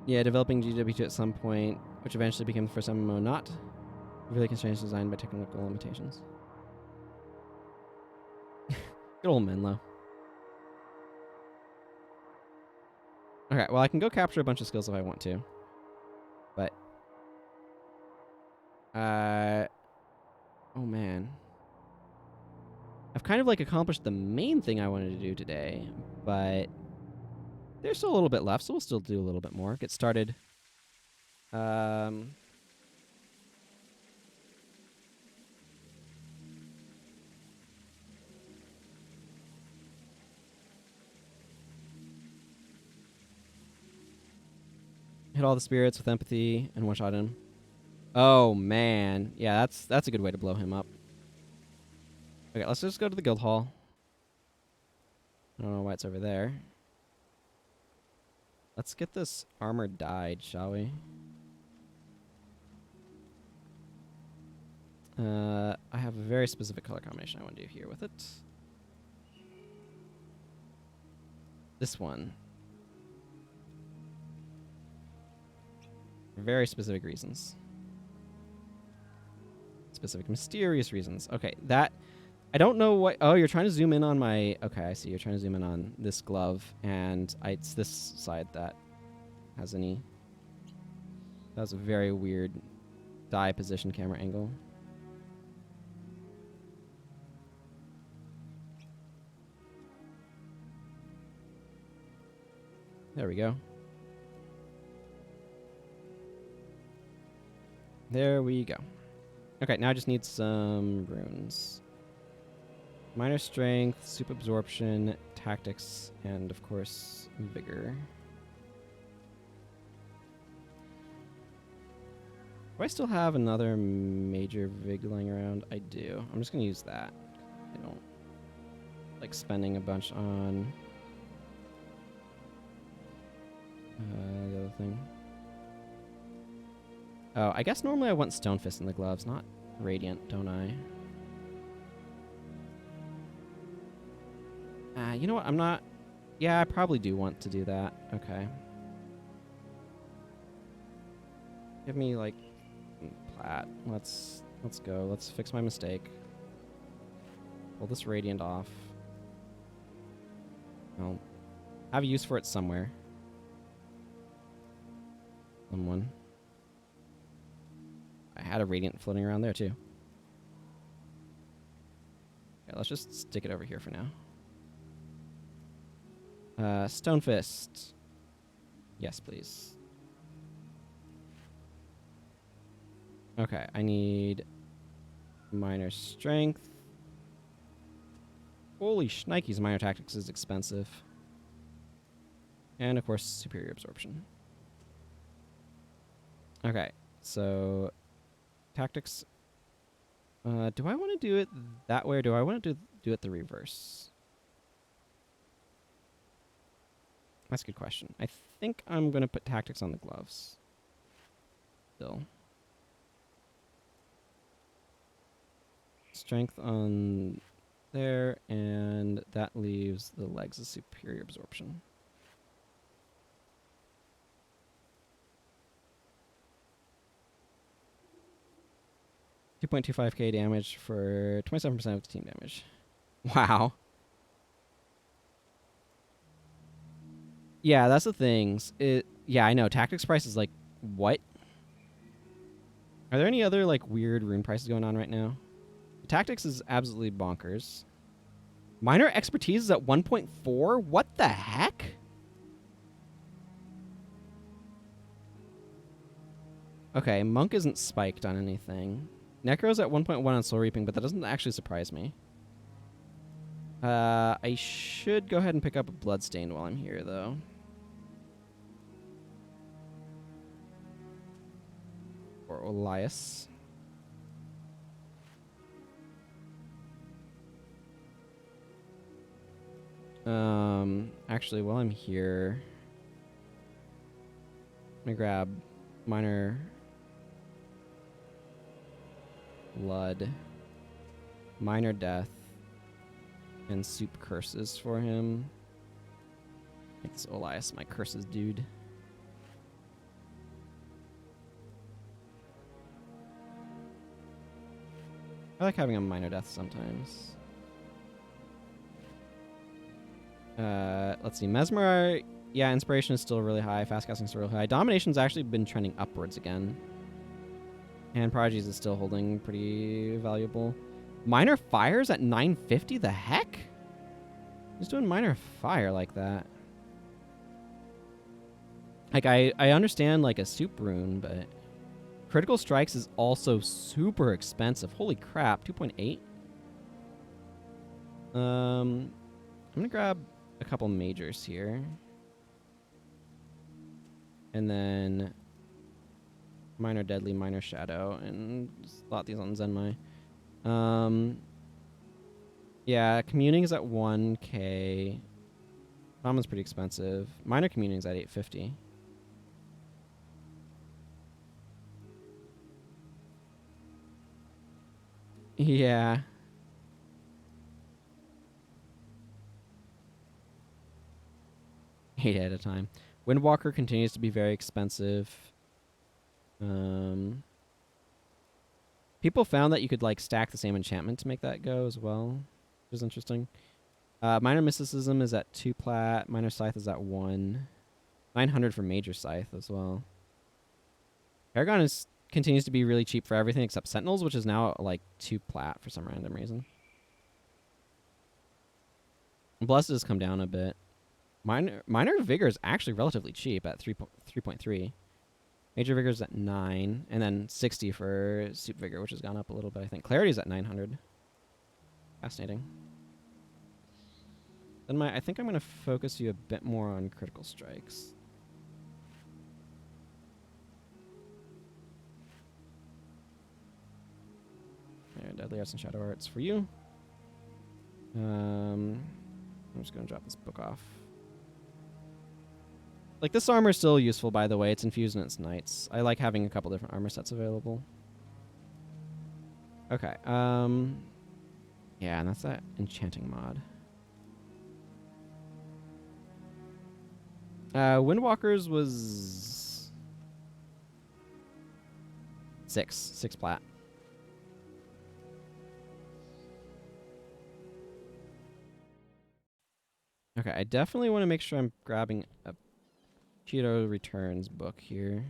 Yeah, developing GW2 at some point, which eventually became the first MMO not really constraints designed by technical limitations. Good old Menlo. Okay, well, I can go capture a bunch of skills if I want to. But... oh, man. I've kind of, like, accomplished the main thing I wanted to do today, but... there's still a little bit left, so we'll still do a little bit more. Get started. Hit all the spirits with empathy and one-shot him. Oh, man. Yeah, that's a good way to blow him up. Okay, let's just go to the guild hall. I don't know why it's over there. Let's get this armor dyed, shall we? I have a very specific color combination I want to do here with it. This one. For very specific reasons. Specific mysterious reasons. Okay, that... I don't know what... oh, you're trying to zoom in on my... okay, I see. You're trying to zoom in on this glove, and it's this side that has any... that was a very weird die position camera angle. There we go. There we go. Okay, now I just need some runes. Minor strength, soup absorption, tactics, and of course, vigor. Do I still have another major Vig lying around? I do. I'm just going to use that. I don't like spending a bunch on the other thing. Oh, I guess normally I want Stonefist in the gloves, not Radiant, don't I? You know what? I'm not... Yeah, I probably do want to do that. Okay. Give me, like, plat. Let's go. Let's fix my mistake. Pull this Radiant off. I'll have a use for it somewhere. Someone. I had a Radiant floating around there, too. Okay, let's just stick it over here for now. Stonefist. Yes, please. Okay, I need minor strength. Holy shnikes, minor tactics is expensive. And, of course, superior absorption. Okay, so tactics. Do I want to do it that way, or do I want to do it the reverse? That's a good question. I think I'm going to put tactics on the gloves. Still. Strength on there, and that leaves the legs of superior absorption. $2.25k damage for 27% of the team damage. Wow. Yeah, that's the things. Yeah, I know. Tactics price is like, what? Are there any other like weird rune prices going on right now? Tactics is absolutely bonkers. Minor expertise is at 1.4? What the heck? Okay, Monk isn't spiked on anything. Necro's at 1.1 on Soul Reaping, but that doesn't actually surprise me. I should go ahead and pick up a Bloodstained while I'm here, though. Or Olias. Actually, while I'm here, I'm gonna grab Minor Blood, Minor Death, and Soup Curses for him. Make this Olias my curses dude. I like having a Minor Death sometimes. Let's see. Mesmer, yeah, Inspiration is still really high. Fast casting is still really high. Domination's actually been trending upwards again. And Prodigies is still holding pretty valuable. Minor Fire's at 950? The heck? Who's doing Minor Fire like that? Like, I understand, like, a Soup Rune, but... Critical Strikes is also super expensive. Holy crap. 2.8? I'm gonna grab a couple majors here. And then Minor Deadly, Minor Shadow, and slot these on Zenmai. Yeah, Communing is at 1k. Common's pretty expensive. Minor Communing is at 850. Yeah. Eight at a time. Windwalker continues to be very expensive. People found that you could like stack the same enchantment to make that go as well, which is interesting. Minor Mysticism is at 2 plat. Minor Scythe is at 1. 900 for Major Scythe as well. Paragon continues to be really cheap for everything except Sentinels, which is now like 2 plat for some random reason. Blessed has come down a bit. Minor Vigor is actually relatively cheap at 3.3. Major Vigor is at 9, and then 60 for Soup Vigor, which has gone up a little bit, I think. Clarity is at 900. Fascinating. Then I think I'm going to focus you a bit more on critical strikes. There, Deadly Arts and Shadow Arts for you. I'm just going to drop this book off. Like, this armor is still useful, by the way. It's infused and it's knights. I like having a couple different armor sets available. Okay, yeah, and that's that enchanting mod. Windwalkers was 6 plat. Okay, I definitely want to make sure I'm grabbing a Cheeto Returns book here.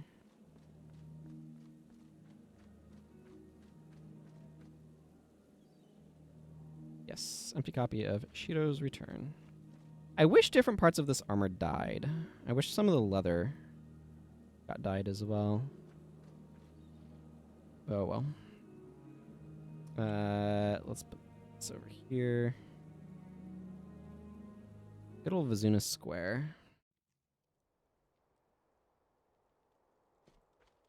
Yes, empty copy of Shido's Return. I wish different parts of this armor died. I wish some of the leather got dyed as well. Oh well. Let's put this over here. Good old Vizuna Square.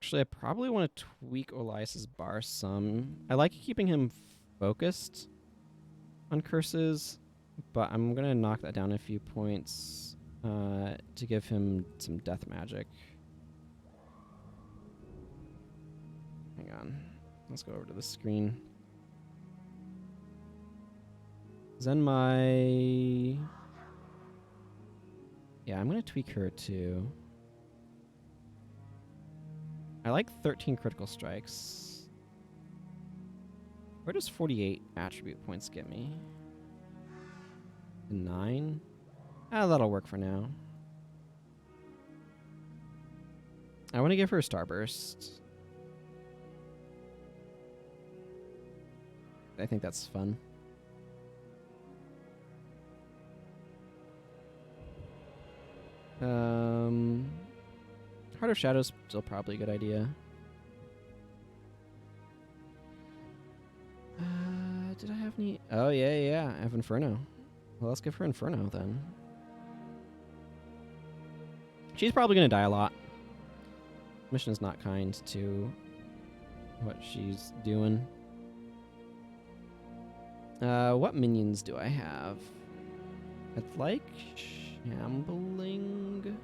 Actually, I probably want to tweak Olias's bar some. I like keeping him focused on curses, but I'm going to knock that down a few points to give him some death magic. Hang on. Let's go over to the screen. Zenmai. Yeah, I'm going to tweak her too. I like 13 critical strikes. Where does 48 attribute points get me? 9? Ah, that'll work for now. I want to give her a Starburst. I think that's fun. Heart of Shadows still probably a good idea. Did I have any? Oh yeah, I have Inferno. Well, let's give her Inferno then. She's probably gonna die a lot. Mission is not kind to what she's doing. What minions do I have? I'd like Shambling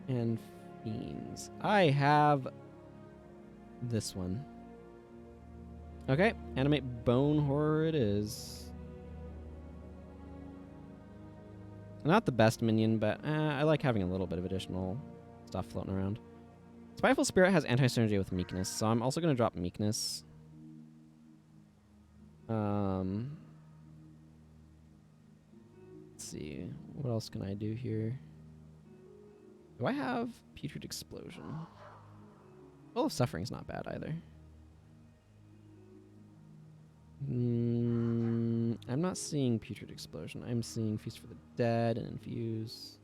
and Fiends. I have this one. Okay, Animate Bone Horror it is. Not the best minion, but I like having a little bit of additional stuff floating around. Spiteful Spirit has anti-synergy with Meekness, so I'm also going to drop Meekness. Let's see. What else can I do here? Do I have Putrid Explosion? Well, of Suffering's not bad either. I'm not seeing Putrid Explosion. I'm seeing Feast for the Dead and Infuse.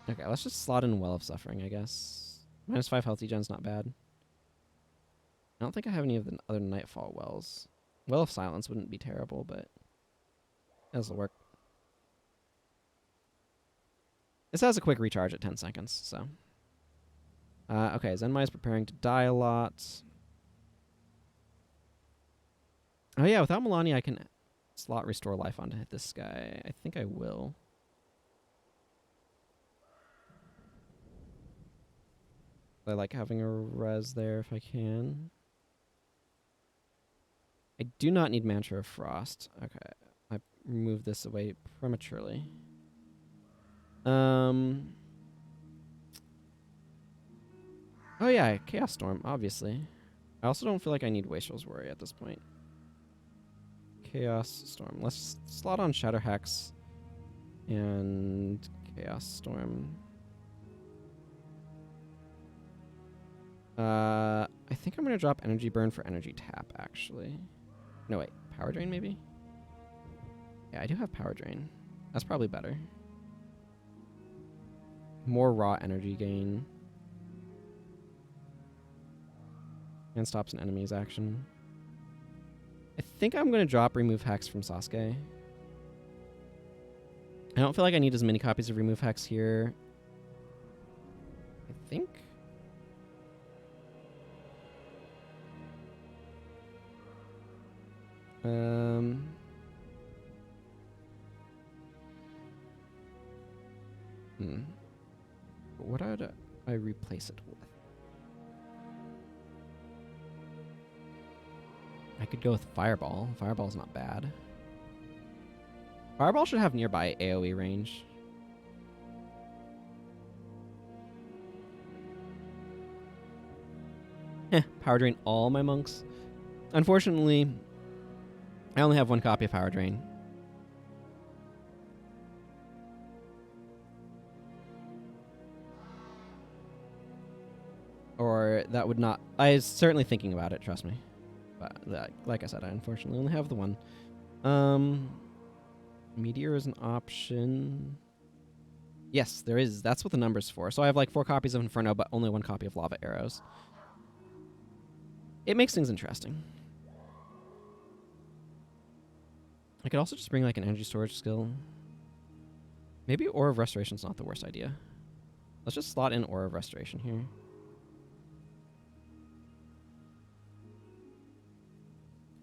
Okay, let's just slot in Well of Suffering, I guess. -5 health gen's not bad. I don't think I have any of the other Nightfall Wells. Well of Silence wouldn't be terrible, but this'll work. This has a quick recharge at 10 seconds, so. Okay, Zenmai is preparing to die a lot. Oh yeah, without Melania I can slot Restore Life onto this guy. I think I will. I like having a res there if I can. I do not need Mantra of Frost. Okay, I moved this away prematurely. Oh yeah, Chaos Storm, obviously. I also don't feel like I need Wastrel's Worry at this point. Chaos Storm. Let's slot on Shadow Hex and Chaos Storm. I think I'm going to drop Energy Burn for Energy Tap, actually. No, wait. Power Drain, maybe? Yeah, I do have Power Drain. That's probably better. More raw energy gain. And stops an enemy's action. I think I'm going to drop Remove Hex from Sasuke. I don't feel like I need as many copies of Remove Hex here. I think. What would I replace it with? I could go with Fireball. Fireball's not bad. Fireball should have nearby AoE range. Power Drain all my monks. Unfortunately, I only have one copy of Power Drain. Or that would not... I was certainly thinking about it, trust me. But like I said, I unfortunately only have the one. Meteor is an option. Yes, there is. That's what the number's for. So I have like 4 copies of Inferno, but only 1 copy of Lava Arrows. It makes things interesting. I could also just bring like an energy storage skill. Maybe Aura of Restoration's not the worst idea. Let's just slot in Aura of Restoration here.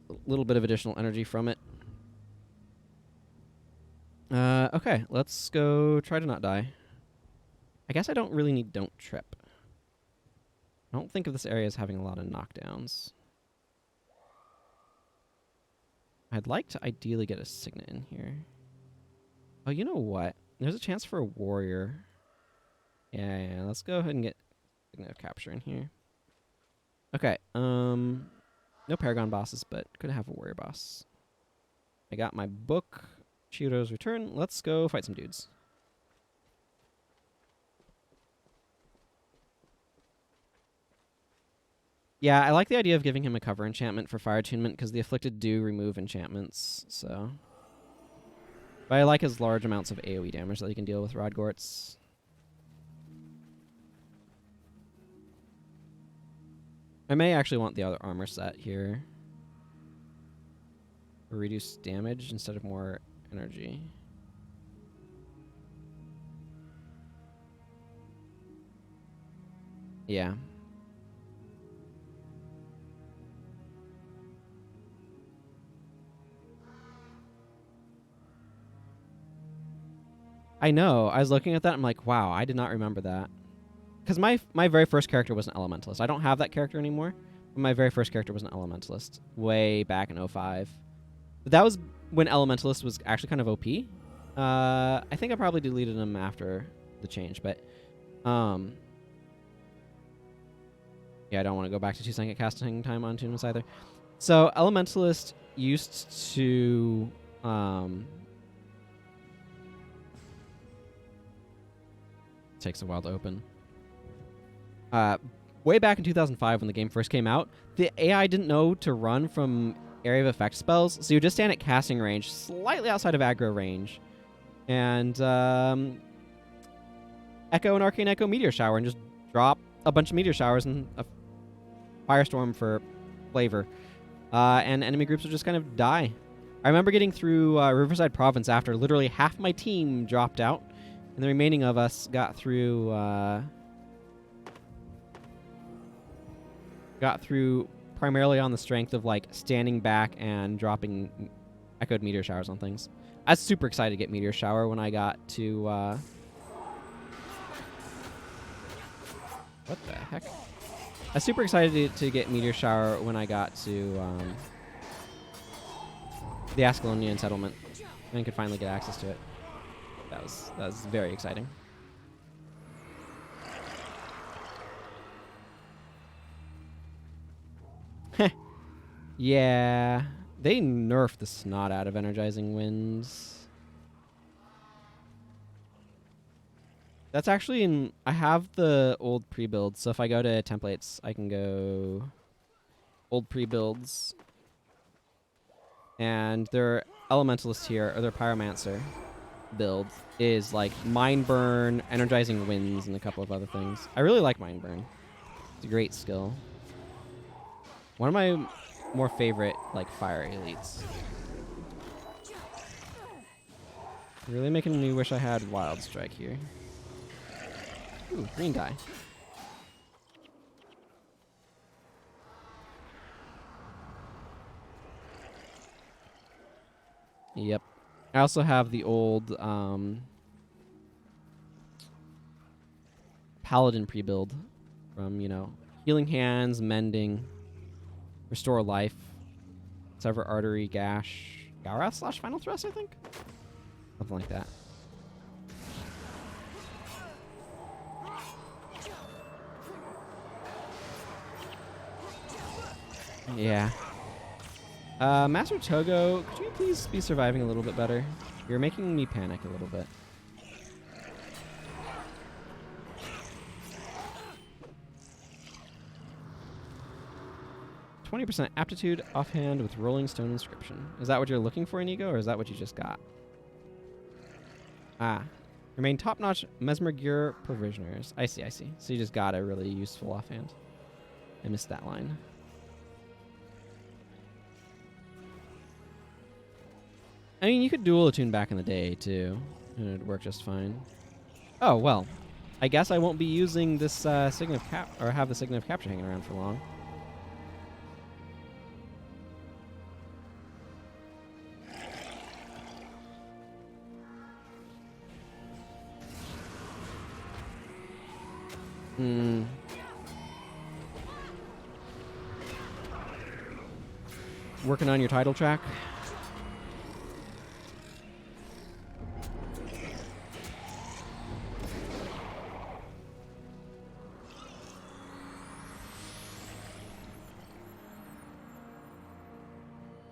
A little bit of additional energy from it. Okay, let's go try to not die. I guess I don't really need Don't Trip. I don't think of this area as having a lot of knockdowns. I'd like to ideally get a Signet in here. Oh, you know what? There's a chance for a Warrior. Yeah, let's go ahead and get Signet of Capture in here. Okay, no Paragon bosses, but could have a Warrior boss. I got my book, Chihiro's Return. Let's go fight some dudes. Yeah, I like the idea of giving him a cover enchantment for Fire Attunement because the Afflicted do remove enchantments, so... But I like his large amounts of AoE damage that he can deal with Rodgorts. I may actually want the other armor set here. For reduced damage instead of more energy. Yeah. I know. I was looking at that. I'm like, wow, I did not remember that. Because my very first character was an Elementalist. I don't have that character anymore. But my very first character was an Elementalist. Way back in 05. But that was when Elementalist was actually kind of OP. I think I probably deleted him after the change. But, yeah, I don't want to go back to 2-second casting time on Tunes either. So, Elementalist used to... takes a while to open. Way back in 2005 when the game first came out, the AI didn't know to run from area of effect spells, so you just stand at casting range, slightly outside of aggro range, and Echo and Arcane Echo Meteor Shower, and just drop a bunch of Meteor Showers and a Firestorm for flavor. And enemy groups would just kind of die. I remember getting through Riverside Province after literally half my team dropped out, and the remaining of us got through primarily on the strength of like standing back and dropping echoed meteor showers on things. I was super excited to get Meteor Shower when I got to what the heck? I was super excited to get Meteor Shower when I got to the Ascalonian settlement and could finally get access to it. That was very exciting. Yeah, they nerfed the snot out of Energizing Winds. That's actually in... I have the old pre-builds, so if I go to templates, I can go old pre-builds. And their Elementalist here, or their Pyromancer build, is like Mind Burn, Energizing Winds, and a couple of other things. I really like Mind Burn. It's a great skill. One of my more favorite, like, fire elites. Really making me wish I had Wild Strike here. Ooh, green die. Yep. I also have the old Paladin pre-build from, you know, Healing Hands, Mending, Restore Life, Sever Artery, Gash, Garath / Final Thrust, I think? Something like that. Yeah. Master Togo, could you please be surviving a little bit better? You're making me panic a little bit. %, aptitude offhand with Rolling Stone Inscription. Is that what you're looking for, Inigo, or is that what you just got? Ah. Remain top-notch Mesmer Gear Provisioners. I see, I see. So you just got a really useful offhand. I missed that line. I mean, you could dual attune back in the day, too, and it'd work just fine. Oh, well. I guess I won't be using this Signet of Cap, or have the Signet of Capture hanging around for long. Working on your title track.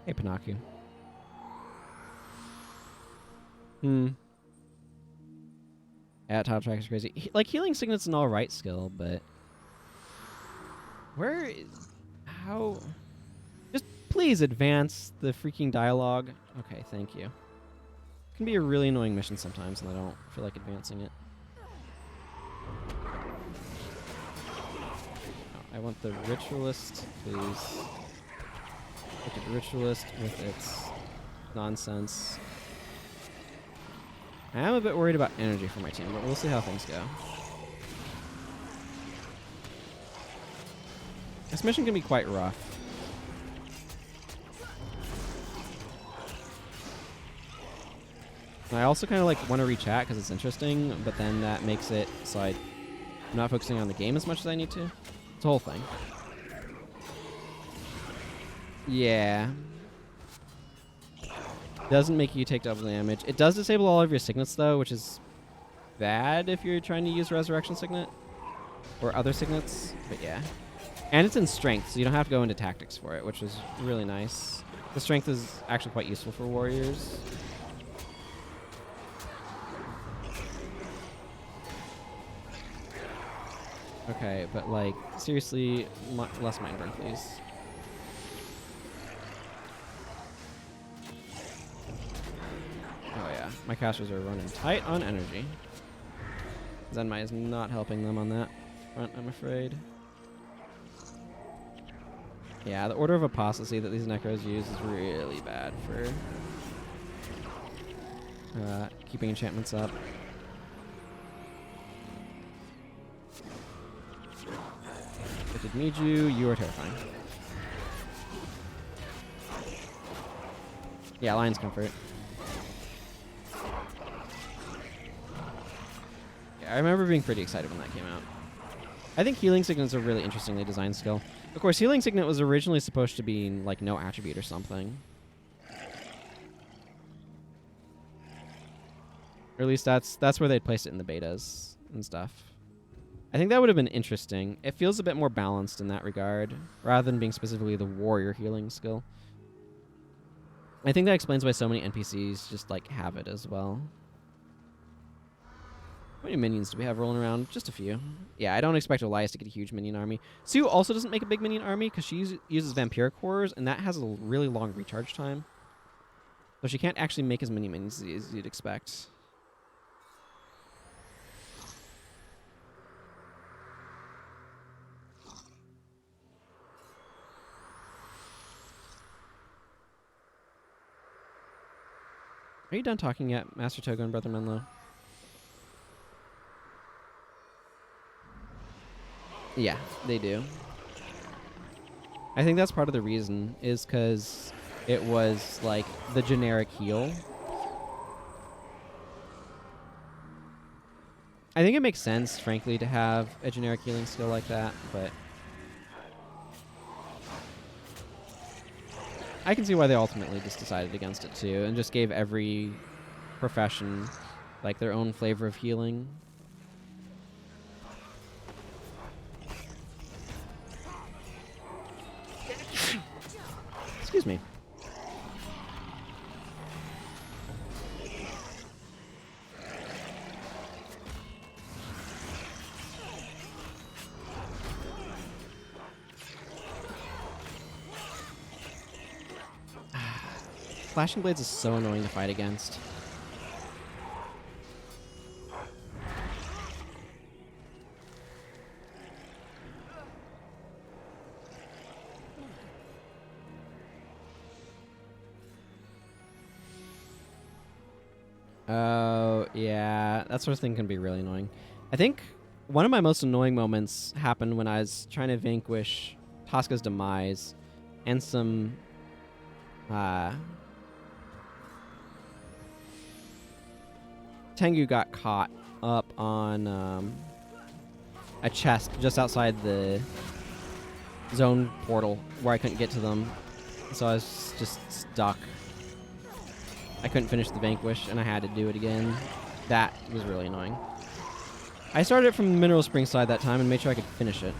Hey, Panaku. Yeah, title track is crazy. Like, Healing Signet's an alright skill, but... Where is... How... Just please advance the freaking dialogue. Okay, thank you. It can be a really annoying mission sometimes, and I don't feel like advancing it. No, I want the Ritualist, please. Look at the Ritualist with its nonsense. I am a bit worried about energy for my team, but we'll see how things go. This mission can be quite rough. And I also kind of like want to rechat because it's interesting, but then that makes it so I'm not focusing on the game as much as I need to. It's a whole thing. Yeah. Doesn't make you take double damage. It does disable all of your signets though, which is bad if you're trying to use Resurrection Signet or other signets, but yeah. And it's in strength, so you don't have to go into tactics for it, which is really nice. The strength is actually quite useful for warriors. Okay, but like, seriously, less mind burn, please. Oh yeah, my casters are running tight on energy. Zenmai is not helping them on that front, I'm afraid. Yeah, the Order of Apostasy that these Necros use is really bad for keeping enchantments up. Wicked Miju, you are terrifying. Yeah, Lion's Comfort. Yeah, I remember being pretty excited when that came out. I think Healing Signet is a really interestingly designed skill. Of course, Healing Signet was originally supposed to be like no attribute or something. Or at least that's where they'd placed it in the betas and stuff. I think that would have been interesting. It feels a bit more balanced in that regard, rather than being specifically the warrior healing skill. I think that explains why so many NPCs just like have it as well. How many minions do we have rolling around? Just a few. Yeah, I don't expect Olias to get a huge minion army. Sue also doesn't make a big minion army because she uses Vampiric Horrors, and that has a really long recharge time. So she can't actually make as many minions as you'd expect. Are you done talking yet, Master Togo and Brother Menlo? Yeah, they do. I think that's part of the reason, is because it was like the generic heal. I think it makes sense, frankly, to have a generic healing skill like that, but I can see why they ultimately just decided against it too, and just gave every profession like their own flavor of healing. Excuse me. Flashing Blades is so annoying to fight against. Oh, yeah. That sort of thing can be really annoying. I think one of my most annoying moments happened when I was trying to vanquish Tosca's Demise and some... Tengu got caught up on a chest just outside the zone portal where I couldn't get to them. So I was just stuck. I couldn't finish the vanquish, and I had to do it again. That was really annoying. I started it from the Mineral Spring side that time and made sure I could finish it.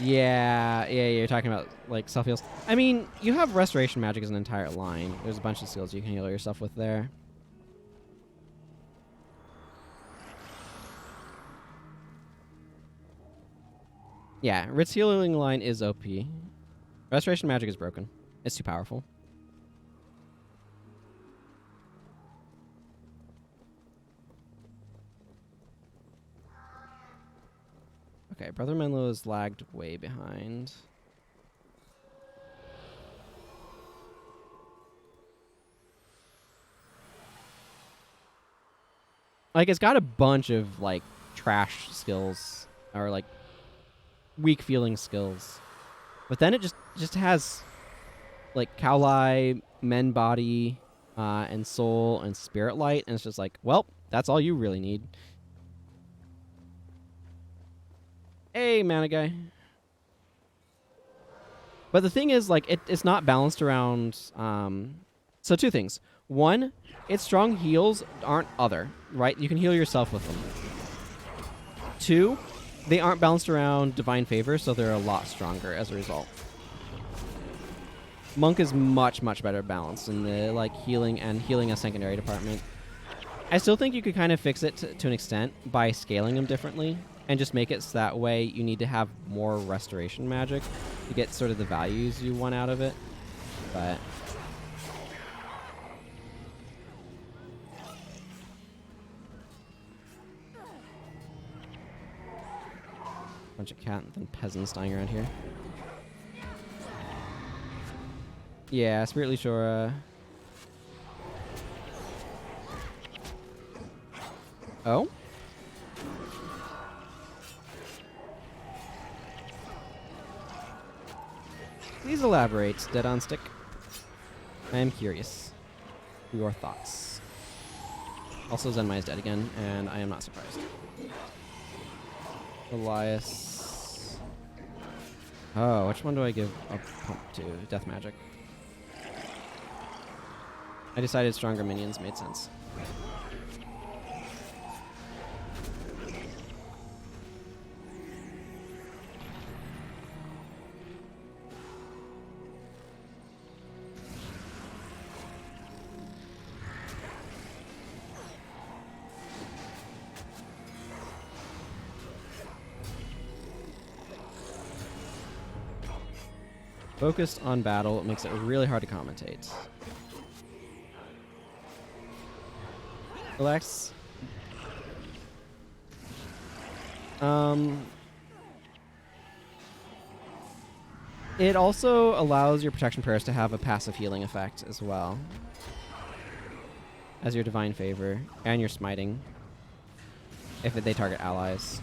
Yeah, you're talking about, like, self-heals. I mean, you have Restoration Magic as an entire line. There's a bunch of skills you can heal yourself with there. Yeah, Rit's healing line is OP. Restoration Magic is broken. It's too powerful. Okay, Brother Menlo is lagged way behind. Like, it's got a bunch of, like, trash skills, or, like, weak feeling skills. But then it just has, like, Cowlie, Men Body, and Soul, and Spirit Light, and it's just like, well, that's all you really need. Hey, Mana Guy. But the thing is, like, it's not balanced around... So two things. One, its strong heals aren't other, right? You can heal yourself with them. Two, they aren't balanced around Divine Favor, so they're a lot stronger as a result. Monk is much, much better balanced in the, like, healing and healing a secondary department. I still think you could kind of fix it to an extent by scaling them differently and just make it so that way you need to have more restoration magic to get sort of the values you want out of it. But... bunch of cat and peasants dying around here. Yeah, Spiritly Shora. Oh? Please elaborate, Dead on Stick. I am curious. Your thoughts. Also, Zenmai is dead again, and I am not surprised. Elias. Oh, which one do I give a pump to? Death Magic. I decided stronger minions made sense. Focused on battle, it makes it really hard to commentate. Relax. It also allows your protection prayers to have a passive healing effect as well. as your divine favor and your smiting if they target allies.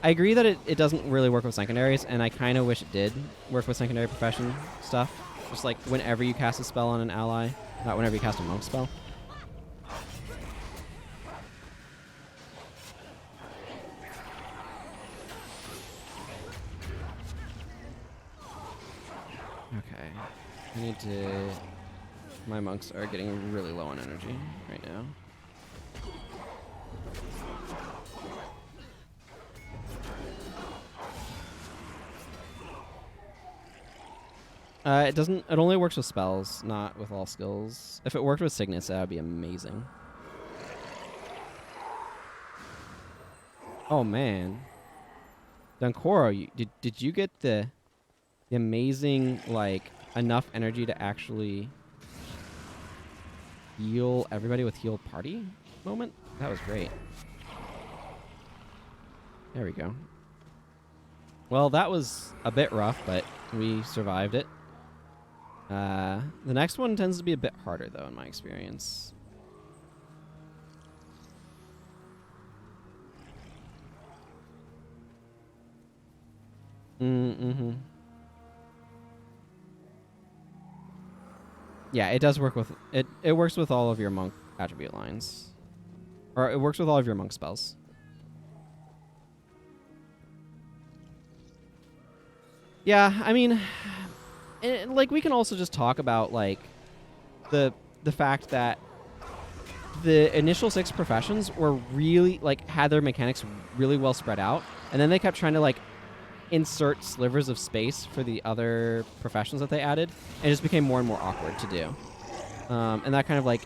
I agree that it doesn't really work with secondaries, and I kind of wish it did work with secondary profession stuff. Just like whenever you cast a spell on an ally, not whenever you cast a monk spell. Okay. I need to... My monks are getting really low on energy right now. It doesn't... It only works with spells, not with all skills. If it worked with signets, that would be amazing. Oh, man. Dunkoro, did you get the amazing, like, enough energy to actually heal everybody with heal party moment? That was great. There we go. Well, that was a bit rough, but we survived it. The next one tends to be a bit harder, though, in my experience. Mm-hmm. Yeah, it does work with... It works with all of your monk attribute lines. Or it works with all of your monk spells. Yeah, I mean... like, we can also just talk about, like, the fact that the initial 6 professions were really, like, had their mechanics really well spread out, and then they kept trying to, like, insert slivers of space for the other professions that they added, and it just became more and more awkward to do. And that kind of, like,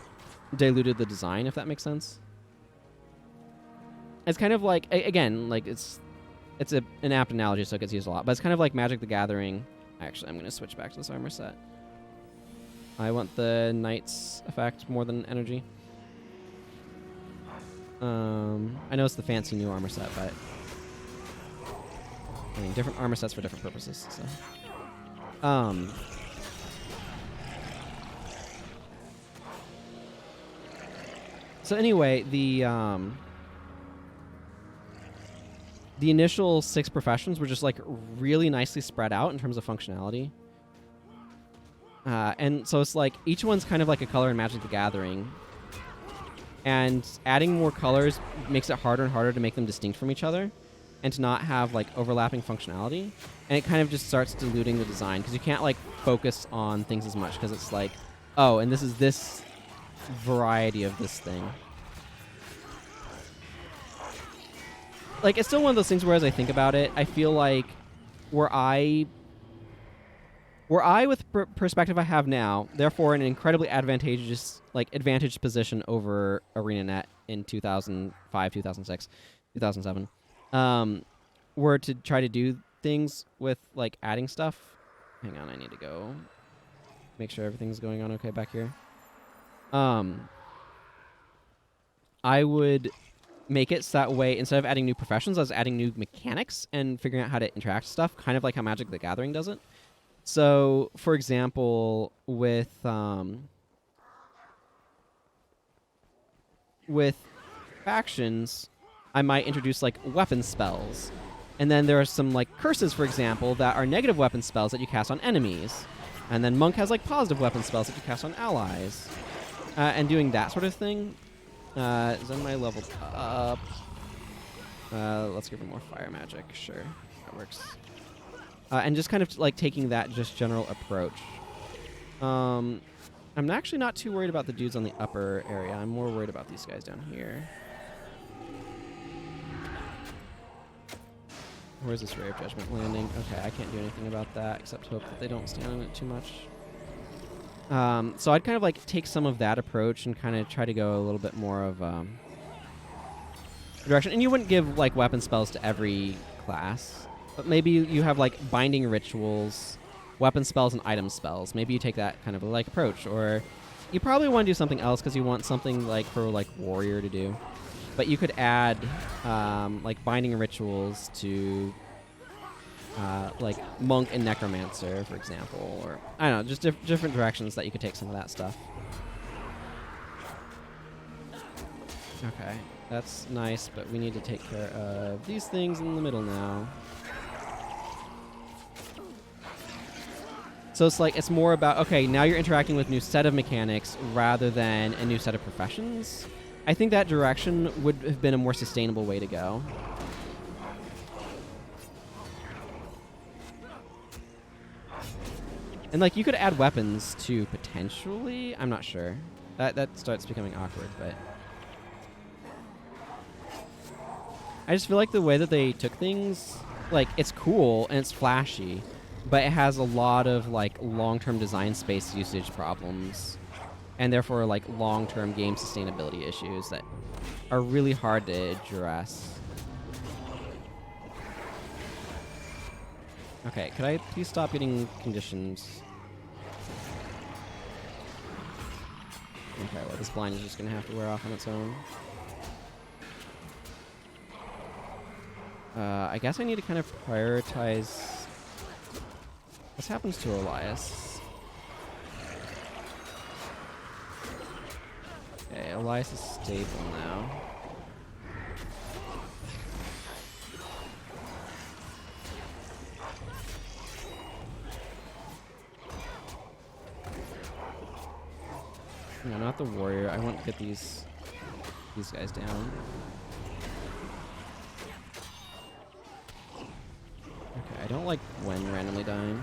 diluted the design, if that makes sense. It's kind of like, again, like, it's an apt analogy, so it gets used a lot, but it's kind of like Magic the Gathering. Actually, I'm going to switch back to this armor set. I want the Knight's effect more than energy. I know it's the fancy new armor set, but I mean, different armor sets for different purposes. So anyway, the initial 6 professions were just like really nicely spread out in terms of functionality. And so it's like each one's kind of like a color in Magic the Gathering. And adding more colors makes it harder and harder to make them distinct from each other and to not have like overlapping functionality. And it kind of just starts diluting the design because you can't like focus on things as much because it's like, oh, and this is this variety of this thing. Like, it's still one of those things where, as I think about it, I feel like were I with perspective I have now, therefore an incredibly advantageous, like, advantaged position over ArenaNet in 2005, 2006, 2007, were to try to do things with, like, adding stuff. Hang on, I need to go make sure everything's going on okay back here. I would make it so that way, instead of adding new professions, I was adding new mechanics and figuring out how to interact with stuff, kind of like how Magic the Gathering does it. So, for example, with factions, I might introduce, like, weapon spells. And then there are some, like, curses, for example, that are negative weapon spells that you cast on enemies. And then Monk has, like, positive weapon spells that you cast on allies. And doing that sort of thing. Zenmai leveled up. Let's give him more fire magic. Sure, that works. And just kind of like taking that just general approach. I'm actually not too worried about the dudes on the upper area. I'm more worried about these guys down here. Where's this Ray of Judgment landing? Okay, I can't do anything about that except hope that they don't stand on it too much. So I'd kind of like take some of that approach and kind of try to go a little bit more of direction. And you wouldn't give like weapon spells to every class, but maybe you have like binding rituals, weapon spells, and item spells. Maybe you take that kind of like approach, or you probably want to do something else because you want something like for like warrior to do. But you could add like binding rituals to like monk and necromancer, for example, or I don't know, just different directions that you could take some of that stuff. Okay, that's nice, but we need to take care of these things in the middle now. So it's like, it's more about, okay, now you're interacting with a new set of mechanics rather than a new set of professions. I think that direction would have been a more sustainable way to go. And like, you could add weapons too, potentially. I'm not sure. That starts becoming awkward, but I just feel like the way that they took things, like, it's cool and it's flashy, but it has a lot of like long-term design space usage problems, and therefore like long-term game sustainability issues that are really hard to address. Okay, could I please stop getting conditions? Okay, well, this blind is just gonna have to wear off on its own. I guess I need to kind of prioritize. What happens to Olias? Okay, Olias is stable now. No, not the warrior. I want to get these guys down. Okay, I don't like when randomly dying.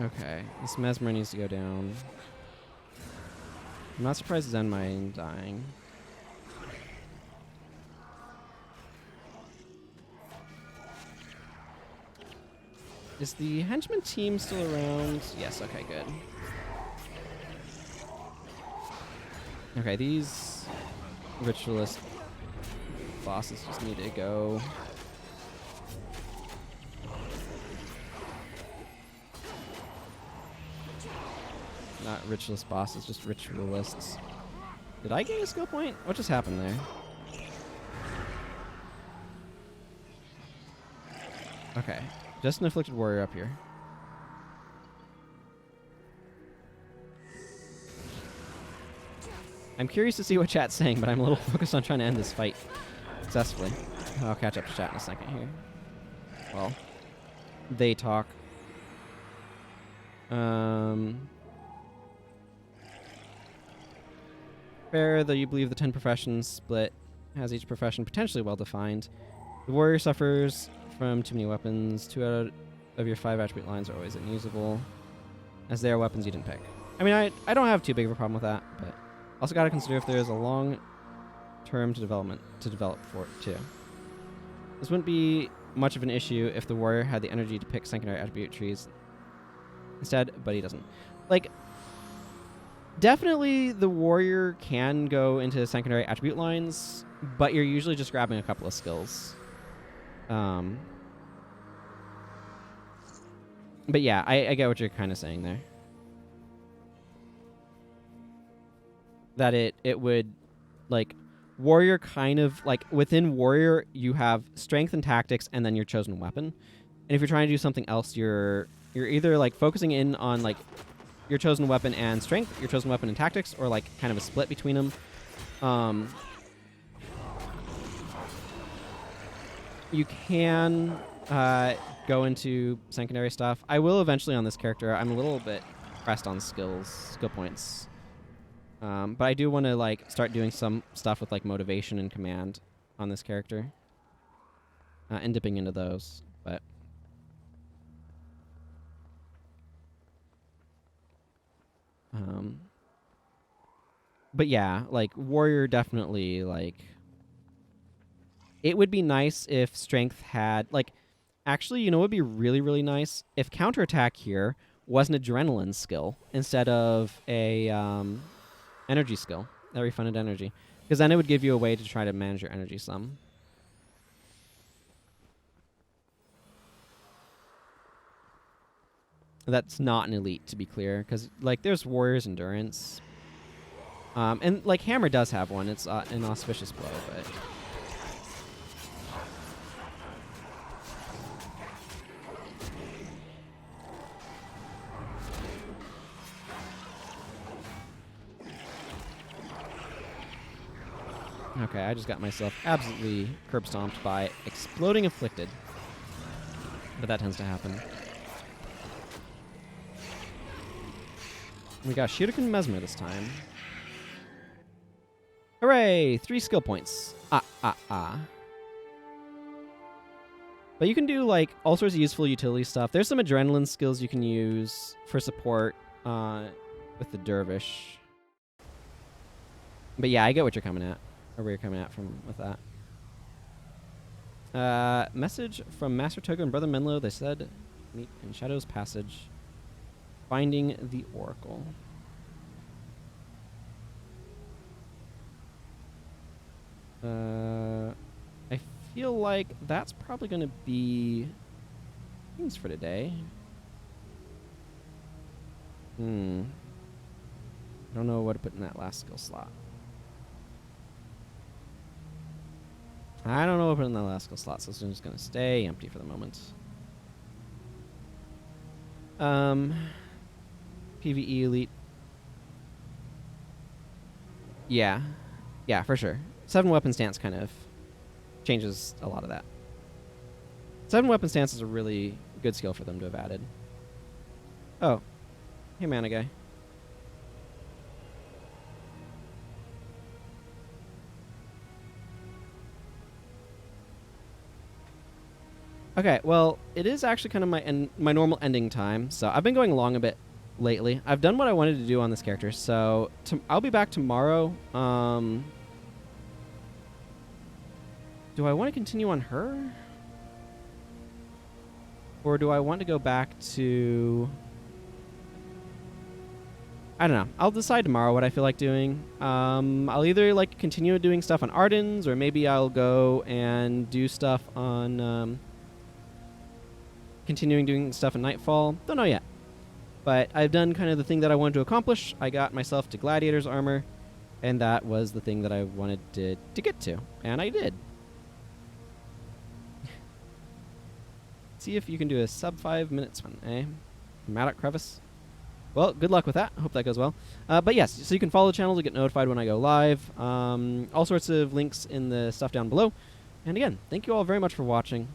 Okay, this Mesmer needs to go down. I'm not surprised Zenmai dying. Is the henchman team still around? Yes, okay, good. Okay, these ritualist bosses just need to go. Not ritualist bosses, just ritualists. Did I gain a skill point? What just happened there? Okay. Just an afflicted warrior up here. I'm curious to see what chat's saying, but I'm a little focused on trying to end this fight successfully. I'll catch up to chat in a second here. Well, they talk. Fair, though you believe the 10 professions split has each profession potentially well defined. The warrior suffers from too many weapons. 2 out of your 5 attribute lines are always unusable, as they are weapons you didn't pick. I mean, I don't have too big of a problem with that, but also got to consider if there is a long term to develop for it too. This wouldn't be much of an issue if the warrior had the energy to pick secondary attribute trees instead, but he doesn't. Like, definitely the warrior can go into secondary attribute lines, but you're usually just grabbing a couple of skills. But yeah, I get what you're kind of saying there. That it would, like, warrior kind of, like, within warrior, you have strength and tactics and then your chosen weapon. And if you're trying to do something else, you're either, like, focusing in on, like, your chosen weapon and strength, your chosen weapon and tactics, or, like, kind of a split between them. You can go into secondary stuff. I will eventually on this character. I'm a little bit pressed on skill points. But I do want to, like, start doing some stuff with, like, motivation and command on this character. And dipping into those. But yeah, like, warrior definitely, like, it would be nice if strength had, like, actually, you know, it would be really, really nice if counterattack here was an adrenaline skill instead of a energy skill, that refunded energy. Because then it would give you a way to try to manage your energy some. That's not an elite, to be clear, because, like, there's warrior's endurance. And, like, hammer does have one. It's an auspicious blow, but... Okay, I just got myself absolutely curb stomped by Exploding Afflicted. But that tends to happen. We got Shuriken Mesmer this time. Hooray! 3 skill points. But you can do, like, all sorts of useful utility stuff. There's some adrenaline skills you can use for support with the Dervish. But yeah, I get what you're coming at. Or where you're coming at from with that. Message from Master Togo and Brother Menlo. They said, meet in Shadow's Passage. Finding the Oracle. I feel like that's probably going to be things for today. I don't know what to put in that last skill slot. I don't know what to put in that last skill slot, so I'm just going to stay empty for the moment. PvE Elite. Yeah. Yeah, for sure. 7 weapon stance kind of changes a lot of that. 7 weapon stance is a really good skill for them to have added. Oh. Hey, mana guy. Okay, well, it is actually kind of my normal ending time, so I've been going long a bit lately. I've done what I wanted to do on this character, so I'll be back tomorrow. Do I want to continue on her? Or do I want to go back to... I don't know. I'll decide tomorrow what I feel like doing. I'll either like continue doing stuff on Ardens, or maybe I'll go and do stuff on... continuing doing stuff in Nightfall. Don't know yet. But I've done kind of the thing that I wanted to accomplish. I got myself to Gladiator's armor, and that was the thing that I wanted to get to. And I did. See if you can do a sub 5 minutes one, eh? Maddock Crevice. Well, good luck with that. Hope that goes well. But yes, so you can follow the channel to get notified when I go live. All sorts of links in the stuff down below. And again, thank you all very much for watching.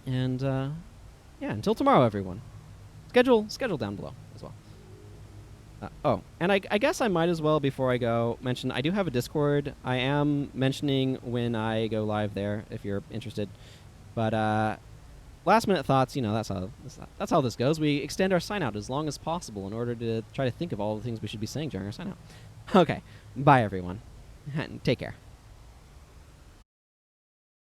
And yeah, until tomorrow, everyone. Schedule down below as well. Oh, and I guess I might as well, before I go, mention I do have a Discord. I am mentioning when I go live there, if you're interested. But last minute thoughts, you know, that's how this goes. We extend our sign out as long as possible in order to try to think of all the things we should be saying during our sign out. Okay, bye everyone, and take care.